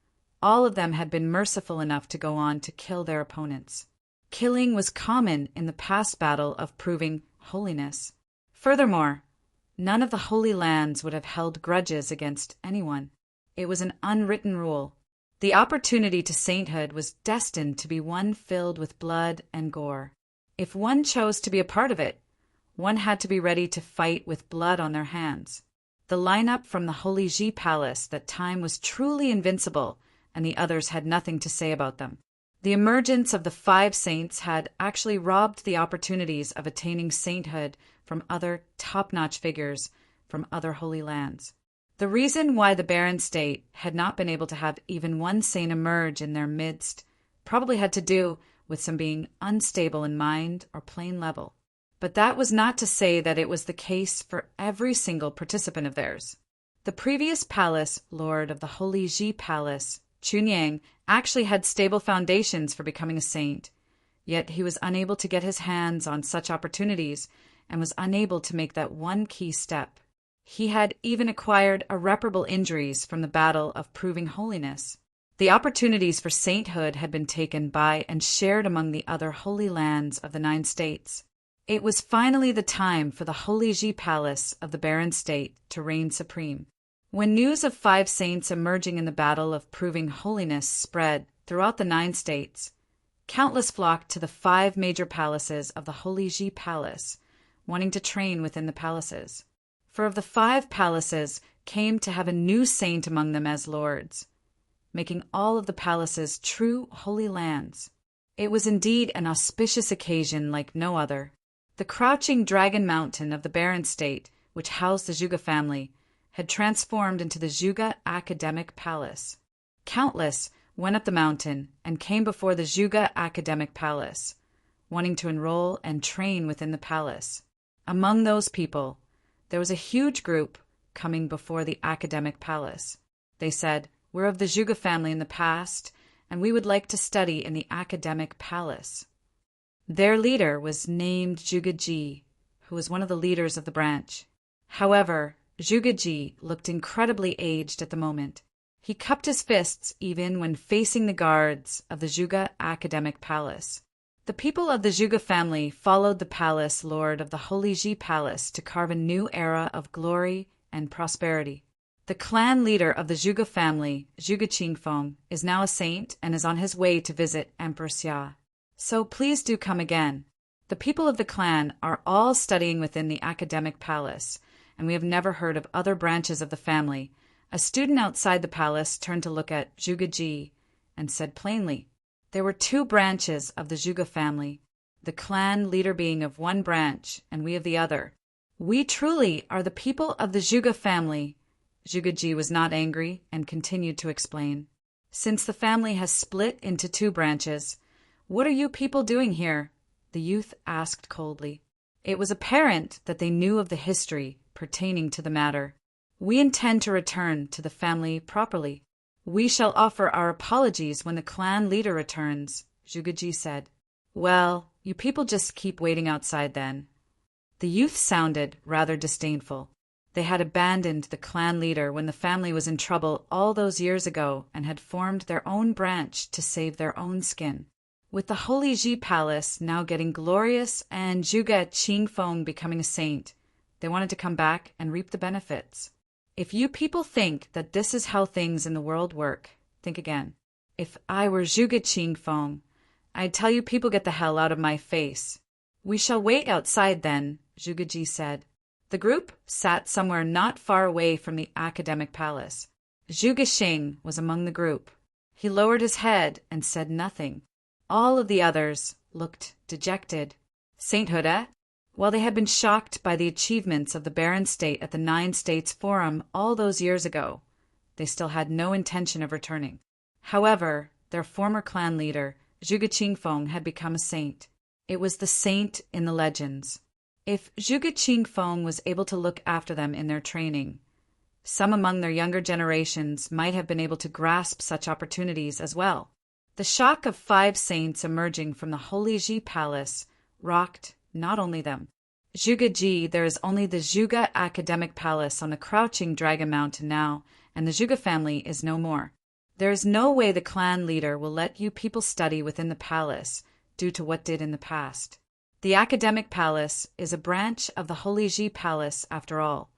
all of them had been merciful enough to go on to kill their opponents. Killing was common in the past battle of proving holiness. Furthermore, none of the holy lands would have held grudges against anyone. It was an unwritten rule. The opportunity to sainthood was destined to be one filled with blood and gore. If one chose to be a part of it, one had to be ready to fight with blood on their hands. The lineup from the Holy Ji Palace that time was truly invincible and the others had nothing to say about them. The emergence of the 5 saints had actually robbed the opportunities of attaining sainthood from other top-notch figures from other holy lands. The reason why the barren state had not been able to have even one saint emerge in their midst probably had to do with some being unstable in mind or plain level. But that was not to say that it was the case for every single participant of theirs. The previous palace lord of the Holy Ji Palace, Chunyang, actually had stable foundations for becoming a saint, yet he was unable to get his hands on such opportunities and was unable to make that one key step. He had even acquired irreparable injuries from the battle of proving holiness. The opportunities for sainthood had been taken by and shared among the other holy lands of the 9 states. It was finally the time for the Holy Ji Palace of the barren state to reign supreme. When news of 5 saints emerging in the battle of proving holiness spread throughout the 9 states, countless flocked to the 5 major palaces of the Holy Ji Palace, wanting to train within the palaces. For of the 5 palaces came to have a new saint among them as lords, making all of the palaces true holy lands. It was indeed an auspicious occasion like no other. The crouching dragon mountain of the barren state, which housed the Zhuge family, had transformed into the Zhuge Academic Palace. Countless went up the mountain and came before the Zhuge Academic Palace, wanting to enroll and train within the palace. Among those people, there was a huge group coming before the Academic Palace. They said, "We're of the Zhuge family in the past, and we would like to study in the Academic Palace." Their leader was named Zhuge Ji, who was one of the leaders of the branch. However, Zhuge Ji looked incredibly aged at the moment. He cupped his fists even when facing the guards of the Zhuge Academic Palace. The people of the Zhuge family followed the palace lord of the Holy Ji Palace to carve a new era of glory and prosperity. The clan leader of the Zhuge family, Zhuge Qingfeng, is now a saint and is on his way to visit Emperor Xia. So please do come again. The people of the clan are all studying within the Academic Palace, and we have never heard of other branches of the family. A student outside the palace turned to look at Zhuge Ji and said plainly, there were 2 branches of the Zhuge family, the clan leader being of one branch and we of the other. We truly are the people of the Zhuge family. Zhuge Ji was not angry and continued to explain. Since the family has split into 2 branches, what are you people doing here? The youth asked coldly. It was apparent that they knew of the history pertaining to the matter. We intend to return to the family properly. We shall offer our apologies when the clan leader returns, Zhuge Ji said. Well, you people just keep waiting outside then. The youth sounded rather disdainful. They had abandoned the clan leader when the family was in trouble all those years ago and had formed their own branch to save their own skin. With the Holy Ji Palace now getting glorious and Zhuge Qingfeng becoming a saint, they wanted to come back and reap the benefits. If you people think that this is how things in the world work, think again. If I were Zhuge Qingfeng, I'd tell you people get the hell out of my face. We shall wait outside then, Zhuge Ji said. The group sat somewhere not far away from the academic palace. Zhuge Xing was among the group. He lowered his head and said nothing. All of the others looked dejected. Sainthood, eh? While they had been shocked by the achievements of the Barren State at the Nine States Forum all those years ago, they still had no intention of returning. However, their former clan leader, Zhuge Qingfeng, had become a saint. It was the saint in the legends. If Zhuge Qingfeng was able to look after them in their training, some among their younger generations might have been able to grasp such opportunities as well. The shock of 5 saints emerging from the Holy Ji Palace rocked not only them. Zhuge Ji, there is only the Zhuge Academic Palace on the Crouching Dragon Mountain now, and the Zhuge family is no more. There is no way the clan leader will let you people study within the palace due to what did in the past. The Academic Palace is a branch of the Holy Ji Palace after all,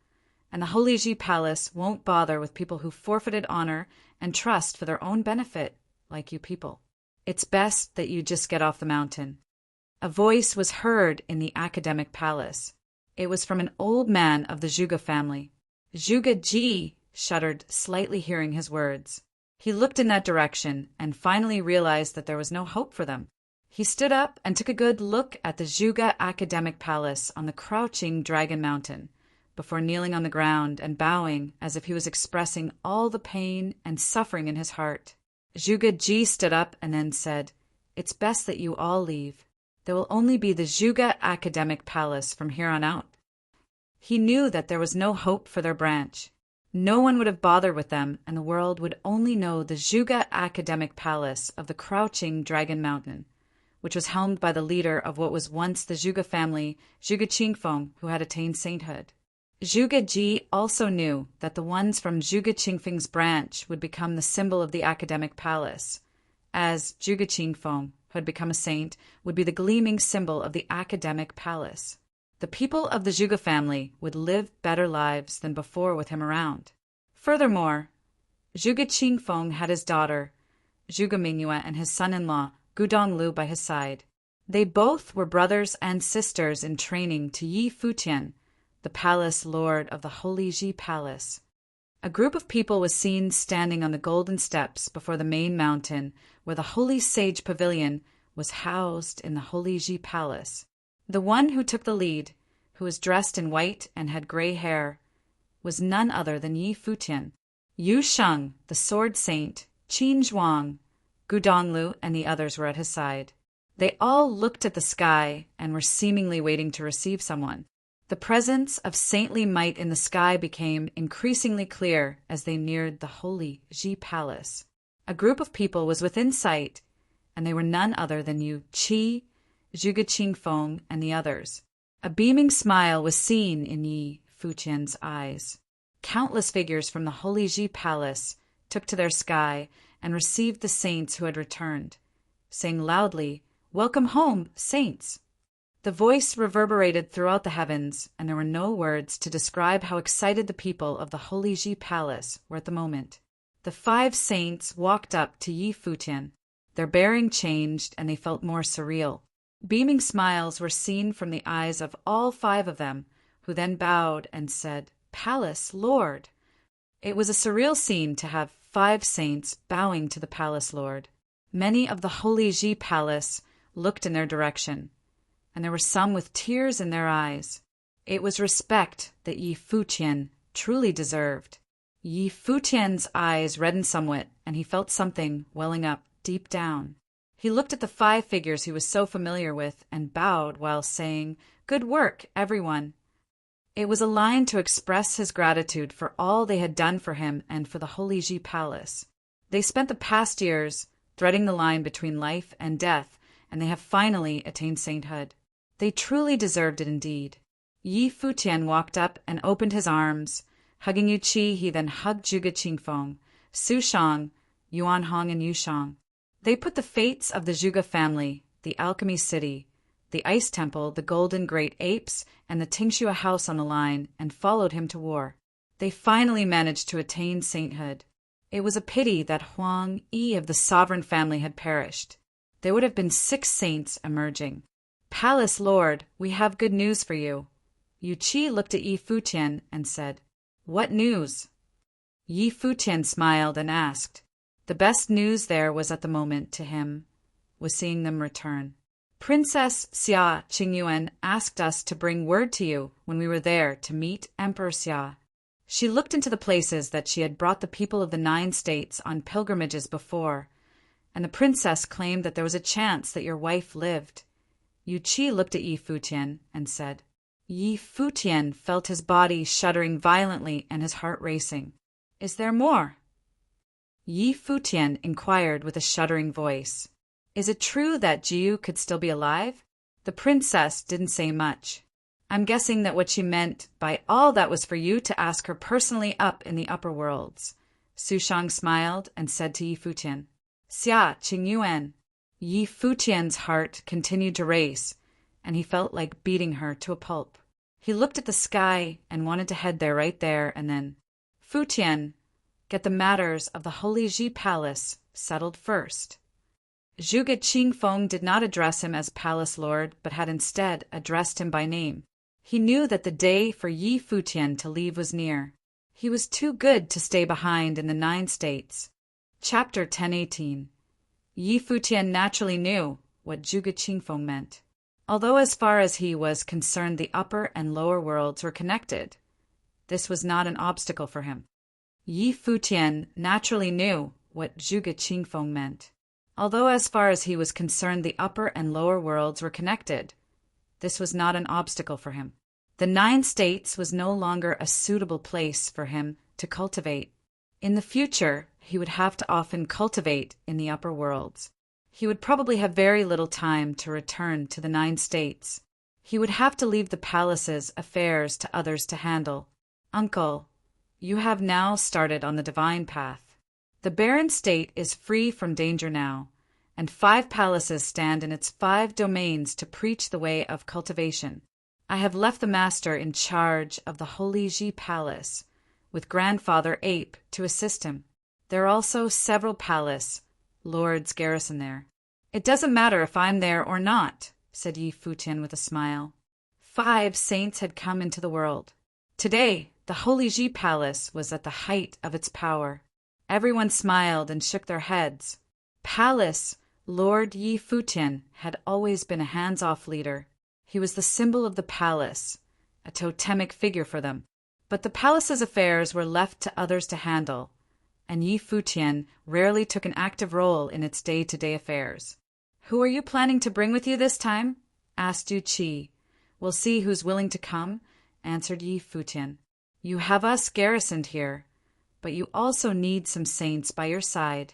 and the Holy Ji Palace won't bother with people who forfeited honor and trust for their own benefit, like you people. It's best that you just get off the mountain. A voice was heard in the Academic Palace. It was from an old man of the Zhuge family. Zhuge Ji shuddered, slightly hearing his words. He looked in that direction and finally realized that there was no hope for them. He stood up and took a good look at the Zhuge Academic Palace on the Crouching Dragon Mountain, before kneeling on the ground and bowing as if he was expressing all the pain and suffering in his heart. Zhuge Ji stood up and then said, "It's best that you all leave. There will only be the Zhuge Academic Palace from here on out." He knew that there was no hope for their branch. No one would have bothered with them, and the world would only know the Zhuge Academic Palace of the Crouching Dragon Mountain, which was helmed by the leader of what was once the Zhuge family, Zhuge Qingfeng, who had attained sainthood. Zhuge Ji also knew that the ones from Zhuge Qingfeng's branch would become the symbol of the Academic Palace, as Zhuge Qingfeng, who had become a saint, would be the gleaming symbol of the Academic Palace. The people of the Zhuge family would live better lives than before with him around. Furthermore, Zhuge Qingfeng had his daughter, Zhuge Mingyue, and his son-in-law, Gudonglu, by his side. They both were brothers and sisters in training to Yi Futian, the palace lord of the Holy Ji Palace. A group of people was seen standing on the golden steps before the main mountain where the Holy Sage Pavilion was housed in the Holy Ji Palace. The one who took the lead, who was dressed in white and had gray hair, was none other than Yi Futian. Yu Sheng, the sword saint, Qin Zhuang, Gudonglu, and the others were at his side. They all looked at the sky and were seemingly waiting to receive someone. The presence of saintly might in the sky became increasingly clear as they neared the Holy Ji Palace. A group of people was within sight, and they were none other than Yu Qi, Zhuge Qingfeng, and the others. A beaming smile was seen in Yi Futian's eyes. Countless figures from the Holy Ji Palace took to their sky and received the saints who had returned, saying loudly, "Welcome home, saints!" The voice reverberated throughout the heavens, and there were no words to describe how excited the people of the Holy Ji Palace were at the moment. The 5 saints walked up to Yi Futian. Their bearing changed, and they felt more surreal. Beaming smiles were seen from the eyes of all 5 of them, who then bowed and said, "Palace Lord." It was a surreal scene to have 5 saints bowing to the Palace Lord. Many of the Holy Ji Palace looked in their direction, and there were some with tears in their eyes. It was respect that Yi Futian truly deserved. Yi Futian's eyes reddened somewhat, and he felt something welling up deep down. He looked at the 5 figures he was so familiar with and bowed while saying, "Good work, everyone." It was a line to express his gratitude for all they had done for him and for the Holy Ji Palace. They spent the past years threading the line between life and death, and they have finally attained sainthood. They truly deserved it indeed. Yi Futian walked up and opened his arms. Hugging Yu Qi, he then hugged Zhuge Qingfeng, Su Shang, Yuan Hong, and Yu Shang. They put the fates of the Zhuge family, the Alchemy City, the Ice Temple, the Golden Great Apes, and the Tingxue House on the line, and followed him to war. They finally managed to attain sainthood. It was a pity that Huang Yi of the sovereign family had perished. There would have been 6 saints emerging. "Palace Lord, we have good news for you. Yu Qi looked at Yi Futian and said, "What news?" Yi Futian smiled and asked. The best news there was at the moment to him was seeing them return. "Princess Xia Qingyuan asked us to bring word to you when we were there to meet Emperor Xia. She looked into the places that she had brought the people of the 9 states on pilgrimages before, and the princess claimed that there was a chance that your wife lived." Yu Qi looked at Yi Futian and said. Yi Futian felt his body shuddering violently and his heart racing. "Is there more?" Yi Futian inquired with a shuddering voice. "Is it true that Jiu could still be alive?" The princess didn't say much. "I'm guessing that what she meant by all that was for you to ask her personally up in the upper worlds." Su Shang smiled and said to Yi Futian, "Xia Qingyuan." Yi Futian's heart continued to race, and he felt like beating her to a pulp. He looked at the sky and wanted to head there right there and then. "Futian, get the matters of the Holy Ji Palace settled first." Zhuge Qingfeng did not address him as Palace Lord, but had instead addressed him by name. He knew that the day for Yi Futian to leave was near. He was too good to stay behind in the 9 states. Chapter 1018. Yi Futian naturally knew what Zhuge Qingfeng meant. Although as far as he was concerned the upper and lower worlds were connected, this was not an obstacle for him. Yi Futian naturally knew what Zhuge Qingfeng meant. Although as far as he was concerned the upper and lower worlds were connected, this was not an obstacle for him. The 9 states was no longer a suitable place for him to cultivate. In the future, he would have to often cultivate in the upper worlds. He would probably have very little time to return to the 9 states. He would have to leave the palace's affairs to others to handle. "Uncle, you have now started on the divine path. The barren state is free from danger now, and 5 palaces stand in its 5 domains to preach the way of cultivation. I have left the master in charge of the Holy Ji Palace, with Grandfather Ape to assist him. There are also several palace lords garrison there." "It doesn't matter if I'm there or not," said Yi Futian with a smile. 5 saints had come into the world. Today, the Holy Ji Palace was at the height of its power. Everyone smiled and shook their heads. Palace Lord Yi Futian had always been a hands-off leader. He was the symbol of the palace, a totemic figure for them. But the palace's affairs were left to others to handle, and Yi Futian rarely took an active role in its day-to-day affairs. "Who are you planning to bring with you this time?" asked Yu Qi. "We'll see who's willing to come," answered Yi Futian. "You have us garrisoned here, but you also need some saints by your side."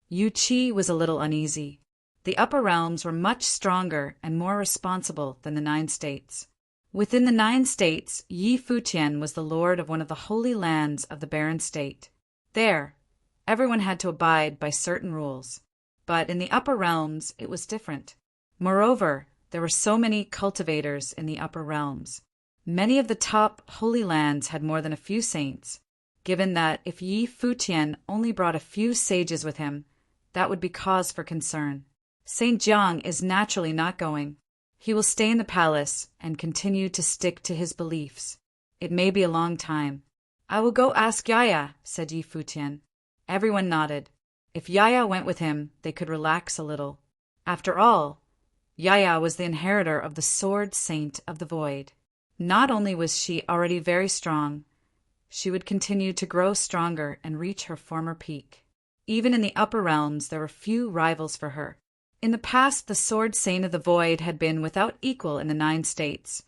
Yu Qi was a little uneasy. The upper realms were much stronger and more responsible than the 9 states. Within the 9 states, Yi Futian was the lord of one of the holy lands of the barren state. There, everyone had to abide by certain rules. But in the upper realms, it was different. Moreover, there were so many cultivators in the upper realms. Many of the top holy lands had more than a few saints. Given that if Yi Futian only brought a few sages with him, that would be cause for concern. Saint Jiang is naturally not going. He will stay in the palace and continue to stick to his beliefs. It may be a long time. "I will go ask Yaya," said Yi Futian. Everyone nodded. If Yaya went with him, they could relax a little. After all, Yaya was the inheritor of the Sword Saint of the Void. Not only was she already very strong, she would continue to grow stronger and reach her former peak. Even in the upper realms, there were few rivals for her. In the past, the Sword Saint of the Void had been without equal in the 9 states,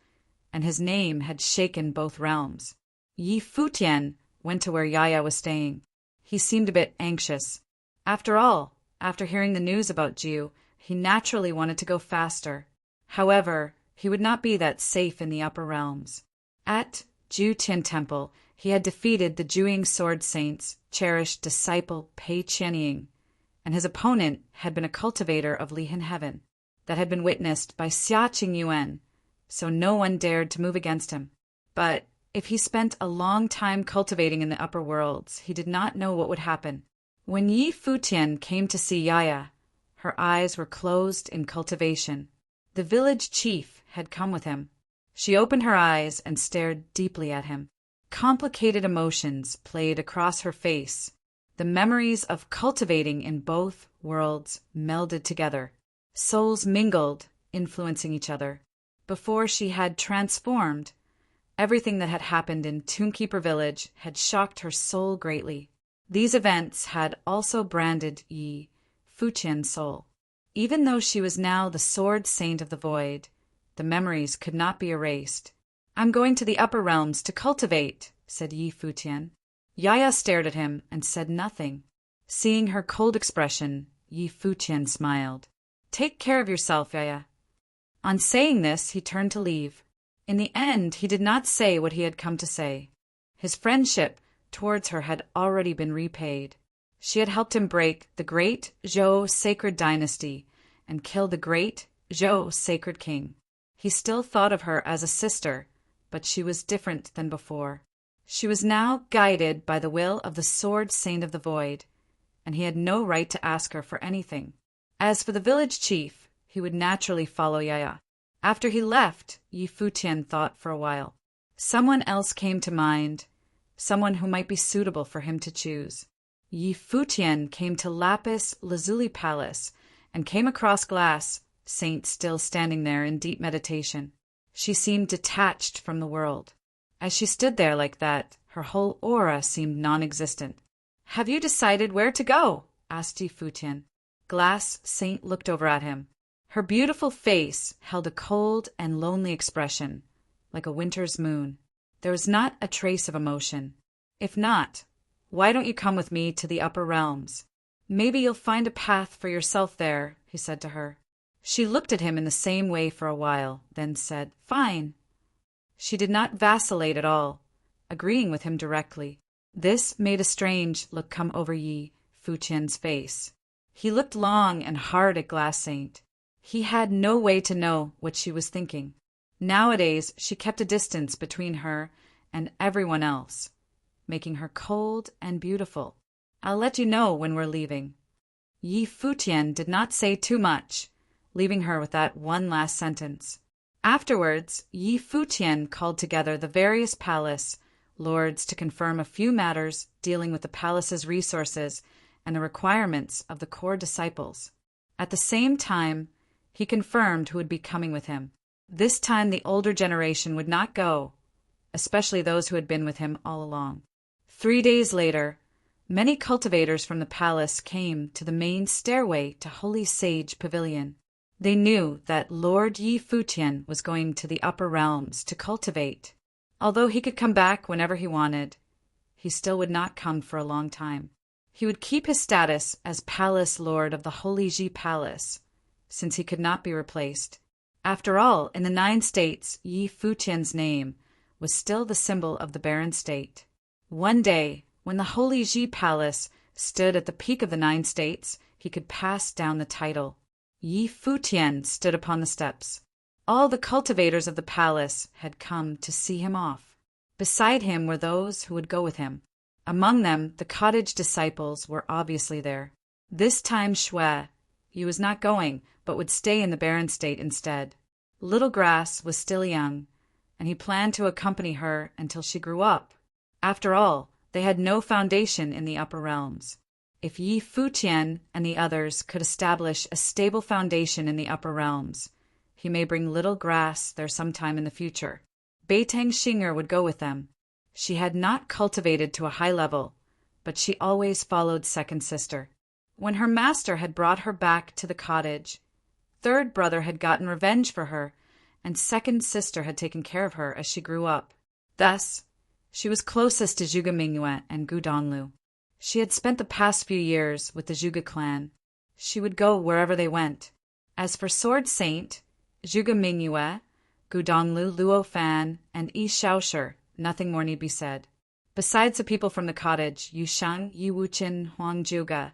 and his name had shaken both realms. Yi Futian went to where Yaya was staying. He seemed a bit anxious. After all, after hearing the news about Jiu, he naturally wanted to go faster. However, he would not be that safe in the upper realms. At Jiu Tian Temple, he had defeated the Jiuying Sword Saint's cherished disciple Pei Qianying, and his opponent had been a cultivator of Lihan Heaven that had been witnessed by Xia Qingyuan, so no one dared to move against him. But if he spent a long time cultivating in the upper worlds, he did not know what would happen. When Yi Futian came to see Yaya, her eyes were closed in cultivation. The village chief had come with him. She opened her eyes and stared deeply at him. Complicated emotions played across her face. The memories of cultivating in both worlds melded together. Souls mingled, influencing each other. Before she had transformed, everything that had happened in Toonkeeper Village had shocked her soul greatly. These events had also branded Yi Futian's soul. Even though she was now the Sword Saint of the Void, the memories could not be erased. "I'm going to the upper realms to cultivate," said Yi Futian. Yaya stared at him and said nothing. Seeing her cold expression, Yi Futian smiled. "Take care of yourself, Yaya." On saying this, he turned to leave. In the end, he did not say what he had come to say. His friendship towards her had already been repaid. She had helped him break the great Zhou sacred dynasty and kill the great Zhou sacred king. He still thought of her as a sister, but she was different than before. She was now guided by the will of the Sword Saint of the Void, and he had no right to ask her for anything. As for the village chief, he would naturally follow Yaya. After he left, Yi Futian thought for a while. Someone else came to mind, someone who might be suitable for him to choose. Yi Futian came to Lapis Lazuli Palace and came across Glass Saint still standing there in deep meditation. She seemed detached from the world. As she stood there like that, her whole aura seemed non-existent. "Have you decided where to go?" asked Yi Futian. Glass Saint looked over at him. Her beautiful face held a cold and lonely expression, like a winter's moon. There was not a trace of emotion. "If not, why don't you come with me to the upper realms? Maybe you'll find a path for yourself there," he said to her. She looked at him in the same way for a while, then said, "Fine." She did not vacillate at all, agreeing with him directly. This made a strange look come over Yi Futian's face. He looked long and hard at Glass Saint. He had no way to know what she was thinking. Nowadays, she kept a distance between her and everyone else, making her cold and beautiful. "I'll let you know when we're leaving." Yi Futian did not say too much, leaving her with that one last sentence. Afterwards, Yi Futian called together the various palace lords to confirm a few matters dealing with the palace's resources and the requirements of the core disciples. At the same time, he confirmed who would be coming with him. This time the older generation would not go, especially those who had been with him all along. 3 days later, many cultivators from the palace came to the main stairway to Holy Sage Pavilion. They knew that Lord Yi Futian was going to the upper realms to cultivate. Although he could come back whenever he wanted, he still would not come for a long time. He would keep his status as Palace Lord of the Holy Ji Palace, since he could not be replaced. After all, in the 9 states, Yi Futian's name was still the symbol of the barren state. One day, when the Holy Ji Palace stood at the peak of the 9 states, he could pass down the title. Yi Futian stood upon the steps. All the cultivators of the palace had come to see him off. Beside him were those who would go with him. Among them, the cottage disciples were obviously there. This time Shui, he was not going, but would stay in the barren state instead. Little Grass was still young, and he planned to accompany her until she grew up. After all, they had no foundation in the upper realms. If Yi Futian and the others could establish a stable foundation in the upper realms, he may bring Little Grass there sometime in the future. Beitang Xinger would go with them. She had not cultivated to a high level, but she always followed second sister. When her master had brought her back to the cottage, third brother had gotten revenge for her, and second sister had taken care of her as she grew up. Thus, she was closest to Zhuge Mingyue and Gu Donglu. She had spent the past few years with the Zhuge clan. She would go wherever they went. As for Sword Saint, Zhuge Mingyue, Gu Donglu, Luo Fan, and Yi Shaoshi, nothing more need be said. Besides the people from the cottage, Yu Sheng, Yi Wuqin, Huang Zhuge,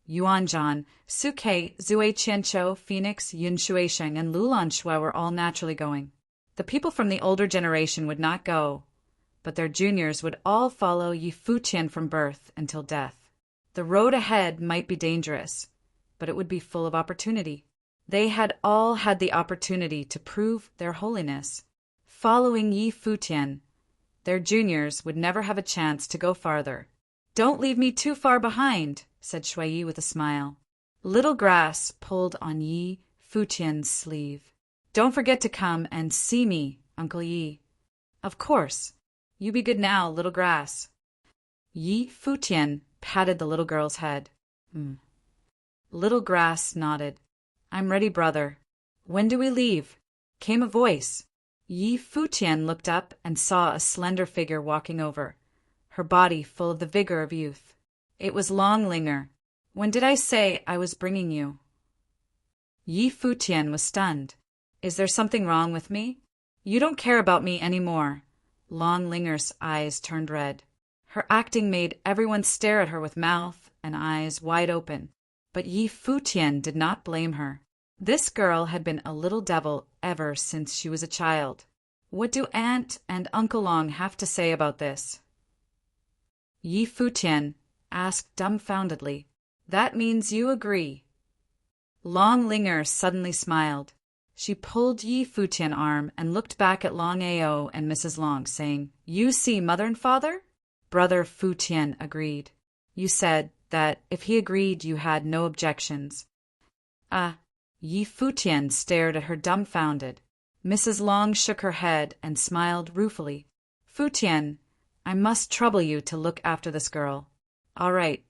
Yuan Zhan, Su Kei, Zui Qianqiu, Phoenix, Yun Shuisheng, and Lulan Shui were all naturally going. The people from the older generation would not go, but their juniors would all follow Yi Futian from birth until death. The road ahead might be dangerous, but it would be full of opportunity. They had all had the opportunity to prove their holiness. following Yi Futian. Their juniors would never have a chance to go farther. "Don't leave me too far behind," said Shui with a smile. Little Grass pulled on Yi Futian's sleeve. "Don't forget to come and see me, Uncle Yi." "Of course. You be good now, Little Grass." Yi Futian patted the little girl's head. Little Grass nodded. "I'm ready, brother." "When do we leave?" came a voice. Yi Futian looked up and saw a slender figure walking over, her body full of the vigor of youth. It was Longlinger. "When did I say I was bringing you?" Yi Futian was stunned. "Is there something wrong with me? You don't care about me anymore." Longlinger's eyes turned red. Her acting made everyone stare at her with mouth and eyes wide open. But Yi Futian did not blame her. This girl had been a little devil ever since she was a child. What do Aunt and Uncle Long have to say about this? Yi Futian asked dumbfoundedly. "That means you agree." Longlinger suddenly smiled. She pulled Yi Futian's arm and looked back at Long Ao and Mrs. Long, saying, "You see Mother and Father?" Brother Futian agreed. "You said that if he agreed you had no objections." Yi Futian stared at her dumbfounded. Mrs. Long shook her head and smiled ruefully. "Futian, I must trouble you to look after this girl." "All right."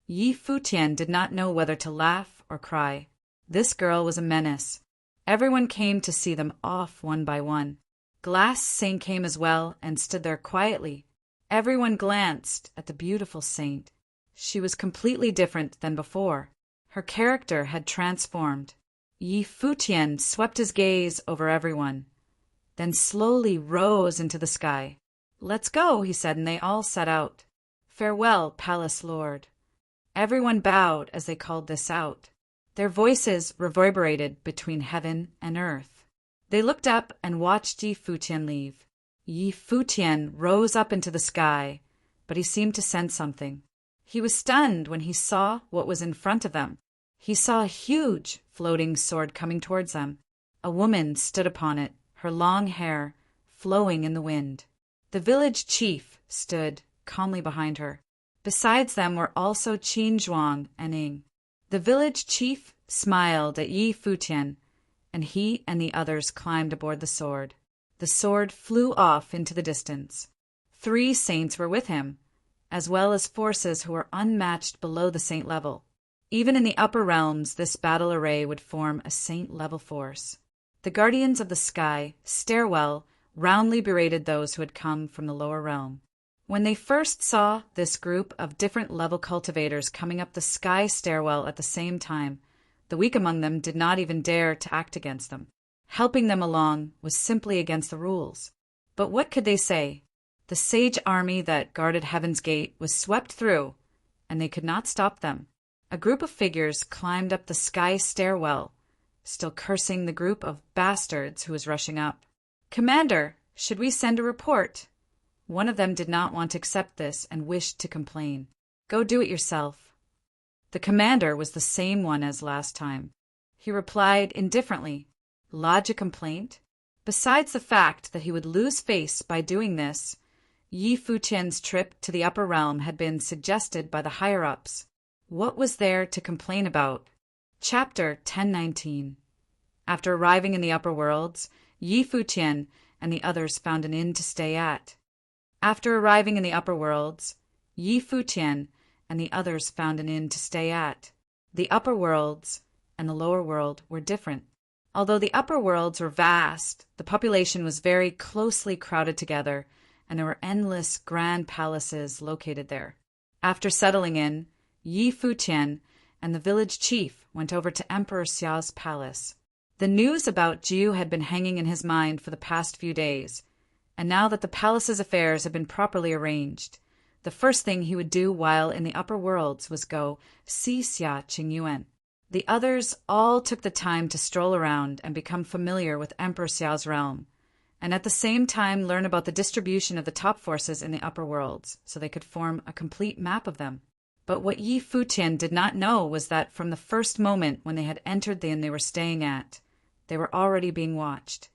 Yi Futian did not know whether to laugh or cry. This girl was a menace. Everyone came to see them off one by one. Glass Saint came as well and stood there quietly. Everyone glanced at the beautiful saint. She was completely different than before. Her character had transformed. Yi Futian swept his gaze over everyone, then slowly rose into the sky. "Let's go," he said, and they all set out. "Farewell, Palace Lord." Everyone bowed as they called this out. Their voices reverberated between heaven and earth. They looked up and watched Yi Futian leave. Yi Futian rose up into the sky, but he seemed to sense something. He was stunned when he saw what was in front of them. He saw a huge floating sword coming towards them. A woman stood upon it, her long hair flowing in the wind. The village chief stood calmly behind her. Besides them were also Qin Zhuang and Ing. The village chief smiled at Yi Futian, and he and the others climbed aboard the sword. The sword flew off into the distance. 3 saints were with him, as well as forces who were unmatched below the saint level. Even in the upper realms, this battle array would form a saint-level force. The guardians of the sky stairwell roundly berated those who had come from the lower realm. When they first saw this group of different level cultivators coming up the sky stairwell at the same time, the weak among them did not even dare to act against them. Helping them along was simply against the rules. But what could they say? The sage army that guarded Heaven's Gate was swept through, and they could not stop them. A group of figures climbed up the sky stairwell, still cursing the group of bastards who was rushing up. "Commander, should we send a report?" One of them did not want to accept this and wished to complain. "Go do it yourself." The commander was the same one as last time. He replied indifferently. Lodge a complaint? Besides the fact that he would lose face by doing this, Yi Futian's trip to the upper realm had been suggested by the higher-ups. What was there to complain about? Chapter 1019. After arriving in the upper worlds, Yi Futian and the others found an inn to stay at. After arriving in the upper worlds, Yi Futian and the others found an inn to stay at. The upper worlds and the lower world were different. Although the upper worlds were vast, the population was very closely crowded together, and there were endless grand palaces located there. After settling in, Yi Futian and the village chief went over to Emperor Xiao's palace. The news about Jiu had been hanging in his mind for the past few days, and now that the palace's affairs had been properly arranged, the first thing he would do while in the upper worlds was go see Xia Qingyuan. The others all took the time to stroll around and become familiar with Emperor Xiao's realm, and at the same time learn about the distribution of the top forces in the upper worlds, so they could form a complete map of them. But what Yi Futian did not know was that from the first moment when they had entered the inn they were staying at, they were already being watched.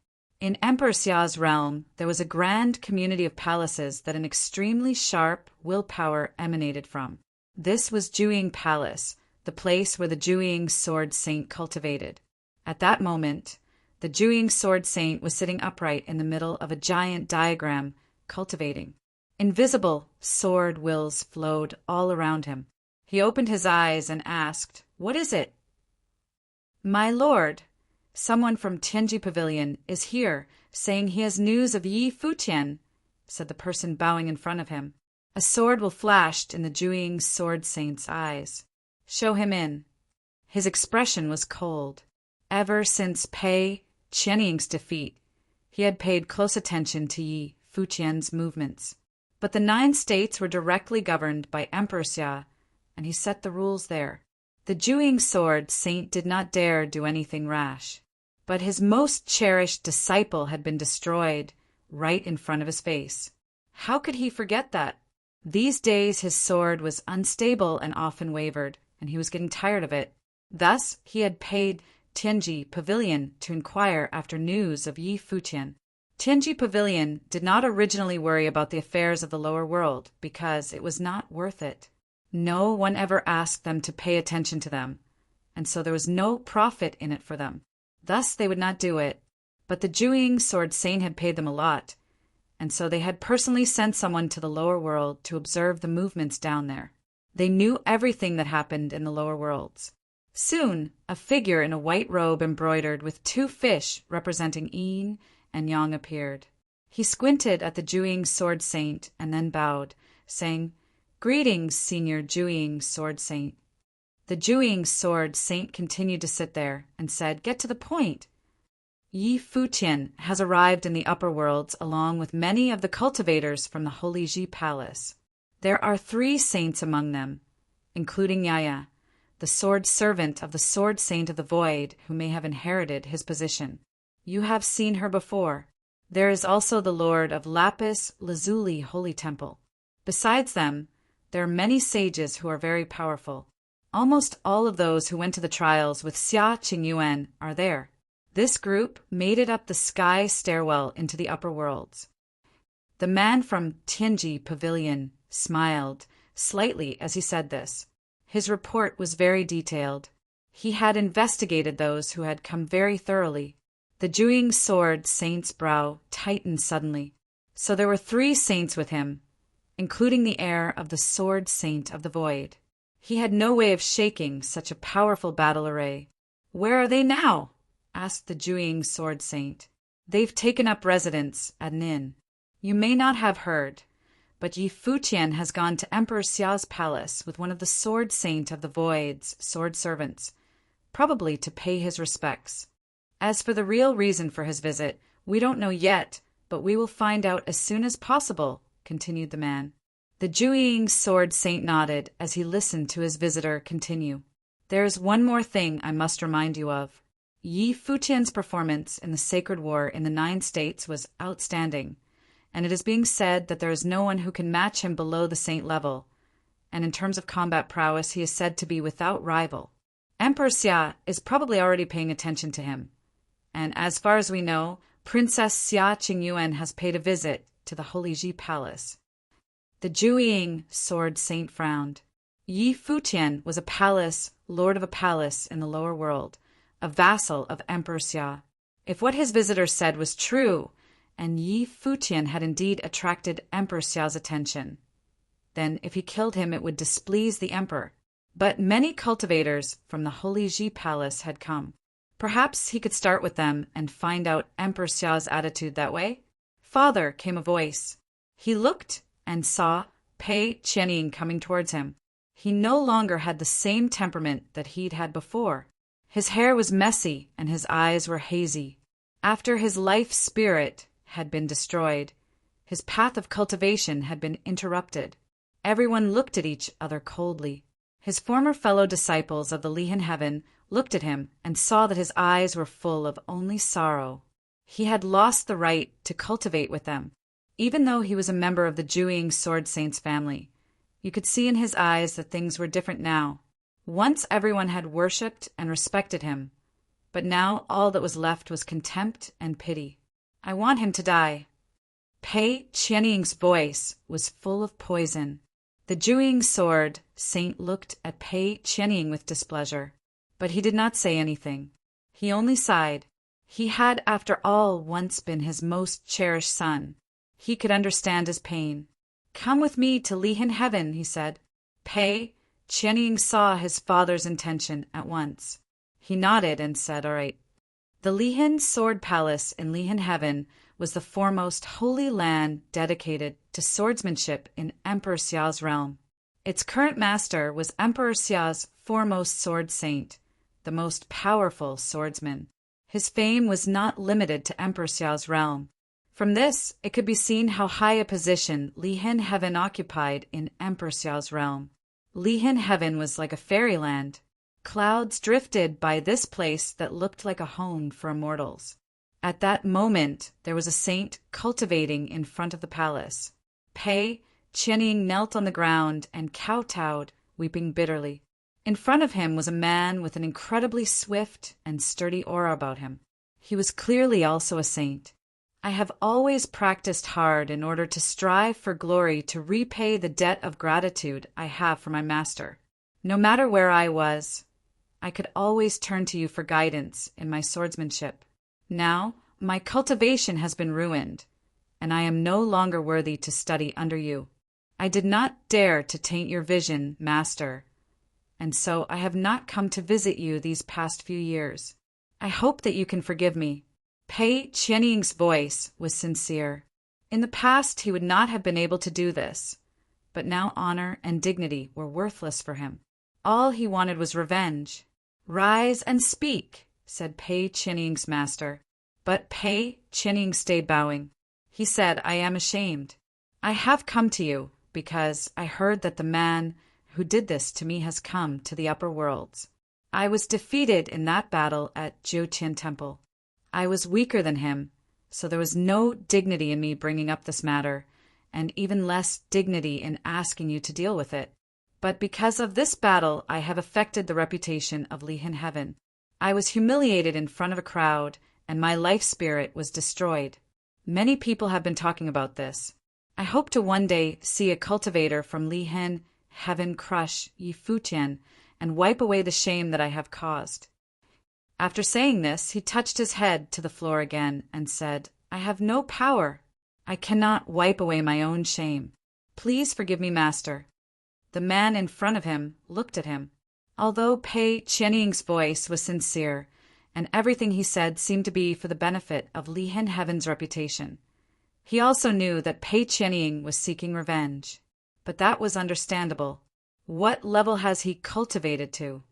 In Emperor Xia's realm, there was a grand community of palaces that an extremely sharp willpower emanated from. This was Jueying Palace, the place where the Jueying Sword Saint cultivated. At that moment, the Jueying Sword Saint was sitting upright in the middle of a giant diagram, cultivating. Invisible sword wills flowed all around him. He opened his eyes and asked, "What is it?" "My lord, someone from Tianji Pavilion is here, saying he has news of Yi Futian," said the person bowing in front of him. A sword will flashed in the Jueying Sword Saint's eyes. "Show him in." His expression was cold. Ever since Pei Qianying's defeat, he had paid close attention to Yi Futian's movements. But the 9 states were directly governed by Emperor Xia, and he set the rules there. The Jueying Sword Saint did not dare do anything rash. But his most cherished disciple had been destroyed right in front of his face. How could he forget that? These days his sword was unstable and often wavered, and he was getting tired of it. Thus he had paid Tianji Pavilion to inquire after news of Yi Futian. Tianji Pavilion did not originally worry about the affairs of the lower world because it was not worth it. No one ever asked them to pay attention to them, and so there was no profit in it for them. Thus they would not do it. But the Jueying Sword Saint had paid them a lot, and so they had personally sent someone to the lower world to observe the movements down there. They knew everything that happened in the lower worlds. Soon, a figure in a white robe embroidered with 2 fish representing yin and yang appeared. He squinted at the Jueying Sword Saint and then bowed, saying, "Greetings, Senior Jueying Sword Saint." The Jueying Sword Saint continued to sit there and said, "Get to the point. Yi Futian has arrived in the upper worlds along with many of the cultivators from the Holy Ji Palace. There are 3 saints among them, including Yaya, the sword servant of the Sword Saint of the Void, who may have inherited his position. You have seen her before. There is also the Lord of Lapis Lazuli Holy Temple. Besides them, there are many sages who are very powerful. Almost all of those who went to the trials with Xia Qingyuan are there. This group made it up the sky stairwell into the upper worlds." The man from Tianji Pavilion smiled slightly as he said this. His report was very detailed. He had investigated those who had come very thoroughly. The Jueying Sword Saint's brow tightened suddenly. So there were 3 saints with him, including the heir of the Sword Saint of the Void. He had no way of shaking such a powerful battle array. "Where are they now?" asked the Jueying Sword Saint. "They've taken up residence at an inn. You may not have heard, but Yi Futian has gone to Emperor Xia's palace with one of the Sword Saint of the Void's sword servants, probably to pay his respects. As for the real reason for his visit, we don't know yet, but we will find out as soon as possible," continued the man. The Jueying Sword Saint nodded as he listened to his visitor continue. "There is one more thing I must remind you of. Yi Futian's performance in the Sacred War in the 9 states was outstanding, and it is being said that there is no one who can match him below the saint level, and in terms of combat prowess he is said to be without rival. Emperor Xia is probably already paying attention to him, and as far as we know, Princess Xia Qingyuan has paid a visit to the Holy Ji Palace." The Jueying Sword Saint frowned. Yi Futian was a palace, lord of a palace in the lower world, a vassal of Emperor Xia. If what his visitor said was true, and Yi Futian had indeed attracted Emperor Xia's attention, then if he killed him it would displease the emperor. But many cultivators from the Holy Ji Palace had come. Perhaps he could start with them and find out Emperor Xia's attitude that way. "Father," came a voice. He looked and saw Pei Qianying coming towards him. He no longer had the same temperament that he'd had before. His hair was messy and his eyes were hazy. After his life spirit had been destroyed, his path of cultivation had been interrupted. Everyone looked at each other coldly. His former fellow disciples of the Lihan Heaven looked at him and saw that his eyes were full of only sorrow. He had lost the right to cultivate with them. Even though he was a member of the Jueying Sword Saint's family, you could see in his eyes that things were different now. Once everyone had worshipped and respected him, but now all that was left was contempt and pity. I want him to die." Pei Qianying's voice was full of poison. The Juying sword saint looked at Pei Qianying with displeasure, but he did not say anything. He only sighed. He had, after all, once been his most cherished son. He could understand his pain. "Come with me to Lihan Heaven," he said. Pei Qianying saw his father's intention at once. He nodded and said, "All right." The Lihan Sword Palace in Lihan Heaven was the foremost holy land dedicated to swordsmanship in Emperor Xiao's realm. Its current master was Emperor Xiao's foremost sword saint, the most powerful swordsman. His fame was not limited to Emperor Xiao's realm. From this, it could be seen how high a position Lihan Heaven occupied in Emperor Xiao's realm. Lihan Heaven was like a fairyland. Clouds drifted by this place that looked like a home for immortals. At that moment, there was a saint cultivating in front of the palace. Pei Qianying knelt on the ground and kowtowed, weeping bitterly. In front of him was a man with an incredibly swift and sturdy aura about him. He was clearly also a saint. "I have always practiced hard in order to strive for glory to repay the debt of gratitude I have for my master. No matter where I was, I could always turn to you for guidance in my swordsmanship. Now, my cultivation has been ruined, and I am no longer worthy to study under you. I did not dare to taint your vision, master, and so I have not come to visit you these past few years. I hope that you can forgive me." Pei Qianying's voice was sincere. In the past, he would not have been able to do this, but now honor and dignity were worthless for him. All he wanted was revenge. "Rise and speak," said Pei Qianying's master. But Pei Qianying stayed bowing. He said, "I am ashamed. I have come to you because I heard that the man who did this to me has come to the upper worlds. I was defeated in that battle at Futian Temple. I was weaker than him, so there was no dignity in me bringing up this matter, and even less dignity in asking you to deal with it. But because of this battle, I have affected the reputation of Lihan Heaven. I was humiliated in front of a crowd, and my life spirit was destroyed. Many people have been talking about this. I hope to one day see a cultivator from Lihan Heaven crush Yi Futian and wipe away the shame that I have caused." After saying this, he touched his head to the floor again and said, "I have no power. I cannot wipe away my own shame. Please forgive me, master." The man in front of him looked at him. Although Pei Qianying's voice was sincere, and everything he said seemed to be for the benefit of Lihan Heaven's reputation, he also knew that Pei Qianying was seeking revenge. But that was understandable. What level has he cultivated to?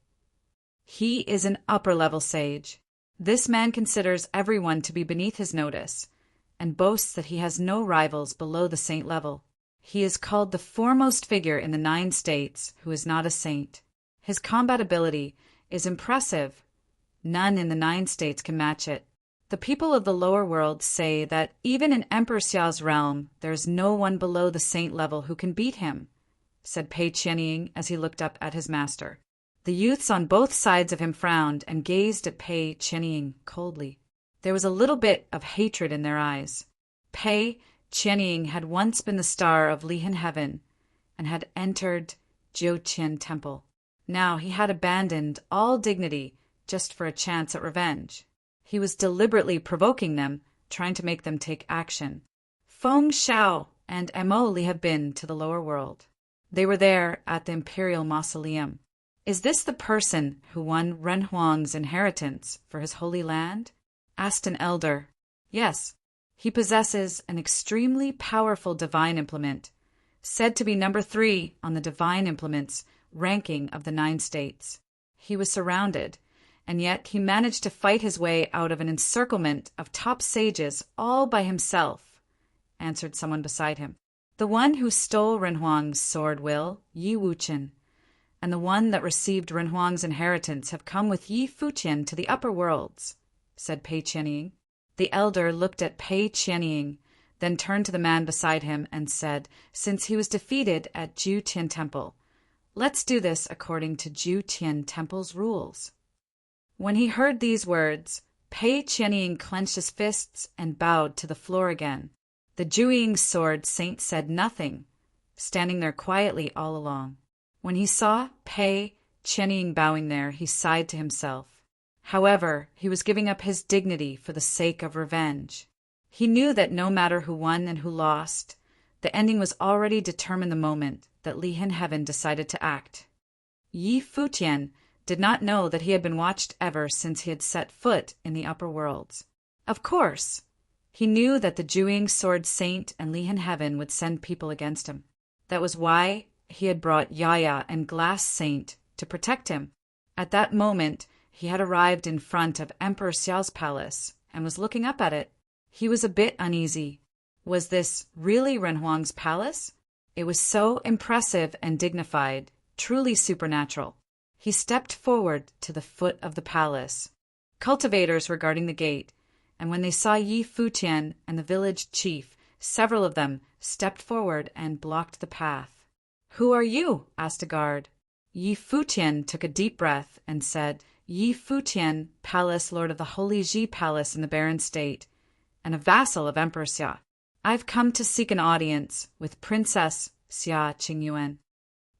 He is an upper-level sage. This man considers everyone to be beneath his notice, and boasts that he has no rivals below the saint level. He is called the foremost figure in the 9 states who is not a saint. His combat ability is impressive. None in the 9 states can match it. The people of the lower world say that even in Emperor Xiao's realm, there is no one below the saint level who can beat him, said Pei Qianying as he looked up at his master. The youths on both sides of him frowned and gazed at Pei Qianying coldly. There was a little bit of hatred in their eyes. Pei Qianying had once been the star of Lihan Heaven and had entered Futian Temple. Now he had abandoned all dignity just for a chance at revenge. He was deliberately provoking them, trying to make them take action. Feng Xiao and Mo Li have been to the lower world. They were there at the Imperial Mausoleum. "Is this the person who won Ren Huang's inheritance for his holy land?" asked an elder. "Yes. He possesses an extremely powerful divine implement, said to be number 3 on the divine implements ranking of the 9 states. He was surrounded, and yet he managed to fight his way out of an encirclement of top sages all by himself," answered someone beside him. "The one who stole Ren Huang's sword will, Yi Wuchen, and the one that received Ren Huang's inheritance have come with Yi Futian to the upper worlds," said Pei Qianying. The elder looked at Pei Qianying, then turned to the man beside him and said, "Since he was defeated at Futian Temple, let's do this according to Futian Temple's rules." When he heard these words, Pei Qianying clenched his fists and bowed to the floor again. The Juying sword saint said nothing, standing there quietly all along. When he saw Pei Qianying bowing there, he sighed to himself. However, he was giving up his dignity for the sake of revenge. He knew that no matter who won and who lost, the ending was already determined the moment that Lihin Heaven decided to act. Yi Futian did not know that he had been watched ever since he had set foot in the upper worlds. Of course, he knew that the Juying Sword Saint and Lihin Heaven would send people against him. That was why he had brought Yaya and Glass Saint to protect him. At that moment, he had arrived in front of Emperor Xiao's palace and was looking up at it. He was a bit uneasy. Was this really Renhuang's palace? It was so impressive and dignified, truly supernatural. He stepped forward to the foot of the palace. Cultivators were guarding the gate, and when they saw Yi Futian and the village chief, several of them stepped forward and blocked the path. "Who are you?" asked a guard. Yi Futian took a deep breath and said, "Yi Futian, Palace Lord of the Holy Ji Palace in the Barren State, and a vassal of Emperor Xia. I've come to seek an audience with Princess Xia Qingyuan."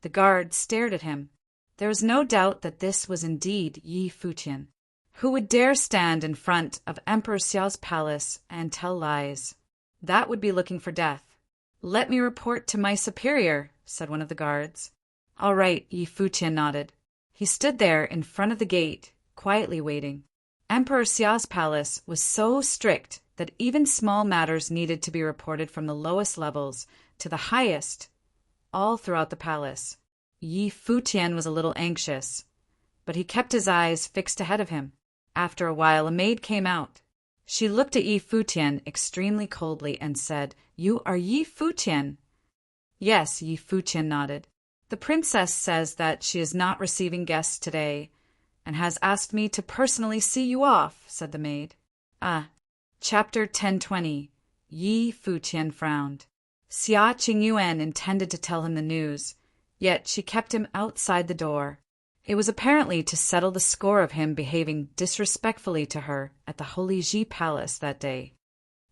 The guard stared at him. There was no doubt that this was indeed Yi Futian. Who would dare stand in front of Emperor Xiao's palace and tell lies? That would be looking for death. "Let me report to my superior," said one of the guards. "All right," Yi Futian nodded. He stood there in front of the gate, quietly waiting. Emperor Xiao's palace was so strict that even small matters needed to be reported from the lowest levels to the highest, all throughout the palace. Yi Futian was a little anxious, but he kept his eyes fixed ahead of him. After a while, a maid came out. She looked at Yi Futian extremely coldly and said, "You are Yi Futian?" "Yes," Yi Futian nodded. "The princess says that she is not receiving guests today, and has asked me to personally see you off," said the maid. "Ah." Chapter 1020. Yi Futian frowned. Xia Qingyuan intended to tell him the news, yet she kept him outside the door. It was apparently to settle the score of him behaving disrespectfully to her at the Holy Ji Palace that day.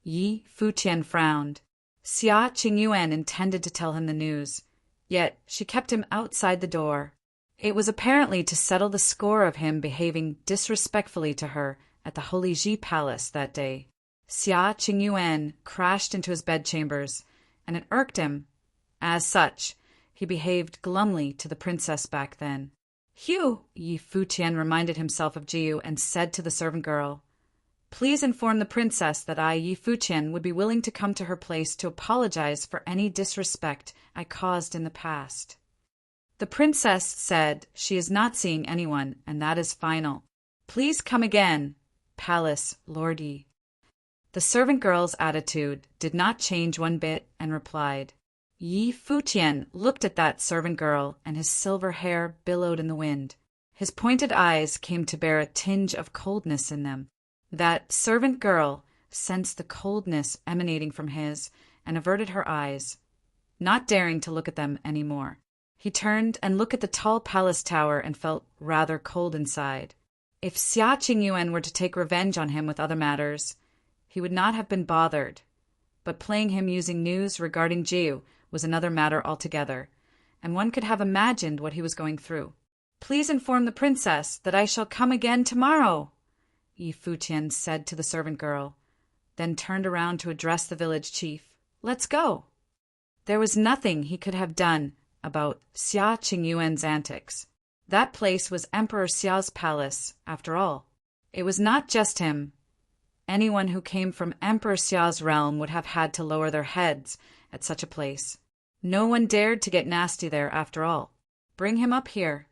Yi Futian frowned. Xia Qingyuan intended to tell him the news, yet she kept him outside the door. It was apparently to settle the score of him behaving disrespectfully to her at the Holy Ji Palace that day. Xia Qingyuan crashed into his bedchambers, and it irked him. As such, he behaved glumly to the princess back then. "Hugh," Yi Futian reminded himself of Jiu and said to the servant girl, "Please inform the princess that I, Yi Futian, would be willing to come to her place to apologize for any disrespect I caused in the past." The princess said she is not seeing anyone, and that is final. "Please come again, Palace Lord Yi." The servant girl's attitude did not change one bit and replied. Yi Futian looked at that servant girl, and his silver hair billowed in the wind. His pointed eyes came to bear a tinge of coldness in them. That servant girl sensed the coldness emanating from his and averted her eyes, not daring to look at them any more. He turned and looked at the tall palace tower and felt rather cold inside. If Xia Qingyuan were to take revenge on him with other matters, he would not have been bothered. But playing him using news regarding Jiu was another matter altogether, and one could have imagined what he was going through. "Please inform the princess that I shall come again tomorrow," Yi Futian said to the servant girl, then turned around to address the village chief. "Let's go." There was nothing he could have done about Xia Qingyuan's antics. That place was Emperor Xiao's palace, after all. It was not just him. Anyone who came from Emperor Xiao's realm would have had to lower their heads at such a place. No one dared to get nasty there after all. "Bring him up here."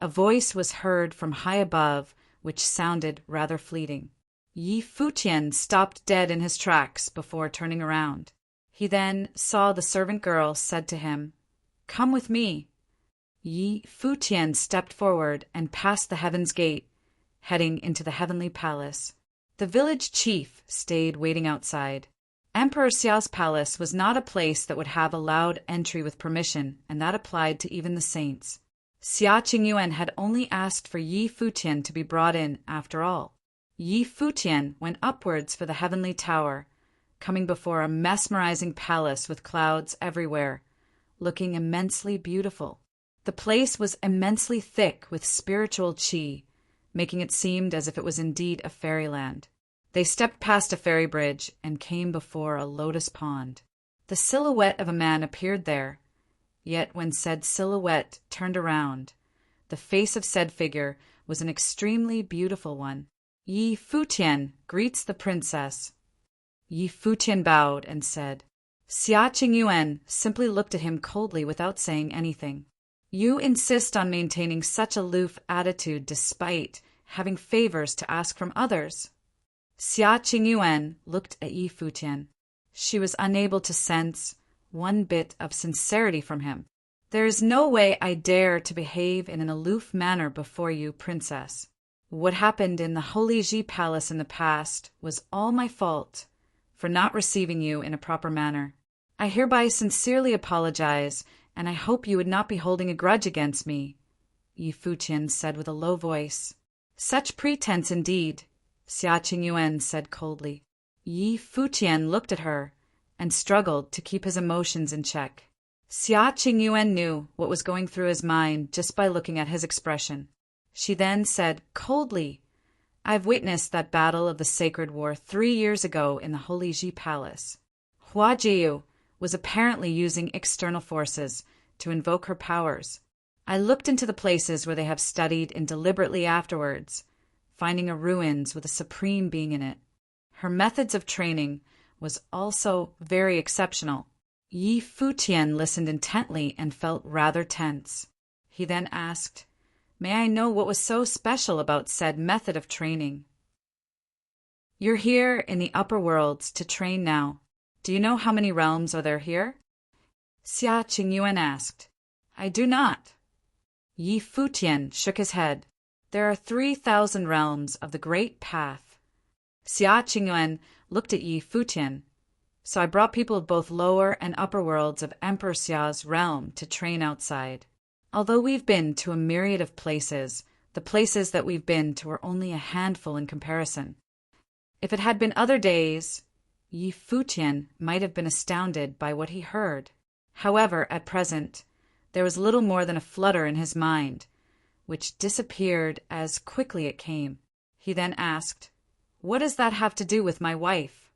A voice was heard from high above, which sounded rather fleeting. Yi Futian stopped dead in his tracks before turning around. He then saw the servant girl said to him, "Come with me." Yi Futian stepped forward and passed the Heaven's Gate, heading into the Heavenly Palace. The village chief stayed waiting outside. Emperor Xiao's palace was not a place that would have allowed entry with permission, and that applied to even the saints. Xia Qingyuan had only asked for Yi Futian to be brought in after all. Yi Futian went upwards for the heavenly tower, coming before a mesmerizing palace with clouds everywhere, looking immensely beautiful. The place was immensely thick with spiritual qi, making it seem as if it was indeed a fairyland. They stepped past a fairy bridge and came before a lotus pond. The silhouette of a man appeared there, yet when said silhouette turned around, the face of said figure was an extremely beautiful one. Yi Futian greets the princess. Yi Futian bowed and said. Xia Qingyuan simply looked at him coldly without saying anything. You insist on maintaining such aloof attitude despite having favors to ask from others. Xia Qingyuan looked at Yi Futian. She was unable to sense one bit of sincerity from him. There is no way I dare to behave in an aloof manner before you, princess. What happened in the Holy Ji Palace in the past was all my fault for not receiving you in a proper manner. I hereby sincerely apologize, and I hope you would not be holding a grudge against me, Yi Futian said with a low voice. Such pretense indeed, Xia Qingyuan said coldly. Yi Futian looked at her and struggled to keep his emotions in check. Xia Qingyuan knew what was going through his mind just by looking at his expression. She then said coldly, I've witnessed that battle of the sacred war 3 years ago in the Holy Ji Palace. Hua Jiu was apparently using external forces to invoke her powers. I looked into the places where they have studied and deliberately afterwards, finding a ruins with a supreme being in it. Her methods of training was also very exceptional. Yi Futian listened intently and felt rather tense. He then asked, May I know what was so special about said method of training? You're here in the upper worlds to train now. Do you know how many realms are there here? Xia Qingyuan asked. I do not. Yi Futian shook his head. There are 3,000 realms of the Great Path. Xia Qingyuan looked at Yi Futian. So I brought people of both lower and upper worlds of Emperor Xia's realm to train outside. Although we've been to a myriad of places, the places that we've been to are only a handful in comparison. If it had been other days, Yi Futian might have been astounded by what he heard. However, at present, there was little more than a flutter in his mind, which disappeared as quickly it came. He then asked, What does that have to do with my wife?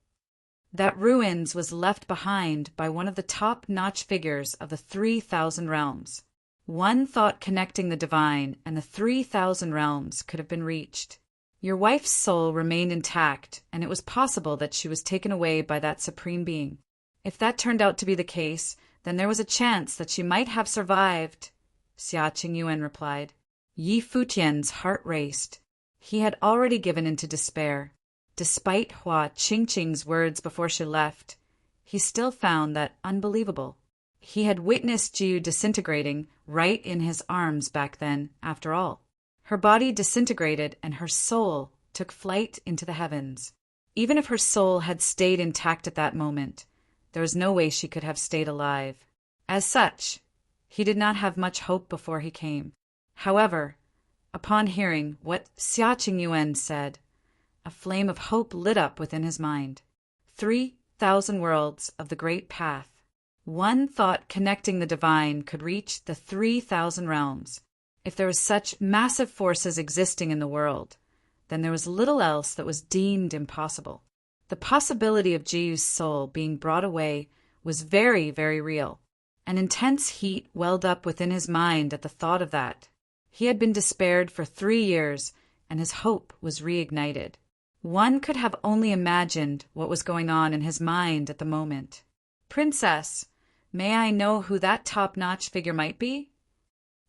That ruins was left behind by one of the top-notch figures of the 3,000 realms. One thought connecting the divine and the 3,000 realms could have been reached. Your wife's soul remained intact, and it was possible that she was taken away by that supreme being. If that turned out to be the case, then there was a chance that she might have survived, Xia Qingyuan replied. Yi Futian's heart raced. He had already given into despair. Despite Hua Qingqing's words before she left, he still found that unbelievable. He had witnessed Jiu disintegrating right in his arms back then, after all. Her body disintegrated and her soul took flight into the heavens. Even if her soul had stayed intact at that moment, there was no way she could have stayed alive. As such, he did not have much hope before he came. However, upon hearing what Xia Qingyuan said, a flame of hope lit up within his mind. 3,000 worlds of the Great Path. One thought connecting the divine could reach the 3,000 realms. If there was such massive forces existing in the world, then there was little else that was deemed impossible. The possibility of Jiu's soul being brought away was very, very real. An intense heat welled up within his mind at the thought of that. He had been despaired for 3 years, and his hope was reignited. One could have only imagined what was going on in his mind at the moment. Princess, may I know who that top-notch figure might be?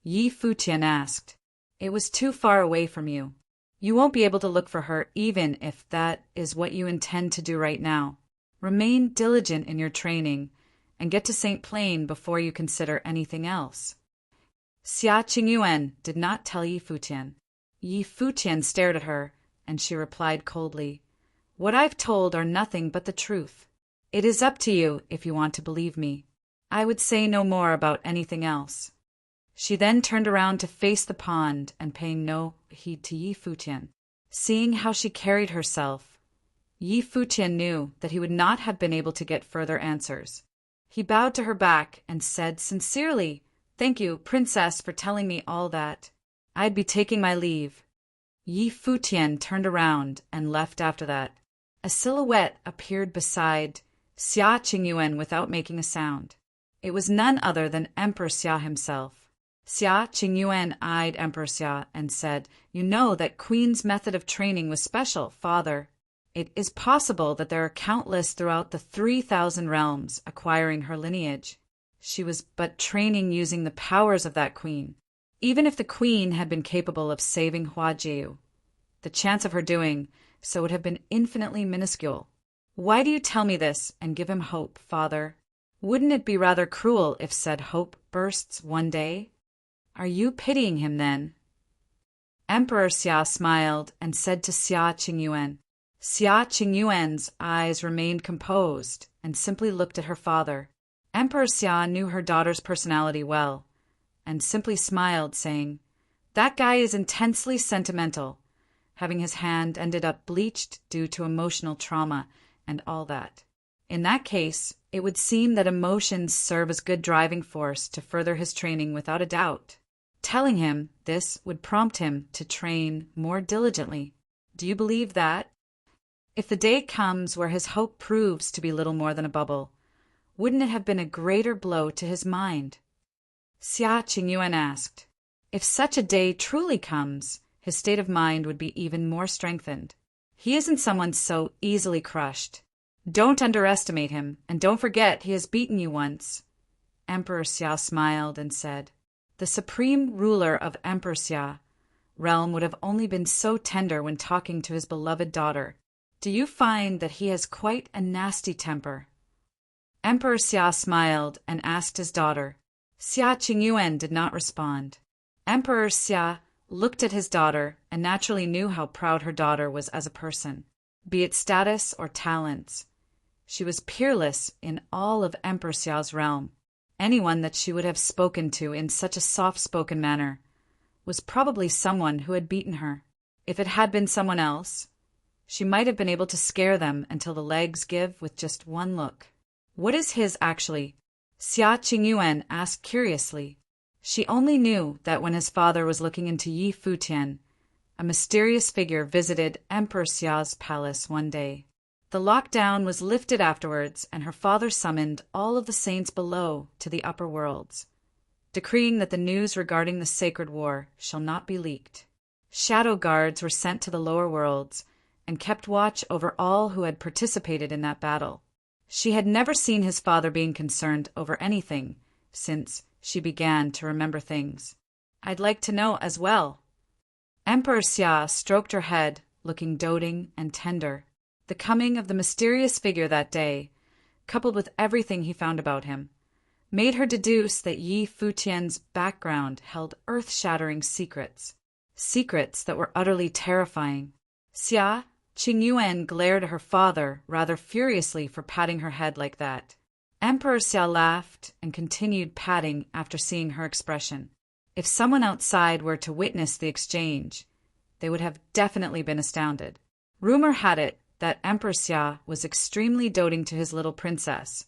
Yi Futian asked. It was too far away from you. You won't be able to look for her even if that is what you intend to do right now. Remain diligent in your training and get to St. Plain before you consider anything else. Xia Qingyuan did not tell Yi Futian. Yi Futian stared at her, and she replied coldly, What I've told are nothing but the truth. It is up to you if you want to believe me. I would say no more about anything else. She then turned around to face the pond and paying no heed to Yi Futian. Seeing how she carried herself, Yi Futian knew that he would not have been able to get further answers. He bowed to her back and said sincerely, "Thank you, Princess, for telling me all that. I'd be taking my leave." Yi Futian turned around and left after that. A silhouette appeared beside Xia Qingyuan without making a sound. It was none other than Emperor Xia himself. Xia Qingyuan eyed Emperor Xia and said, "You know that Queen's method of training was special, father. It is possible that there are countless throughout the 3,000 realms acquiring her lineage. She was but training using the powers of that queen. Even if the queen had been capable of saving Huajiu, the chance of her doing so would have been infinitely minuscule. Why do you tell me this and give him hope, father? Wouldn't it be rather cruel if said hope bursts one day? Are you pitying him then?" Emperor Xia smiled and said to Xia Qingyuan. Xia Qingyuan's eyes remained composed and simply looked at her father. Emperor Xia knew her daughter's personality well, and simply smiled, saying, "That guy is intensely sentimental, having his hand ended up bleached due to emotional trauma and all that. In that case, it would seem that emotions serve as good driving force to further his training without a doubt. Telling him this would prompt him to train more diligently. Do you believe that? If the day comes where his hope proves to be little more than a bubble, wouldn't it have been a greater blow to his mind?" Xia Qingyuan asked. If such a day truly comes, his state of mind would be even more strengthened. He isn't someone so easily crushed. Don't underestimate him, and don't forget he has beaten you once. Emperor Xia smiled and said, "The supreme ruler of Emperor Xia realm would have only been so tender when talking to his beloved daughter. Do you find that he has quite a nasty temper?" Emperor Xia smiled and asked his daughter. Xia Qingyuan did not respond. Emperor Xia looked at his daughter and naturally knew how proud her daughter was as a person, be it status or talents. She was peerless in all of Emperor Xiao's realm. Anyone that she would have spoken to in such a soft-spoken manner was probably someone who had beaten her. If it had been someone else, she might have been able to scare them until the legs give with just one look. What is his actually? Xia Qingyuan asked curiously. She only knew that when his father was looking into Yi Futian, a mysterious figure visited Emperor Xiao's palace one day. The lockdown was lifted afterwards, and her father summoned all of the saints below to the upper worlds, decreeing that the news regarding the sacred war shall not be leaked. Shadow guards were sent to the lower worlds and kept watch over all who had participated in that battle. She had never seen his father being concerned over anything since she began to remember things. I'd like to know as well. Emperor Xia stroked her head, looking doting and tender. The coming of the mysterious figure that day, coupled with everything he found about him, made her deduce that Yi Futian's background held earth-shattering secrets. Secrets that were utterly terrifying. Xia Qingyuan glared at her father rather furiously for patting her head like that. Emperor Xia laughed and continued patting after seeing her expression. If someone outside were to witness the exchange, they would have definitely been astounded. Rumor had it that Emperor Xia was extremely doting to his little princess,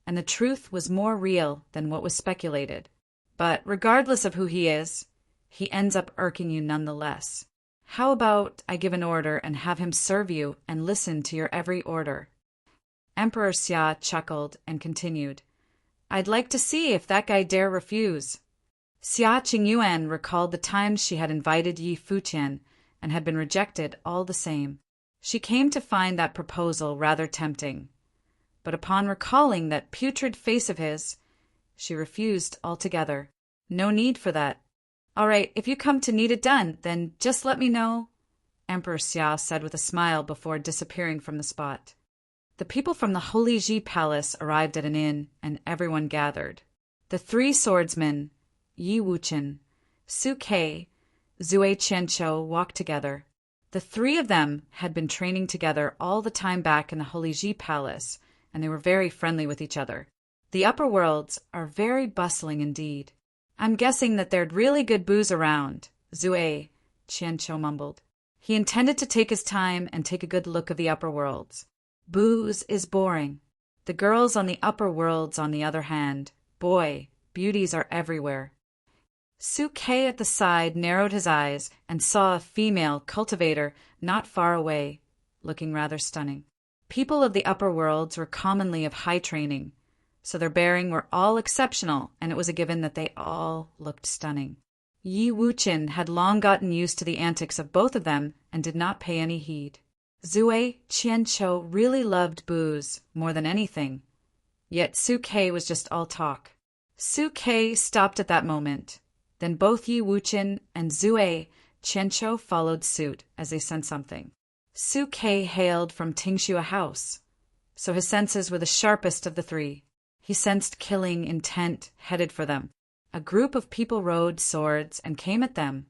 and the truth was more real than what was speculated. But regardless of who he is, he ends up irking you nonetheless. How about I give an order and have him serve you and listen to your every order? Emperor Xia chuckled and continued, I'd like to see if that guy dare refuse. Xia Qingyuan recalled the times she had invited Yi Futian and had been rejected all the same. She came to find that proposal rather tempting, but upon recalling that putrid face of his, she refused altogether. No need for that. All right, if you come to need it done, then just let me know, Emperor Xia said with a smile before disappearing from the spot. The people from the Holy Ji Palace arrived at an inn, and everyone gathered. The three swordsmen, Yi Wuchen, Su Kei, Zui Qianqiu, walked together. The three of them had been training together all the time back in the Holy Ji Palace, and they were very friendly with each other. The upper worlds are very bustling indeed. I'm guessing that there'd really good booze around, Zui Qianqiu mumbled. He intended to take his time and take a good look of the upper worlds. Booze is boring. The girls on the upper worlds, on the other hand, boy, beauties are everywhere. Suke at the side narrowed his eyes and saw a female cultivator not far away, looking rather stunning. People of the upper worlds were commonly of high training, so their bearing were all exceptional, and it was a given that they all looked stunning. Yi Wuqian had long gotten used to the antics of both of them and did not pay any heed. Zui Qianqiu really loved booze more than anything, yet Suke was just all talk. Suke stopped at that moment. Then both Yi Wuqian and Zui Qianqiu followed suit as they sensed something. Suke hailed from Tingxua House, so his senses were the sharpest of the three. He sensed killing intent headed for them. A group of people rode swords and came at them,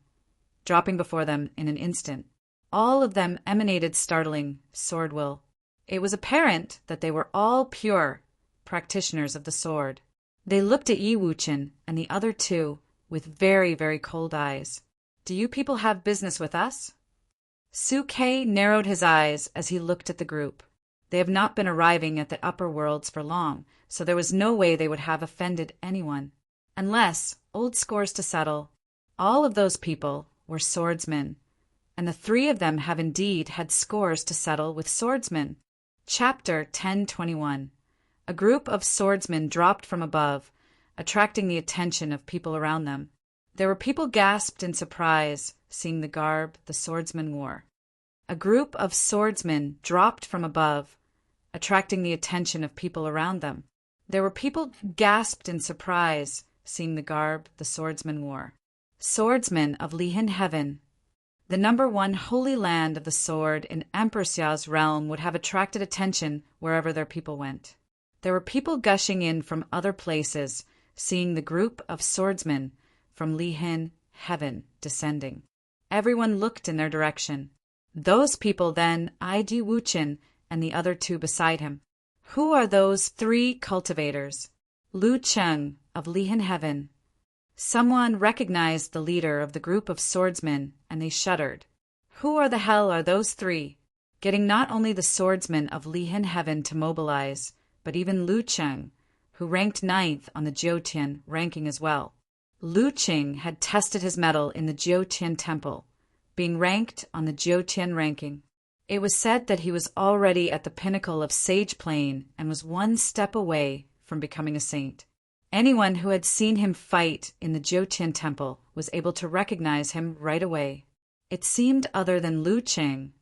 dropping before them in an instant. All of them emanated startling sword will. It was apparent that they were all pure practitioners of the sword. They looked at Yi Wuqian and the other two with very, very cold eyes. Do you people have business with us? Suke narrowed his eyes as he looked at the group. They have not been arriving at the upper worlds for long, so there was no way they would have offended anyone. Unless, old scores to settle, all of those people were swordsmen, and the three of them have indeed had scores to settle with swordsmen. Chapter 1021. A group of swordsmen dropped from above, attracting the attention of people around them. There were people gasped in surprise, seeing the garb the swordsmen wore. A group of swordsmen dropped from above, attracting the attention of people around them. There were people gasped in surprise, seeing the garb the swordsmen wore. Swordsmen of Lihin Heaven. The number one holy land of the sword in Emperor Xiao's realm would have attracted attention wherever their people went. There were people gushing in from other places, seeing the group of swordsmen from Lihin Heaven descending. Everyone looked in their direction. Those people then eyed Yi Wuqian and the other two beside him. Who are those three cultivators? Lu Cheng of Lihin Heaven. Someone recognized the leader of the group of swordsmen, and they shuddered. Who the hell are those three? Getting not only the swordsmen of Lihin Heaven to mobilize, but even Lu Cheng, who ranked 9th on the Jiutian ranking as well. Lu Cheng had tested his mettle in the Jiutian temple, being ranked on the Jiutian ranking. It was said that he was already at the pinnacle of sage plane and was one step away from becoming a saint. Anyone who had seen him fight in the Jiutian temple was able to recognize him right away. It seemed other than Lu Cheng.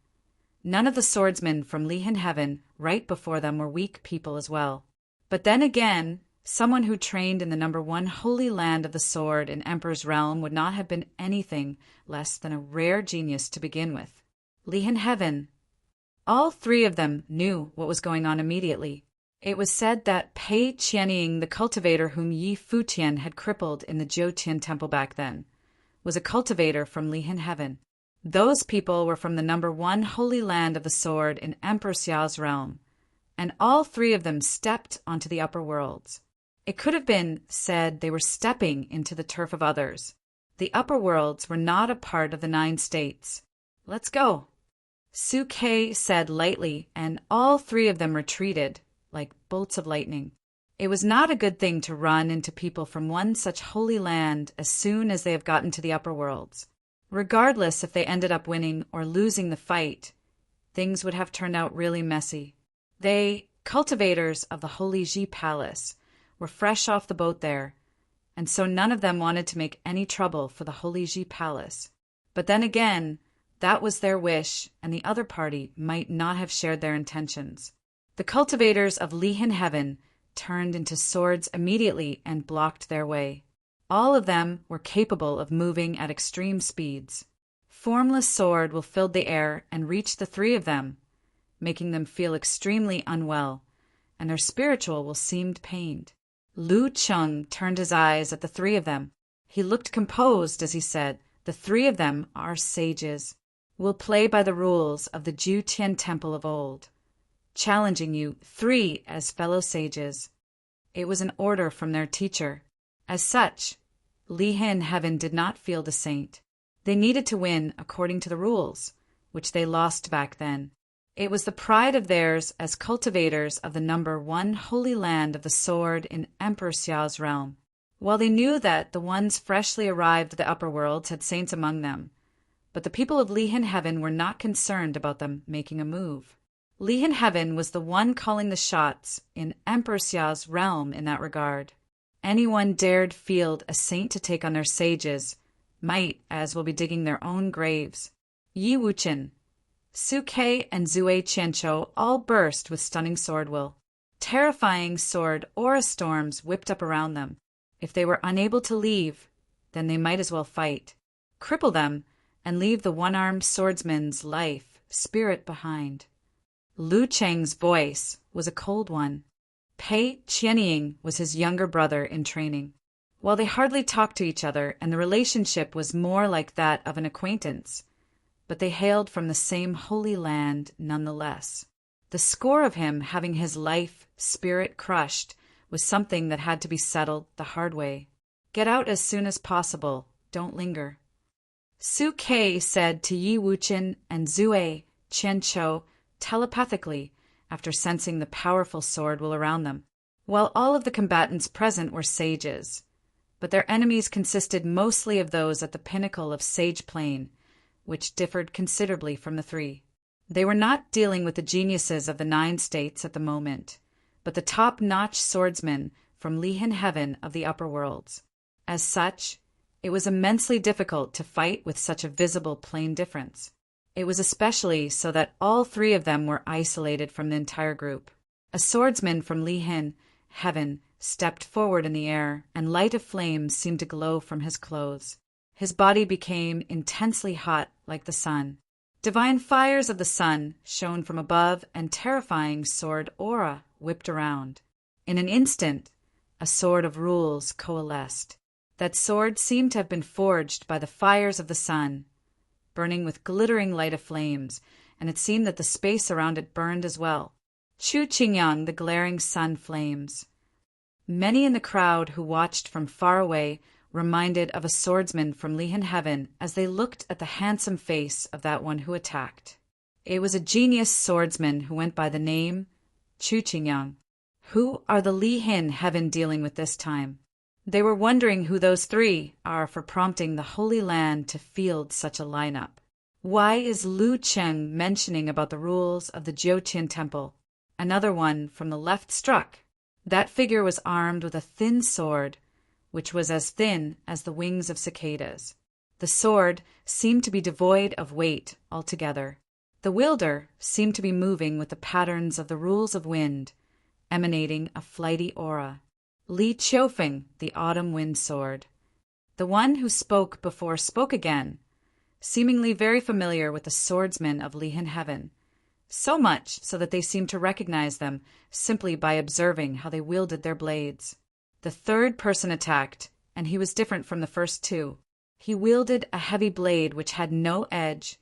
None of the swordsmen from Lihin Heaven right before them were weak people as well. But then again, someone who trained in the number one holy land of the sword in Emperor's realm would not have been anything less than a rare genius to begin with. Lihin Heaven. All three of them knew what was going on immediately. It was said that Pei Qianying, the cultivator whom Yi Futian had crippled in the Jiutian temple back then, was a cultivator from Lihin Heaven. Those people were from the number one holy land of the sword in Emperor Xiao's realm, and all three of them stepped onto the upper worlds. It could have been said they were stepping into the turf of others. The upper worlds were not a part of the 9 states. Let's go, Suke said lightly, and all three of them retreated like bolts of lightning. It was not a good thing to run into people from one such holy land as soon as they have gotten to the upper worlds. Regardless if they ended up winning or losing the fight, things would have turned out really messy. They, cultivators of the Holy Ji Palace, were fresh off the boat there, and so none of them wanted to make any trouble for the Holy Ji Palace. But then again, that was their wish, and the other party might not have shared their intentions. The cultivators of Lihin Heaven turned into swords immediately and blocked their way. All of them were capable of moving at extreme speeds. Formless sword will fill the air and reach the three of them, making them feel extremely unwell, and their spiritual will seemed pained. Lu Cheng turned his eyes at the three of them. He looked composed as he said, "The three of them are sages. Will play by the rules of the Jiutian temple of old, challenging you three as fellow sages." It was an order from their teacher. As such, Lihin Heaven did not feel the saint. They needed to win according to the rules, which they lost back then. It was the pride of theirs as cultivators of the number one holy land of the sword in Emperor Xiao's realm. While they knew that the ones freshly arrived at the upper worlds had saints among them, but the people of Lihin Heaven were not concerned about them making a move. Lihin Heaven was the one calling the shots in Emperor Xiao's realm in that regard. Anyone dared field a saint to take on their sages might as well be digging their own graves. Yi Wuchen, Su Ke, and Zue Qianqiu all burst with stunning sword will. Terrifying sword aura storms whipped up around them. If they were unable to leave, then they might as well fight. Cripple them and leave the one-armed swordsman's spirit behind. Lu Cheng's voice was a cold one. Pei Qianying was his younger brother in training. While they hardly talked to each other and the relationship was more like that of an acquaintance, but they hailed from the same holy land nonetheless. The score of him having his spirit crushed was something that had to be settled the hard way. Get out as soon as possible. Don't linger. Su Ke said to Yi Wuchen and Zue Qianqiu telepathically after sensing the powerful sword will around them. While all of the combatants present were sages, but their enemies consisted mostly of those at the pinnacle of Sage Plane, which differed considerably from the three. They were not dealing with the geniuses of the 9 states at the moment, but the top-notch swordsmen from Lihin Heaven of the upper worlds. As such, it was immensely difficult to fight with such a visible plane difference. It was especially so that all 3 of them were isolated from the entire group. A swordsman from Lihin Heaven stepped forward in the air, and light of flames seemed to glow from his clothes. His body became intensely hot like the sun. Divine fires of the sun shone from above, and terrifying sword aura whipped around. In an instant, a sword of rules coalesced. That sword seemed to have been forged by the fires of the sun, burning with glittering light of flames, and it seemed that the space around it burned as well. Chu Qingyang, the glaring sun flames. Many in the crowd who watched from far away reminded of a swordsman from Lihin Heaven as they looked at the handsome face of that one who attacked. It was a genius swordsman who went by the name Chu Qingyang. Who are the Lihin Heaven dealing with this time? They were wondering who those 3 are for prompting the Holy Land to field such a lineup. Why is Lu Cheng mentioning about the rules of the Jiuqian Temple? Another one from the left struck. That figure was armed with a thin sword, which was as thin as the wings of cicadas. The sword seemed to be devoid of weight altogether. The wielder seemed to be moving with the patterns of the rules of wind, emanating a flighty aura. Li Qiufeng, the autumn wind sword. The one who spoke before spoke again, seemingly very familiar with the swordsmen of Lihin Heaven, so much so that they seemed to recognize them simply by observing how they wielded their blades. The 3rd person attacked, and he was different from the first 2. He wielded a heavy blade which had no edge,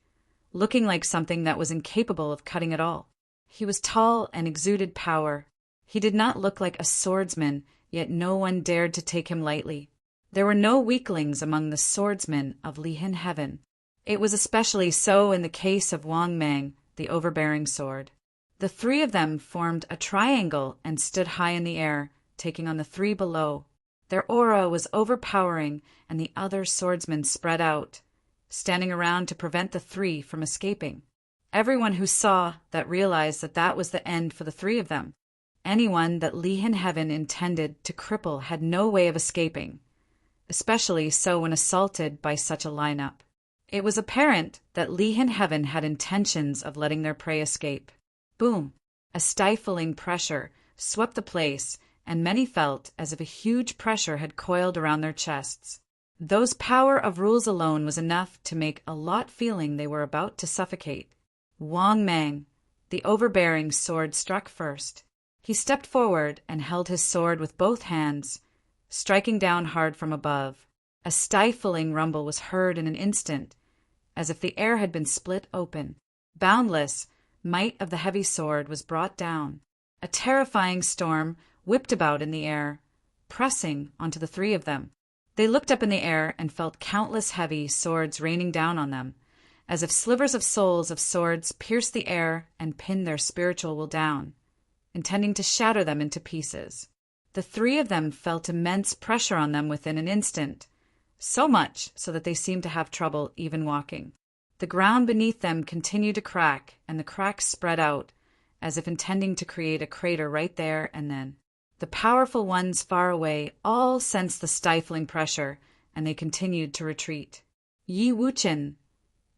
looking like something that was incapable of cutting at all. He was tall and exuded power. He did not look like a swordsman, yet no one dared to take him lightly. There were no weaklings among the swordsmen of Lihin Heaven. It was especially so in the case of Wang Mang, the overbearing sword. The 3 of them formed a triangle and stood high in the air, taking on the 3 below. Their aura was overpowering, and the other swordsmen spread out, standing around to prevent the 3 from escaping. Everyone who saw that realized that that was the end for the 3 of them. Anyone that Lihin Heaven intended to cripple had no way of escaping, especially so when assaulted by such a lineup. It was apparent that Lihin Heaven had intentions of letting their prey escape. Boom! A stifling pressure swept the place, and many felt as if a huge pressure had coiled around their chests. Those power of rules alone was enough to make a lot feeling they were about to suffocate. Wang Mang, the overbearing sword, struck first. He stepped forward and held his sword with both hands, striking down hard from above. A stifling rumble was heard in an instant, as if the air had been split open. Boundless might of the heavy sword was brought down. A terrifying storm whipped about in the air, pressing onto the 3 of them. They looked up in the air and felt countless heavy swords raining down on them, as if slivers of souls of swords pierced the air and pinned their spiritual will down, intending to shatter them into pieces. The three of them felt immense pressure on them within an instant, so much so that they seemed to have trouble even walking. The ground beneath them continued to crack, and the cracks spread out, as if intending to create a crater right there and then. The powerful ones far away all sensed the stifling pressure, and they continued to retreat. Yi Wuchen,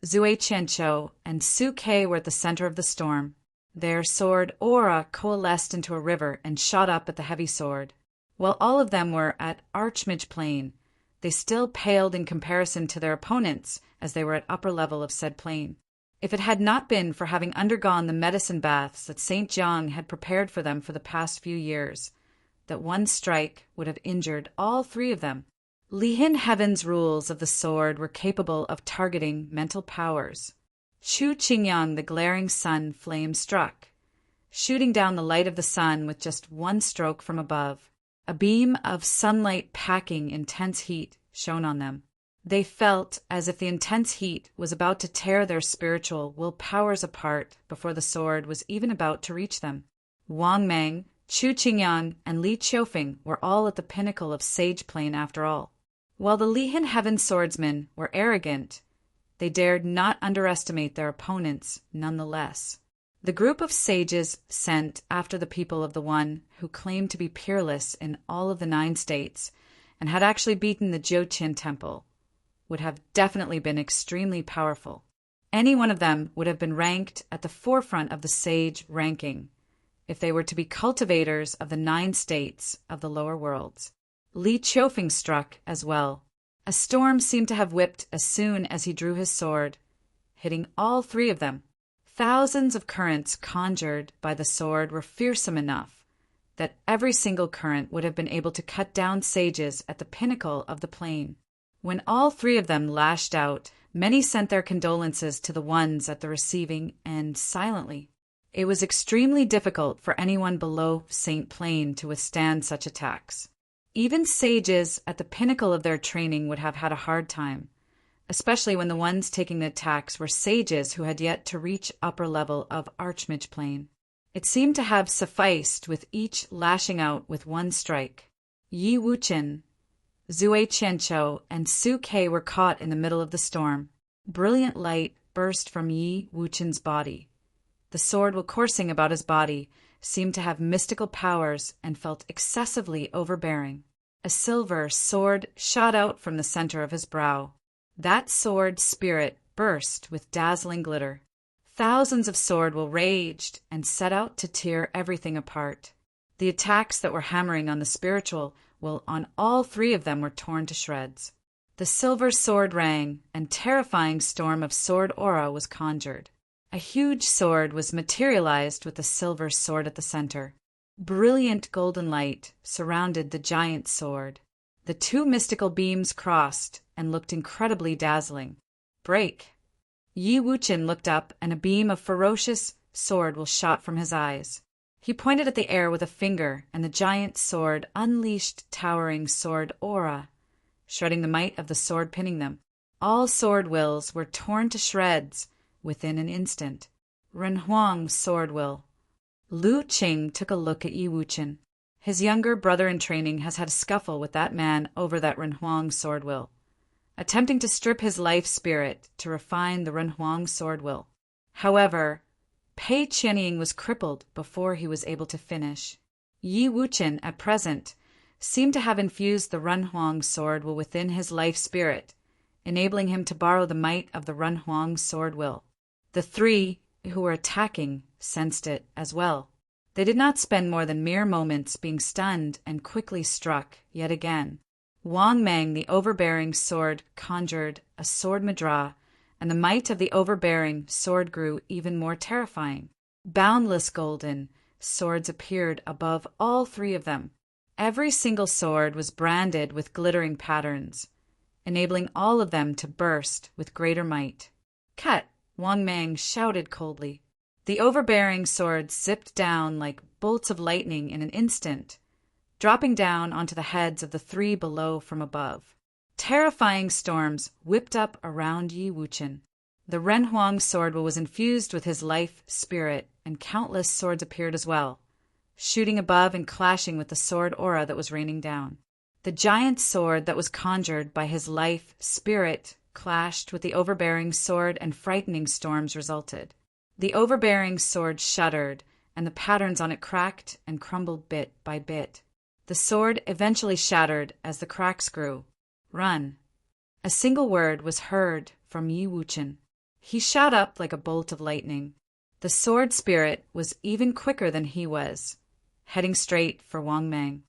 Zui Qianqiu, and Su Ke were at the center of the storm. Their sword aura coalesced into a river and shot up at the heavy sword. While all of them were at Archmage plane, they still paled in comparison to their opponents as they were at upper level of said plane. If it had not been for having undergone the medicine baths that St. Jiang had prepared for them for the past few years, that one strike would have injured all three of them. Lihin Heaven's rules of the sword were capable of targeting mental powers. Chu Qingyang, the glaring sun flame struck, shooting down the light of the sun with just one stroke from above. A beam of sunlight packing intense heat shone on them. They felt as if the intense heat was about to tear their spiritual will powers apart before the sword was even about to reach them. Wang Meng, Chu Qingyang, and Li Qiufeng were all at the pinnacle of sage plane after all. While the Lihin Heaven swordsmen were arrogant, they dared not underestimate their opponents nonetheless. The group of sages sent after the people of the one who claimed to be peerless in all of the 9 states and had actually beaten the Jiuqian temple would have definitely been extremely powerful. Any one of them would have been ranked at the forefront of the sage ranking if they were to be cultivators of the 9 states of the lower worlds. Li Qiufeng struck as well. A storm seemed to have whipped as soon as he drew his sword, hitting all 3 of them. Thousands of currents conjured by the sword were fearsome enough that every single current would have been able to cut down sages at the pinnacle of the plane. When all 3 of them lashed out, many sent their condolences to the ones at the receiving end silently. It was extremely difficult for anyone below Saint Plane to withstand such attacks. Even sages at the pinnacle of their training would have had a hard time, especially when the ones taking the attacks were sages who had yet to reach upper level of Archmage plane. It seemed to have sufficed with each lashing out with one strike. Yi Wuchen, Zui Qianqiu, and Su Ke were caught in the middle of the storm. Brilliant light burst from Yi Wuchen's body. The sword, while coursing about his body, seemed to have mystical powers and felt excessively overbearing. A silver sword shot out from the center of his brow. That sword spirit burst with dazzling glitter. Thousands of sword will raged and set out to tear everything apart. The attacks that were hammering on the spiritual will on all 3 of them were torn to shreds. The silver sword rang, and terrifying storm of sword aura was conjured. A huge sword was materialized with the silver sword at the center. Brilliant golden light surrounded the giant sword. The 2 mystical beams crossed and looked incredibly dazzling. Break! Yi Wuchen looked up, and a beam of ferocious sword was shot from his eyes. He pointed at the air with a finger, and the giant sword unleashed towering sword aura, shredding the might of the sword pinning them. All sword wills were torn to shreds within an instant. Renhuang's sword will. Lu Qing took a look at Yi Wuchen. His younger brother in training has had a scuffle with that man over that Renhuang sword will, attempting to strip his life spirit to refine the Renhuang sword will. However, Pei Qianying was crippled before he was able to finish. Yi Wuchen, at present, seemed to have infused the Renhuang sword will within his life spirit, enabling him to borrow the might of the Renhuang sword will. The 3 who were attacking sensed it as well. They did not spend more than mere moments being stunned and quickly struck yet again. Wang Meng, the overbearing sword, conjured a sword madra, and the might of the overbearing sword grew even more terrifying. Boundless golden swords appeared above all 3 of them. Every single sword was branded with glittering patterns, enabling all of them to burst with greater might. Cut! Wang Meng shouted coldly. The overbearing swords zipped down like bolts of lightning in an instant, dropping down onto the heads of the 3 below from above. Terrifying storms whipped up around Yi Wuchen. The Renhuang sword was infused with his life spirit, and countless swords appeared as well, shooting above and clashing with the sword aura that was raining down. The giant sword that was conjured by his life spirit clashed with the overbearing sword, and frightening storms resulted. The overbearing sword shuddered, and the patterns on it cracked and crumbled bit by bit. The sword eventually shattered as the cracks grew. "Run." A single word was heard from Yi Wuchen. He shot up like a bolt of lightning. The sword spirit was even quicker than he was, heading straight for Wang Mang.